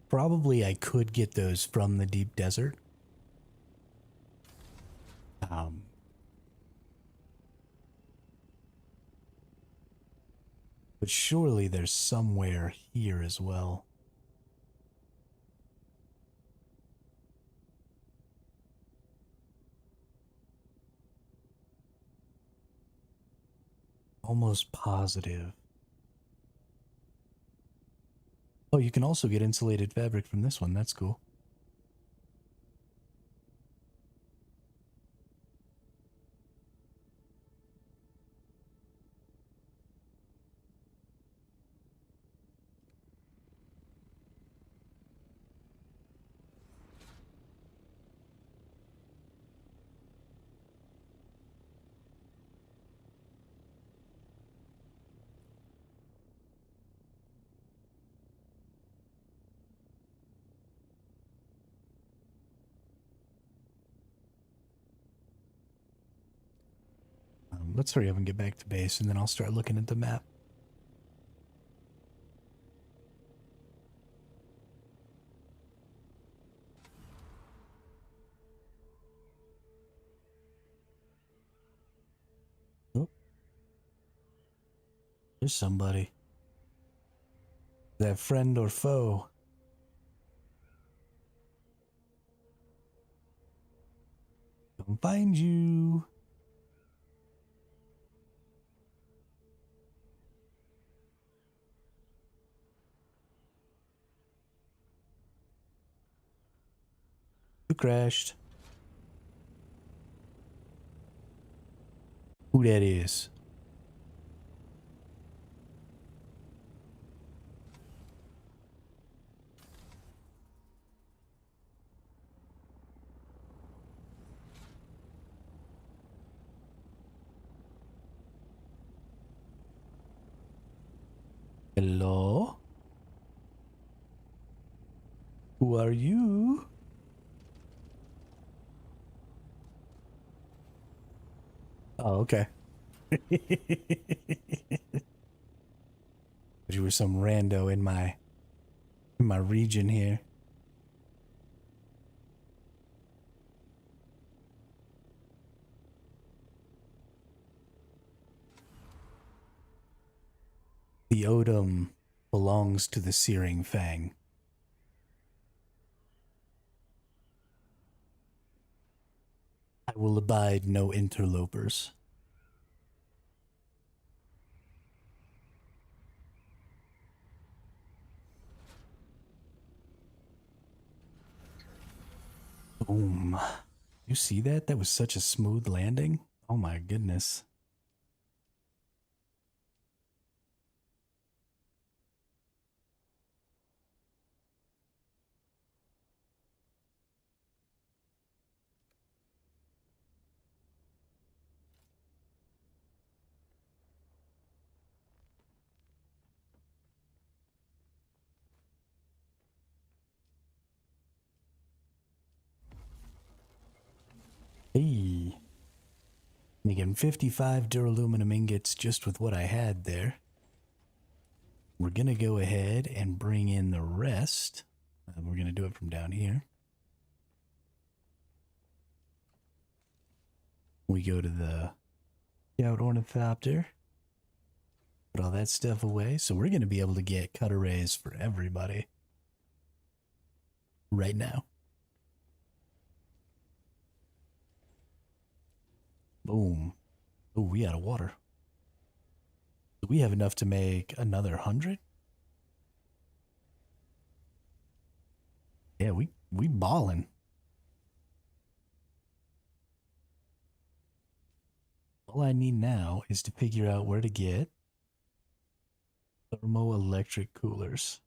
Probably I could get those from the deep desert. But surely there's somewhere here as well. Almost positive. Oh, you can also get insulated fabric from this one. That's cool. Let's hurry up and get back to base, and then I'll start looking at the map. Oh. There's somebody. Is that friend or foe? Come find you. You crashed. Who that is? Hello? Who are you? Oh, okay. You were some rando in my region here. The Odom belongs to the Searing Fang. I will abide no interlopers. Boom. You see that? That was such a smooth landing. Oh my goodness. Hey. Making 55 duraluminum ingots just with what I had there. We're going to go ahead and bring in the rest. We're going to do it from down here. We go to the scout ornithopter. Put all that stuff away. So we're going to be able to get cut arrays for everybody right now. Boom. Oh, we out of water. We have enough to make another 100? Yeah, we ballin'. All I need now is to figure out where to get thermoelectric coolers.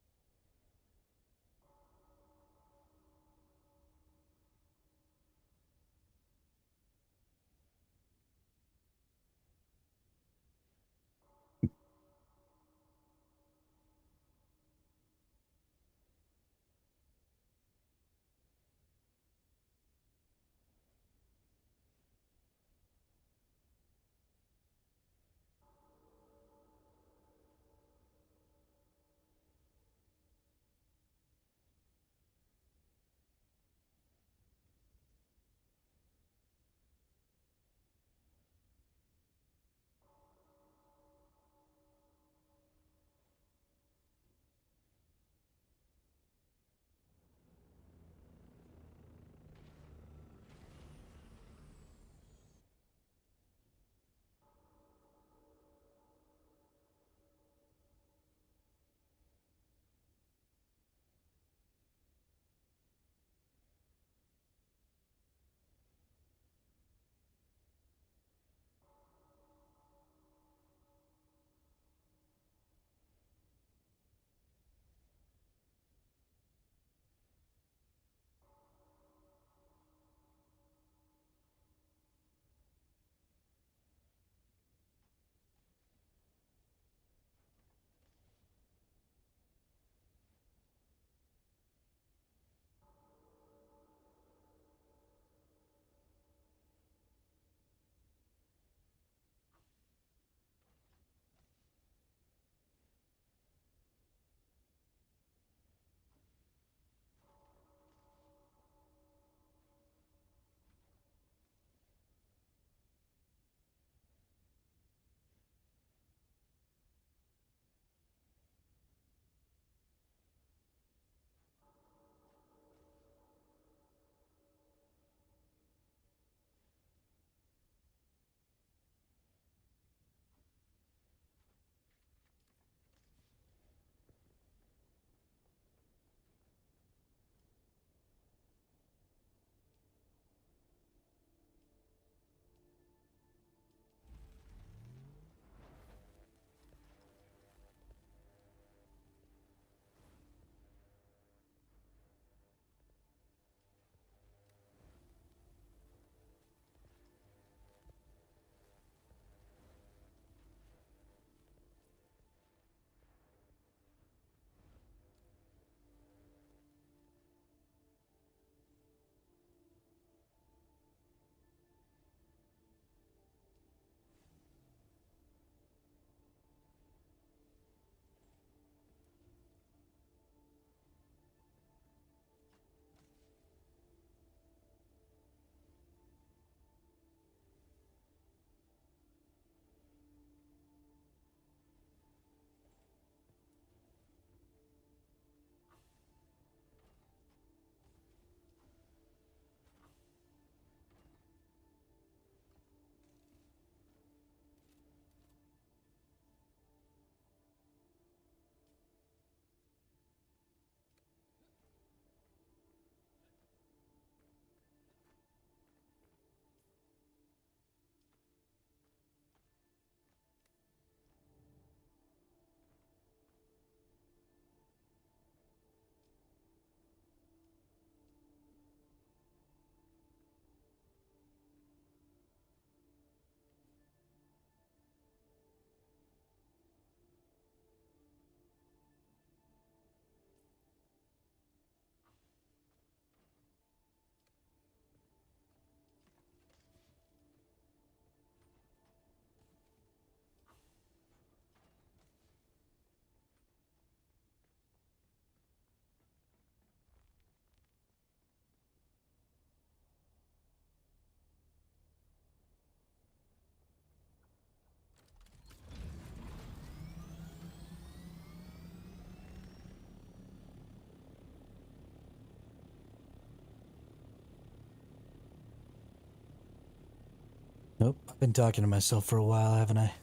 Nope, I've been talking to myself for a while, haven't I?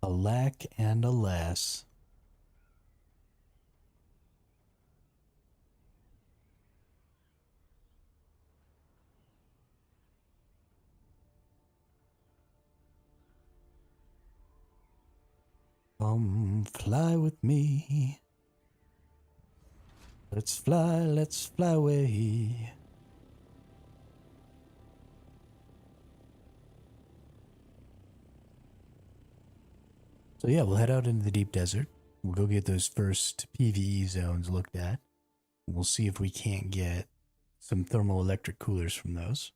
Alack and alas. Come fly with me. Let's fly away. So yeah, we'll head out into the deep desert. We'll go get those first PvE zones looked at. We'll see if we can't get some thermoelectric coolers from those.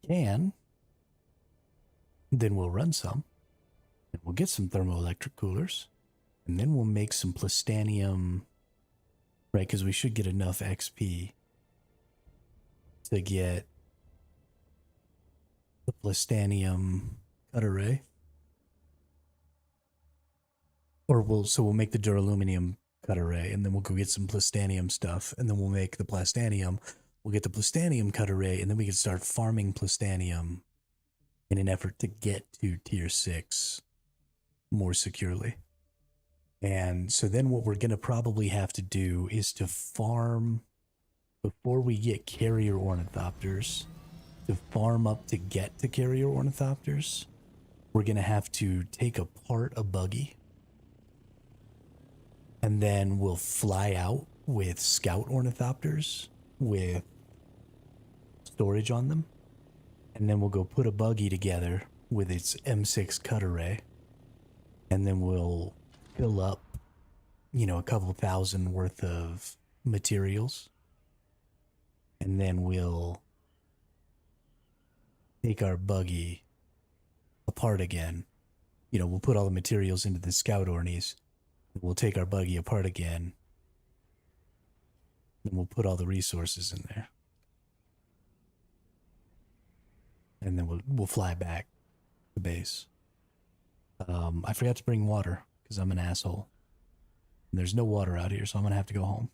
Can. Then we'll run some. And we'll get some thermoelectric coolers. And then we'll make some plastanium. Right, because we should get enough XP to get the plastanium cut array. Or we'll make the duraluminum cut array, and then we'll go get some plastanium stuff, and then we'll make the plastanium. We'll get the plastanium cut array, and then we can start farming plastanium in an effort to get to tier 6 more securely. And so then what we're going to probably have to do is to farm before we get carrier ornithopters. To farm up to get to carrier ornithopters, we're going to have to take apart a buggy. And then we'll fly out with scout ornithopters with storage on them. And then we'll go put a buggy together with its M6 cut array. And then we'll fill up, a couple thousand worth of materials. And then we'll take our buggy apart again. We'll put all the materials into the scout ornies. We'll take our buggy apart again. And we'll put all the resources in there. And then we'll fly back to base. I forgot to bring water because I'm an asshole. And there's no water out here, so I'm going to have to go home.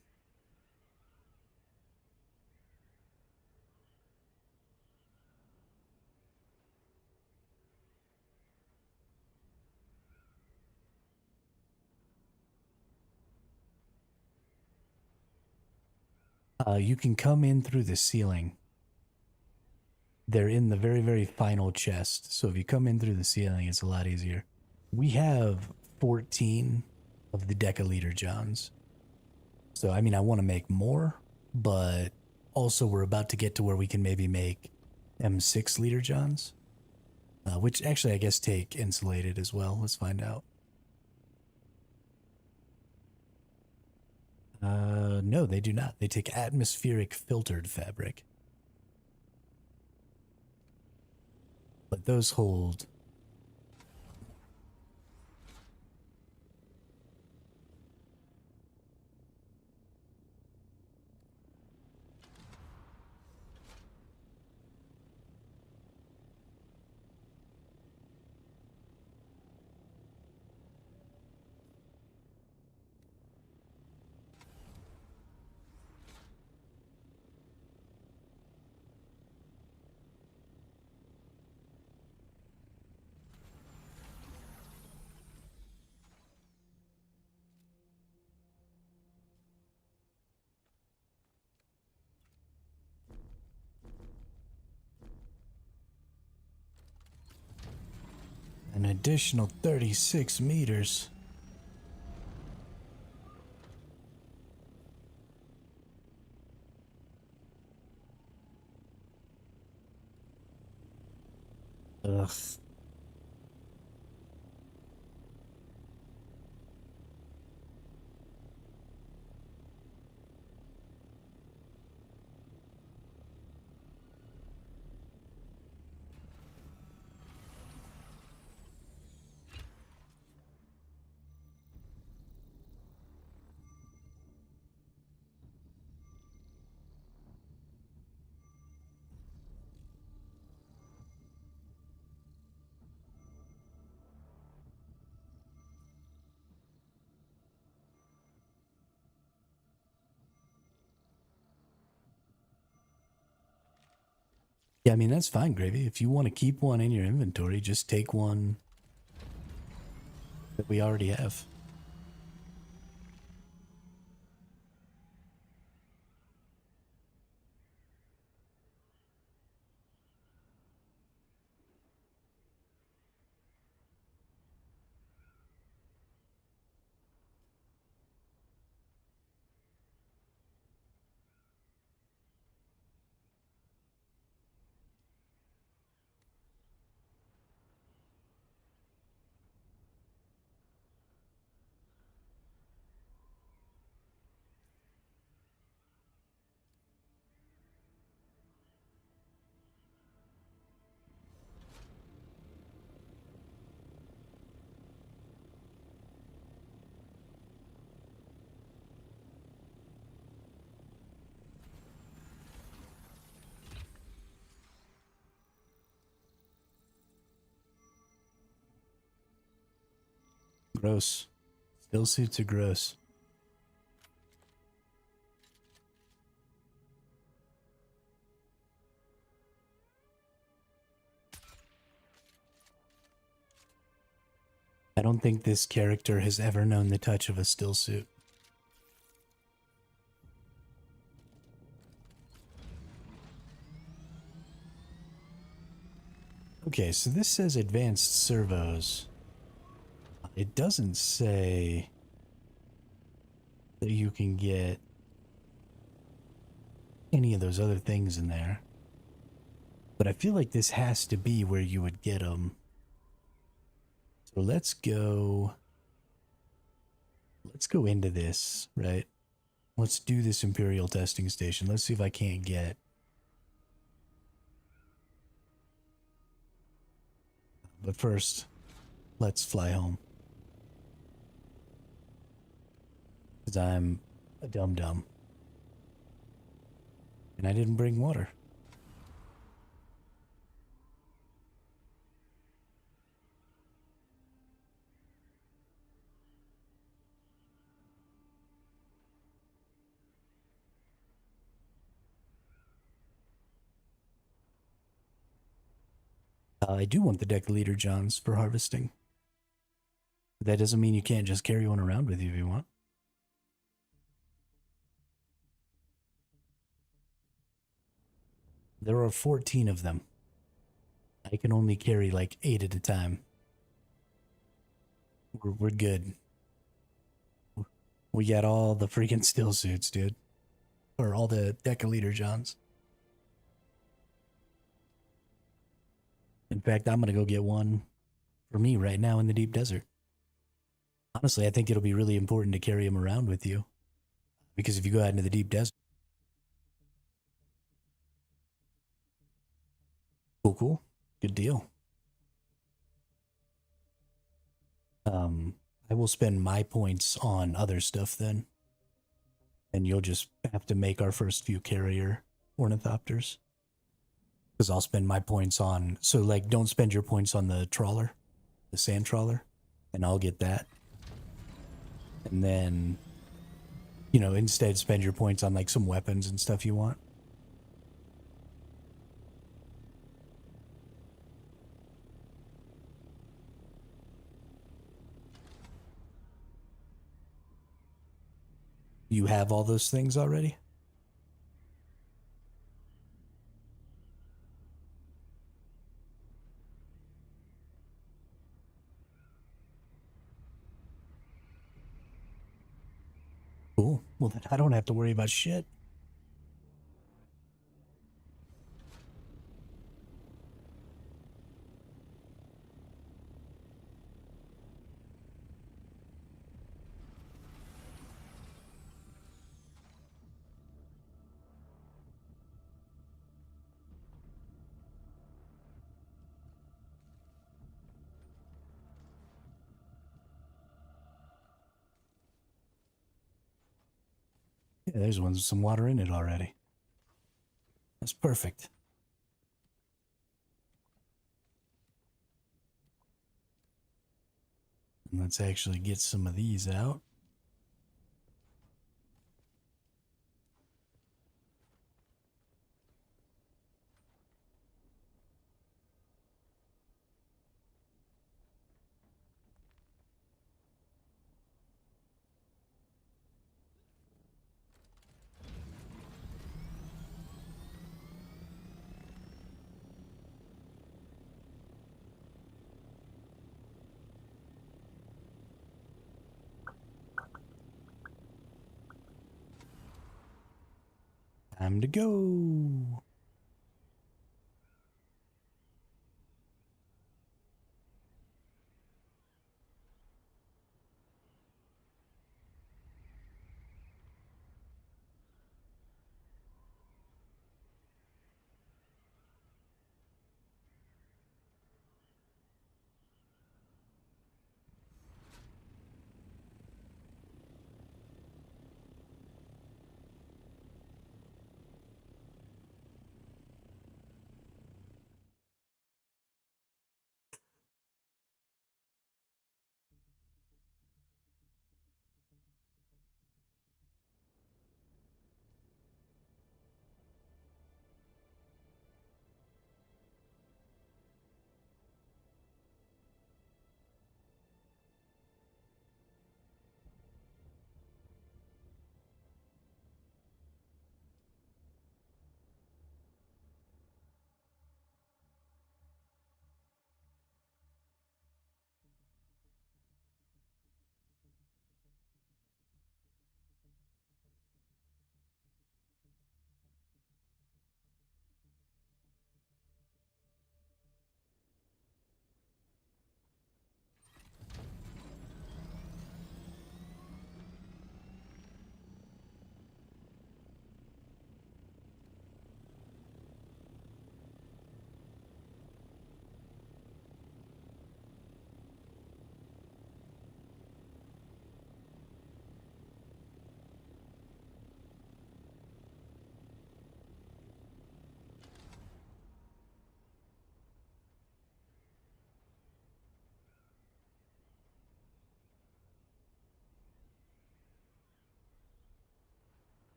You can come in through the ceiling. They're in the very, very final chest. So if you come in through the ceiling, it's a lot easier. We have 14 of the decaliter Johns. So, I want to make more, but also we're about to get to where we can maybe make M6 liter Johns. Which actually, I guess, take insulated as well. Let's find out. No, they do not. They take atmospheric filtered fabric. But those hold... An additional 36 meters. Ugh. Yeah, I mean, that's fine, Gravy. If you want to keep one in your inventory, just take one that we already have. Gross. Still suits are gross. I don't think this character has ever known the touch of a still suit. Okay, so this says advanced servos. It doesn't say that you can get any of those other things in there. But I feel like this has to be where you would get them. So let's go into this, right? Let's do this Imperial testing station. Let's see if I can't get. But first, let's fly home. Because I'm a dum-dum. And I didn't bring water. I do want the deck leader Johns for harvesting. But that doesn't mean you can't just carry one around with you if you want. There are 14 of them. I can only carry like 8 at a time. We're good. We got all the freaking still suits, dude. Or all the Deca Leader Johns. In fact, I'm going to go get one for me right now in the deep desert. Honestly, I think it'll be really important to carry them around with you. Because if you go out into the deep desert... Cool. Good deal. I will spend my points on other stuff then. And you'll just have to make our first few carrier ornithopters. Because I'll spend my points on... So, like, don't spend your points on the trawler. The sand trawler. And I'll get that. And then, you know, instead spend your points on, like, some weapons and stuff you want. You have all those things already? Cool. Well, then I don't have to worry about shit. Yeah, there's one with some water in it already. That's perfect. And let's actually get some of these out. Time to go.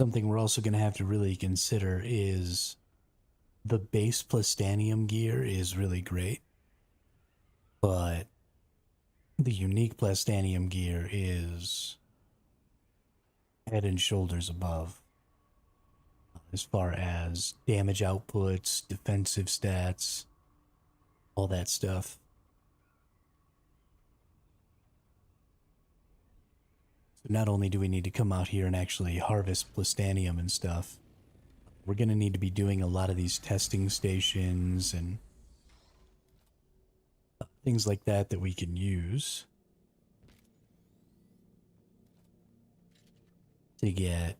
Something we're also going to have to really consider is the base plastanium gear is really great, but the unique plastanium gear is head and shoulders above as far as damage outputs, defensive stats, all that stuff. So not only do we need to come out here and actually harvest plastanium and stuff, we're going to need to be doing a lot of these testing stations and things like that that we can use to get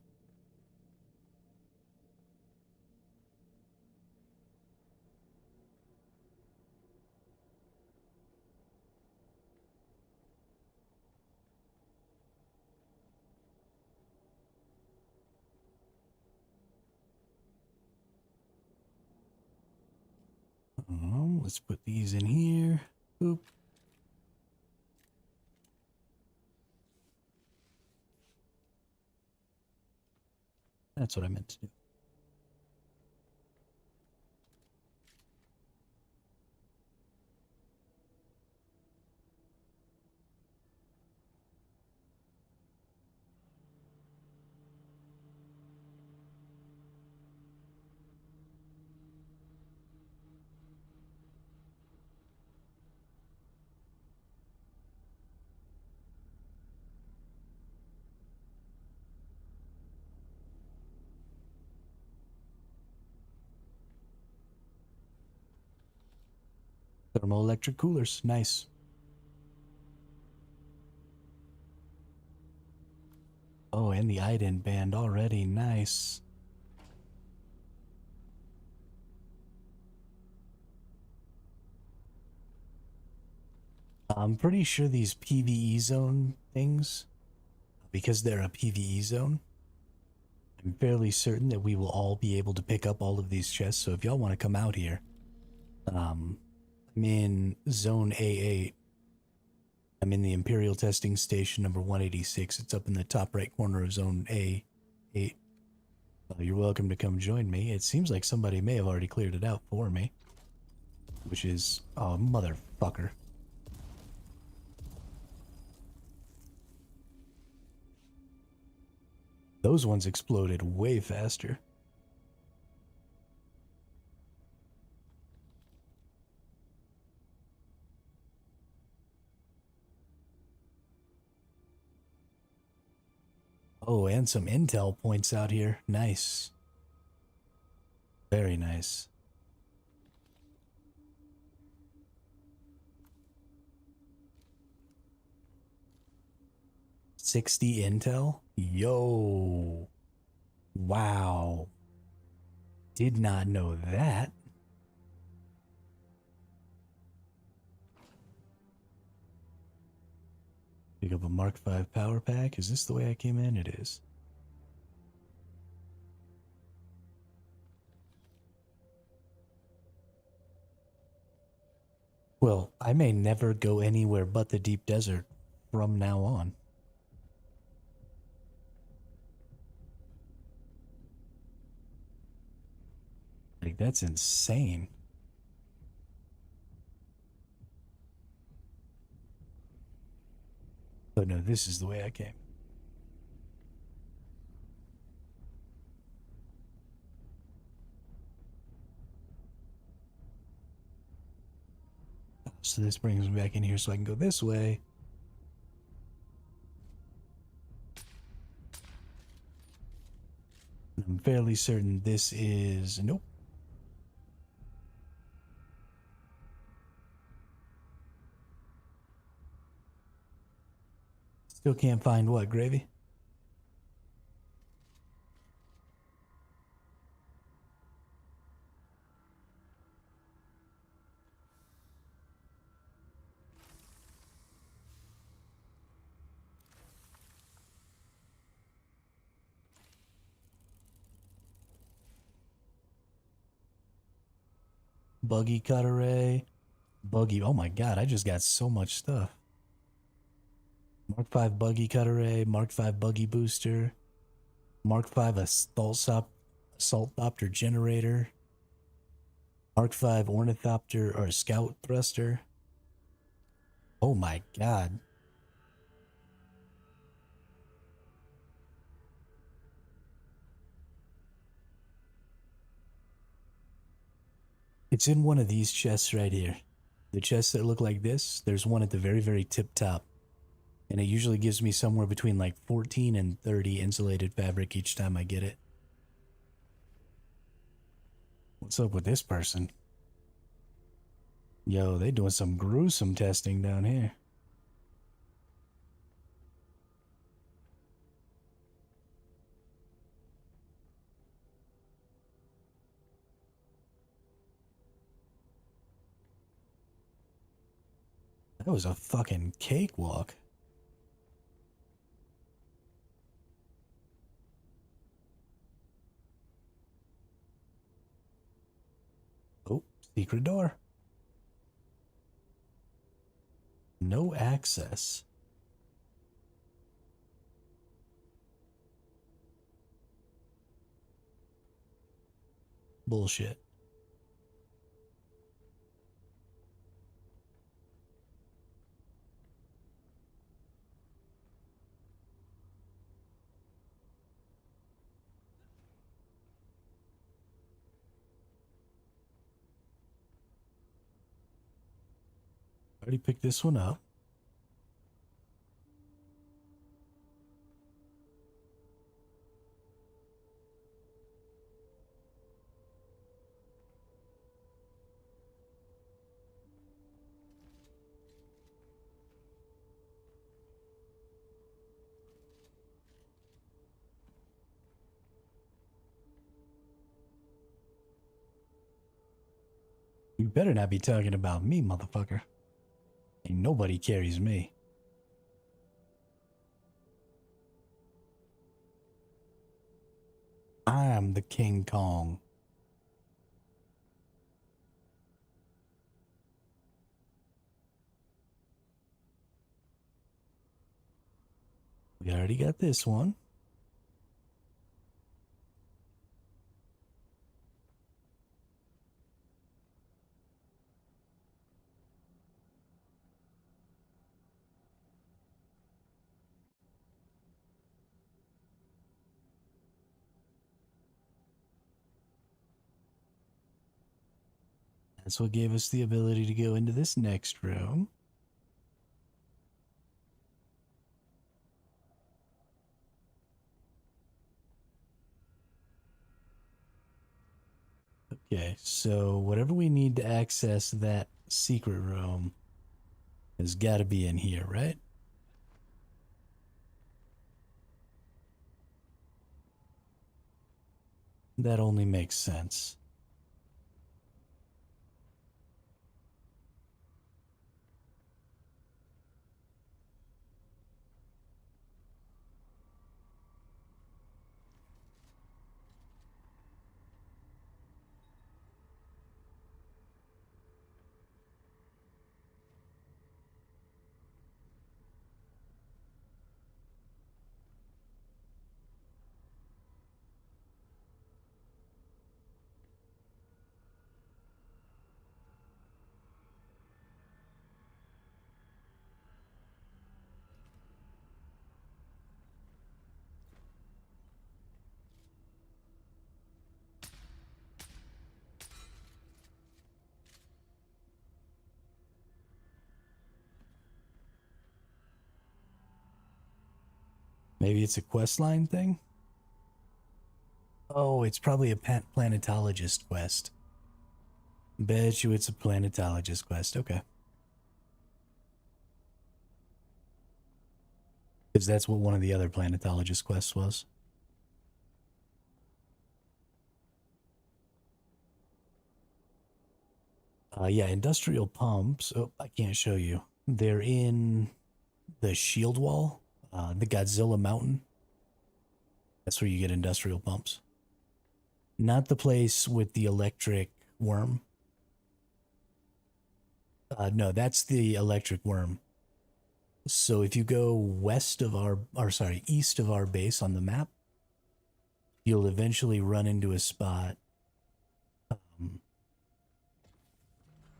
let's put these in here. Boop. That's what I meant to do. Thermoelectric coolers, nice. Oh, and the ident band already, nice. I'm pretty sure these PvE zone things, because they're a PvE zone, I'm fairly certain that we will all be able to pick up all of these chests. So if y'all want to come out here, I'm in zone A8. I'm in the Imperial Testing Station number 186. It's up in the top right corner of zone A8. You're welcome to come join me. It seems like somebody may have already cleared it out for me, which is, oh, motherfucker. Those ones exploded way faster. Oh, and some intel points out here. Nice. Very nice. $60 intel? Yo. Wow. Did not know that. Pick up a Mark V power pack. Is this the way I came in? It is. Well, I may never go anywhere but the deep desert from now on. Like, that's insane. But no, this is the way I came. So this brings me back in here so I can go this way. I'm fairly certain this is... Nope. Still can't find what, Gravy? Buggy cut array. Buggy. Oh my god, I just got so much stuff. Mark V buggy cut array. Mark V buggy booster. Mark V assault copter generator. Mark V ornithopter or scout thruster. Oh my god. It's in one of these chests right here. The chests that look like this, there's one at the very, very tip top. And it usually gives me somewhere between like 14 and 30 insulated fabric each time I get it. What's up with this person? Yo, they doing some gruesome testing down here. That was a fucking cakewalk. Oh, secret door. No access. Bullshit. Already picked this one up. You better not be talking about me, motherfucker. Ain't nobody carries me. I'm the King Kong. We already got this one. That's what gave us the ability to go into this next room. Okay, so whatever we need to access that secret room has got to be in here, right? That only makes sense. Maybe it's a quest line thing? Oh, it's probably a planetologist quest. Bet you it's a planetologist quest. Okay. Because that's what one of the other planetologist quests was. Yeah, industrial pumps. Oh, I can't show you. They're in the shield wall, the Godzilla mountain. That's where you get industrial pumps. Not the place with the electric worm. No, that's the electric worm. So if you go east of our base on the map, you'll eventually run into a spot.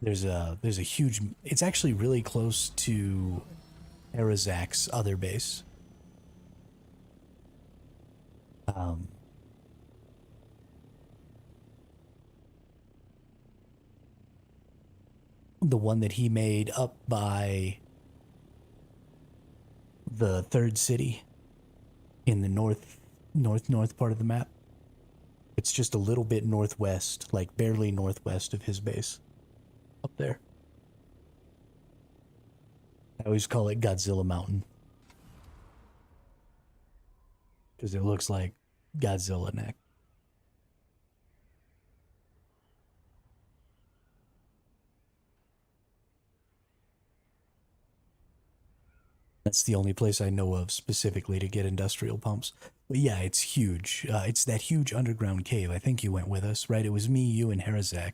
There's a huge. It's actually really close to Arazak's other base. The one that he made up by the third city in the north part of the map. It's just a little bit northwest, like barely northwest of his base. Up there. I always call it Godzilla Mountain. Because it looks like Godzilla neck. That's the only place I know of specifically to get industrial pumps. But yeah, it's huge. It's that huge underground cave. I think you went with us, right? It was me, you, and Harazak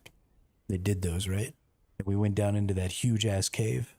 that did those, right? And we went down into that huge-ass cave.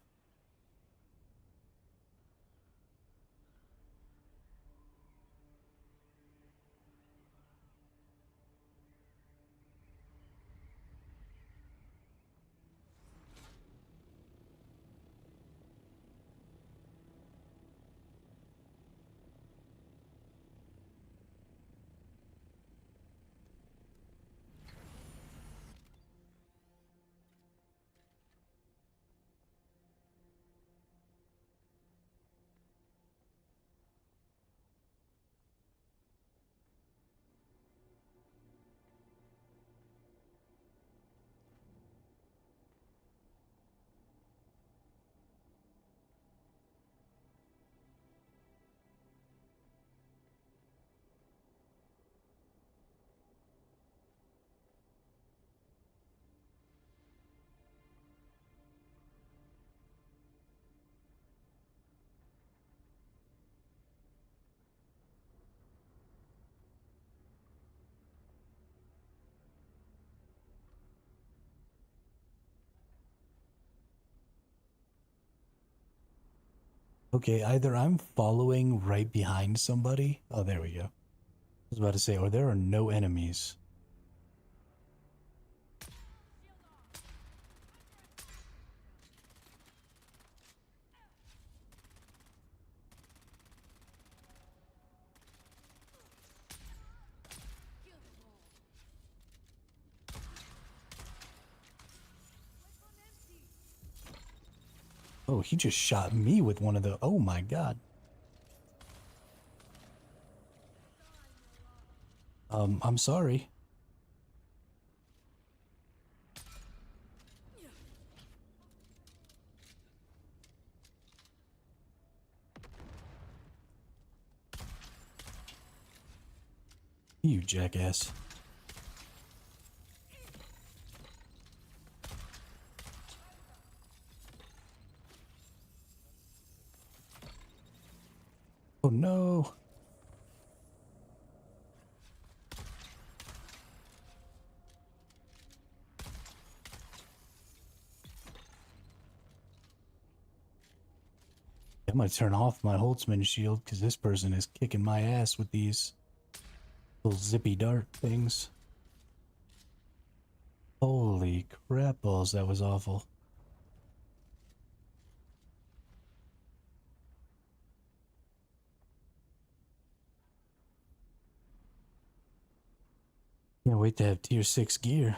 Okay, either I'm following right behind somebody. Oh, there we go. I was about to say, or there are no enemies. Oh, he just shot me with one of the... Oh my god. I'm sorry. You jackass. Oh no. I'm gonna turn off my Holtzman shield because this person is kicking my ass with these little zippy dart things. Holy crap balls, that was awful. Can't wait to have tier 6 gear.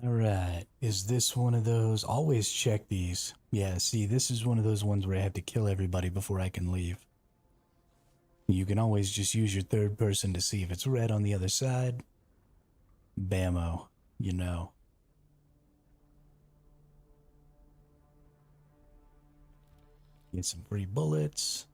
Alright, is this one of those? Always check these. Yeah, see, this is one of those ones where I have to kill everybody before I can leave. You can always just use your third person to see if it's red on the other side. Bammo, you know. Get some free bullets.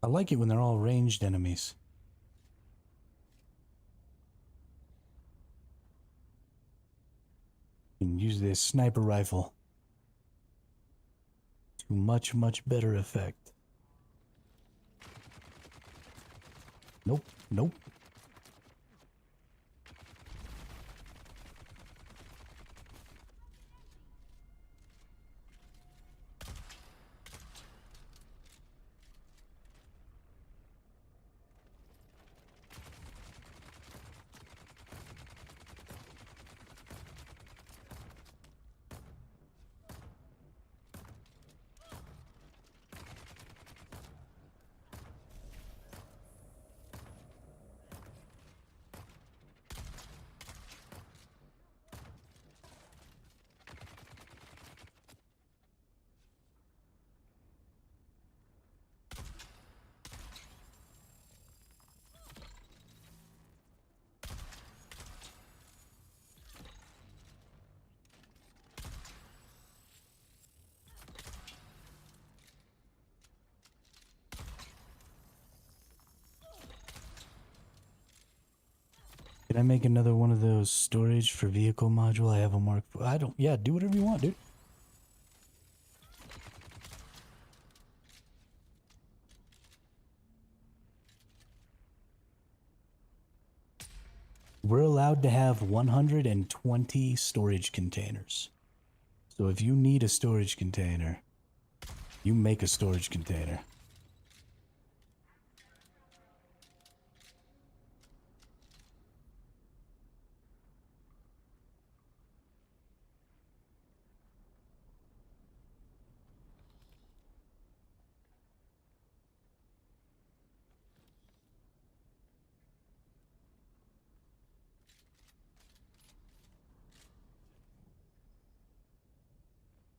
I like it when they're all ranged enemies. You can use this sniper rifle to much better effect. Nope, nope. Can I make another one of those storage for vehicle module? I have a mark. I don't. Yeah, do whatever you want, dude. We're allowed to have 120 storage containers. So if you need a storage container, you make a storage container.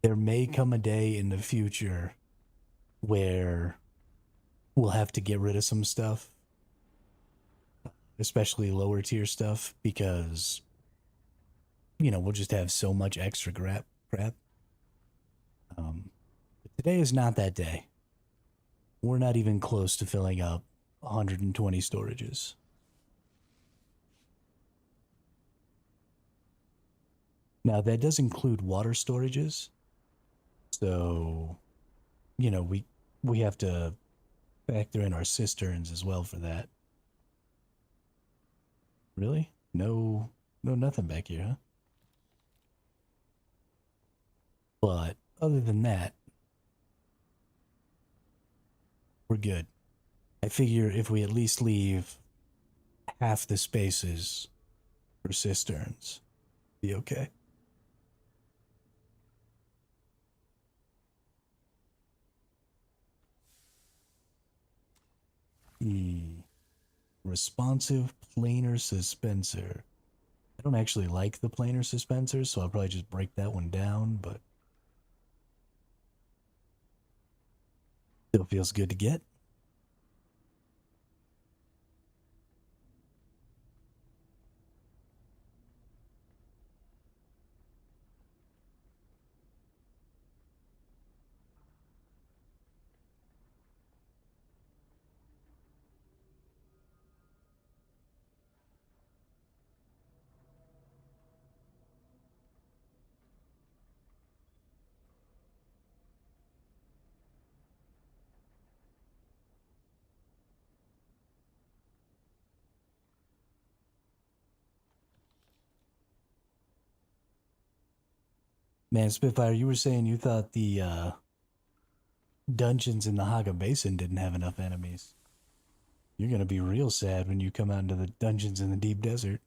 There may come a day in the future where we'll have to get rid of some stuff, especially lower tier stuff, because, you know, we'll just have so much extra crap. Today is not that day. We're not even close to filling up 120 storages. Now, that does include water storages. So, you know, we have to factor in our cisterns as well for that. Really? No, nothing back here, huh? But other than that, we're good. I figure if we at least leave half the spaces for cisterns, be okay. Responsive planar suspensor. I don't actually like the planar suspensors, so I'll probably just break that one down, but still feels good to get. Man, Spitfire, you were saying you thought the dungeons in the Haga Basin didn't have enough enemies. You're gonna be real sad when you come out into the dungeons in the deep desert.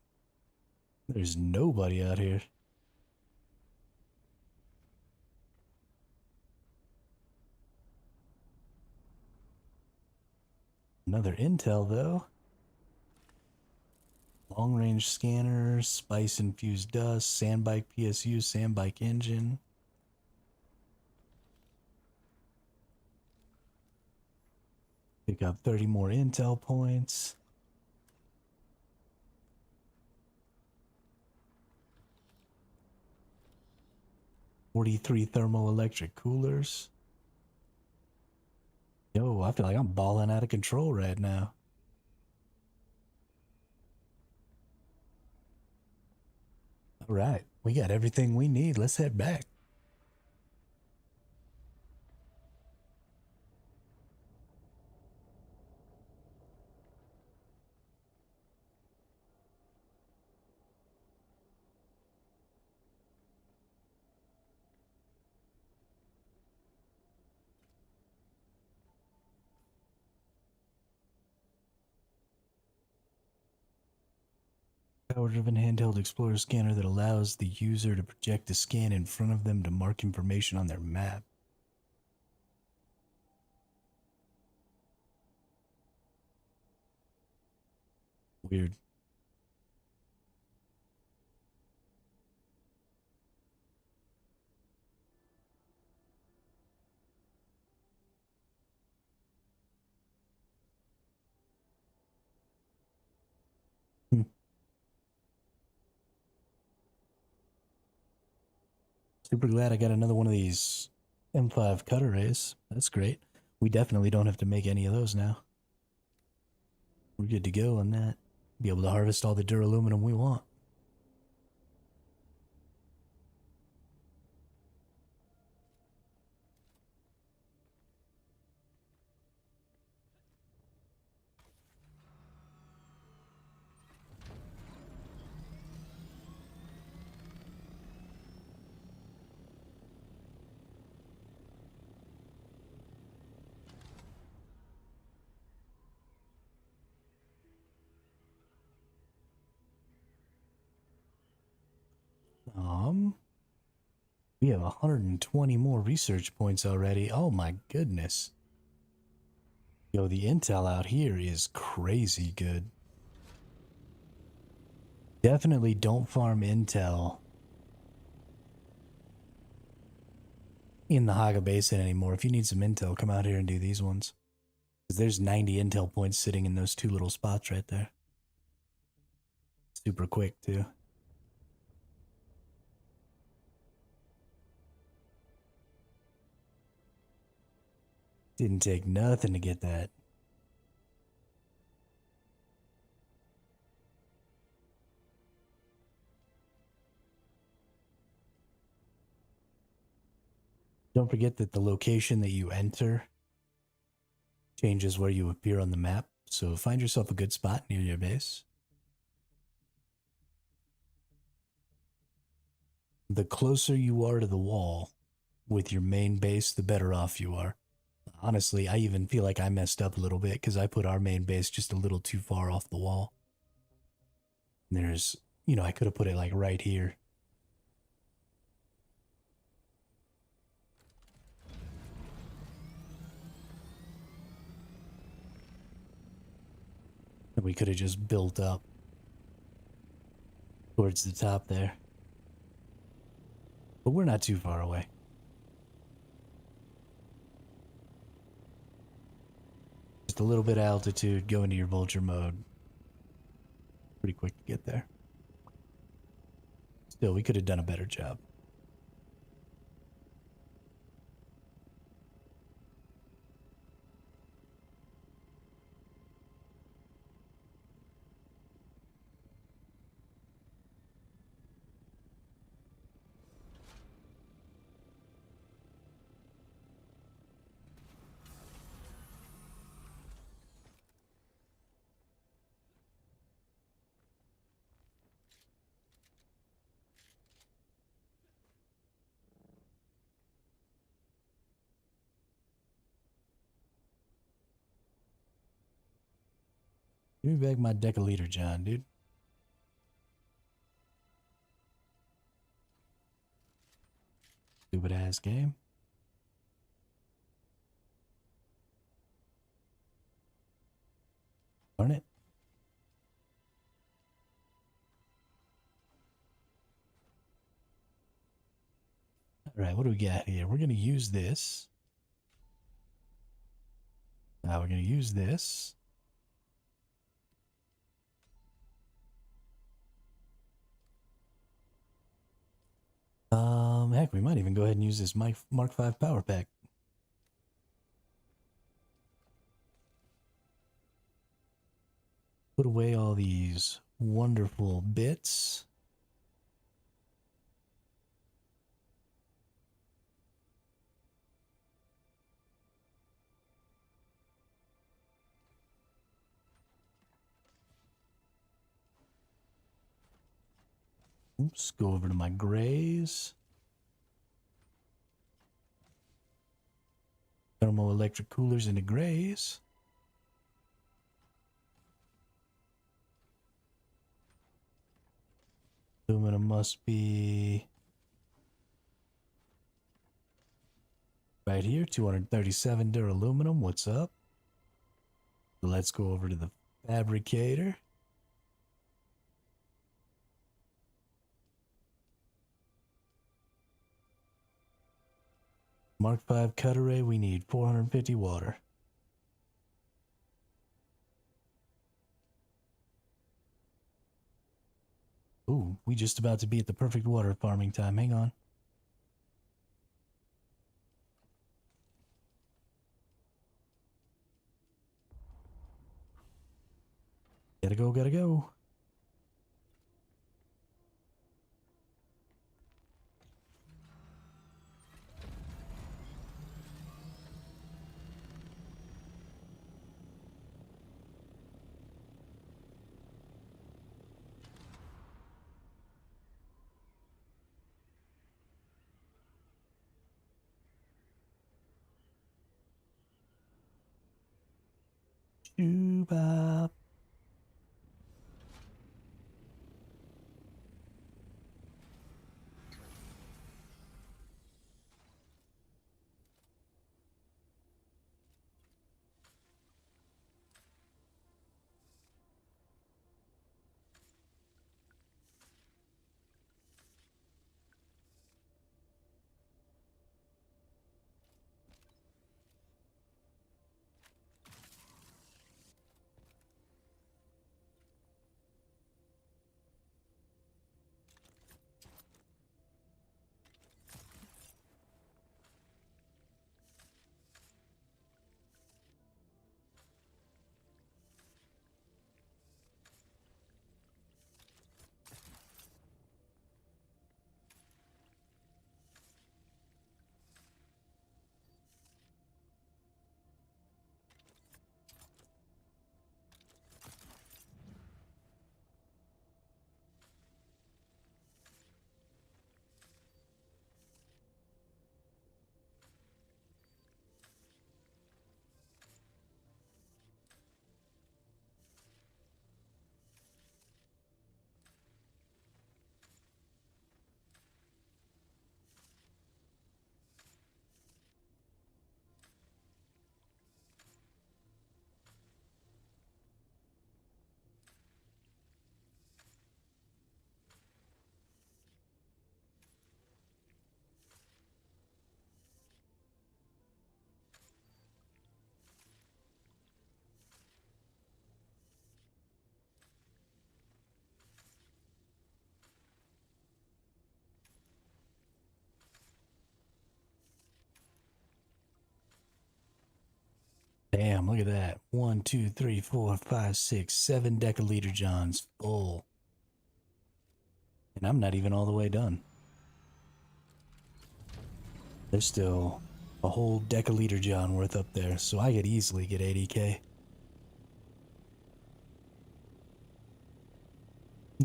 There's nobody out here. Another intel, though. Long-range scanner, spice-infused dust, sandbike PSU, sandbike engine. Pick up 30 more intel points. $43 thermoelectric coolers. Yo, I feel like I'm balling out of control right now. All right, we got everything we need. Let's head back. Power-driven handheld explorer scanner that allows the user to project a scan in front of them to mark information on their map. Weird. Super glad I got another one of these M5 cutter rays. That's great. We definitely don't have to make any of those now. We're good to go on that. Be able to harvest all the duraluminum we want. We have 120 more research points already. Oh my goodness. Yo, the intel out here is crazy good. Definitely don't farm intel in the Haga Basin anymore. If you need some intel, come out here and do these ones. Because there's 90 intel points sitting in those two little spots right there. Super quick, too. Didn't take nothing to get that. don't forget that the location that you enter changes where you appear on the map. So find yourself a good spot near your base. The closer you are to the wall with your main base, the better off you are. Honestly, I even feel like I messed up a little bit because I put our main base just a little too far off the wall. There's, you know, I could have put it like right here. And we could have just built up towards the top there. But we're not too far away. Just a little bit of altitude, go into your vulture mode. Pretty quick to get there. Still, we could have done a better job. Give me back my deciliter, John, dude. Stupid ass game. Darn it. Alright, what do we got here? We're going to use this. Now we're going to use this. Heck, we might even go ahead and use this Mark 5 power pack. Put away all these wonderful bits. Oops, go over to my grays. Thermoelectric coolers into grays. Aluminum must be right here, 237 duraluminum. What's up? So let's go over to the fabricator. Mark 5 cut array, we need 450 water. Ooh, we just about to be at the perfect water farming time. Hang on. Gotta go, gotta go. Shoo-bop. Damn, look at that. 1, 2, 3, 4, 5, 6, 7 deciliter johns full. And I'm not even all the way done. There's still a whole deciliter john worth up there, so I could easily get 80k.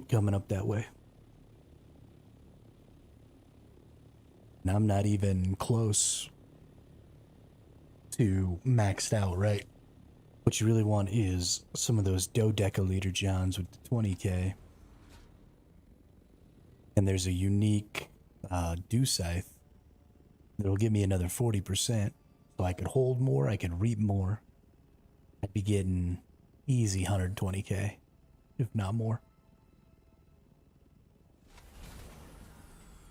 Coming up that way. And I'm not even close to maxed out, right? What you really want is some of those dodecaliter johns with the 20k. And there's a unique dew scythe that'll give me another 40%. So I could hold more, I could reap more. I'd be getting easy 120k, if not more.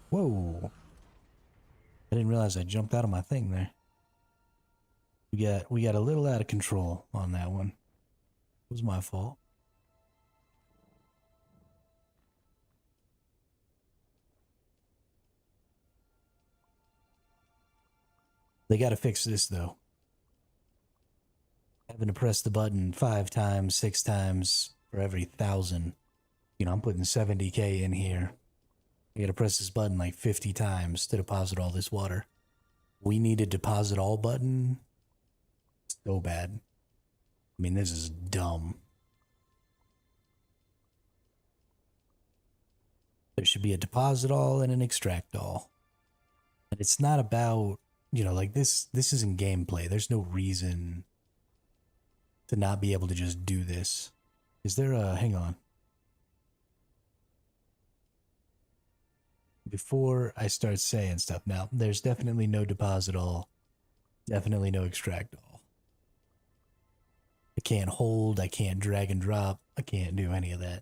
Whoa. I didn't realize I jumped out of my thing there. We got a little out of control on that one. It was my fault. They gotta fix this though. Having to press the button 5 times, 6 times for every 1,000. You know, I'm putting 70k in here. I gotta press this button like 50 times to deposit all this water. We need a deposit all button so bad. I mean, this is dumb. There should be a deposit all and an extract all. And it's not about, you know, like this isn't gameplay. There's no reason to not be able to just do this. Is there a, hang on. Before I start saying stuff now, there's definitely no deposit all. Definitely no extract all. I can't hold, I can't drag and drop, I can't do any of that.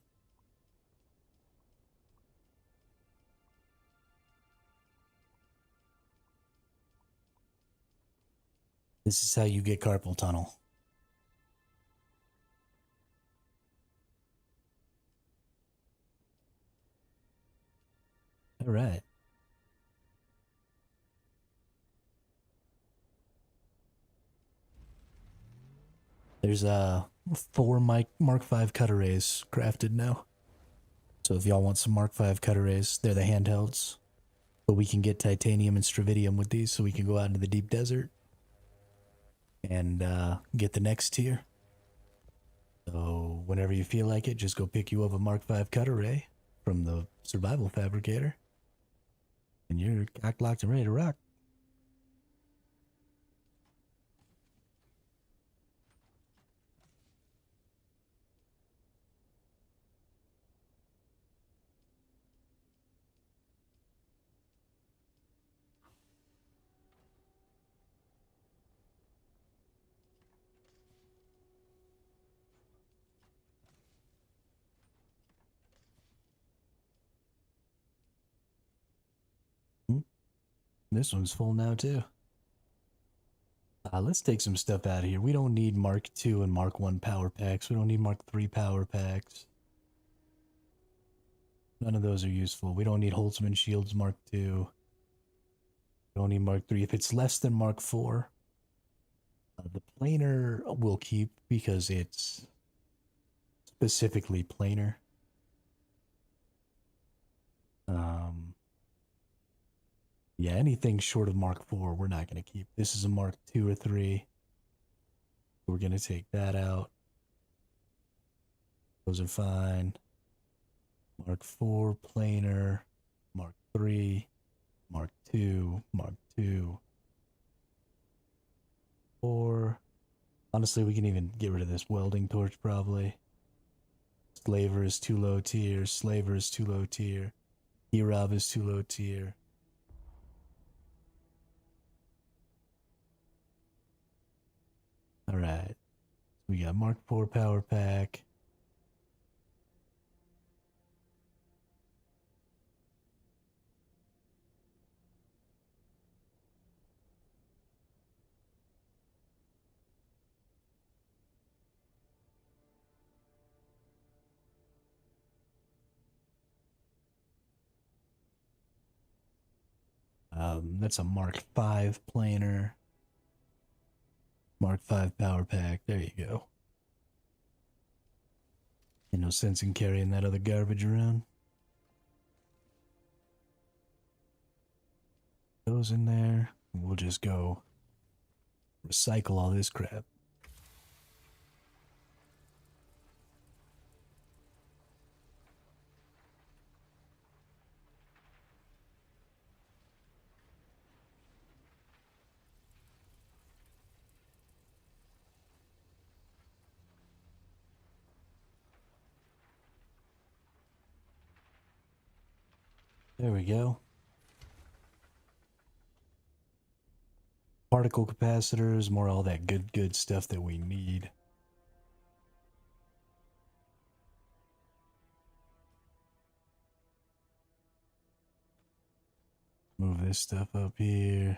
This is how you get carpal tunnel. All right. There's 4 Mark 5 cut arrays crafted now. So if y'all want some Mark 5 cut arrays, they're the handhelds. But we can get titanium and stravidium with these so we can go out into the deep desert and get the next tier. So whenever you feel like it, just go pick you up a Mark 5 cut array from the survival fabricator. And you're cock locked and ready to rock. This one's full now too. Let's take some stuff out of here. We don't need Mark 2 and Mark 1 power packs. We don't need Mark 3 power packs. None of those are useful. We don't need Holtzman Shields Mark 2. We don't need Mark 3. If it's less than Mark 4, the planar we'll keep because it's specifically planar. Yeah, anything short of Mark 4, we're not going to keep. This is a Mark 2 or 3. We're going to take that out. Those are fine. Mark 4, planar. Mark 3, Mark 2, Mark 2. Or, honestly, we can even get rid of this welding torch probably. Slaver is too low tier. Slaver is too low tier. Herob is too low tier. Alright. We got Mark 4 power pack. That's a Mark 5 planar. Mark 5 power pack. There you go. Ain't no sense in carrying that other garbage around. Goes in there. We'll just go recycle all this crap. There we go. Particle capacitors, more all that good stuff that we need. Move this stuff up here.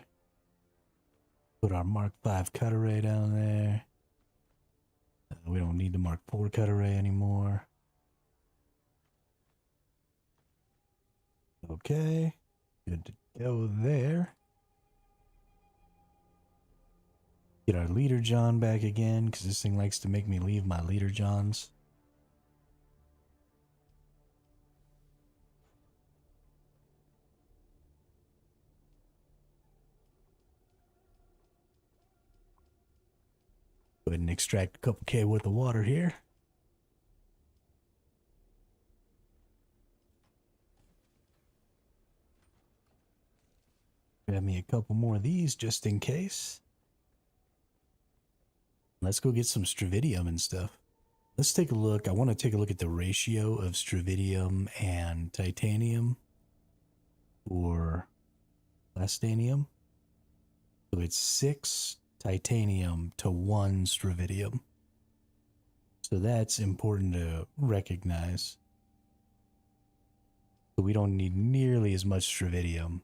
Put our Mark 5 cut array down there. We don't need the Mark 4 cut array anymore. Okay, good to go there. Get our leader John back again, because this thing likes to make me leave my leader Johns. Go ahead and extract a couple K worth of water here. Grab me a couple more of these just in case. Let's go get some stravidium and stuff. Let's take a look. I want to take a look at the ratio of stravidium and titanium or plastanium. So it's 6 titanium to 1 stravidium. So that's important to recognize. So we don't need nearly as much stravidium.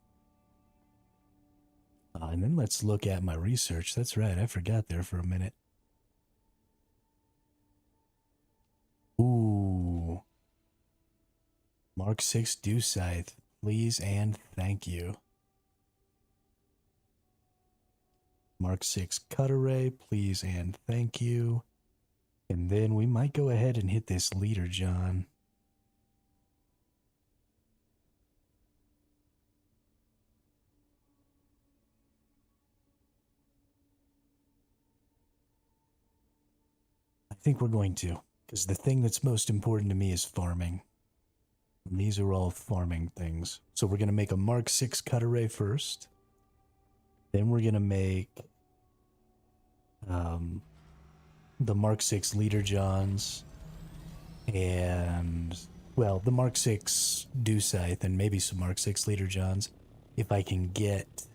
And then let's look at my research. That's right, I forgot there for a minute. Ooh. Mark 6 dew scythe, please and thank you. Mark 6 cut array, please and thank you. And then we might go ahead and hit this leader John. I think we're going to. Because the thing that's most important to me is farming. And these are all farming things. So we're going to make a Mark 6 cut array first. Then we're going to make the Mark 6 leader Johns. And, well, the Mark 6 dew scythe and maybe some Mark 6 leader Johns. If I can get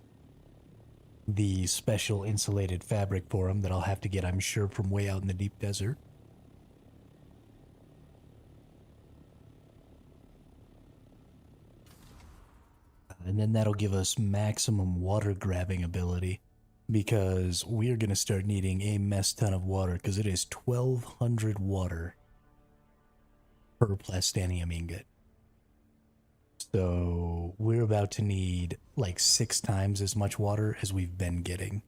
the special insulated fabric for them that I'll have to get, I'm sure, from way out in the deep desert. And then that'll give us maximum water grabbing ability, because we're going to start needing a mess ton of water, because it is 1200 water per plastanium ingot. So we're about to need like 6 times as much water as we've been getting.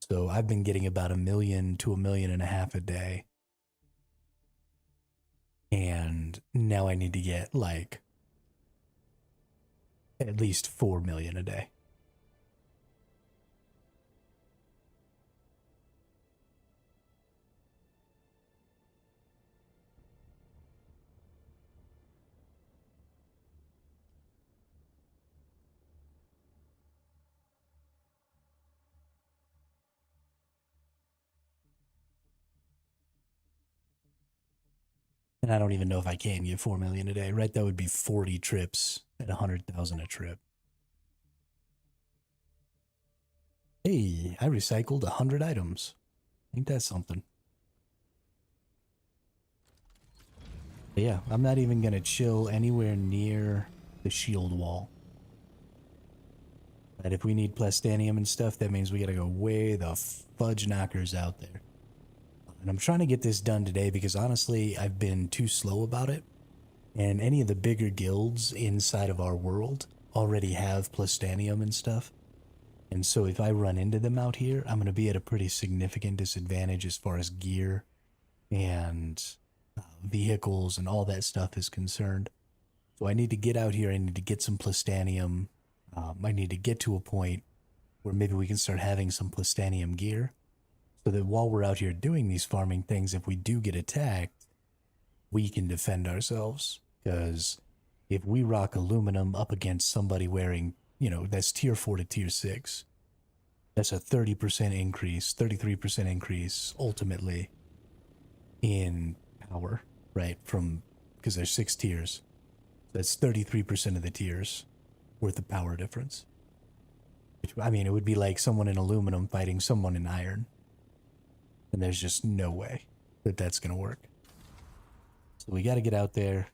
So I've been getting about 1 million to 1.5 million a day. And now I need to get like at least 4 million a day. And I don't even know if I can get 4 million a day, right? That would be 40 trips at 100,000 a trip. Hey, I recycled 100 items. Ain't that something? But yeah, I'm not even gonna chill anywhere near the shield wall. But if we need plastanium and stuff, that means we gotta go way the fudge knockers out there. And I'm trying to get this done today because honestly, I've been too slow about it. And any of the bigger guilds inside of our world already have plastanium and stuff. And so if I run into them out here, I'm going to be at a pretty significant disadvantage as far as gear and vehicles and all that stuff is concerned. So I need to get out here. I need to get some plastanium. I need to get to a point where maybe we can start having some plastanium gear so that while we're out here doing these farming things, if we do get attacked, we can defend ourselves. Because if we rock aluminum up against somebody wearing, you know, that's tier 4 to tier 6, that's a 30% increase, 33% increase ultimately in power, right? From, because there's 6 tiers. That's 33% of the tiers worth of power difference. I mean, it would be like someone in aluminum fighting someone in iron. And there's just no way that that's going to work. So we got to get out there.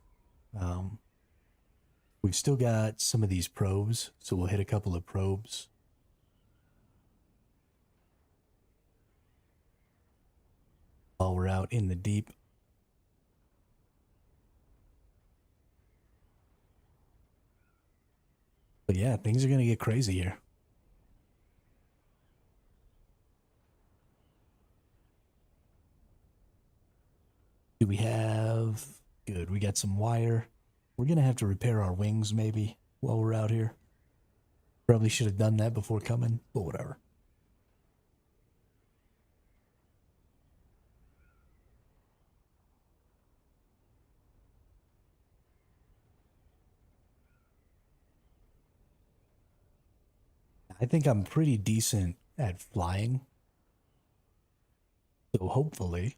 We've still got some of these probes, so we'll hit a couple of probes. While we're out in the deep. But yeah, things are going to get crazy here. Do we have... Good, we got some wire. We're going to have to repair our wings maybe while we're out here. Probably should have done that before coming, but whatever. I think I'm pretty decent at flying. So hopefully...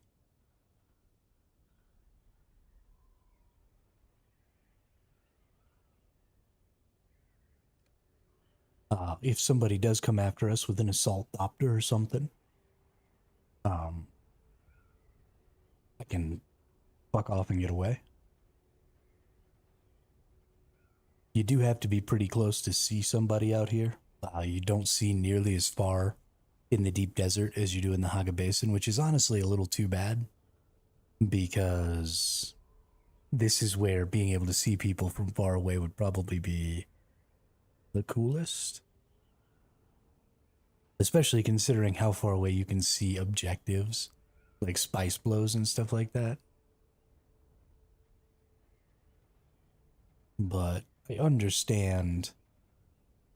if somebody does come after us with an assault copter or something, I can fuck off and get away. You do have to be pretty close to see somebody out here. You don't see nearly as far in the deep desert as you do in the Haga Basin, which is honestly a little too bad, because this is where being able to see people from far away would probably be the coolest. Especially considering how far away you can see objectives, like spice blows and stuff like that. But I understand,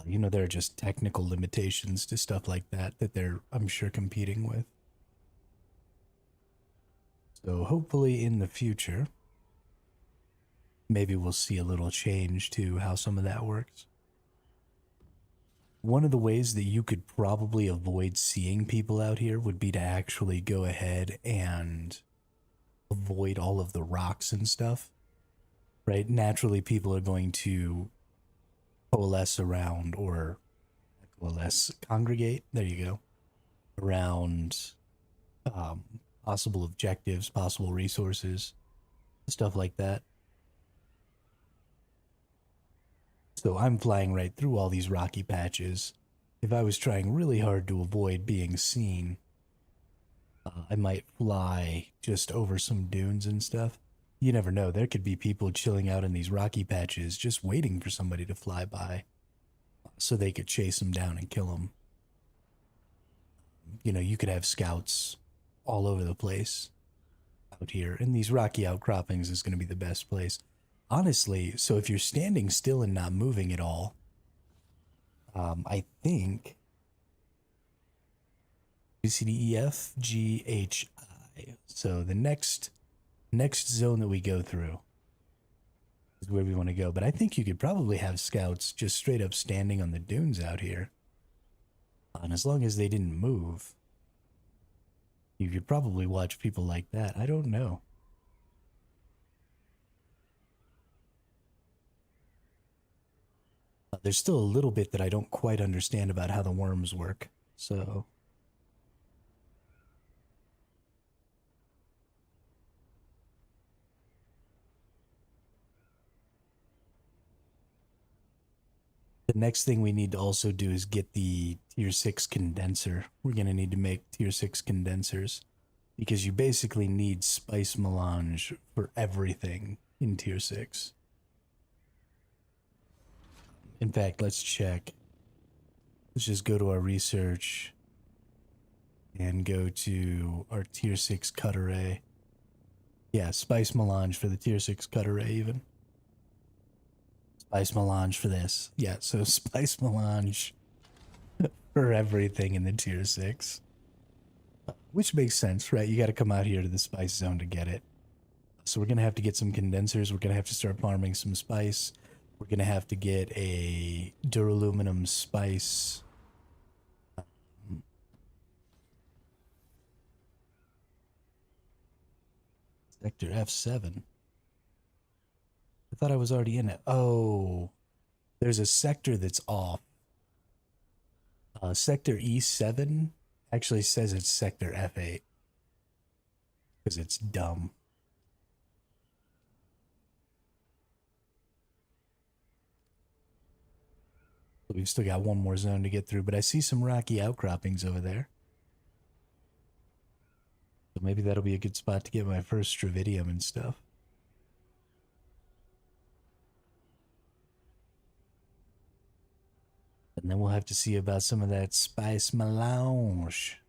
you know, there are just technical limitations to stuff like that that they're, I'm sure, competing with. So hopefully in the future, maybe we'll see a little change to how some of that works. One of the ways that you could probably avoid seeing people out here would be to actually go ahead and avoid all of the rocks and stuff, right? Naturally, people are going to coalesce around, or congregate, there you go, around possible objectives, possible resources, stuff like that. So I'm flying right through all these rocky patches. If I was trying really hard to avoid being seen, I might fly just over some dunes and stuff. You never know. There could be people chilling out in these rocky patches just waiting for somebody to fly by so they could chase them down and kill them. You know, you could have scouts all over the place out here, and these rocky outcroppings is going to be the best place. Honestly, so if you're standing still and not moving at all, I think BCDEFGHI. So the next zone that we go through is where we want to go. But I think you could probably have scouts just straight up standing on the dunes out here. And as long as they didn't move, you could probably watch people like that. I don't know. There's still a little bit that I don't quite understand about how the worms work, so... The next thing we need to also do is get the tier 6 condenser. We're going to need to make tier 6 condensers, because you basically need spice melange for everything in tier 6. In fact, let's check. let's just go to our research and go to our tier 6 cut array. Yeah, spice melange for the tier 6 cut array even. Spice melange for this. Yeah, so spice melange for everything in the tier 6. Which makes sense, right? You got to come out here to the spice zone to get it. So we're going to have to get some condensers. We're going to have to start farming some spice. We're going to have to get a duraluminum spice. Sector F7. I thought I was already in it. Oh, there's a sector that's off. Sector E7 actually says it's Sector F8. Because it's dumb. We've still got one more zone to get through, but I see some rocky outcroppings over there. So maybe that'll be a good spot to get my first Stravidium and stuff. And then we'll have to see about some of that spice melange.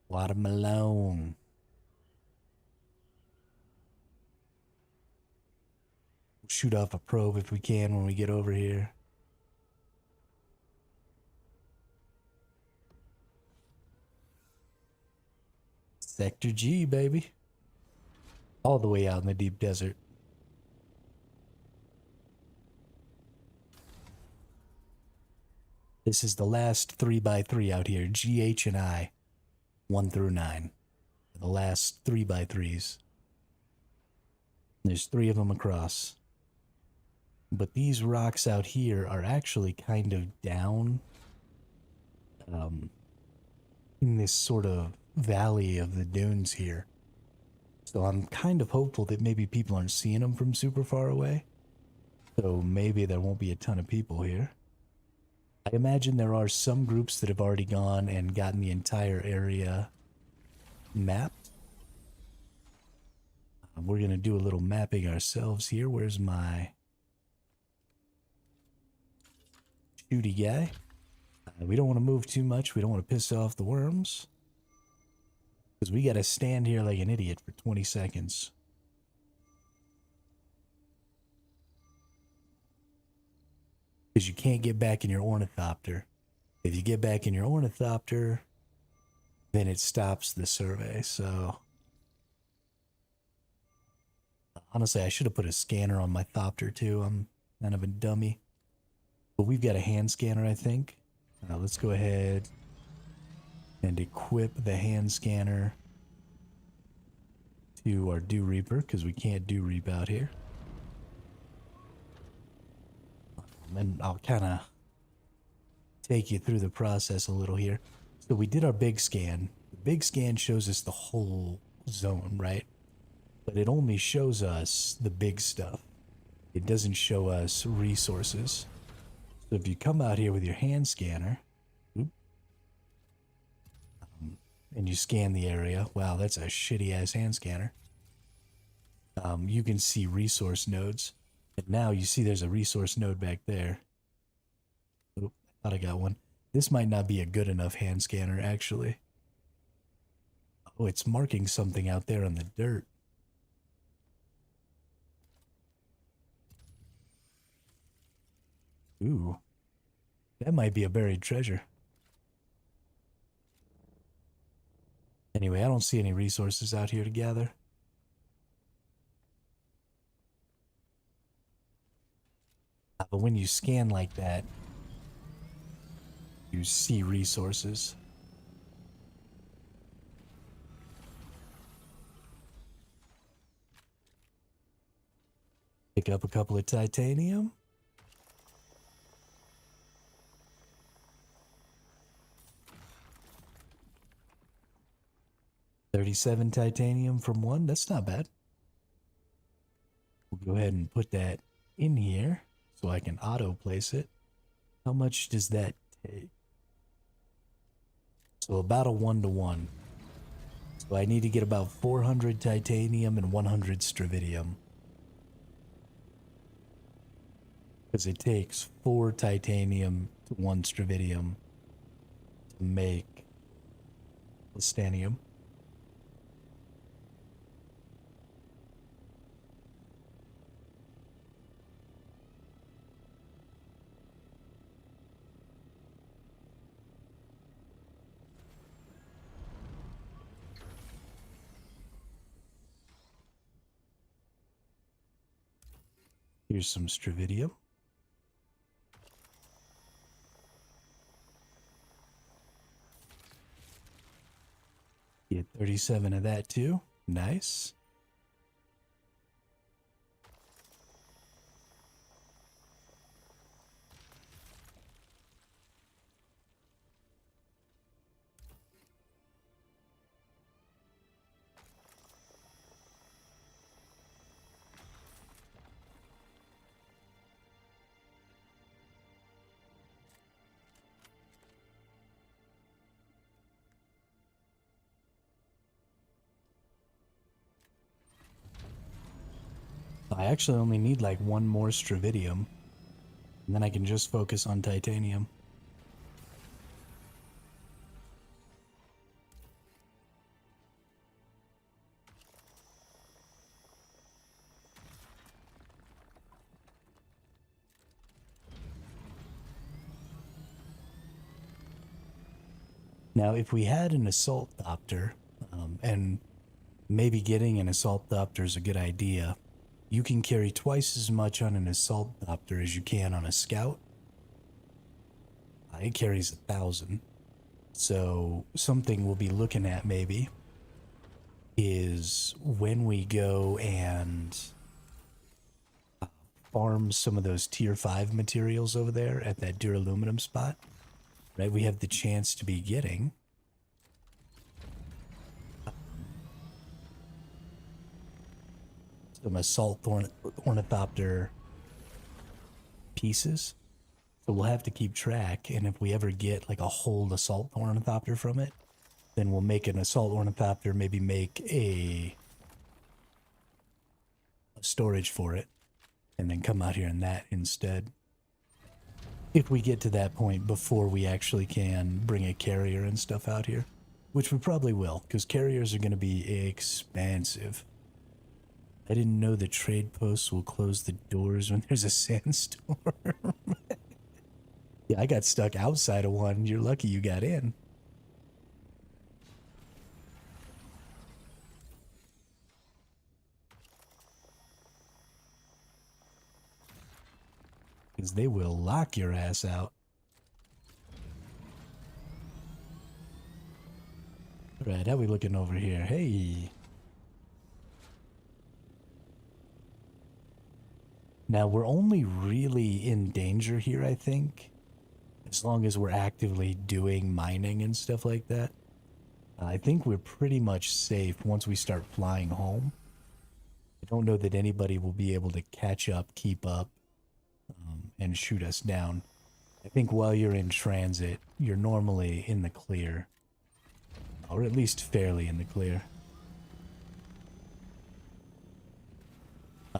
Watermelon. We'll shoot off a probe if we can when we get over here. Sector G, baby. All the way out in the deep desert. This is the last 3x3 out here. G, H, and I. 1 through 9. The last 3x3s. There's 3 of them across. But these rocks out here are actually kind of down. In this sort of valley of the dunes here. So I'm kind of hopeful that maybe people aren't seeing them from super far away. So maybe there won't be a ton of people here. I imagine there are some groups that have already gone and gotten the entire area mapped. We're going to do a little mapping ourselves here. Where's my shooty guy? We don't want to move too much. We don't want to piss off the worms. Because we got to stand here like an idiot for 20 seconds. Because you can't get back in your ornithopter. If you get back in your ornithopter, then it stops the survey. So, honestly, I should have put a scanner on my thopter too. I'm kind of a dummy. But we've got a hand scanner, I think. Let's go ahead and equip the hand scanner to our Dew Reaper, because we can't Dew Reap out here. And I'll kind of take you through the process a little here. So we did our big scan. The big scan shows us the whole zone, right? But it only shows us the big stuff. It doesn't show us resources. So if you come out here with your hand scanner, and you scan the area, wow, that's a shitty ass hand scanner. You can see resource nodes. And now you see there's a resource node back there. Oh, I thought I got one. This might not be a good enough hand scanner, actually. Oh, it's marking something out there on the dirt. Ooh. That might be a buried treasure. Anyway, I don't see any resources out here to gather. But when you scan like that, you see resources. Pick up a couple of titanium. $37 titanium from one. That's not bad. We'll go ahead and put that in here so I can auto place it. How much does that take? So about a 1-to-1. So I need to get about 400 titanium and 100 stravidium. Because it takes 4 titanium to 1 stravidium to make listanium. Here's some stravidium. Get 37 of that too. Nice. I actually only need like 1 more stravidium, and then I can just focus on titanium. Now, if we had an assault doctor, and maybe getting an assault doctor is a good idea, you can carry twice as much on an assault doctor as you can on a scout. It carries 1,000. So something we'll be looking at maybe is when we go and farm some of those tier 5 materials over there at that duraluminum spot, right? We have the chance to be getting some assault ornithopter pieces. So we'll have to keep track, and if we ever get like a whole assault ornithopter from it, then we'll make an assault ornithopter, maybe make a storage for it, and then come out here in that instead. If we get to that point before we actually can bring a carrier and stuff out here, which we probably will, because carriers are going to be expensive. I didn't know the trade posts will close the doors when there's a sandstorm. Yeah, I got stuck outside of one. You're lucky you got in. Because they will lock your ass out. Alright, how we looking over here? Hey. Now, we're only really in danger here, I think, as long as we're actively doing mining and stuff like that. I think we're pretty much safe once we start flying home. I don't know that anybody will be able to catch up, keep up, and shoot us down. I think while you're in transit, you're normally in the clear. Or at least fairly in the clear.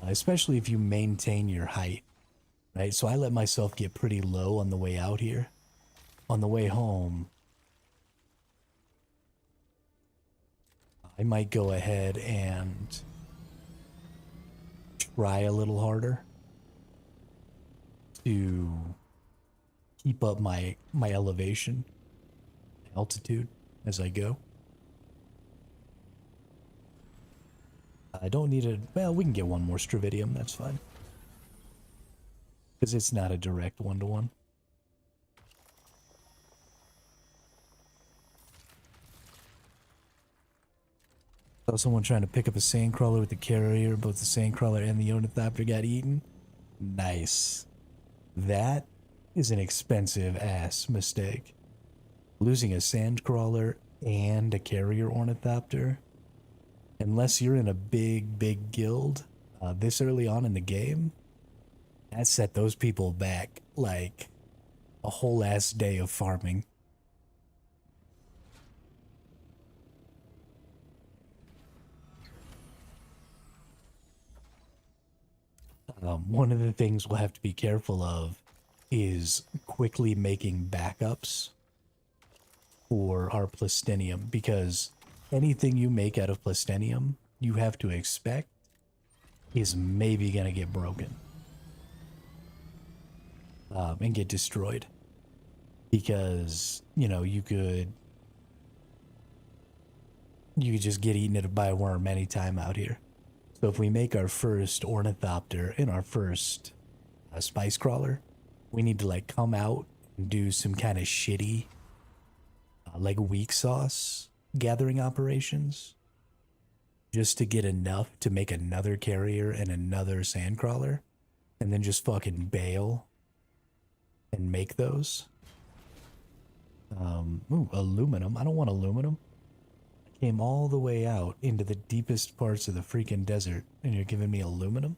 Especially if you maintain your height, right? So I let myself get pretty low on the way out here. On the way home, I might go ahead and try a little harder to keep up my elevation, altitude as I go. I don't need a... Well, we can get 1 more stravidium, that's fine. Because it's not a direct one-to-one. Saw someone trying to pick up a sandcrawler with the carrier. Both the sandcrawler and the ornithopter got eaten. Nice. That is an expensive ass mistake. Losing a sandcrawler and a carrier ornithopter, unless you're in a big guild this early on in the game, that set those people back like a whole ass day of farming. One of the things we'll have to be careful of is quickly making backups for our plastinium, because anything you make out of plastinium, you have to expect is maybe gonna get broken and get destroyed, because you could just get eaten by a worm anytime out here. So if we make our first ornithopter and our first spice crawler, we need to like come out and do some kind of shitty like weak sauce gathering operations just to get enough to make another carrier and another sandcrawler, and then just fucking bail and make those. Ooh, aluminum. I don't want aluminum. I came all the way out into the deepest parts of the freaking desert, and you're giving me aluminum?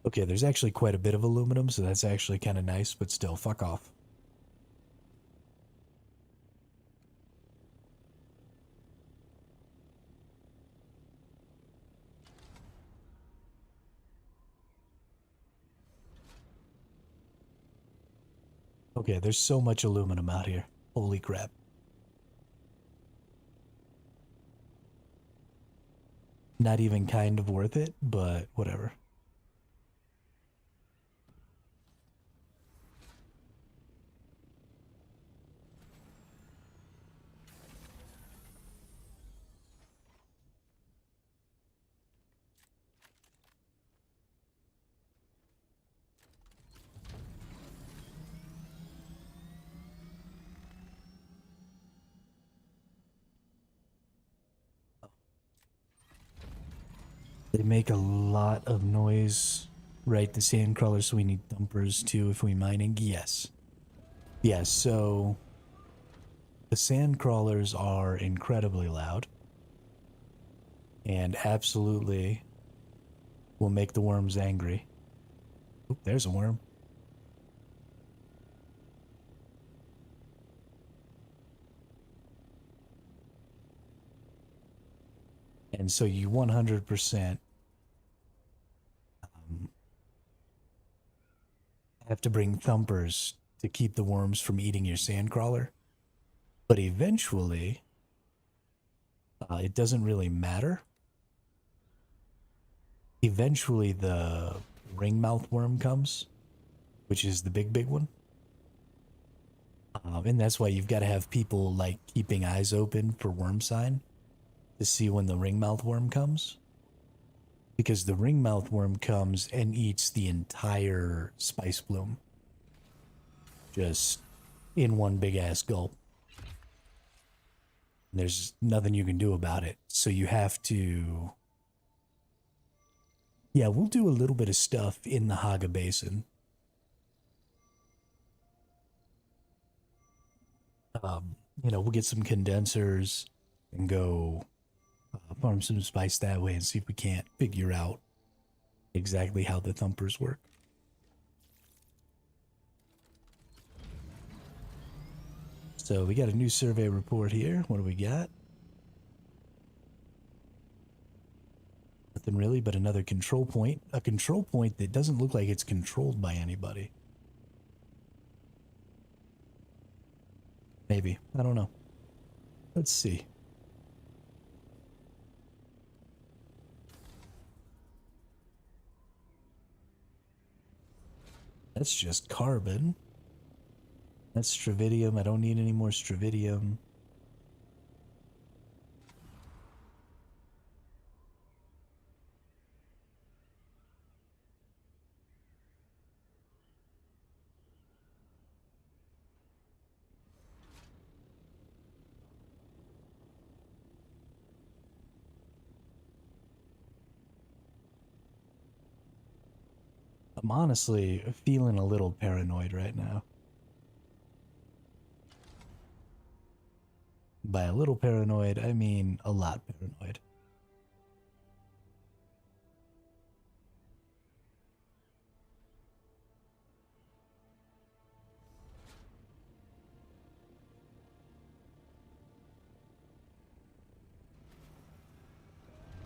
Okay, there's actually quite a bit of aluminum, so that's actually kind of nice, but still, fuck off. Okay, there's so much aluminum out here. Holy crap. Not even kind of worth it, but whatever. They make a lot of noise, right? The sandcrawlers, so we need thumpers too if we mining. Yes. Yes, so the sandcrawlers are incredibly loud and absolutely will make the worms angry. Oop, there's a worm. And so you 100% have to bring thumpers to keep the worms from eating your sandcrawler. But eventually, it doesn't really matter. Eventually, the ringmouth worm comes, which is the big one. And that's why you've got to have people like keeping eyes open for worm sign to see when the ringmouth worm comes. Because the ringmouth worm comes and eats the entire spice bloom. Just in one big ass gulp. And there's nothing you can do about it. So you have to... Yeah, we'll do a little bit of stuff in the Haga Basin. We'll get some condensers and go farm some spice that way and see if we can't figure out exactly how the thumpers work. So we got a new survey report here. What do we got? Nothing really, but another control point. A control point that doesn't look like it's controlled by anybody. Maybe. I don't know. Let's see. That's just carbon. That's stravidium. I don't need any more stravidium. I'm honestly feeling a little paranoid right now. By a little paranoid, I mean a lot paranoid.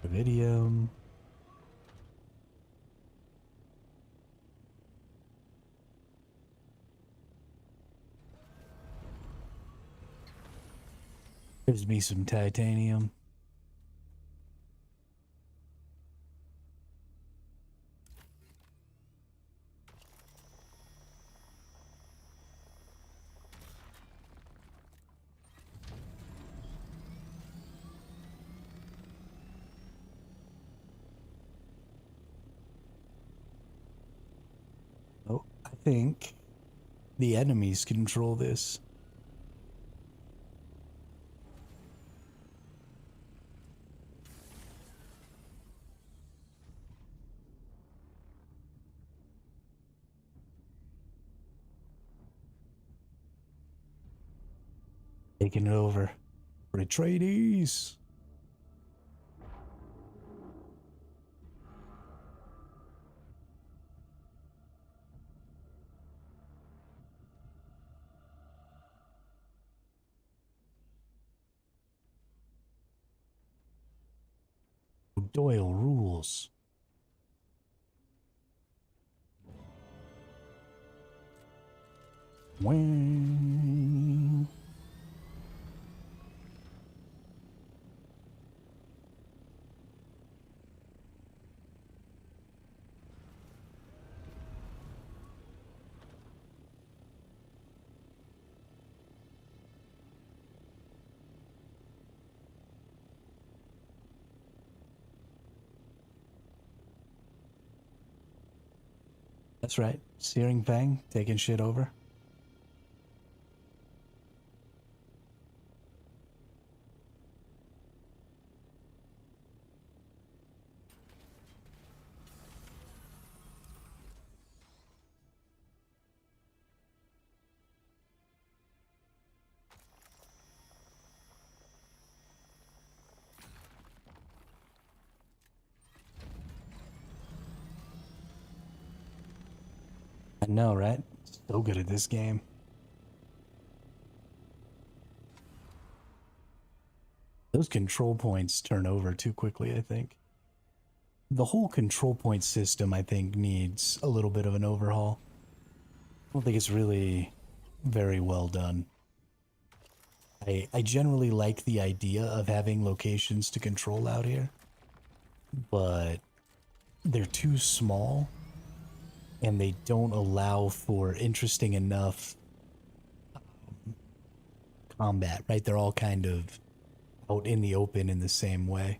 Stravidium. There's me some titanium. Oh, I think the enemies control this. Taking it over. Retreaties. Doyle rules. Wang. That's right. Searing Fang taking shit over. I know, right? So good at this game. Those control points turn over too quickly, I think. The whole control point system, I think, needs a little bit of an overhaul. I don't think it's really very well done. I generally like the idea of having locations to control out here, but they're too small and they don't allow for interesting enough combat, right? They're all kind of out in the open in the same way.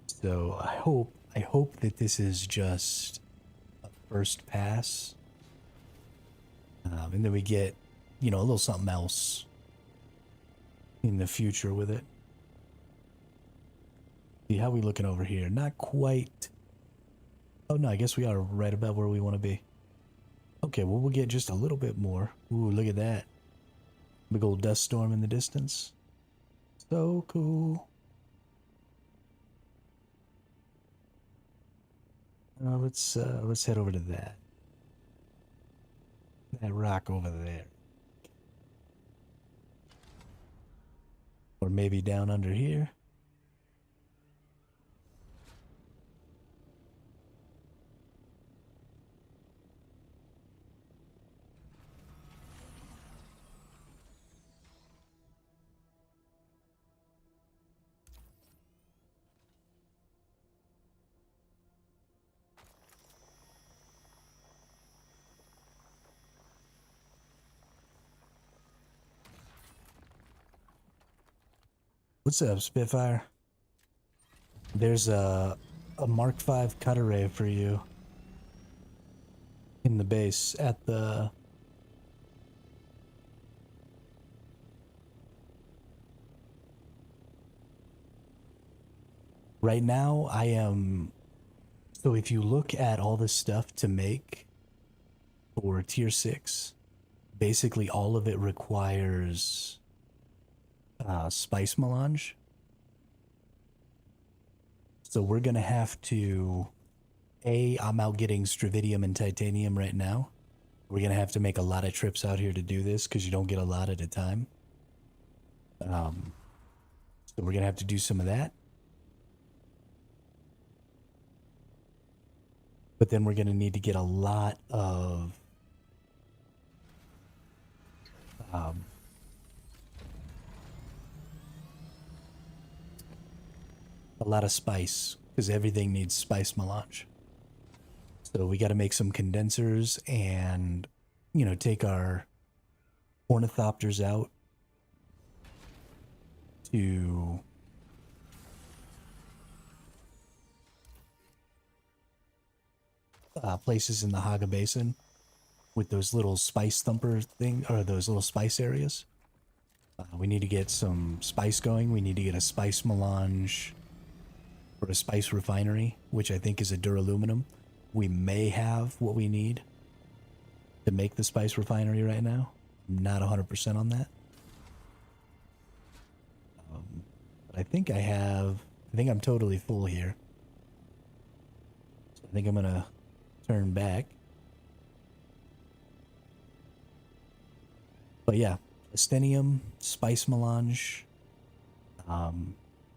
So I hope that this is just a first pass, and then we get, you know, a little something else in the future with it. See, how we looking over here? Not quite. Oh no, I guess we are right about where we want to be. Okay, well, we'll get just a little bit more. Ooh, look at that. Big old dust storm in the distance. So cool. Let's head over to that. That rock over there. Or maybe down under here. What's up, Spitfire? There's a Mark V cut array for you in the base at the... Right now, I am... So if you look at all the stuff to make for tier 6, basically all of it requires spice melange. So we're gonna have to... I'm out getting stravidium and titanium right now. We're gonna have to make a lot of trips out here to do this because you don't get a lot at a time. So we're gonna have to do some of that. But then we're gonna need to get a lot of a lot of spice because everything needs spice melange. So we got to make some condensers and, you know, take our ornithopters out to places in the Haga Basin with those little spice thumper thing, or those little spice areas. We need to get some spice going. We need to get a spice melange or a spice refinery, which I think is a duraluminum. We may have what we need to make the spice refinery right now. I'm not 100% on that. But I think I'm totally full here. So I think I'm going to turn back. But yeah, Plastenium, spice melange.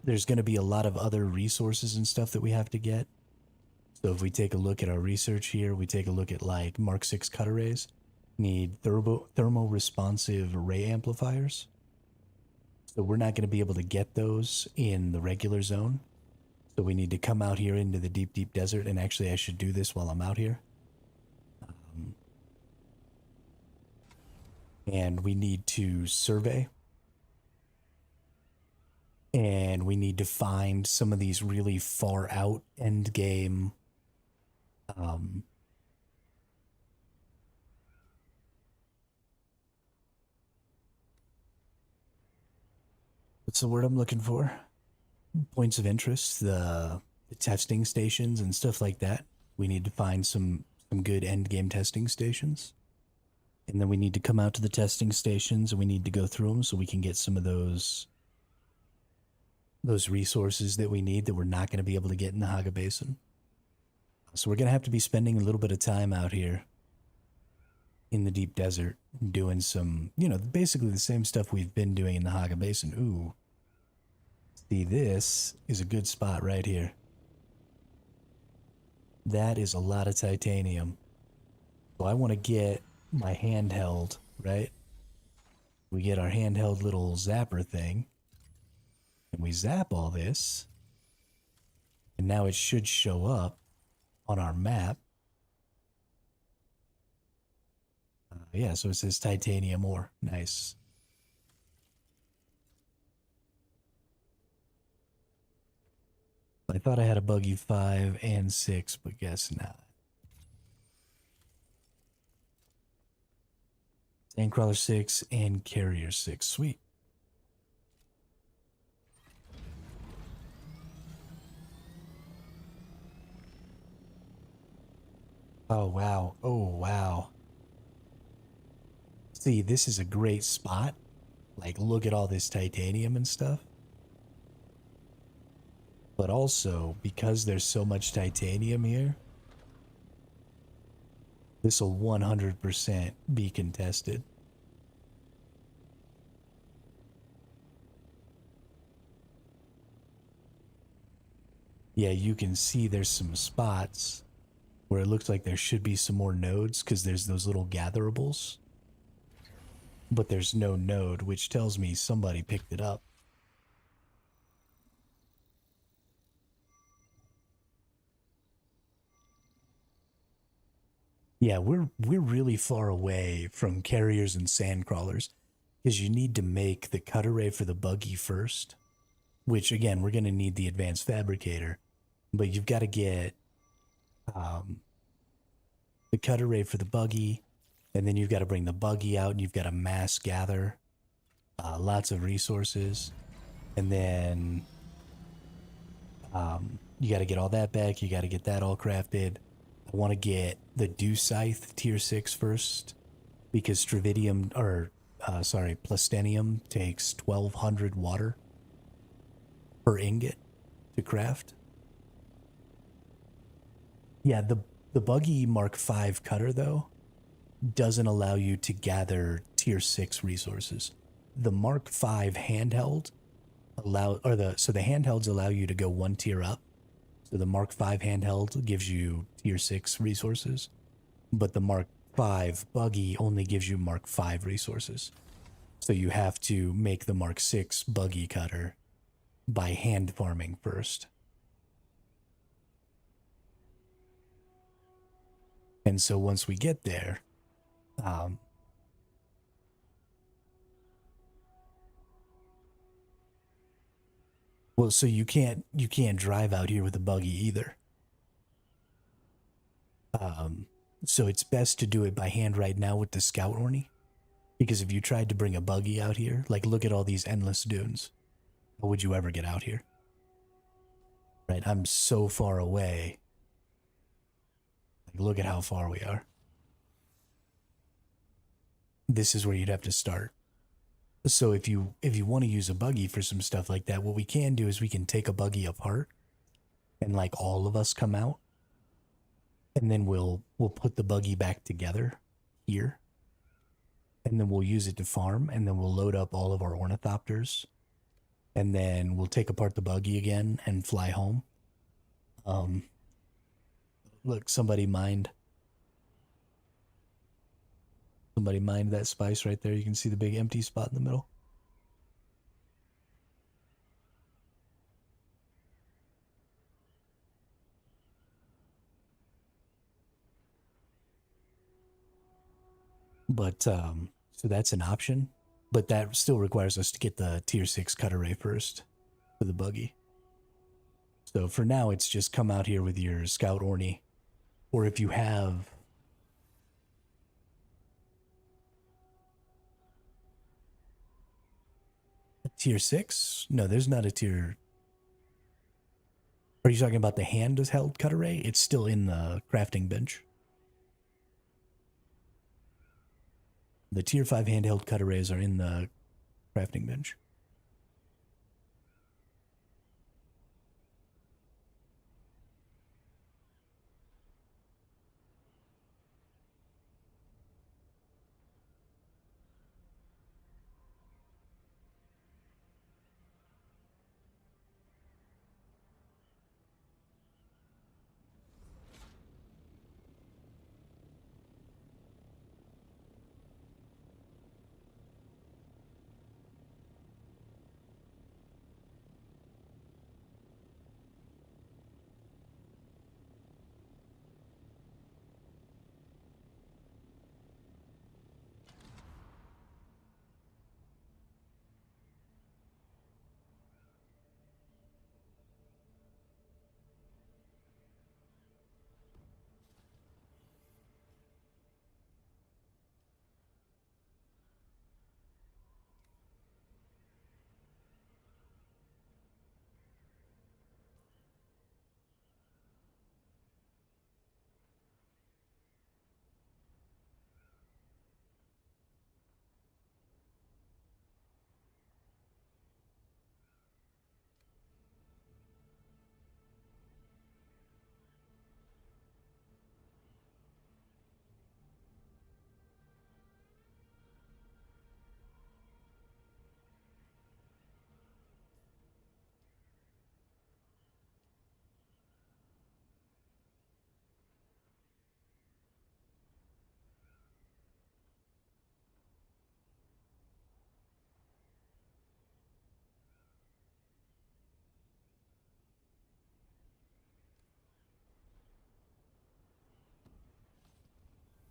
There's going to be a lot of other resources and stuff that we have to get. So if we take a look at our research here, we take a look at like Mark 6 cut arrays, need thermo-responsive array amplifiers. So we're not going to be able to get those in the regular zone. So we need to come out here into the deep, deep desert. And actually I should do this while I'm out here. And we need to survey. And we need to find some of these really far out end game what's the word I'm looking for? Points of interest, the testing stations and stuff like that. We need to find some good end game testing stations. And then we need to come out to the testing stations and we need to go through them so we can get some of those resources that we need that we're not going to be able to get in the Haga Basin. So we're going to have to be spending a little bit of time out here in the deep desert doing some, you know, basically the same stuff we've been doing in the Haga Basin. Ooh. See, this is a good spot right here. That is a lot of titanium. So I want to get my handheld, right? We get our handheld little zapper thing. And we zap all this. And now it should show up on our map. Yeah, so it says titanium ore. Nice. I thought I had a buggy 5 and 6, but guess not. Sandcrawler 6 and Carrier 6. Sweet. Oh, wow. Oh, wow. See, this is a great spot. Like, look at all this titanium and stuff. But also, because there's so much titanium here, this will 100% be contested. Yeah, you can see there's some spots where it looks like there should be some more nodes because there's those little gatherables. But there's no node, which tells me somebody picked it up. Yeah, we're really far away from carriers and sand crawlers because you need to make the cut array for the buggy first, which again, we're going to need the advanced fabricator, but you've got to get the cut array for the buggy, and then you've got to bring the buggy out and you've got to mass gather lots of resources, and then you got to get all that back. You got to get that all crafted. I want to get the Dew Scythe tier 6 first because Stravidium, or Plastenium takes 1200 water per ingot to craft. Yeah, the buggy Mark 5 cutter though doesn't allow you to gather tier 6 resources. The Mark 5 handheld the handhelds allow you to go one tier up. So the Mark 5 handheld gives you tier 6 resources, but the Mark 5 buggy only gives you Mark 5 resources. So you have to make the Mark 6 buggy cutter by hand farming first. And so once we get there, well, so you can't drive out here with a buggy either. So it's best to do it by hand right now with the scout orny, because if you tried to bring a buggy out here, like look at all these endless dunes, how would you ever get out here? Right, I'm so far away. Like, look at how far we are. This is where you'd have to start. So if you want to use a buggy for some stuff like that, what we can do is we can take a buggy apart and like all of us come out, and then we'll put the buggy back together here, and then we'll use it to farm, and then we'll load up all of our ornithopters, and then we'll take apart the buggy again and fly home. Look, somebody mined that spice right there. You can see the big empty spot in the middle. But so that's an option, but that still requires us to get the tier 6 cut array first for the buggy. So for now, it's just come out here with your scout orny, or if you have a tier 6, no, there's not a tier. Are you talking about the hand-held cut array? It's still in the crafting bench. The tier 5 handheld cut arrays are in the crafting bench.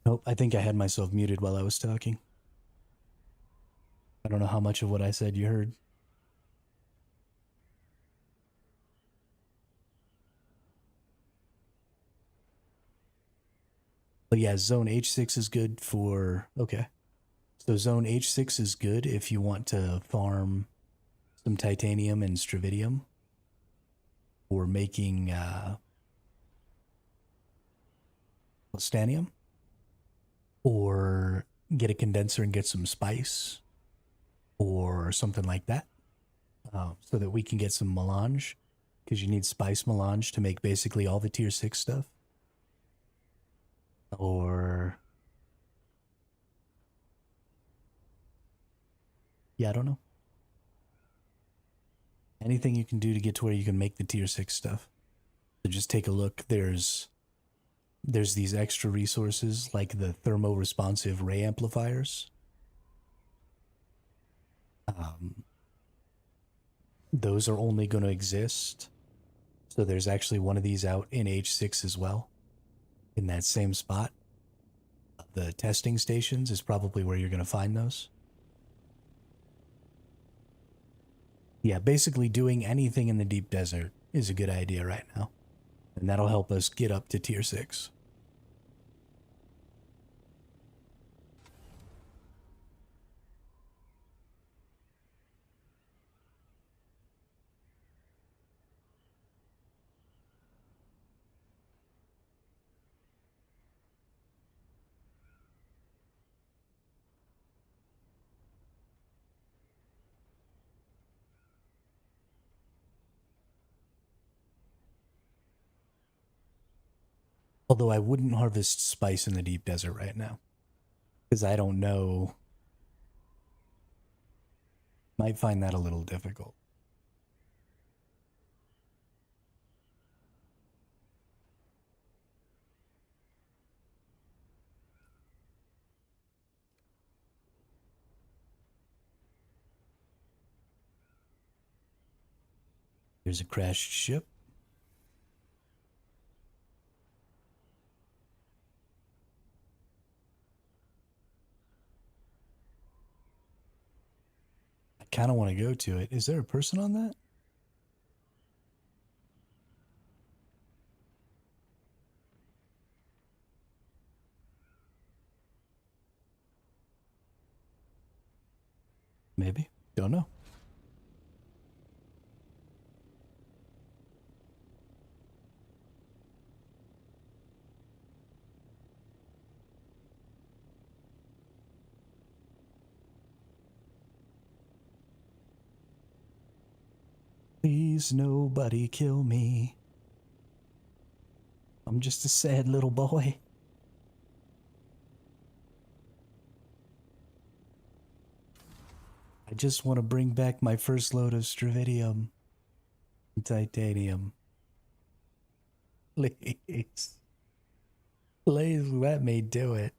Nope, I think I had myself muted while I was talking. I don't know how much of what I said you heard. But yeah, zone H6 is good for... Okay. So zone H6 is good if you want to farm some titanium and stravidium, or making stanium, or get a condenser and get some spice or something like that, so that we can get some melange, because you need spice melange to make basically all the tier 6 stuff. Or yeah, I don't know. Anything you can do to get to where you can make the tier 6 stuff. So just take a look. There's these extra resources like the thermo-responsive ray amplifiers. Those are only going to exist. So there's actually one of these out in H6 as well, in that same spot. the testing stations is probably where you're going to find those. Yeah, basically doing anything in the deep desert is a good idea right now. And that'll help us get up to tier 6. Although I wouldn't harvest spice in the deep desert right now. Because I don't know. Might find that a little difficult. There's a crashed ship. I kind of want to go to it. Is there a person on that? Maybe. Don't know. Please, nobody kill me. I'm just a sad little boy. I just want to bring back my first load of Stravidium and titanium. Please. Please let me do it.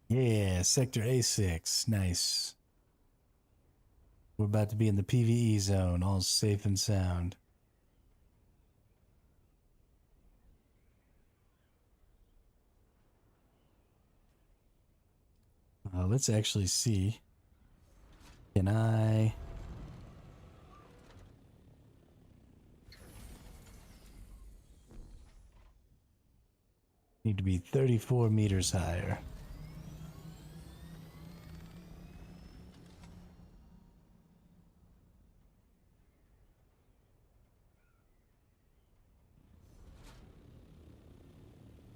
Yeah, Sector A6. Nice. We're about to be in the PvE zone, all safe and sound. Let's actually see. Can I... Need to be 34 meters higher.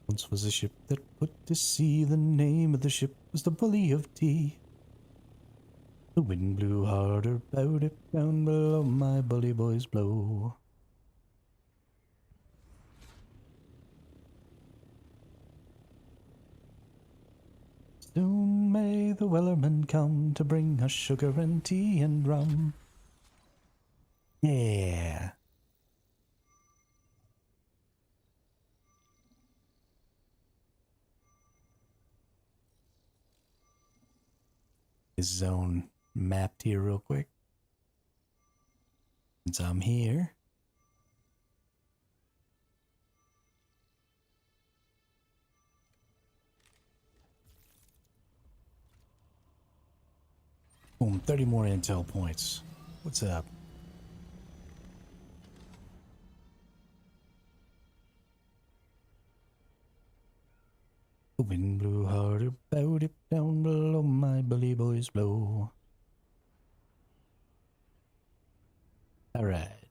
Once was a ship that put to sea. The name of the ship was the Bully of Tea. The wind blew harder about it, down below my bully boys blow. Soon may the Wellerman come to bring us sugar and tea and rum. Yeah. This zone mapped here real quick. Since I'm here. Boom, 30 more intel points. What's up? The wind blew hard about it, down below my bully boys blow. Alright,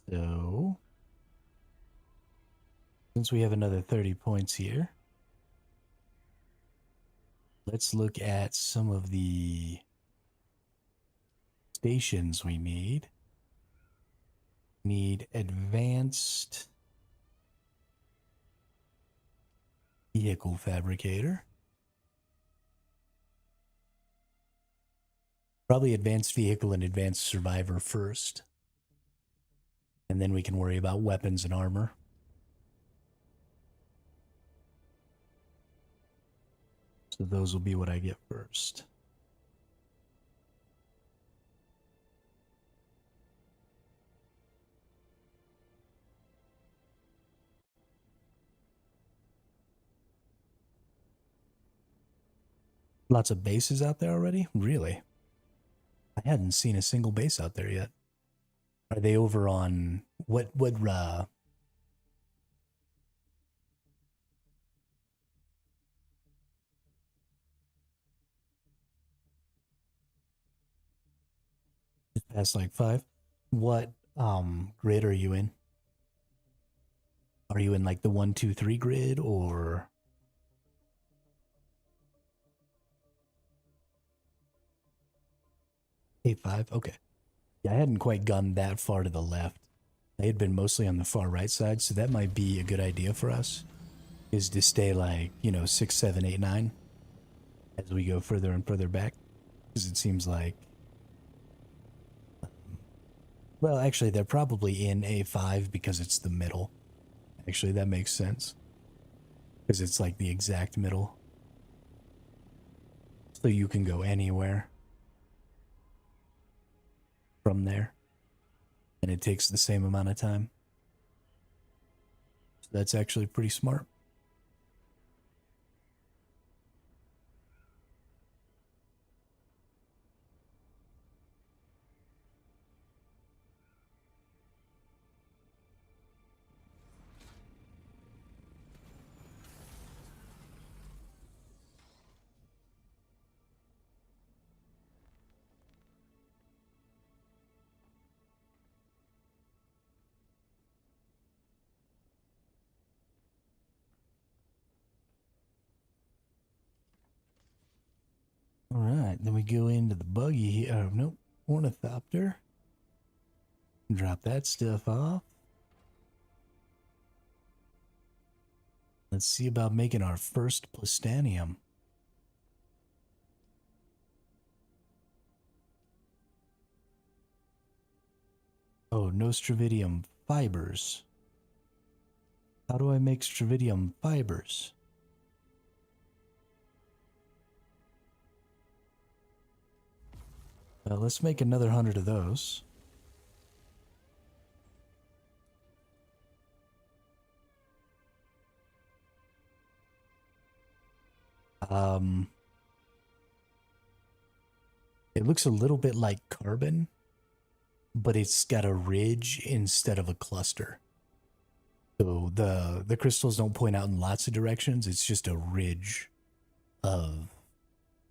so since we have another 30 points here, let's look at some of the stations we need. Need advanced vehicle fabricator. Probably advanced vehicle and advanced survivor first. And then we can worry about weapons and armor. So those will be what I get first. Lots of bases out there already? Really? I hadn't seen a single base out there yet. Are they over on what past like 5? What grid are you in? Are you in like the 1, 2, 3 grid or A5? Okay. Yeah, I hadn't quite gone that far to the left. I had been mostly on the far right side, so that might be a good idea for us, is to stay like, 6, 7, 8, 9 as we go further and further back. Because it seems like, well, actually, they're probably in A5 because it's the middle. Actually, that makes sense. Because it's like the exact middle. So you can go anywhere from there. And it takes the same amount of time. So that's actually pretty smart. Alright, then we go into the buggy here. Oh, nope. Ornithopter. Drop that stuff off. Let's see about making our first plastanium. Oh, no stravidium fibers. How do I make stravidium fibers? Let's make another 100 of those. It looks a little bit like carbon, but it's got a ridge instead of a cluster. So the crystals don't point out in lots of directions. It's just a ridge of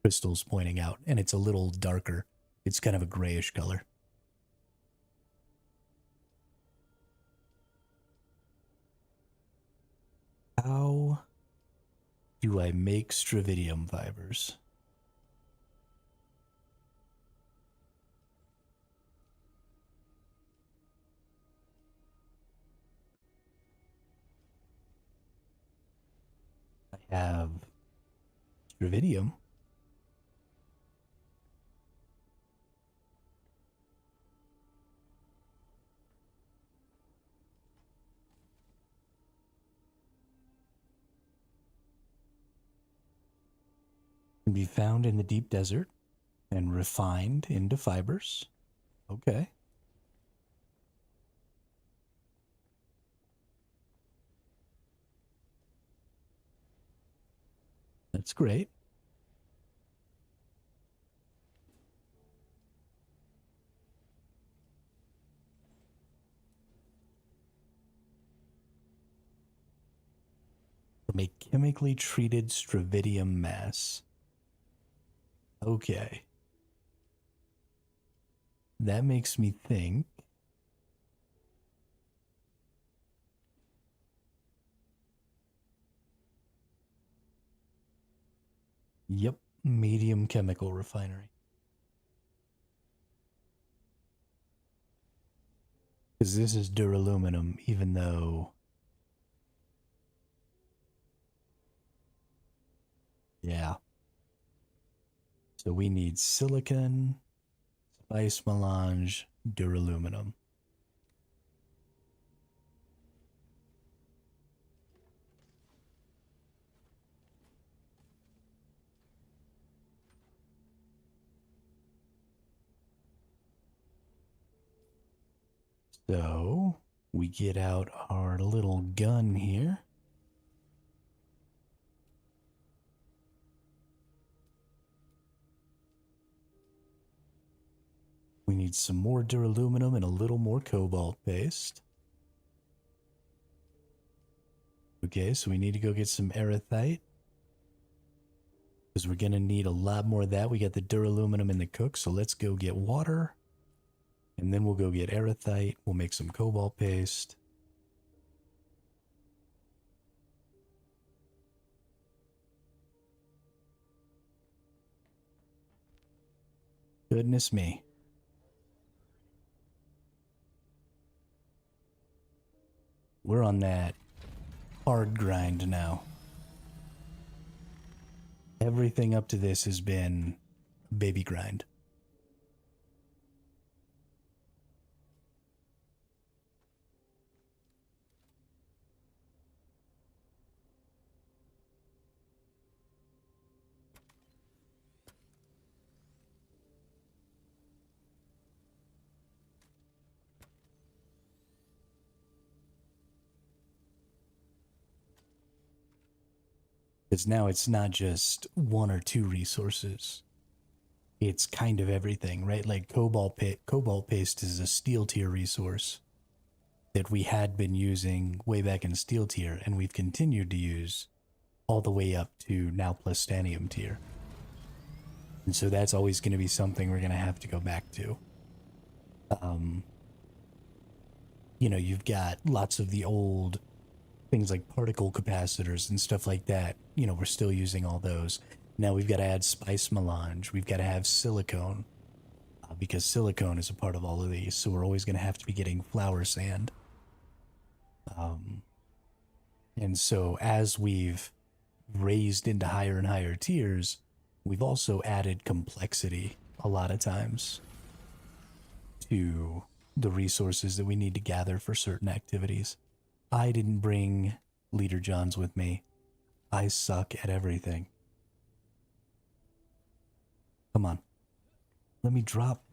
crystals pointing out, and it's a little darker. It's kind of a grayish color. How do I make stravidium fibers? I have stravidium. Can be found in the deep desert and refined into fibers. Okay. That's great. From a chemically treated stravidium mass. Okay. That makes me think. Yep, medium chemical refinery. Because this is duraluminum, even though... Yeah. So we need silicon, spice melange, duraluminum. So we get out our little gun here. We need some more duraluminum and a little more cobalt paste. Okay, so we need to go get some erythite. Because we're going to need a lot more of that. We got the duraluminum in the cook, so let's go get water. And then we'll go get erythite. We'll make some cobalt paste. Goodness me. We're on that hard grind now. Everything up to this has been baby grind. Because now it's not just one or two resources. It's kind of everything, right? Like cobalt paste is a steel tier resource that we had been using way back in steel tier, and we've continued to use all the way up to now plastanium tier. And so that's always going to be something we're going to have to go back to. You know, you've got lots of the old things like particle capacitors and stuff like that. You know, we're still using all those. Now we've got to add spice melange. We've got to have silicone because silicone is a part of all of these. So we're always going to have to be getting flour sand. And so as we've raised into higher and higher tiers, we've also added complexity a lot of times to the resources that we need to gather for certain activities. I didn't bring Leader Johns with me. I suck at everything. Come on. Let me drop.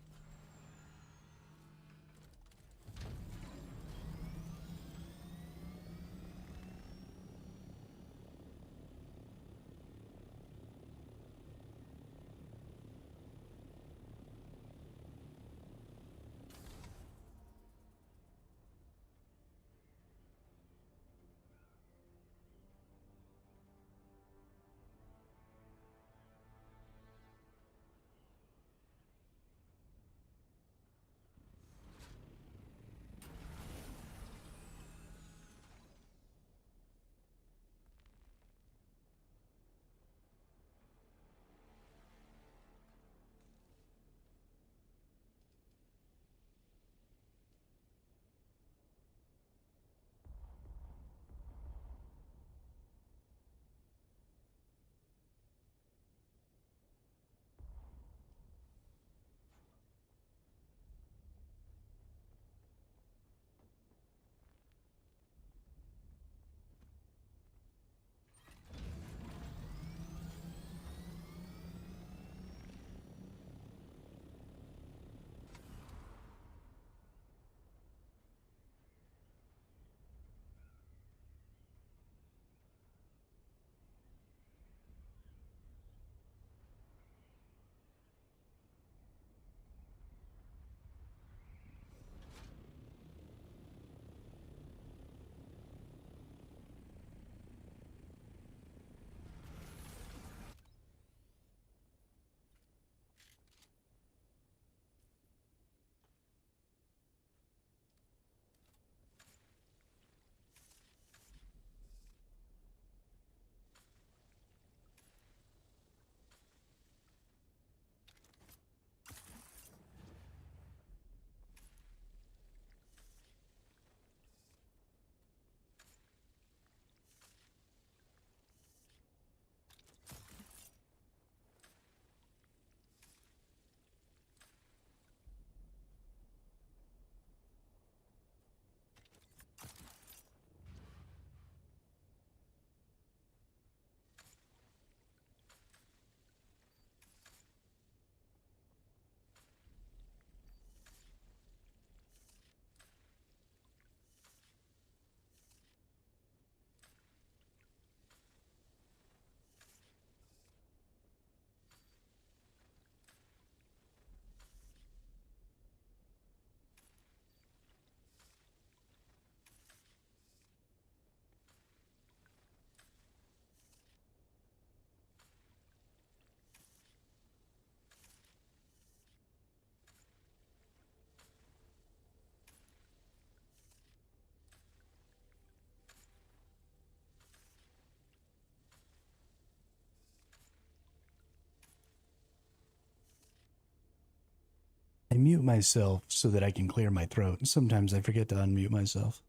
I mute myself so that I can clear my throat, and sometimes I forget to unmute myself.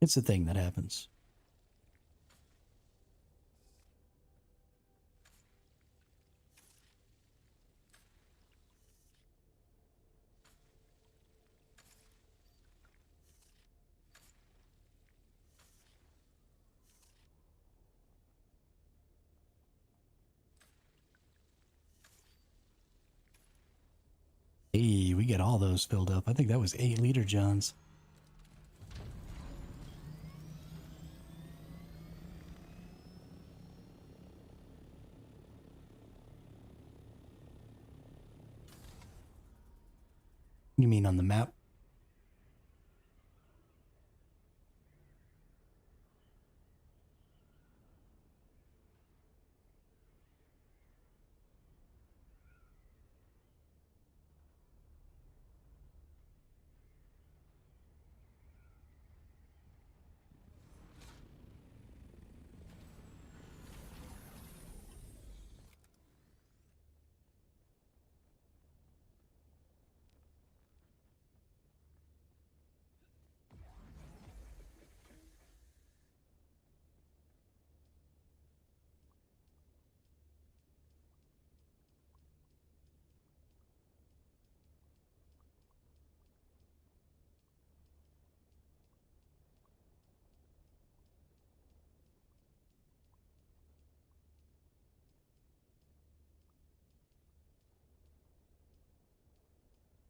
It's a thing that happens. Hey, we get all those filled up. I think that was 8-liter Johns. You mean on the map?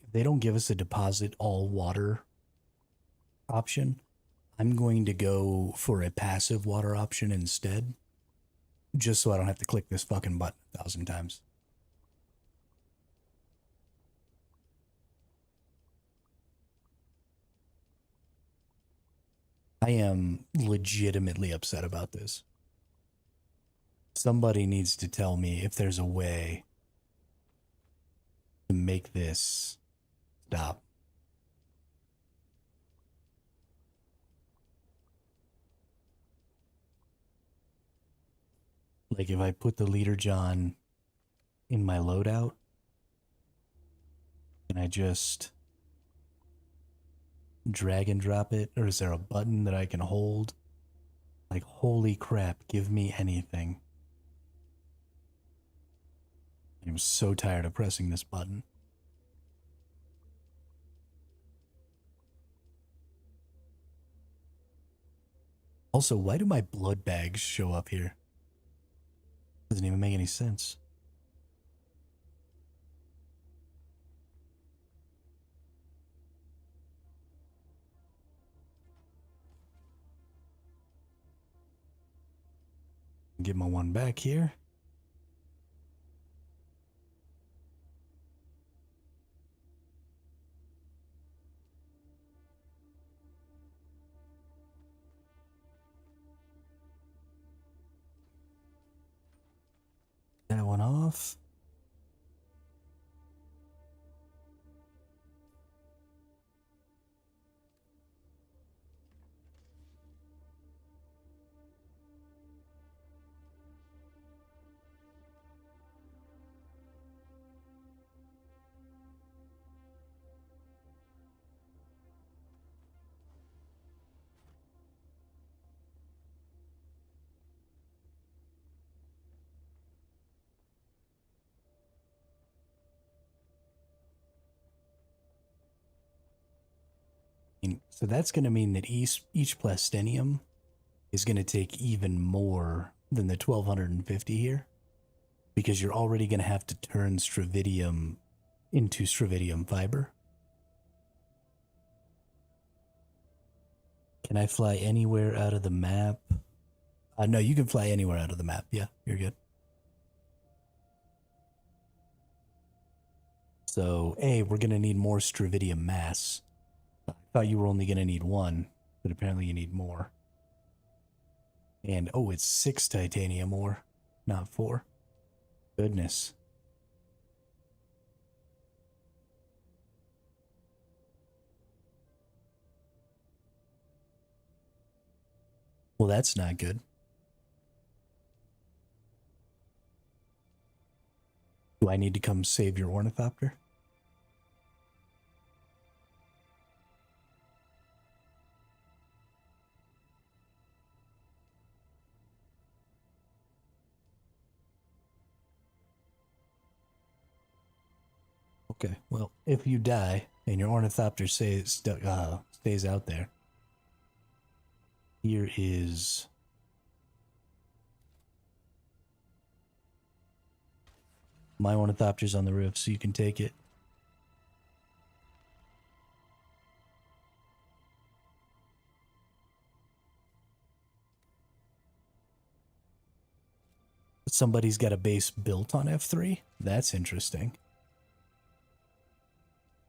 If they don't give us a deposit all water option, I'm going to go for a passive water option instead, just so I don't have to click this fucking button 1,000 times. I am legitimately upset about this. Somebody needs to tell me if there's a way to make this stop. Like if I put the leader John in my loadout and I just drag and drop it, or is there a button that I can hold? Like, holy crap, give me anything. I'm so tired of pressing this button. Also, why do my blood bags show up here? Doesn't even make any sense. Get my one back here. That one off. So that's going to mean that each plastinium is going to take even more than the 1250 here, because you're already going to have to turn stravidium into stravidium fiber. Can I fly anywhere out of the map? No, you can fly anywhere out of the map. Yeah, you're good. So, A, we're going to need more stravidium mass. I thought you were only going to need one, but apparently you need more. And, oh, it's 6 titanium ore, not 4. Goodness. Well, that's not good. Do I need to come save your ornithopter? Okay, well, if you die and your ornithopter stays out there, here is my ornithopter's on the roof, so you can take it. Somebody's got a base built on F3? That's interesting.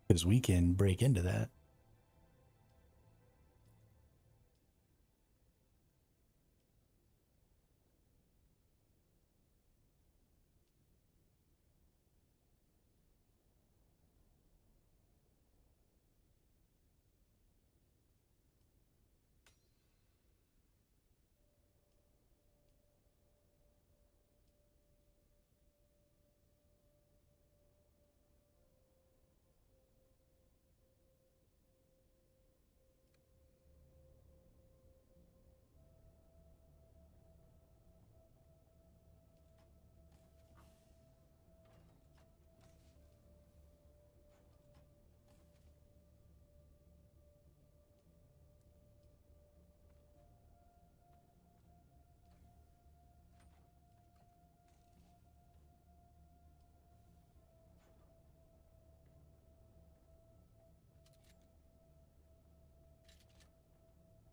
Because we can break into that.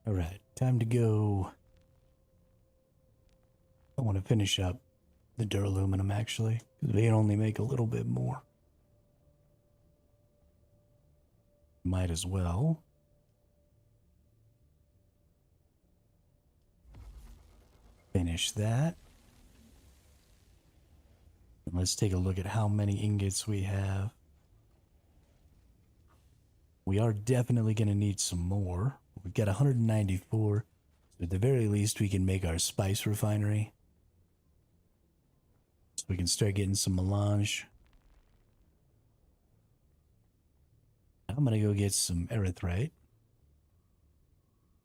Alright, time to go. I want to finish up the duraluminum, actually, because they only make a little bit more. Might as well. Finish that. And let's take a look at how many ingots we have. We are definitely going to need some more. We've got 194. So at the very least, we can make our spice refinery. So we can start getting some melange. I'm going to go get some erythrite.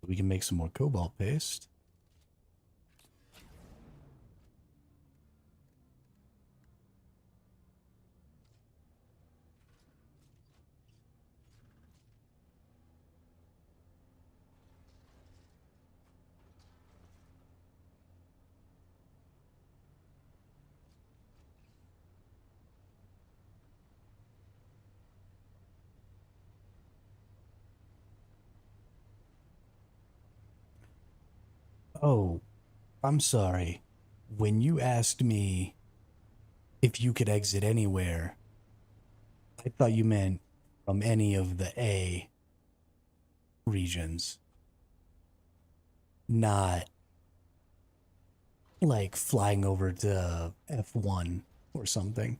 We can make some more cobalt paste. Oh, I'm sorry. When you asked me if you could exit anywhere, I thought you meant from any of the A regions, not like flying over to F1 or something.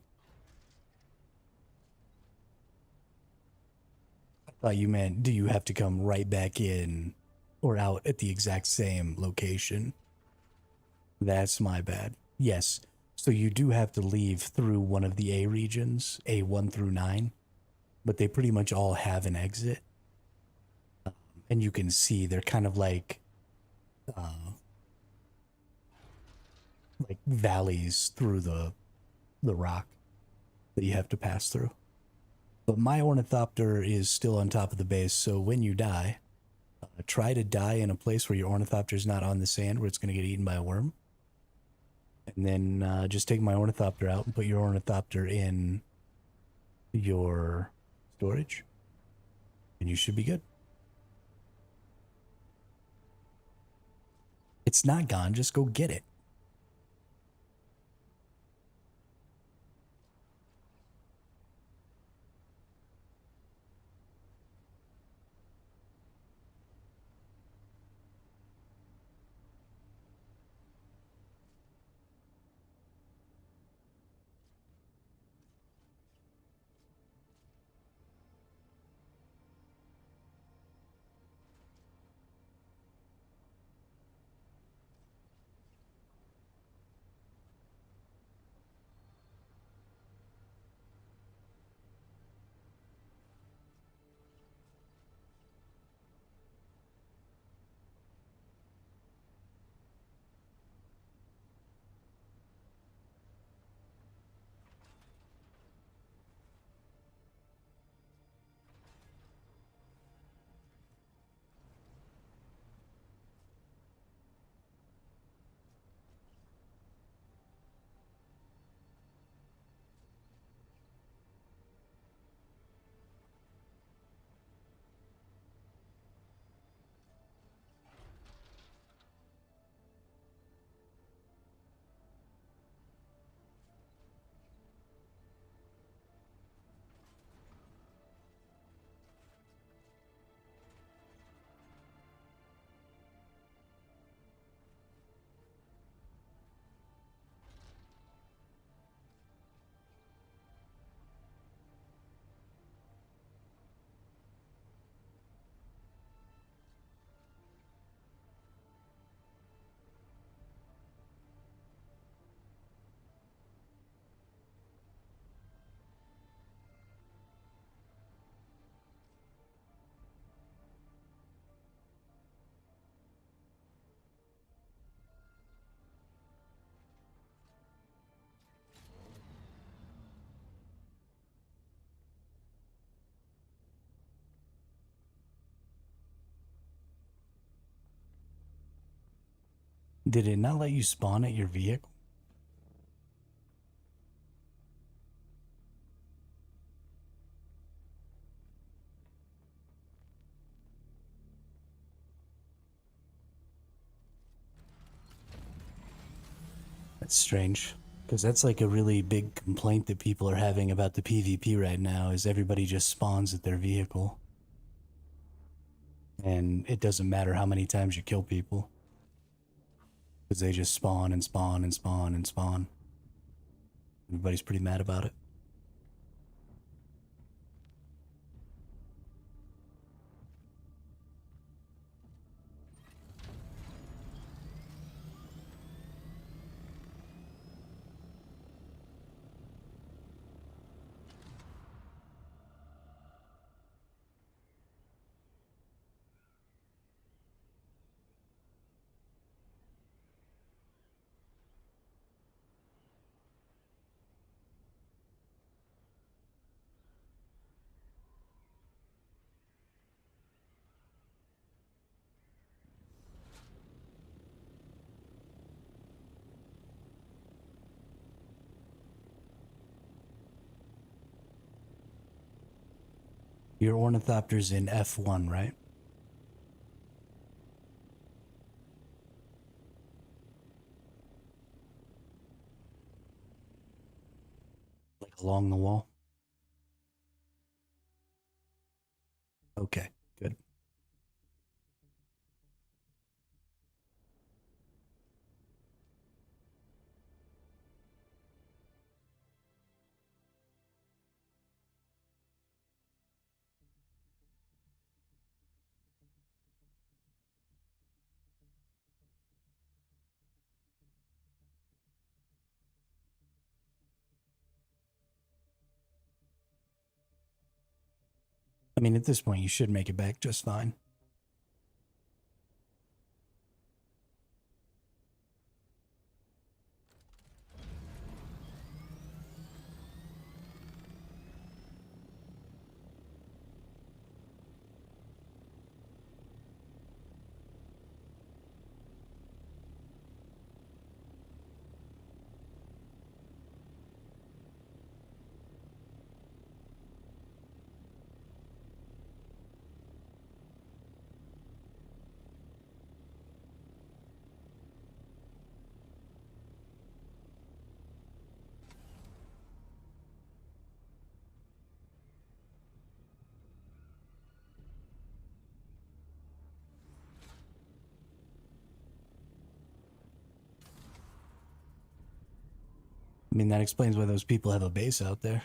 I thought you meant, do you have to come right back in or out at the exact same location? That's my bad. Yes. So you do have to leave through one of the A regions, A1 through 9, but they pretty much all have an exit. And you can see they're kind of like valleys through the rock that you have to pass through. But my ornithopter is still on top of the base, so when you die, try to die in a place where your ornithopter is not on the sand where it's going to get eaten by a worm. And then just take my ornithopter out and put your ornithopter in your storage. And you should be good. It's not gone, just go get it. Did it not let you spawn at your vehicle? That's strange. Because that's like a really big complaint that people are having about the PvP right now, is everybody just spawns at their vehicle. And it doesn't matter how many times you kill people. Because they just spawn and spawn and spawn and spawn. Everybody's pretty mad about it. Your ornithopter's in F1, right? Like along the wall? Okay, good. I mean, at this point, you should make it back just fine. I mean, that explains why those people have a base out there.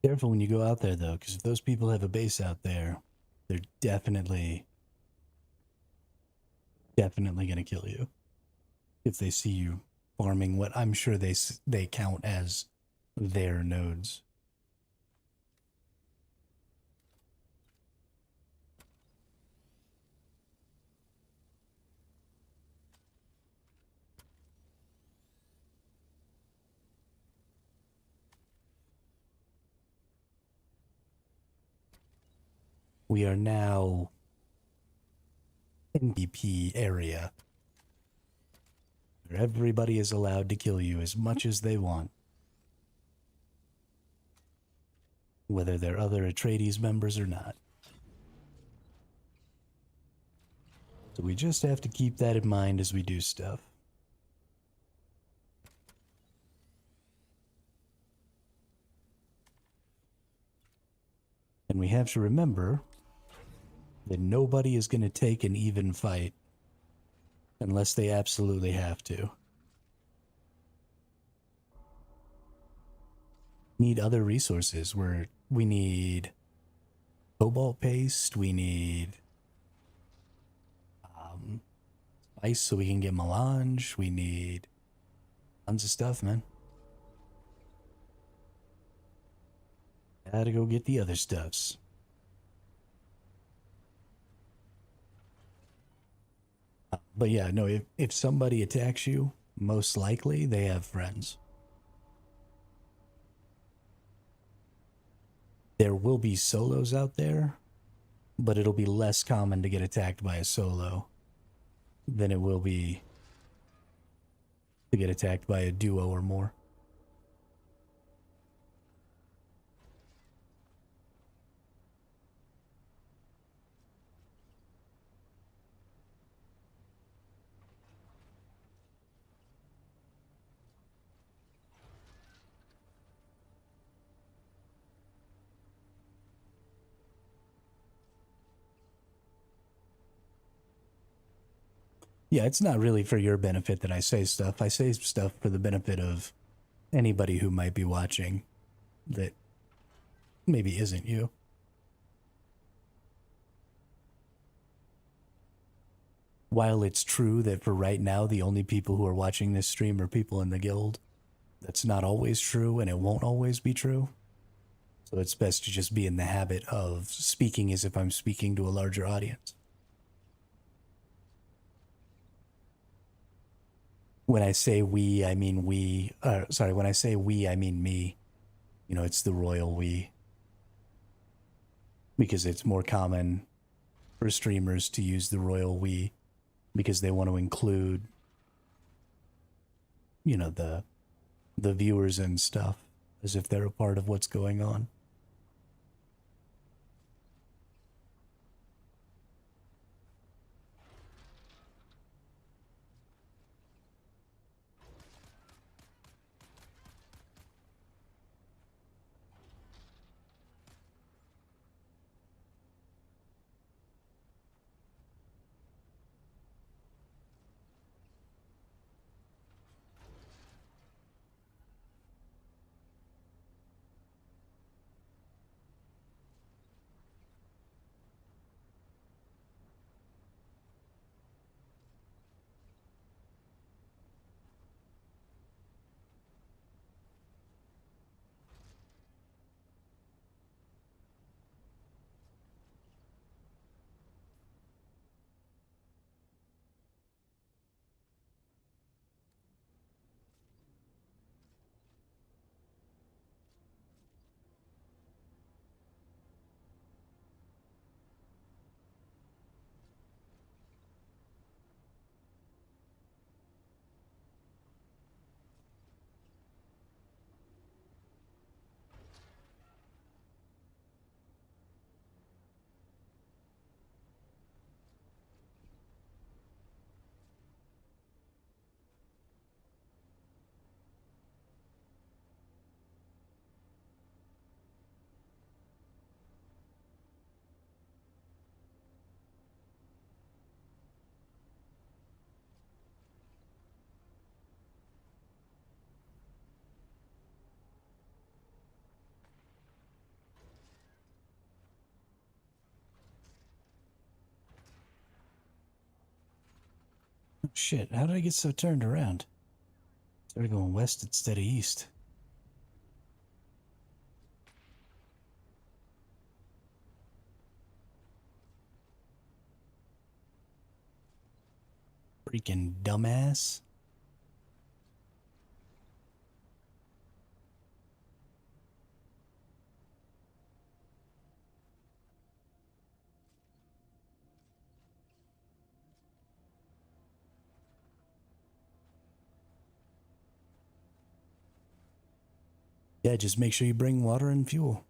Careful when you go out there, though, because if those people have a base out there, they're definitely going to kill you if they see you farming what I'm sure they count as their nodes. We are now NPP area, where everybody is allowed to kill you as much as they want, whether they're other Atreides members or not. So we just have to keep that in mind as we do stuff. And we have to remember that nobody is going to take an even fight unless they absolutely have to. Need other resources. We need cobalt paste. We need spice so we can get melange. We need tons of stuff, man. Gotta go get the other stuffs. But yeah, no, if somebody attacks you, most likely they have friends. There will be solos out there, but it'll be less common to get attacked by a solo than it will be to get attacked by a duo or more. Yeah, it's not really for your benefit that I say stuff. I say stuff for the benefit of anybody who might be watching that maybe isn't you. While it's true that for right now, the only people who are watching this stream are people in the guild, that's not always true and it won't always be true. So it's best to just be in the habit of speaking as if I'm speaking to a larger audience. When I say we, I mean we. When I say we, I mean me. You know, it's the royal we. Because it's more common for streamers to use the royal we because they want to include, you know, the viewers and stuff as if they're a part of what's going on. Oh, shit, how did I get so turned around? Started going west instead of east. Freaking dumbass. Yeah, just make sure you bring water and fuel.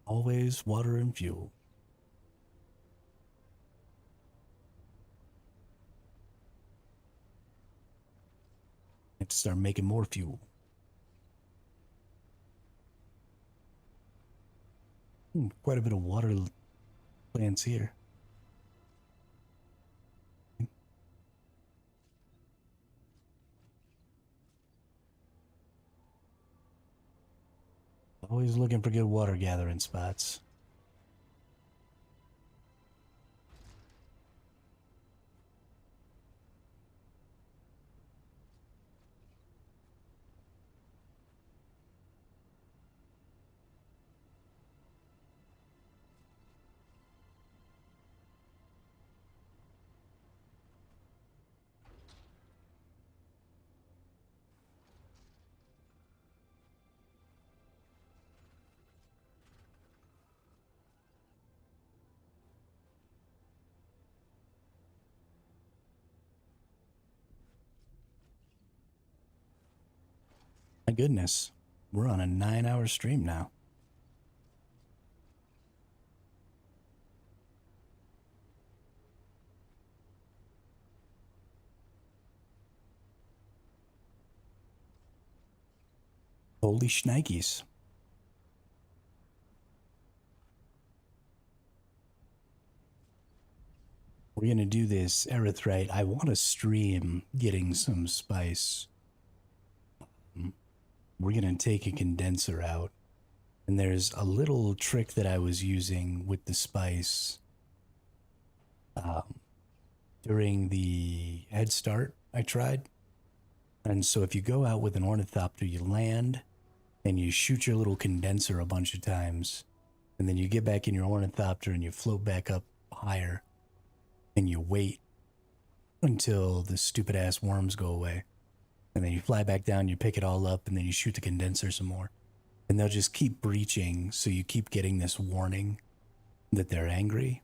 Always water and fuel. Have to start making more fuel. Quite a bit of water plants here. Always looking for good water gathering spots. My goodness, we're on a 9-hour stream now. Holy shnikes. We're going to do this erythrite. I want to stream getting some spice. We're going to take a condenser out. And there's a little trick that I was using with the spice during the head start I tried. And so if you go out with an ornithopter, you land and you shoot your little condenser a bunch of times. And then you get back in your ornithopter and you float back up higher. And you wait until the stupid ass worms go away. And then you fly back down, you pick it all up, and then you shoot the condenser some more. And they'll just keep breaching, so you keep getting this warning that they're angry.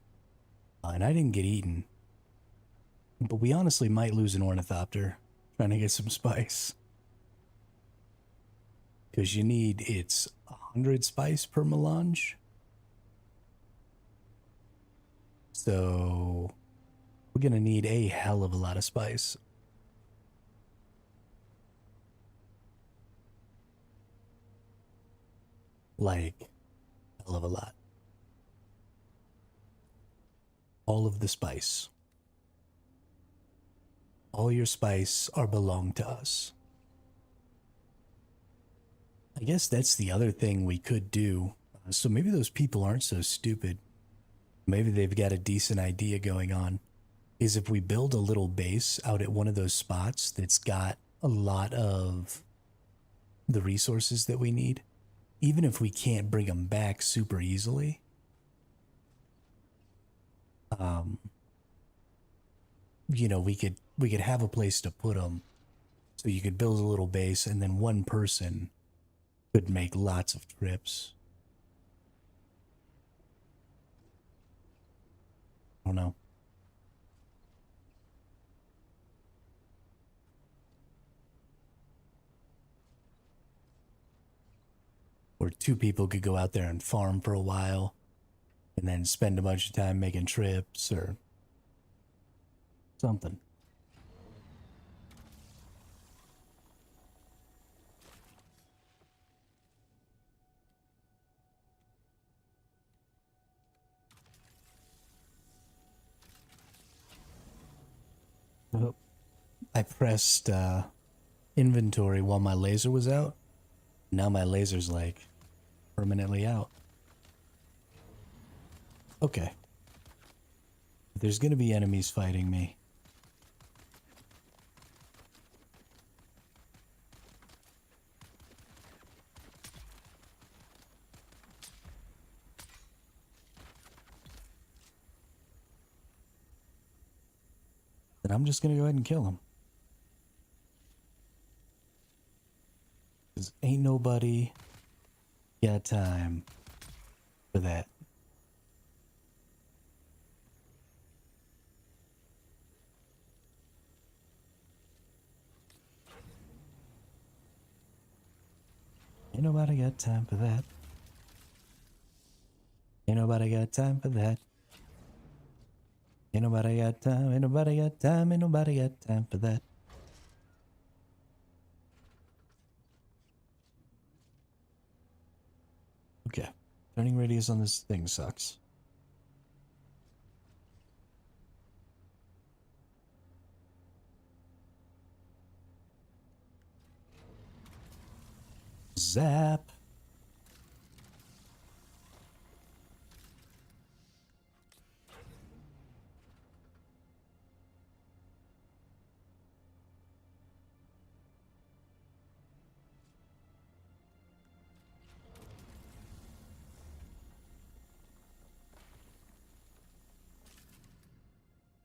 And I didn't get eaten. But we honestly might lose an ornithopter trying to get some spice. Because you need, it's 100 spice per melange. So we're going to need a hell of a lot of spice. Like, hell of a lot. All of the spice. All your spice are belong to us. I guess that's the other thing we could do. So maybe those people aren't so stupid. Maybe they've got a decent idea going on. Is if we build a little base out at one of those spots that's got a lot of the resources that we need, even if we can't bring them back super easily, you know, we could have a place to put them. So you could build a little base, and then one person could make lots of trips. I don't know. Or two people could go out there and farm for a while and then spend a bunch of time making trips or something. Oh, I pressed inventory while my laser was out. Now my laser's like permanently out. Okay. There's gonna be enemies fighting me. Then I'm just gonna go ahead and kill them. Cause ain't nobody got time for that. Ain't nobody got time for that. Ain't nobody got time for that. Ain't nobody got time, ain't nobody got time, ain't nobody got time for that. Okay. Turning radius on this thing sucks. Zap.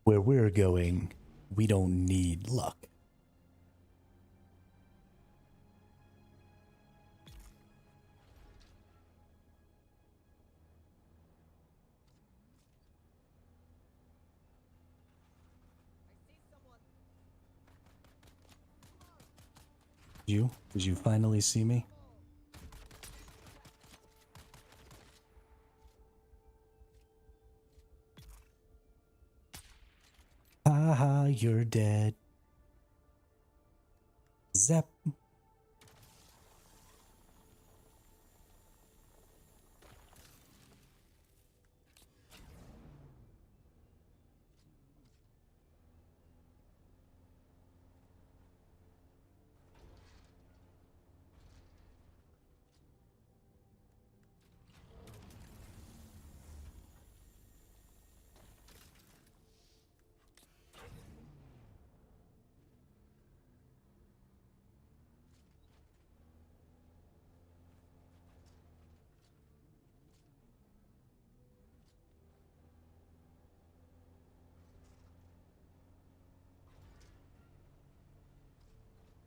Where we're going, we don't need luck. Did you finally see me? Haha, you're dead. Zap.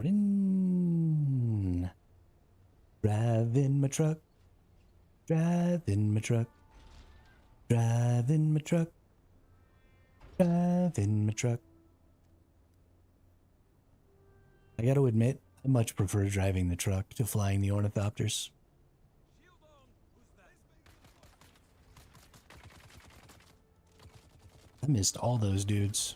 Rin. Driving my truck. Driving my truck. Driving my truck. Driving my truck. I gotta admit, I much prefer driving the truck to flying the ornithopters. I missed all those dudes.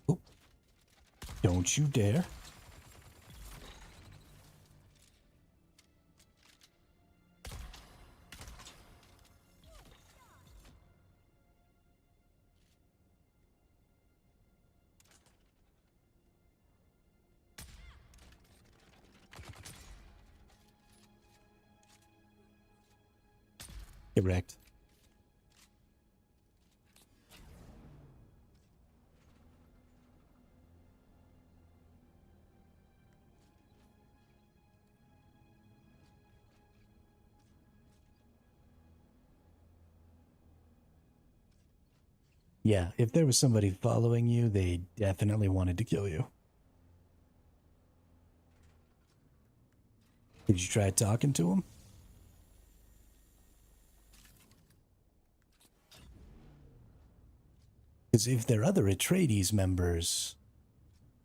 Oh. Don't you dare. Get wrecked. Yeah, if there was somebody following you, they definitely wanted to kill you. Did you try talking to him? Because if they're other Atreides members,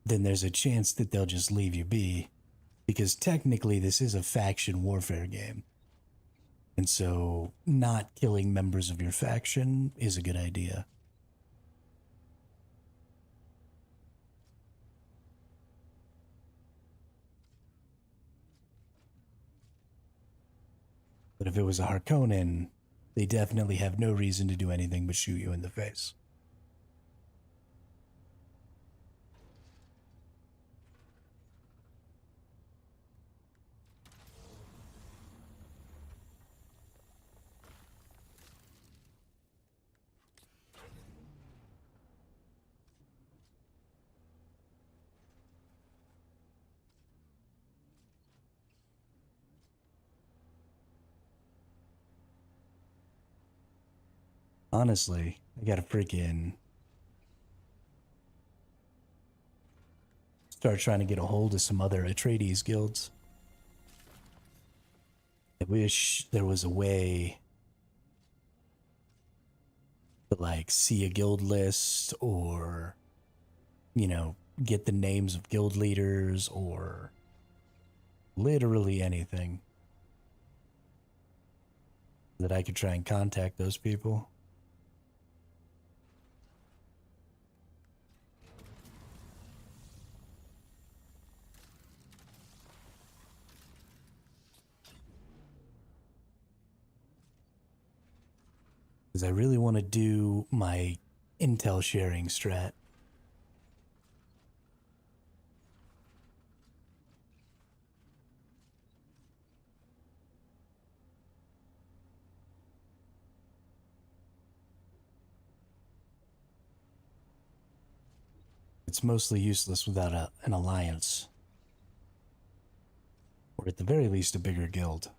then there's a chance that they'll just leave you be. Because technically this is a faction warfare game. And so not killing members of your faction is a good idea. But if it was a Harkonnen, they definitely have no reason to do anything but shoot you in the face. Honestly, I gotta freaking start trying to get a hold of some other Atreides guilds. I wish there was a way to, like, see a guild list or, you know, get the names of guild leaders or literally anything that I could try and contact those people. Because I really want to do my intel sharing strat. It's mostly useless without an alliance. Or at the very least, a bigger guild.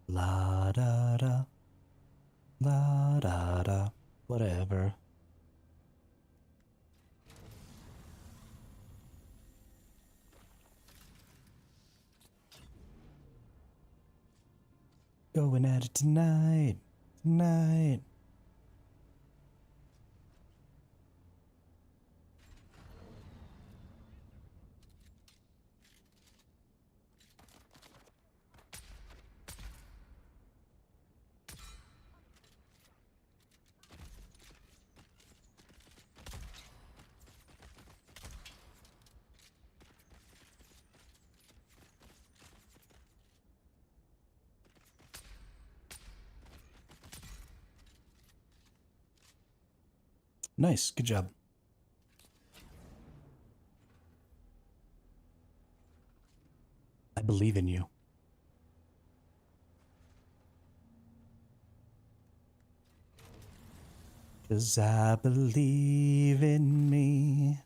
La da da. La da da. Whatever. Going at it tonight. Tonight. Nice. Good job. I believe in you. Cause I believe in me.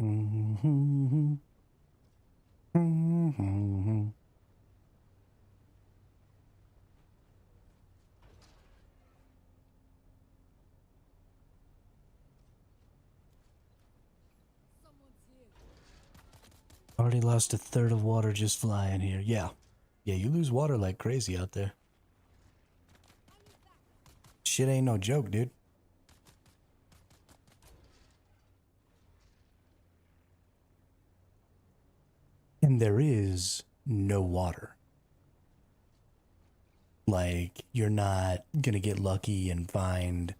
Mm-hmm. Mm-hmm. Already lost a third of water just flying here. Yeah. Yeah, you lose water like crazy out there. Shit ain't no joke, dude. And there is no water. Like, you're not gonna get lucky and find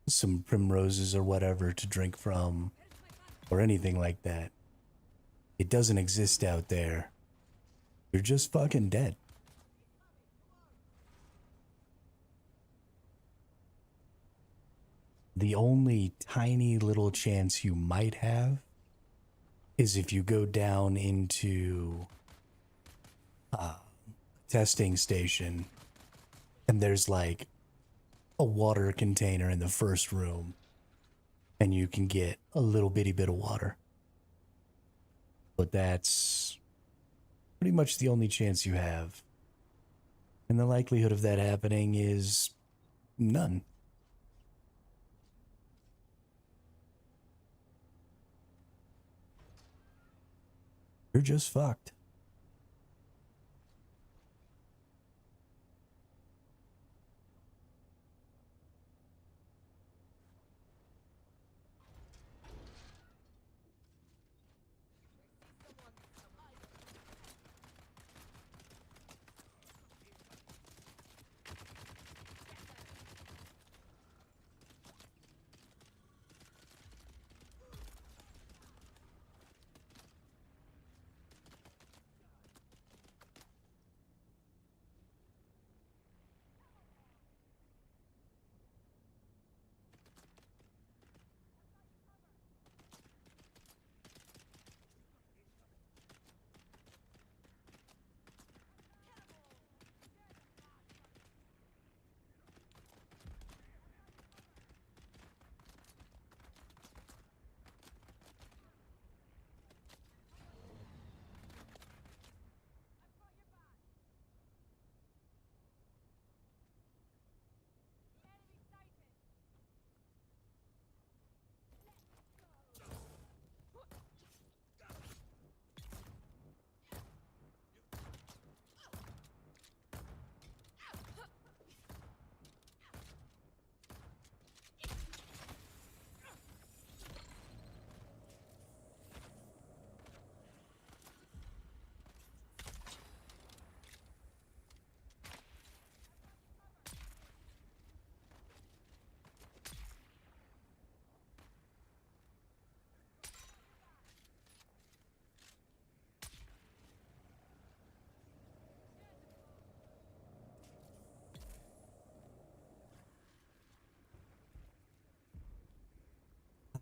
some primroses or whatever to drink from or anything like that. It doesn't exist out there. You're just fucking dead. The only tiny little chance you might have is if you go down into a testing station and there's like a water container in the first room and you can get a little bitty bit of water. But that's pretty much the only chance you have. And the likelihood of that happening is none. You're just fucked.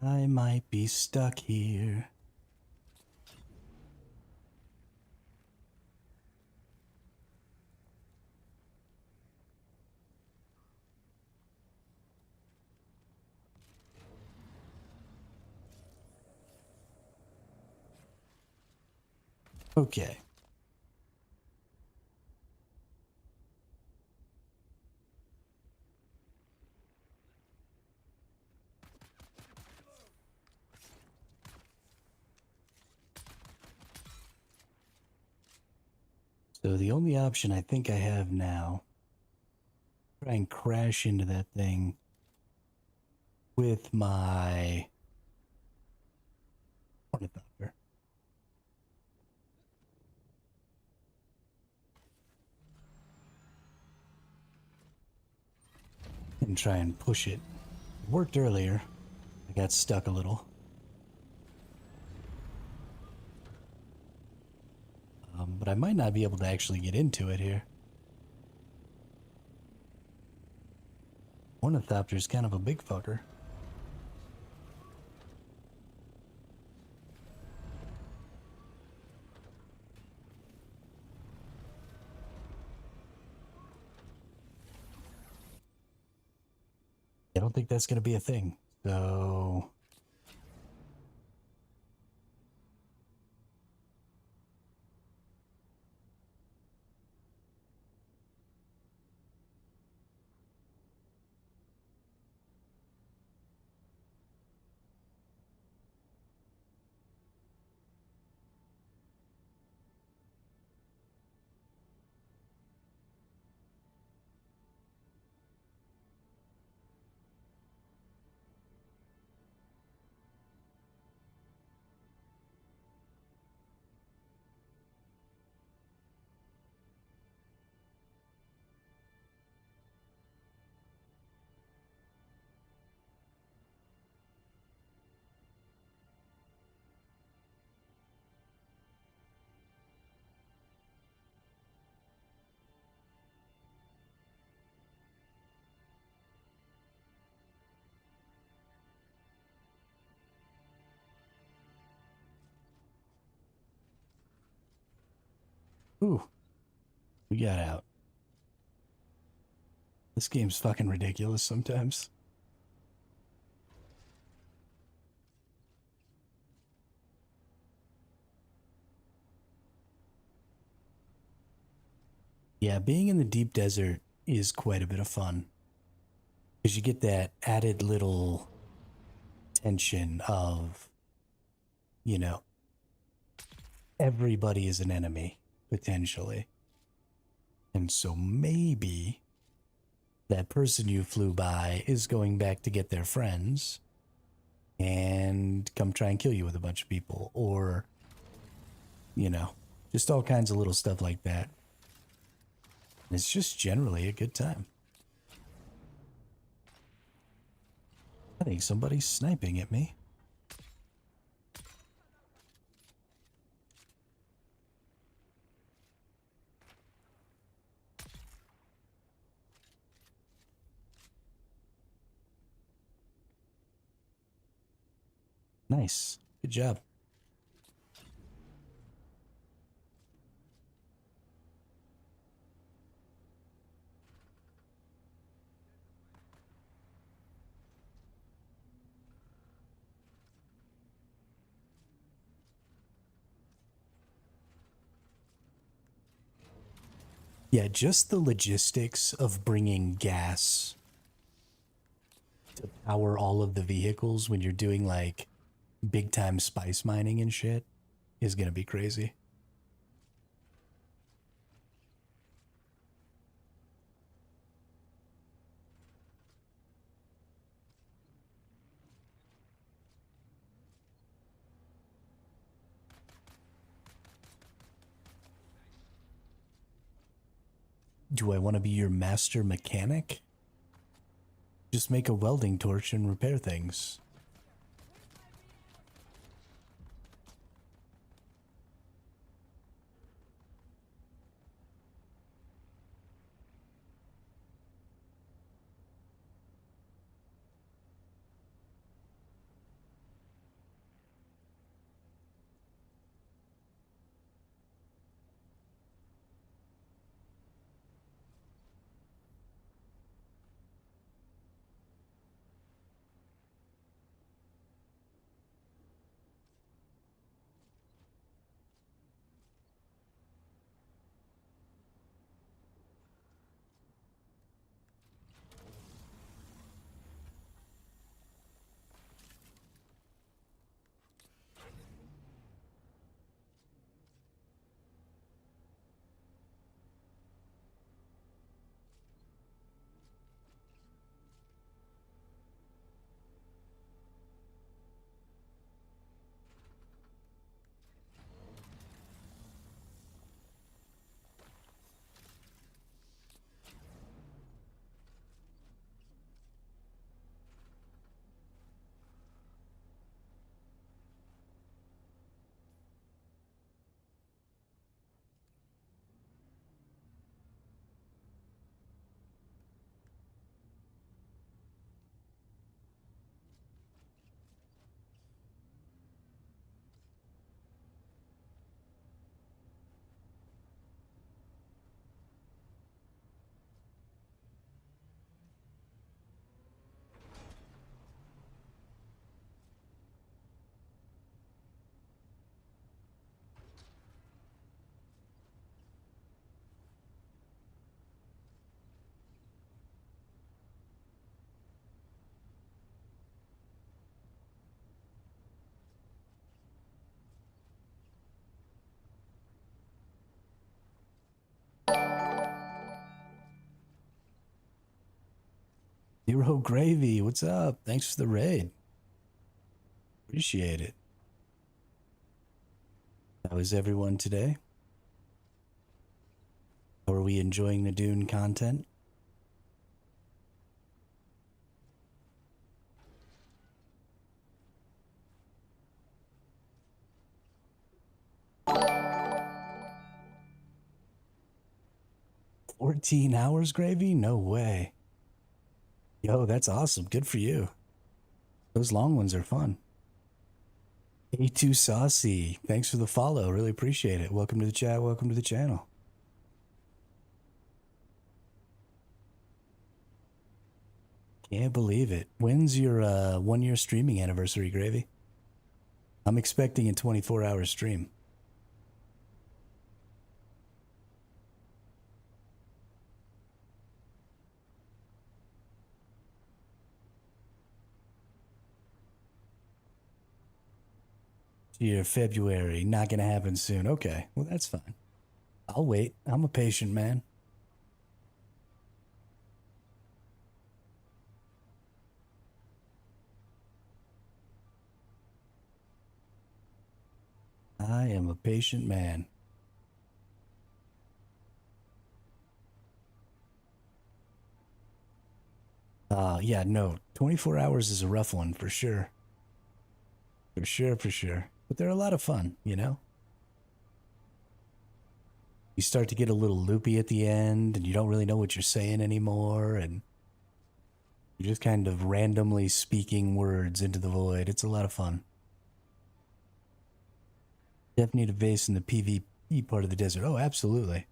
I might be stuck here. Okay. So the only option I think I have now, try and crash into that thing with my ornithopter. And try and push it. It worked earlier. I got stuck a little. But I might not be able to actually get into it here. Ornithopter's kind of a big fucker. I don't think that's going to be a thing. So... Ooh, we got out. This game's fucking ridiculous sometimes. Yeah, being in the deep desert is quite a bit of fun. Because you get that added little tension of, you know, everybody is an enemy, potentially. And so maybe that person you flew by is going back to get their friends and come try and kill you with a bunch of people. Or, you know, just all kinds of little stuff like that. It's just generally a good time. I think somebody's sniping at me. Nice. Good job. Yeah, just the logistics of bringing gas to power all of the vehicles when you're doing like big time spice mining and shit is gonna be crazy. Do I want to be your master mechanic? Just make a welding torch and repair things. Zero Gravy, what's up? Thanks for the raid. Appreciate it. How is everyone today? How are we enjoying the Dune content? $14 Gravy? No way. Yo, that's awesome. Good for you. Those long ones are fun. A2 Saucy, thanks for the follow. Really appreciate it. Welcome to the chat. Welcome to the channel. Can't believe it. When's your 1 year streaming anniversary, Gravy? I'm expecting a 24-hour stream. Year February, not gonna happen soon. Okay, well that's fine. I'll wait. I'm a patient man. I am a patient man. Yeah, no, 24 hours is a rough one for sure. For sure, for sure. But they're a lot of fun, you know? You start to get a little loopy at the end, and you don't really know what you're saying anymore, and you're just kind of randomly speaking words into the void. It's a lot of fun. Definitely need a base in the PvP part of the desert. Oh, absolutely.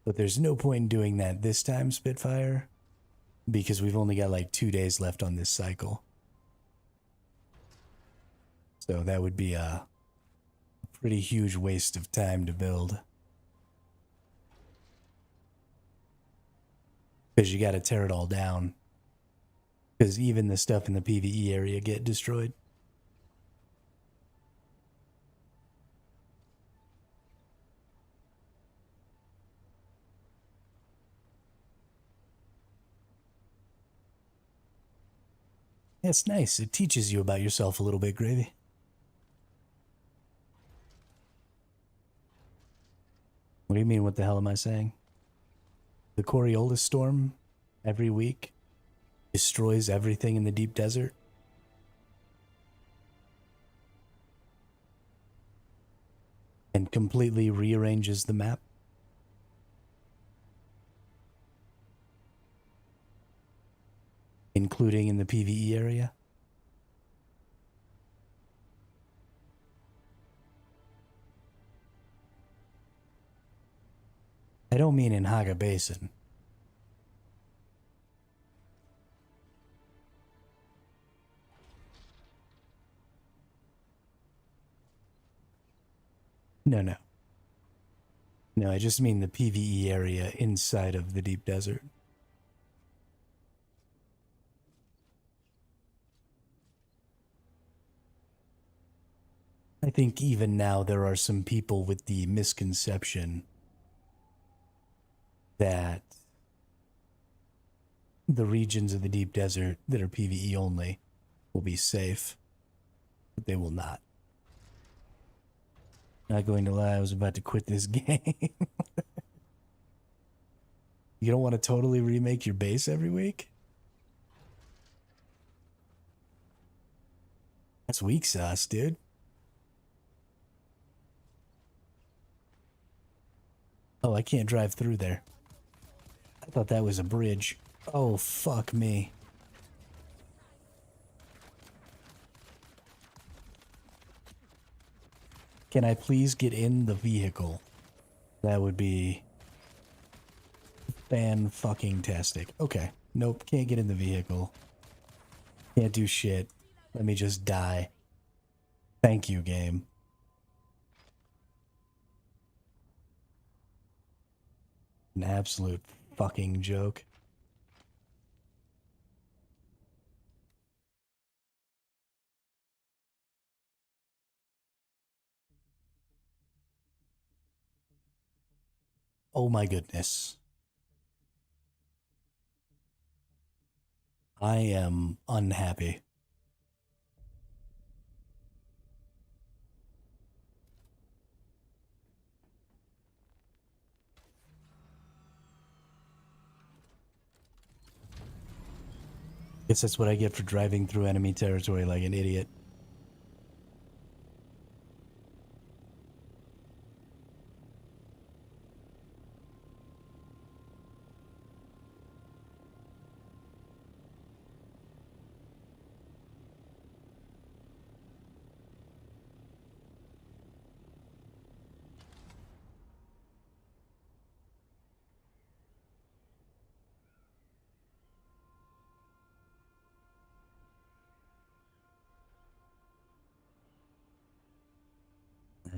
But there's no point in doing that this time, Spitfire, because we've only got like 2 days left on this cycle. So that would be a pretty huge waste of time to build. Because you got to tear it all down. Because even the stuff in the PvE area get destroyed. Yeah, it's nice. It teaches you about yourself a little bit, Gravy. What do you mean, what the hell am I saying? The Coriolis storm every week destroys everything in the deep desert. And completely rearranges the map. Including in the PvE area. I don't mean in Haga Basin. No, no. No, I just mean the PvE area inside of the deep desert. I think even now there are some people with the misconception that the regions of the deep desert that are PvE only will be safe, but they will not. Not going to lie, I was about to quit this game. You don't want to totally remake your base every week? That's weak sauce, dude. Oh, I can't drive through there. I thought that was a bridge. Oh, fuck me. Can I please get in the vehicle? That would be fan-fucking-tastic. Okay. Nope, can't get in the vehicle. Can't do shit. Let me just die. Thank you, game. An absolute fucking joke. Oh my goodness. I am unhappy. Guess that's what I get for driving through enemy territory like an idiot.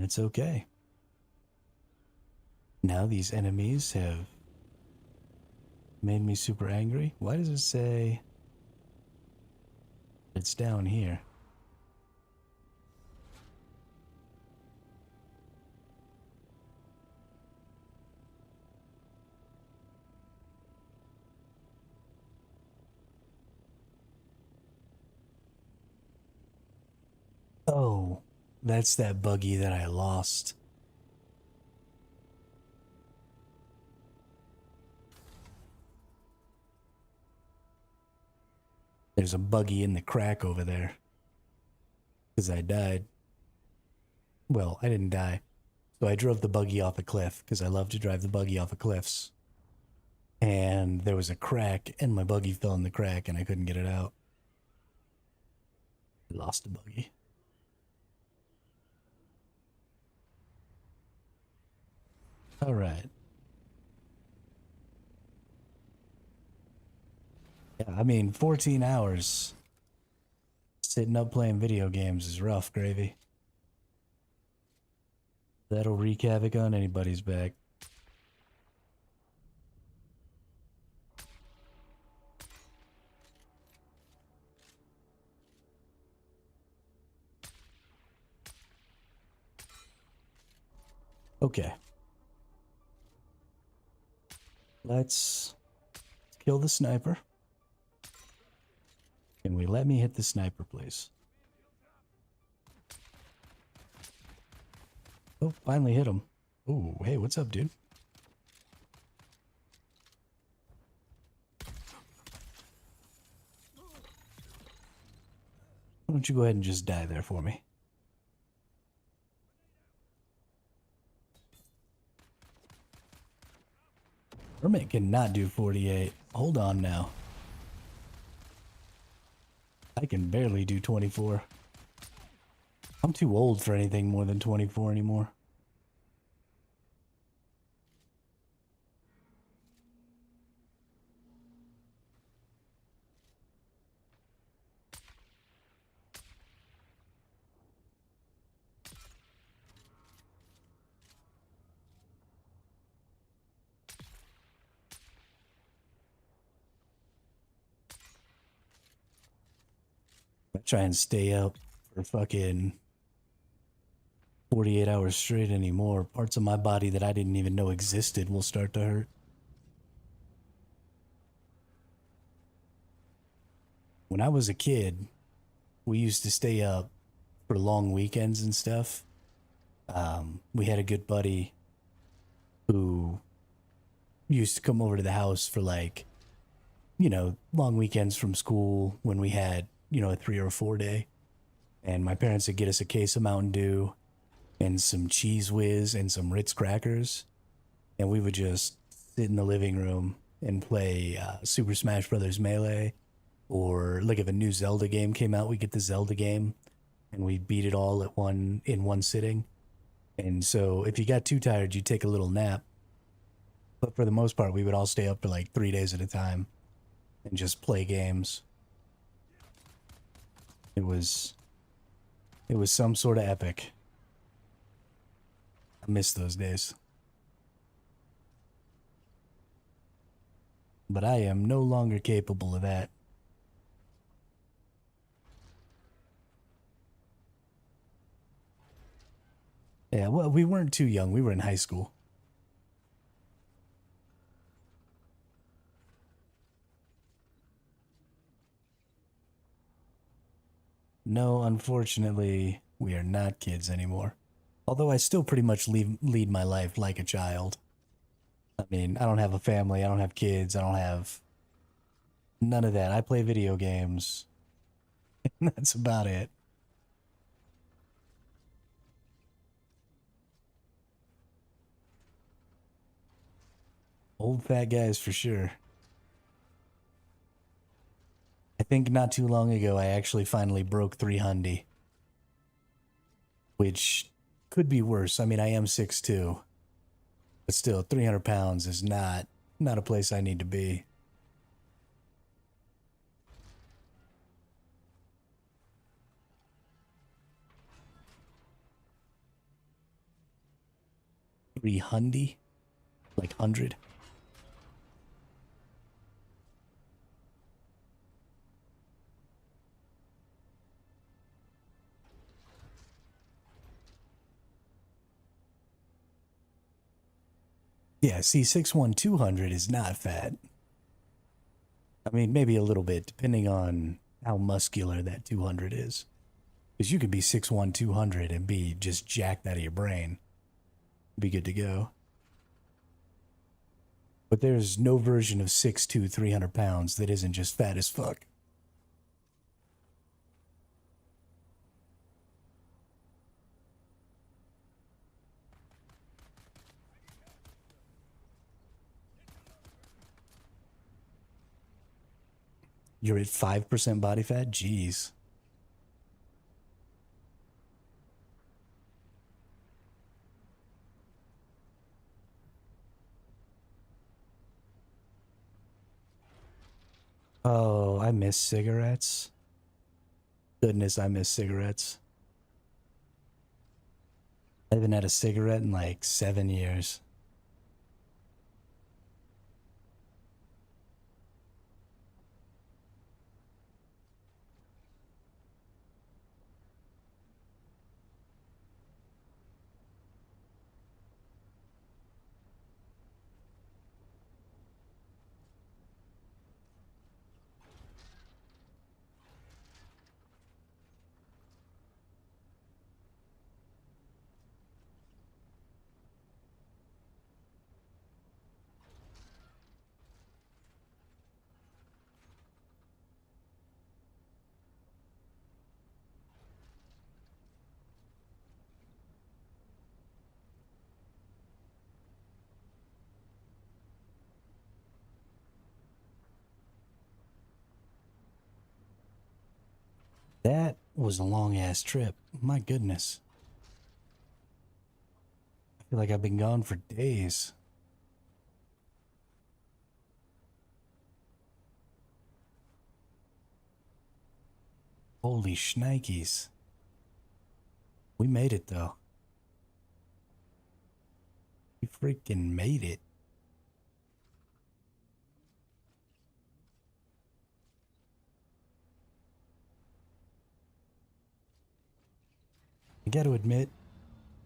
It's okay. Now these enemies have made me super angry. Why does it say it's down here? Oh, that's that buggy that I lost. There's a buggy in the crack over there. Because I died. Well, I didn't die. So I drove the buggy off a cliff, because I love to drive the buggy off of cliffs. And there was a crack, and my buggy fell in the crack, and I couldn't get it out. I lost the buggy. Alright. Yeah, I mean, 14 hours sitting up playing video games is rough, gravy. That'll wreak havoc on anybody's back. Okay. Let's kill the sniper. Can we let me hit the sniper, please? Oh, finally hit him. Oh, hey, what's up, dude? Why don't you go ahead and just die there for me? Mermaid cannot do 48. Hold on now. I can barely do 24. I'm too old for anything more than 24 anymore. I try and stay up for fucking 48 hours straight anymore. Parts of my body that I didn't even know existed will start to hurt. When I was a kid, we used to stay up for long weekends and stuff. We had a good buddy who used to come over to the house for like, you know, long weekends from school when we had, you know, a 3 or 4 day. And my parents would get us a case of Mountain Dew and some Cheese Whiz and some Ritz crackers. And we would just sit in the living room and play Super Smash Brothers Melee. Or like if a new Zelda game came out, we'd get the Zelda game and we'd beat it all in one sitting. And so if you got too tired, you'd take a little nap. But for the most part, we would all stay up for like 3 days at a time and just play games. It was some sort of epic. I miss those days. But I am no longer capable of that. Yeah, well, we weren't too young. We were in high school. No, unfortunately, we are not kids anymore. Although I still pretty much lead my life like a child. I mean, I don't have a family, I don't have kids, I don't have none of that. I play video games. And that's about it. Old fat guys for sure. I think not too long ago I actually finally broke 300. Which could be worse. I mean, I am 6'2". But still, 300 pounds is not a place I need to be. 300, like 100. Yeah, see, 6'1", 200 is not fat. I mean, maybe a little bit, depending on how muscular that 200 is. Because you could be 6'1", 200 and be just jacked out of your brain. Be good to go. But there's no version of 6'2", 300 pounds that isn't just fat as fuck. You're at 5% body fat? Jeez. Oh, I miss cigarettes. Goodness, I miss cigarettes. I haven't had a cigarette in like 7 years. That was a long ass trip. My goodness. I feel like I've been gone for days. Holy shnikes. We made it though. We freaking made it. I gotta admit,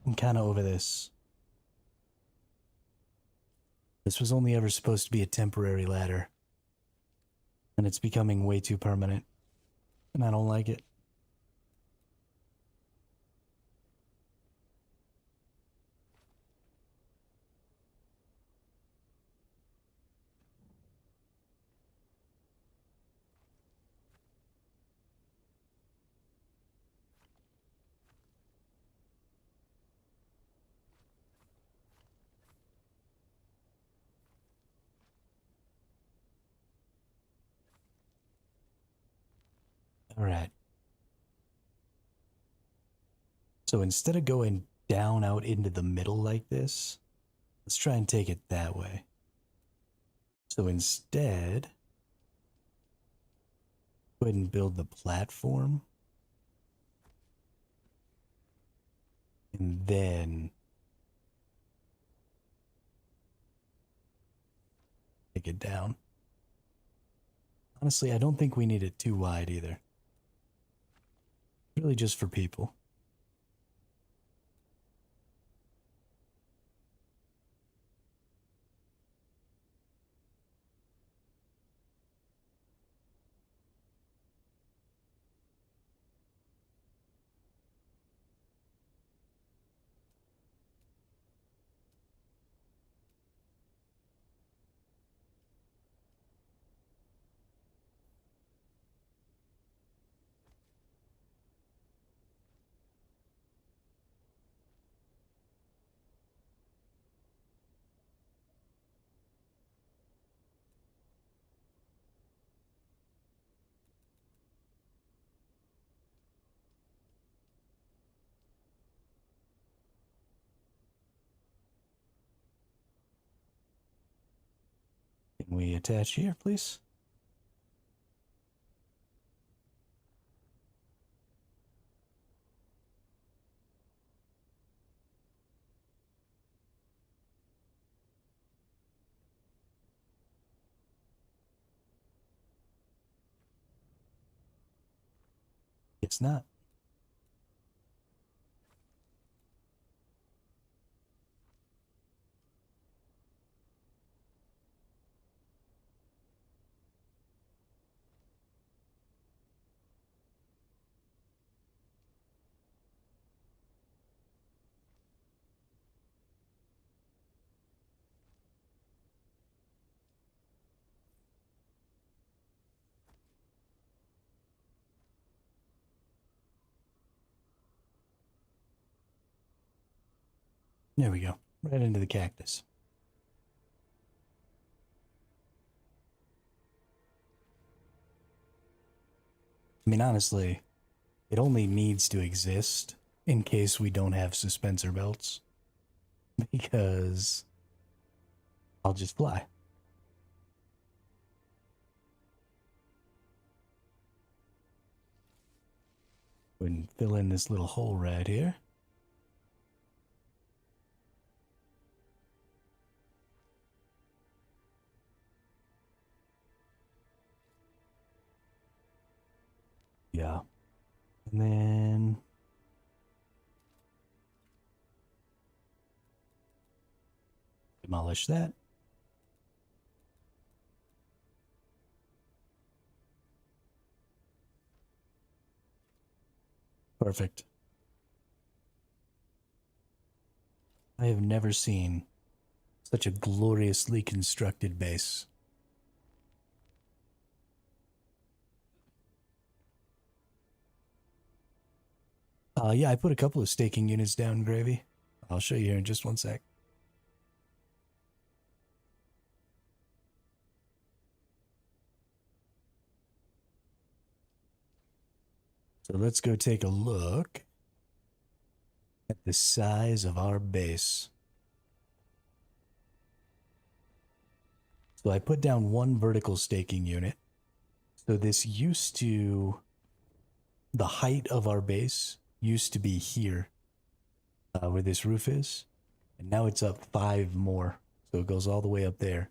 I'm kinda over this. This was only ever supposed to be a temporary ladder. And it's becoming way too permanent. And I don't like it. Alright. So instead of going down out into the middle like this, let's try and take it that way. So instead, go ahead and build the platform. And then take it down. Honestly, I don't think we need it too wide either. Really just for people. Can we attach here, please? It's not. There we go. Right into the cactus. I mean, honestly, it only needs to exist in case we don't have suspensor belts. Because I'll just fly. And fill in this little hole right here. Yeah. And then demolish that. Perfect. I have never seen such a gloriously constructed base. Yeah, I put a couple of staking units down, Gravy. I'll show you here in just one sec. So let's go take a look at the size of our base. So I put down one vertical staking unit. So this used to, the height of our base used to be here, where this roof is. And now it's up 5 more. So it goes all the way up there.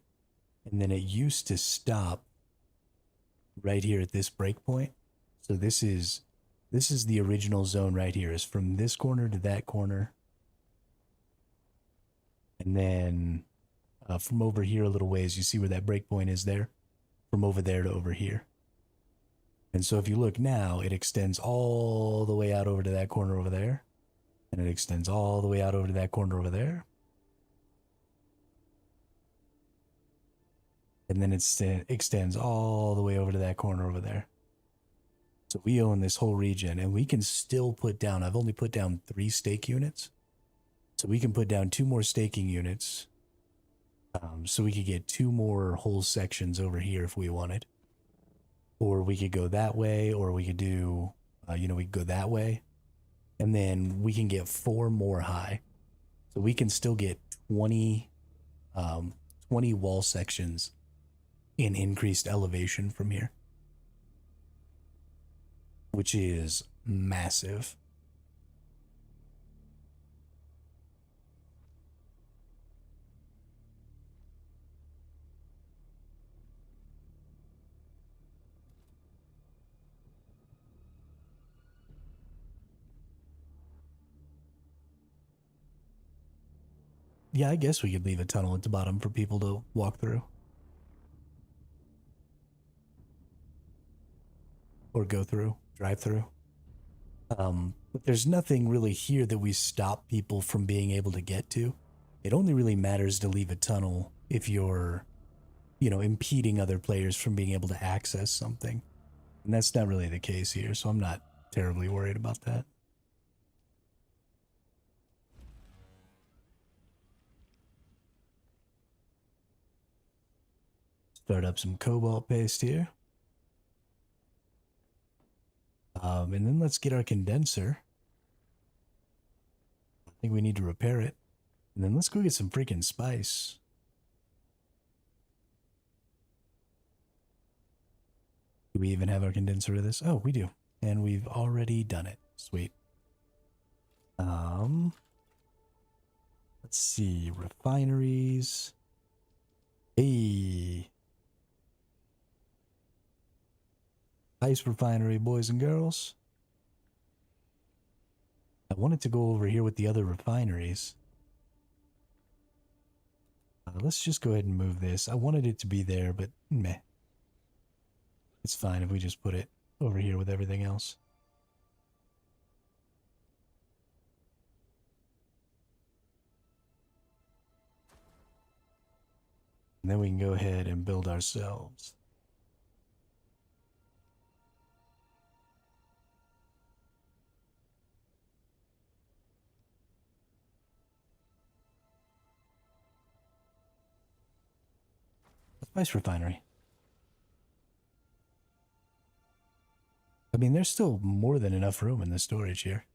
And then it used to stop right here at this breakpoint. So this is the original zone right here. Is from this corner to that corner. And then from over here a little ways, you see where that breakpoint is there? From over there to over here. And so if you look now, it extends all the way out over to that corner over there. And it extends all the way out over to that corner over there. And then it extends all the way over to that corner over there. So we own this whole region, and we can still put down, I've only put down 3 stake units. So we can put down 2 more staking units. So we could get 2 more whole sections over here if we wanted. Or we could go that way, or we could do, we could go that way. And then we can get 4 more high. So we can still get 20 wall sections in increased elevation from here, which is massive. Yeah, I guess we could leave a tunnel at the bottom for people to walk through. Or go through, drive through. But there's nothing really here that we stop people from being able to get to. It only really matters to leave a tunnel if you're, impeding other players from being able to access something. And that's not really the case here, so I'm not terribly worried about that. Start up some cobalt paste here. And then let's get our condenser. I think we need to repair it. And then let's go get some freaking spice. Do we even have our condenser with this? Oh, we do. And we've already done it. Sweet. Let's see. Refineries. Hey. Ice refinery, boys and girls. I wanted to go over here with the other refineries. Let's just go ahead and move this. I wanted it to be there, but meh. It's fine if we just put it over here with everything else. And then we can go ahead and build ourselves. A spice refinery. I mean, there's still more than enough room in the storage here.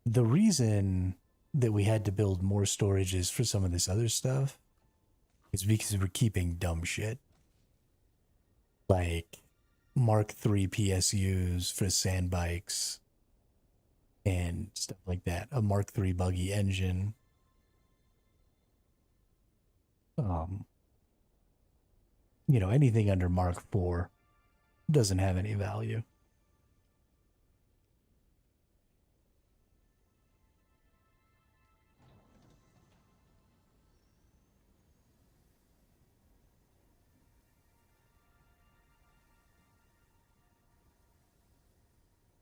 The reason that we had to build more storages for some of this other stuff is because we're keeping dumb shit. Like Mark III PSUs for sand bikes and stuff like that. A Mark III buggy engine. You know, anything under Mark IV doesn't have any value.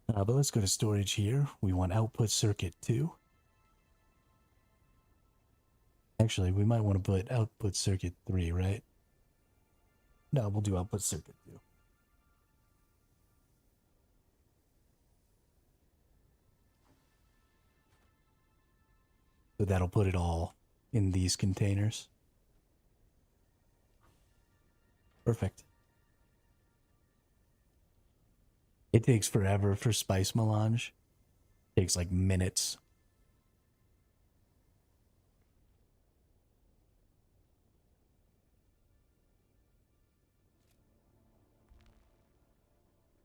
But let's go to storage here. We want output circuit 2. Actually, we might want to put output circuit 3, right? No, we'll do output circuit 2. So that'll put it all in these containers. Perfect. It takes forever for spice melange. It takes like minutes.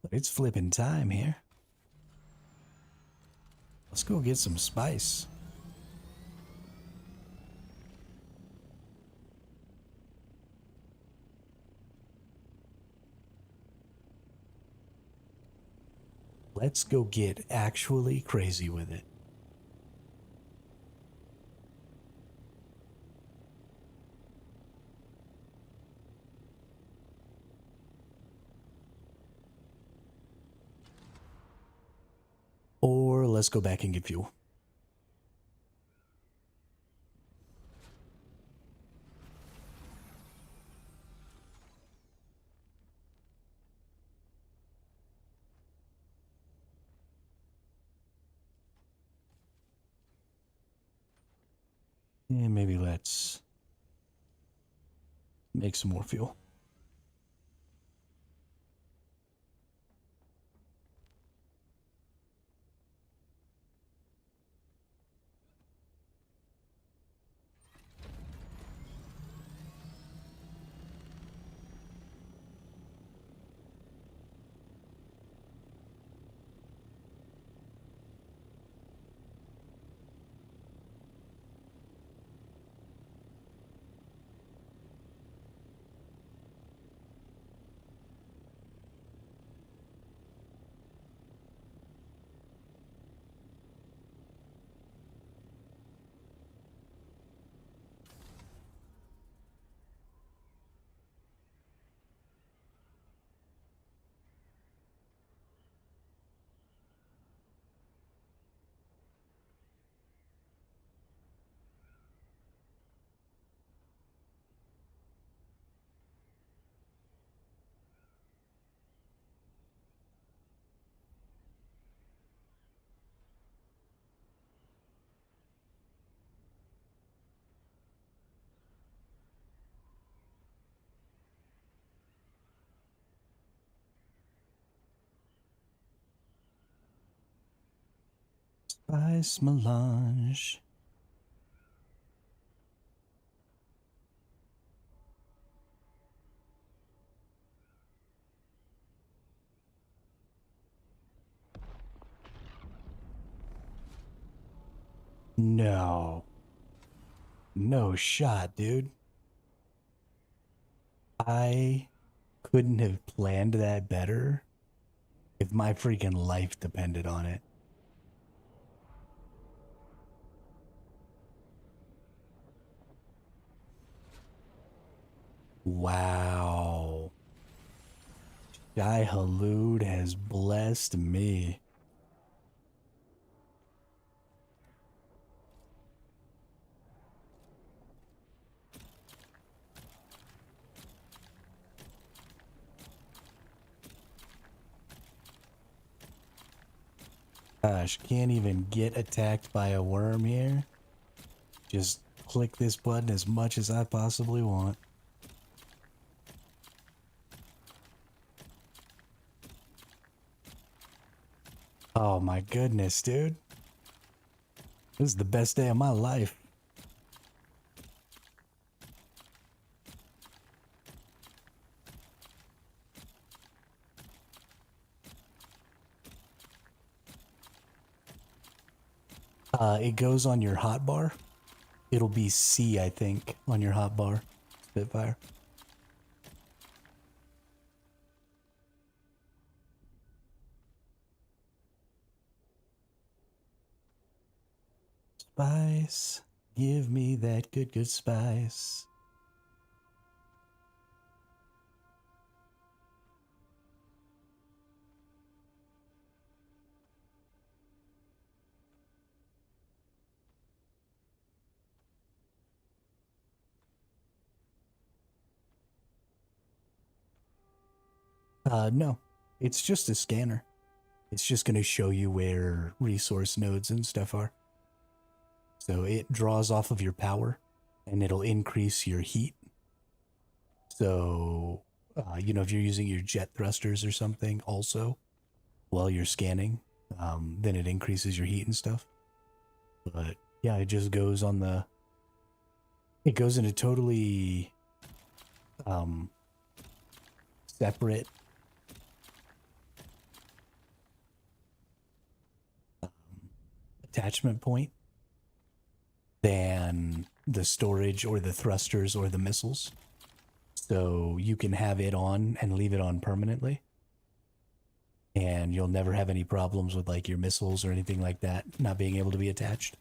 But it's flipping time here. Let's go get some spice. Let's go get actually crazy with it. Or let's go back and get fuel. And maybe let's make some more fuel. Spice melange. No. No shot, dude. I couldn't have planned that better if my freaking life depended on it. Wow. Jai Halud has blessed me. Gosh, can't even get attacked by a worm here. Just click this button as much as I possibly want. Oh my goodness, dude. This is the best day of my life. It goes on your hotbar. It'll be C, I think, on your hotbar. Spitfire. Spice. Give me that good, good spice. No. It's just a scanner. It's just going to show you where resource nodes and stuff are. So it draws off of your power and it'll increase your heat. So, you know, if you're using your jet thrusters or something also while you're scanning, then it increases your heat and stuff. But yeah, it just goes on the, it goes in a totally separate attachment point than the storage or the thrusters or the missiles. So you can have it on and leave it on permanently. And you'll never have any problems with like your missiles or anything like that not being able to be attached.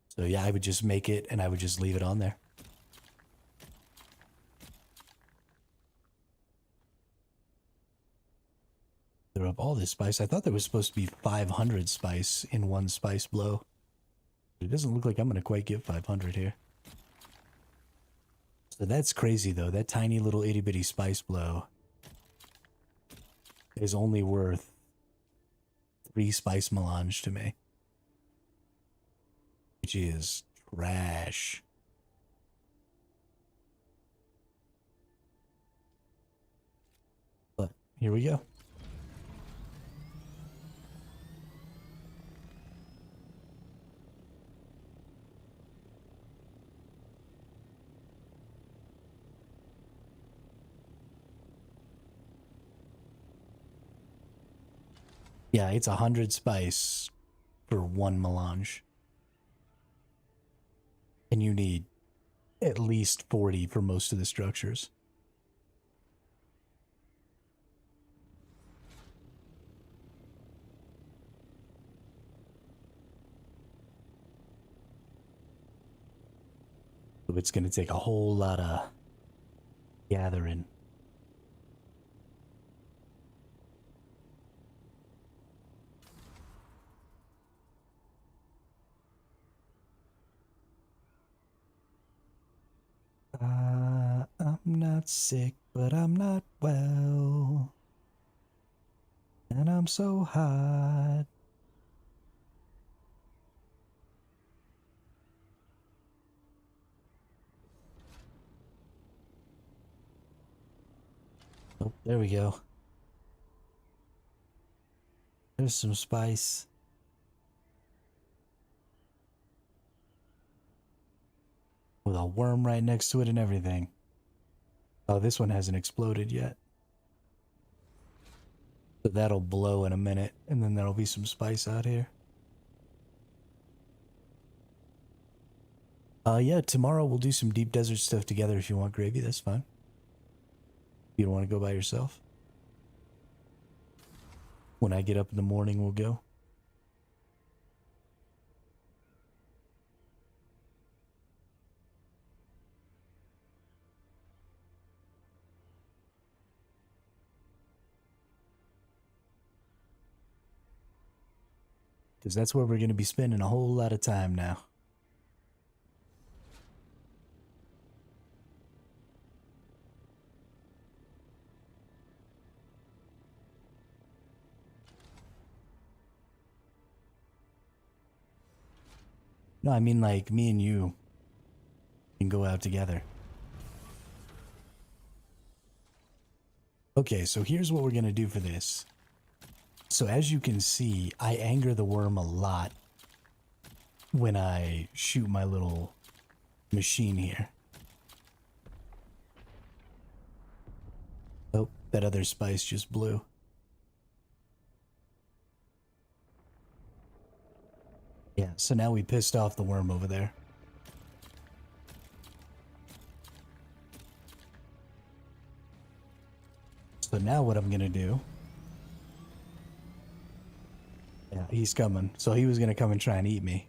So yeah, I would just make it and I would just leave it on there. Throw up all this spice. I thought there was supposed to be 500 spice in one spice blow. It doesn't look like I'm going to quite get 500 here. So that's crazy though. That tiny little itty bitty spice blow is only worth 3 spice melange to me. Which is trash. But here we go. Yeah, it's 100 spice for 1 melange. And you need at least 40 for most of the structures. So it's going to take a whole lot of gathering. I'm not sick, but I'm not well. And I'm so hot. Oh, there we go. There's some spice. With a worm right next to it and everything. Oh, this one hasn't exploded yet. So that'll blow in a minute, and then there'll be some spice out here. Yeah, tomorrow we'll do some deep desert stuff together if you want, Gravy, that's fine. You don't want to go by yourself? When I get up in the morning, we'll go. because that's where we're going to be spending a whole lot of time now. No, I mean like me and you can go out together. Okay, so here's what we're going to do for this. So as you can see, I anger the worm a lot when I shoot my little machine here. Oh, that other spice just blew. Yeah, so now we pissed off the worm over there. So now what I'm gonna do... Yeah, he's coming. So he was gonna come and try and eat me.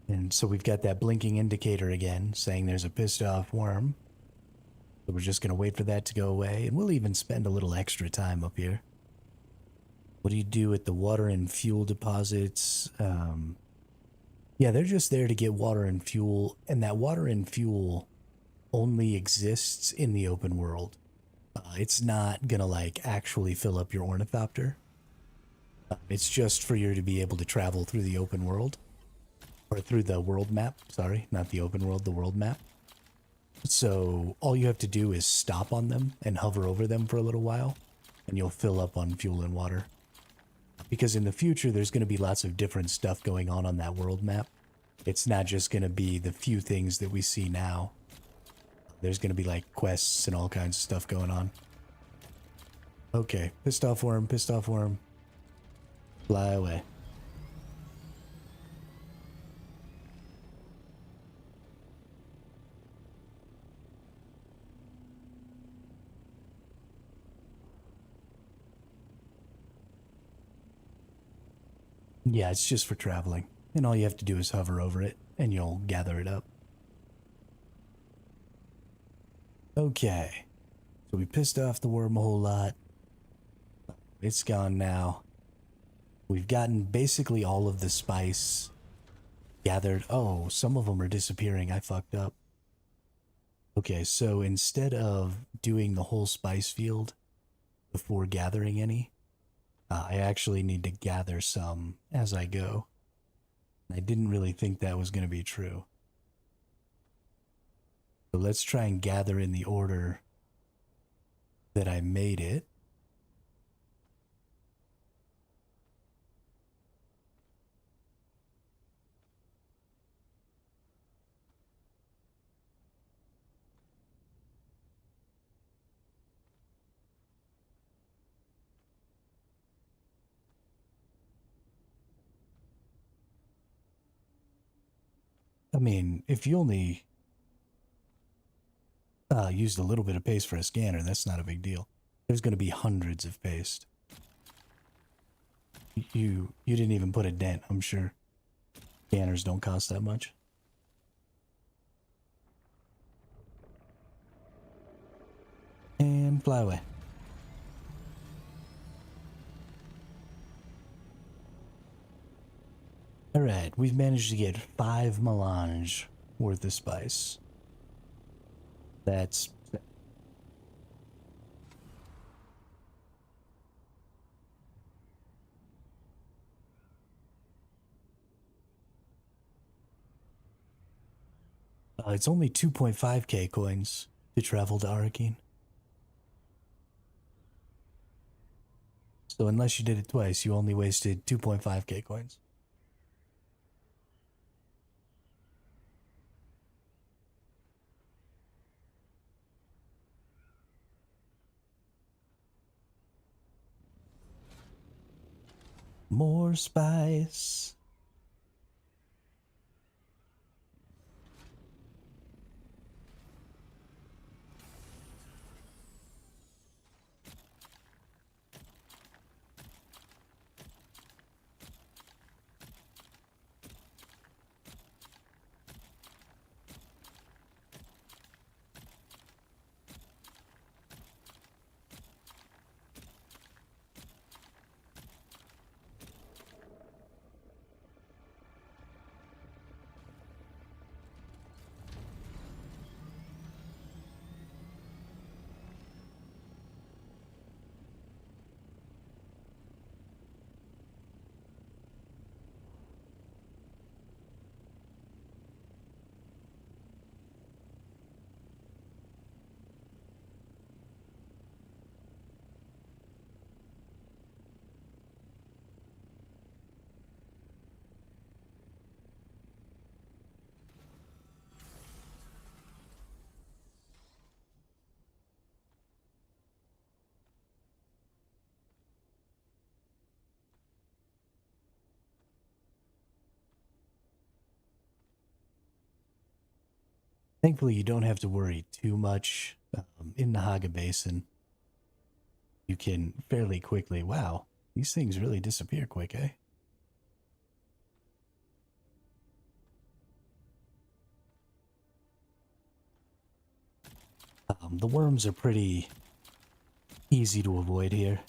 And so we've got that blinking indicator again, saying there's a pissed off worm. So we're just going to wait for that to go away, and we'll even spend a little extra time up here. What do you do with the water and fuel deposits? Yeah, they're just there to get water and fuel, and that water and fuel only exists in the open world. It's not going to, like, actually fill up your ornithopter. It's just for you to be able to travel through the open world. Or through the world map, sorry, not the open world, the world map. So all you have to do is stop on them and hover over them for a little while, and you'll fill up on fuel and water. Because in the future, there's going to be lots of different stuff going on that world map. It's not just going to be the few things that we see now. There's going to be like quests and all kinds of stuff going on. Okay, pissed off worm, fly away. Yeah, it's just for traveling. And all you have to do is hover over it, and you'll gather it up. Okay. So we pissed off the worm a whole lot. It's gone now. We've gotten basically all of the spice gathered. Oh, some of them are disappearing. I fucked up. Okay, so instead of doing the whole spice field before gathering any, I actually need to gather some as I go. I didn't really think that was going to be true. So let's try and gather in the order that I made it. I mean, if you only used a little bit of paste for a scanner, that's not a big deal. There's going to be hundreds of paste. You didn't even put a dent, I'm sure. Scanners don't cost that much. And fly away. Alright, we've managed to get 5 melange worth of spice. That's... It's only 2.5k coins to travel to Arakeen. So unless you did it twice, you only wasted 2.5k coins. More spice. Thankfully, you don't have to worry too much in the Haga Basin. You can fairly quickly. Wow, these things really disappear quick, eh? The worms are pretty easy to avoid here.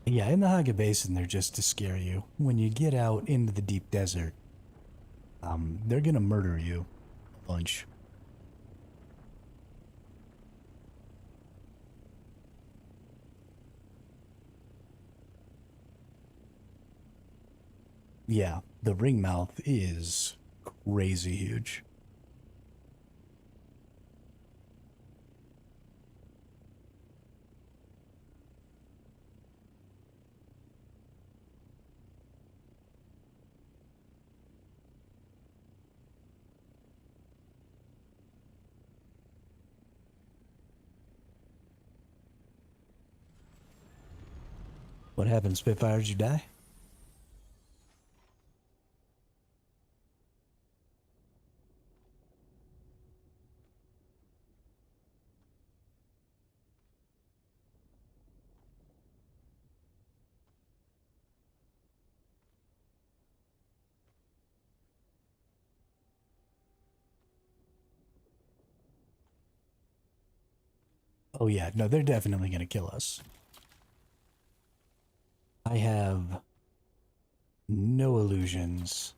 Yeah, in the Haga Basin, they're just to scare you. When you get out into the deep desert, they're gonna murder you a bunch. Yeah, the ringmouth is crazy huge. What happened, Spitfire? Did you die? Oh yeah, no, they're definitely gonna kill us. I have no illusions.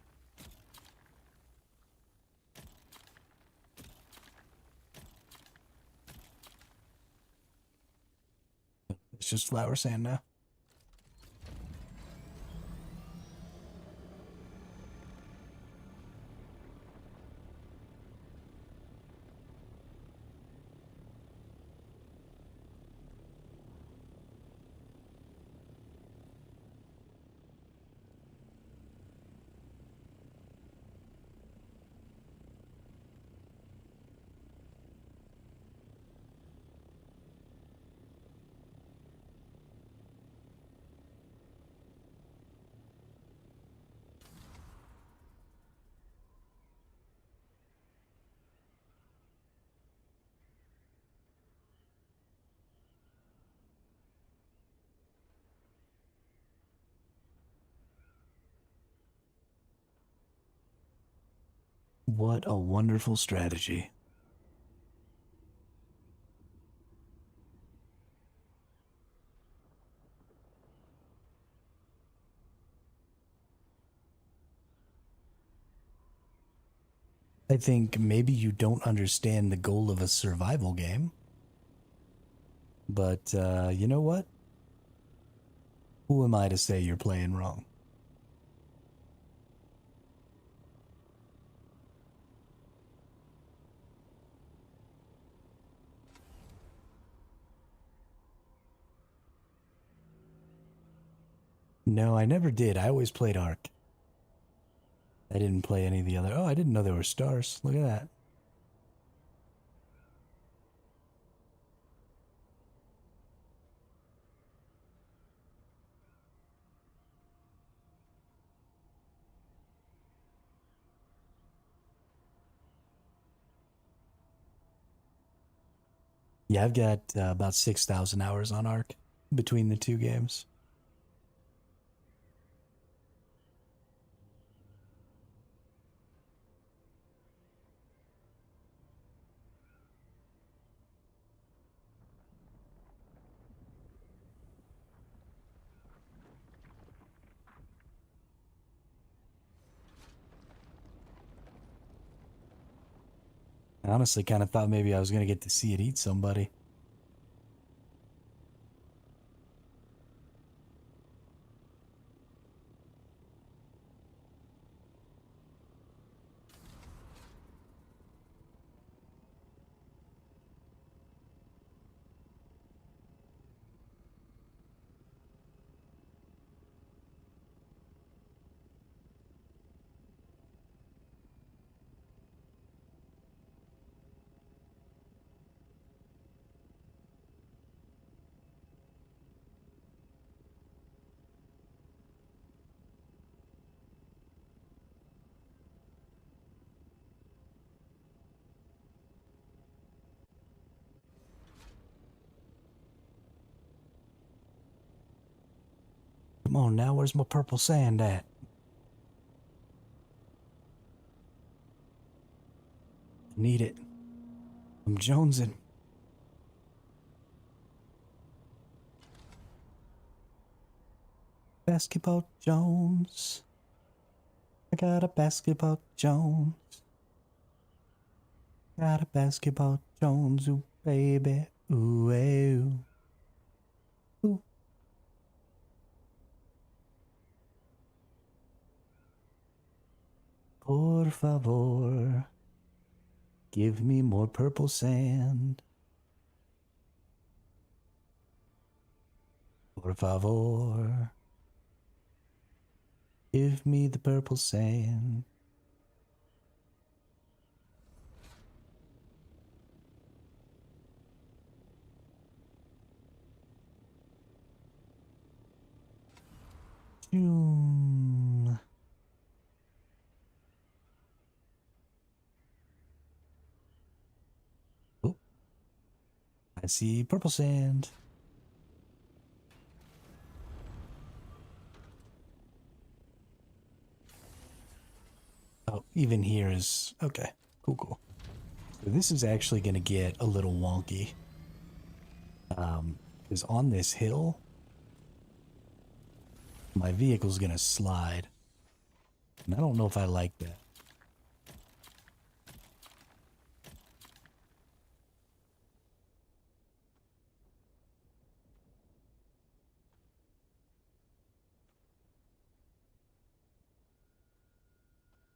It's just flower sand now. What a wonderful strategy. I think maybe you don't understand the goal of a survival game. But, you know what? Who am I to say you're playing wrong? No, I never did. I always played Ark. I didn't play any of the other. Oh, I didn't know there were stars. Look at that. Yeah, I've got about 6,000 hours on Ark between the two games. I honestly kind of thought maybe I was going to get to see it eat somebody. Come on now, where's my purple sand at? Need it. I'm jonesing. Basketball Jones. I got a basketball Jones. Got a basketball Jones, ooh baby, ooh ooh. Ooh. Por favor, give me more purple sand. Por favor, give me the purple sand. Dune. Oh, I see purple sand. Oh, even here is okay. Cool, cool. So this is actually going to get a little wonky. Because on this hill, my vehicle's going to slide. And I don't know if I like that.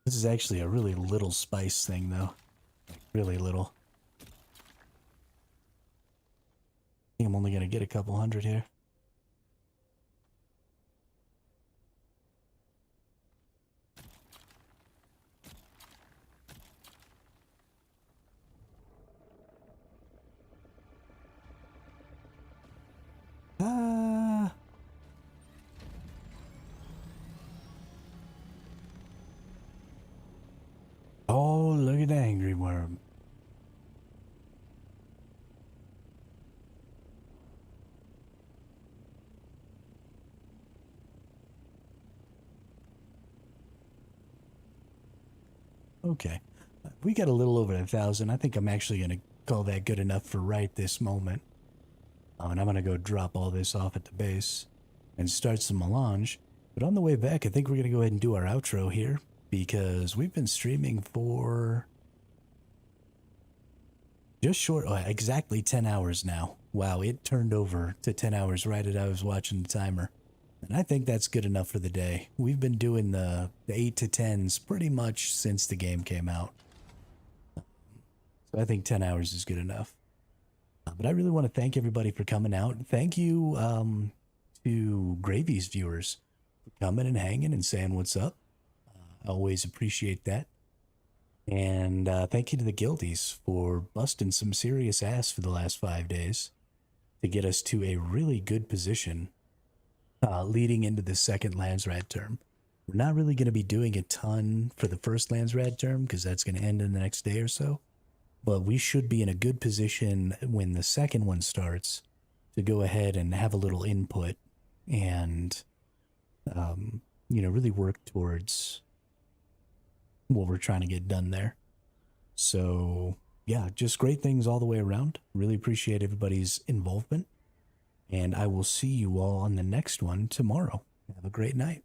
This is actually a really little spice thing, though. Like, really little. I think I'm only going to get a couple hundred here. Ah! Oh, look at the angry worm. Okay. We got a little over 1,000. I think I'm actually going to call that good enough for right this moment. And I'm going to go drop all this off at the base and start some melange. But on the way back, I think we're going to go ahead and do our outro here because we've been streaming for Just short, exactly 10 hours now. Wow, it turned over to 10 hours right as I was watching the timer. And I think that's good enough for the day. We've been doing the 8 to 10s pretty much since the game came out. So I think 10 hours is good enough. But I really want to thank everybody for coming out. Thank you to Gravy's viewers for coming and hanging and saying what's up. I always appreciate that. And thank you to the guildies for busting some serious ass for the last 5 days to get us to a really good position leading into the second Landsrad term. We're not really going to be doing a ton for the first Landsrad term because that's going to end in the next day or so. But we should be in a good position when the second one starts to go ahead and have a little input and, really work towards what we're trying to get done there. So, yeah, just great things all the way around. Really appreciate everybody's involvement. And I will see you all on the next one tomorrow. Have a great night.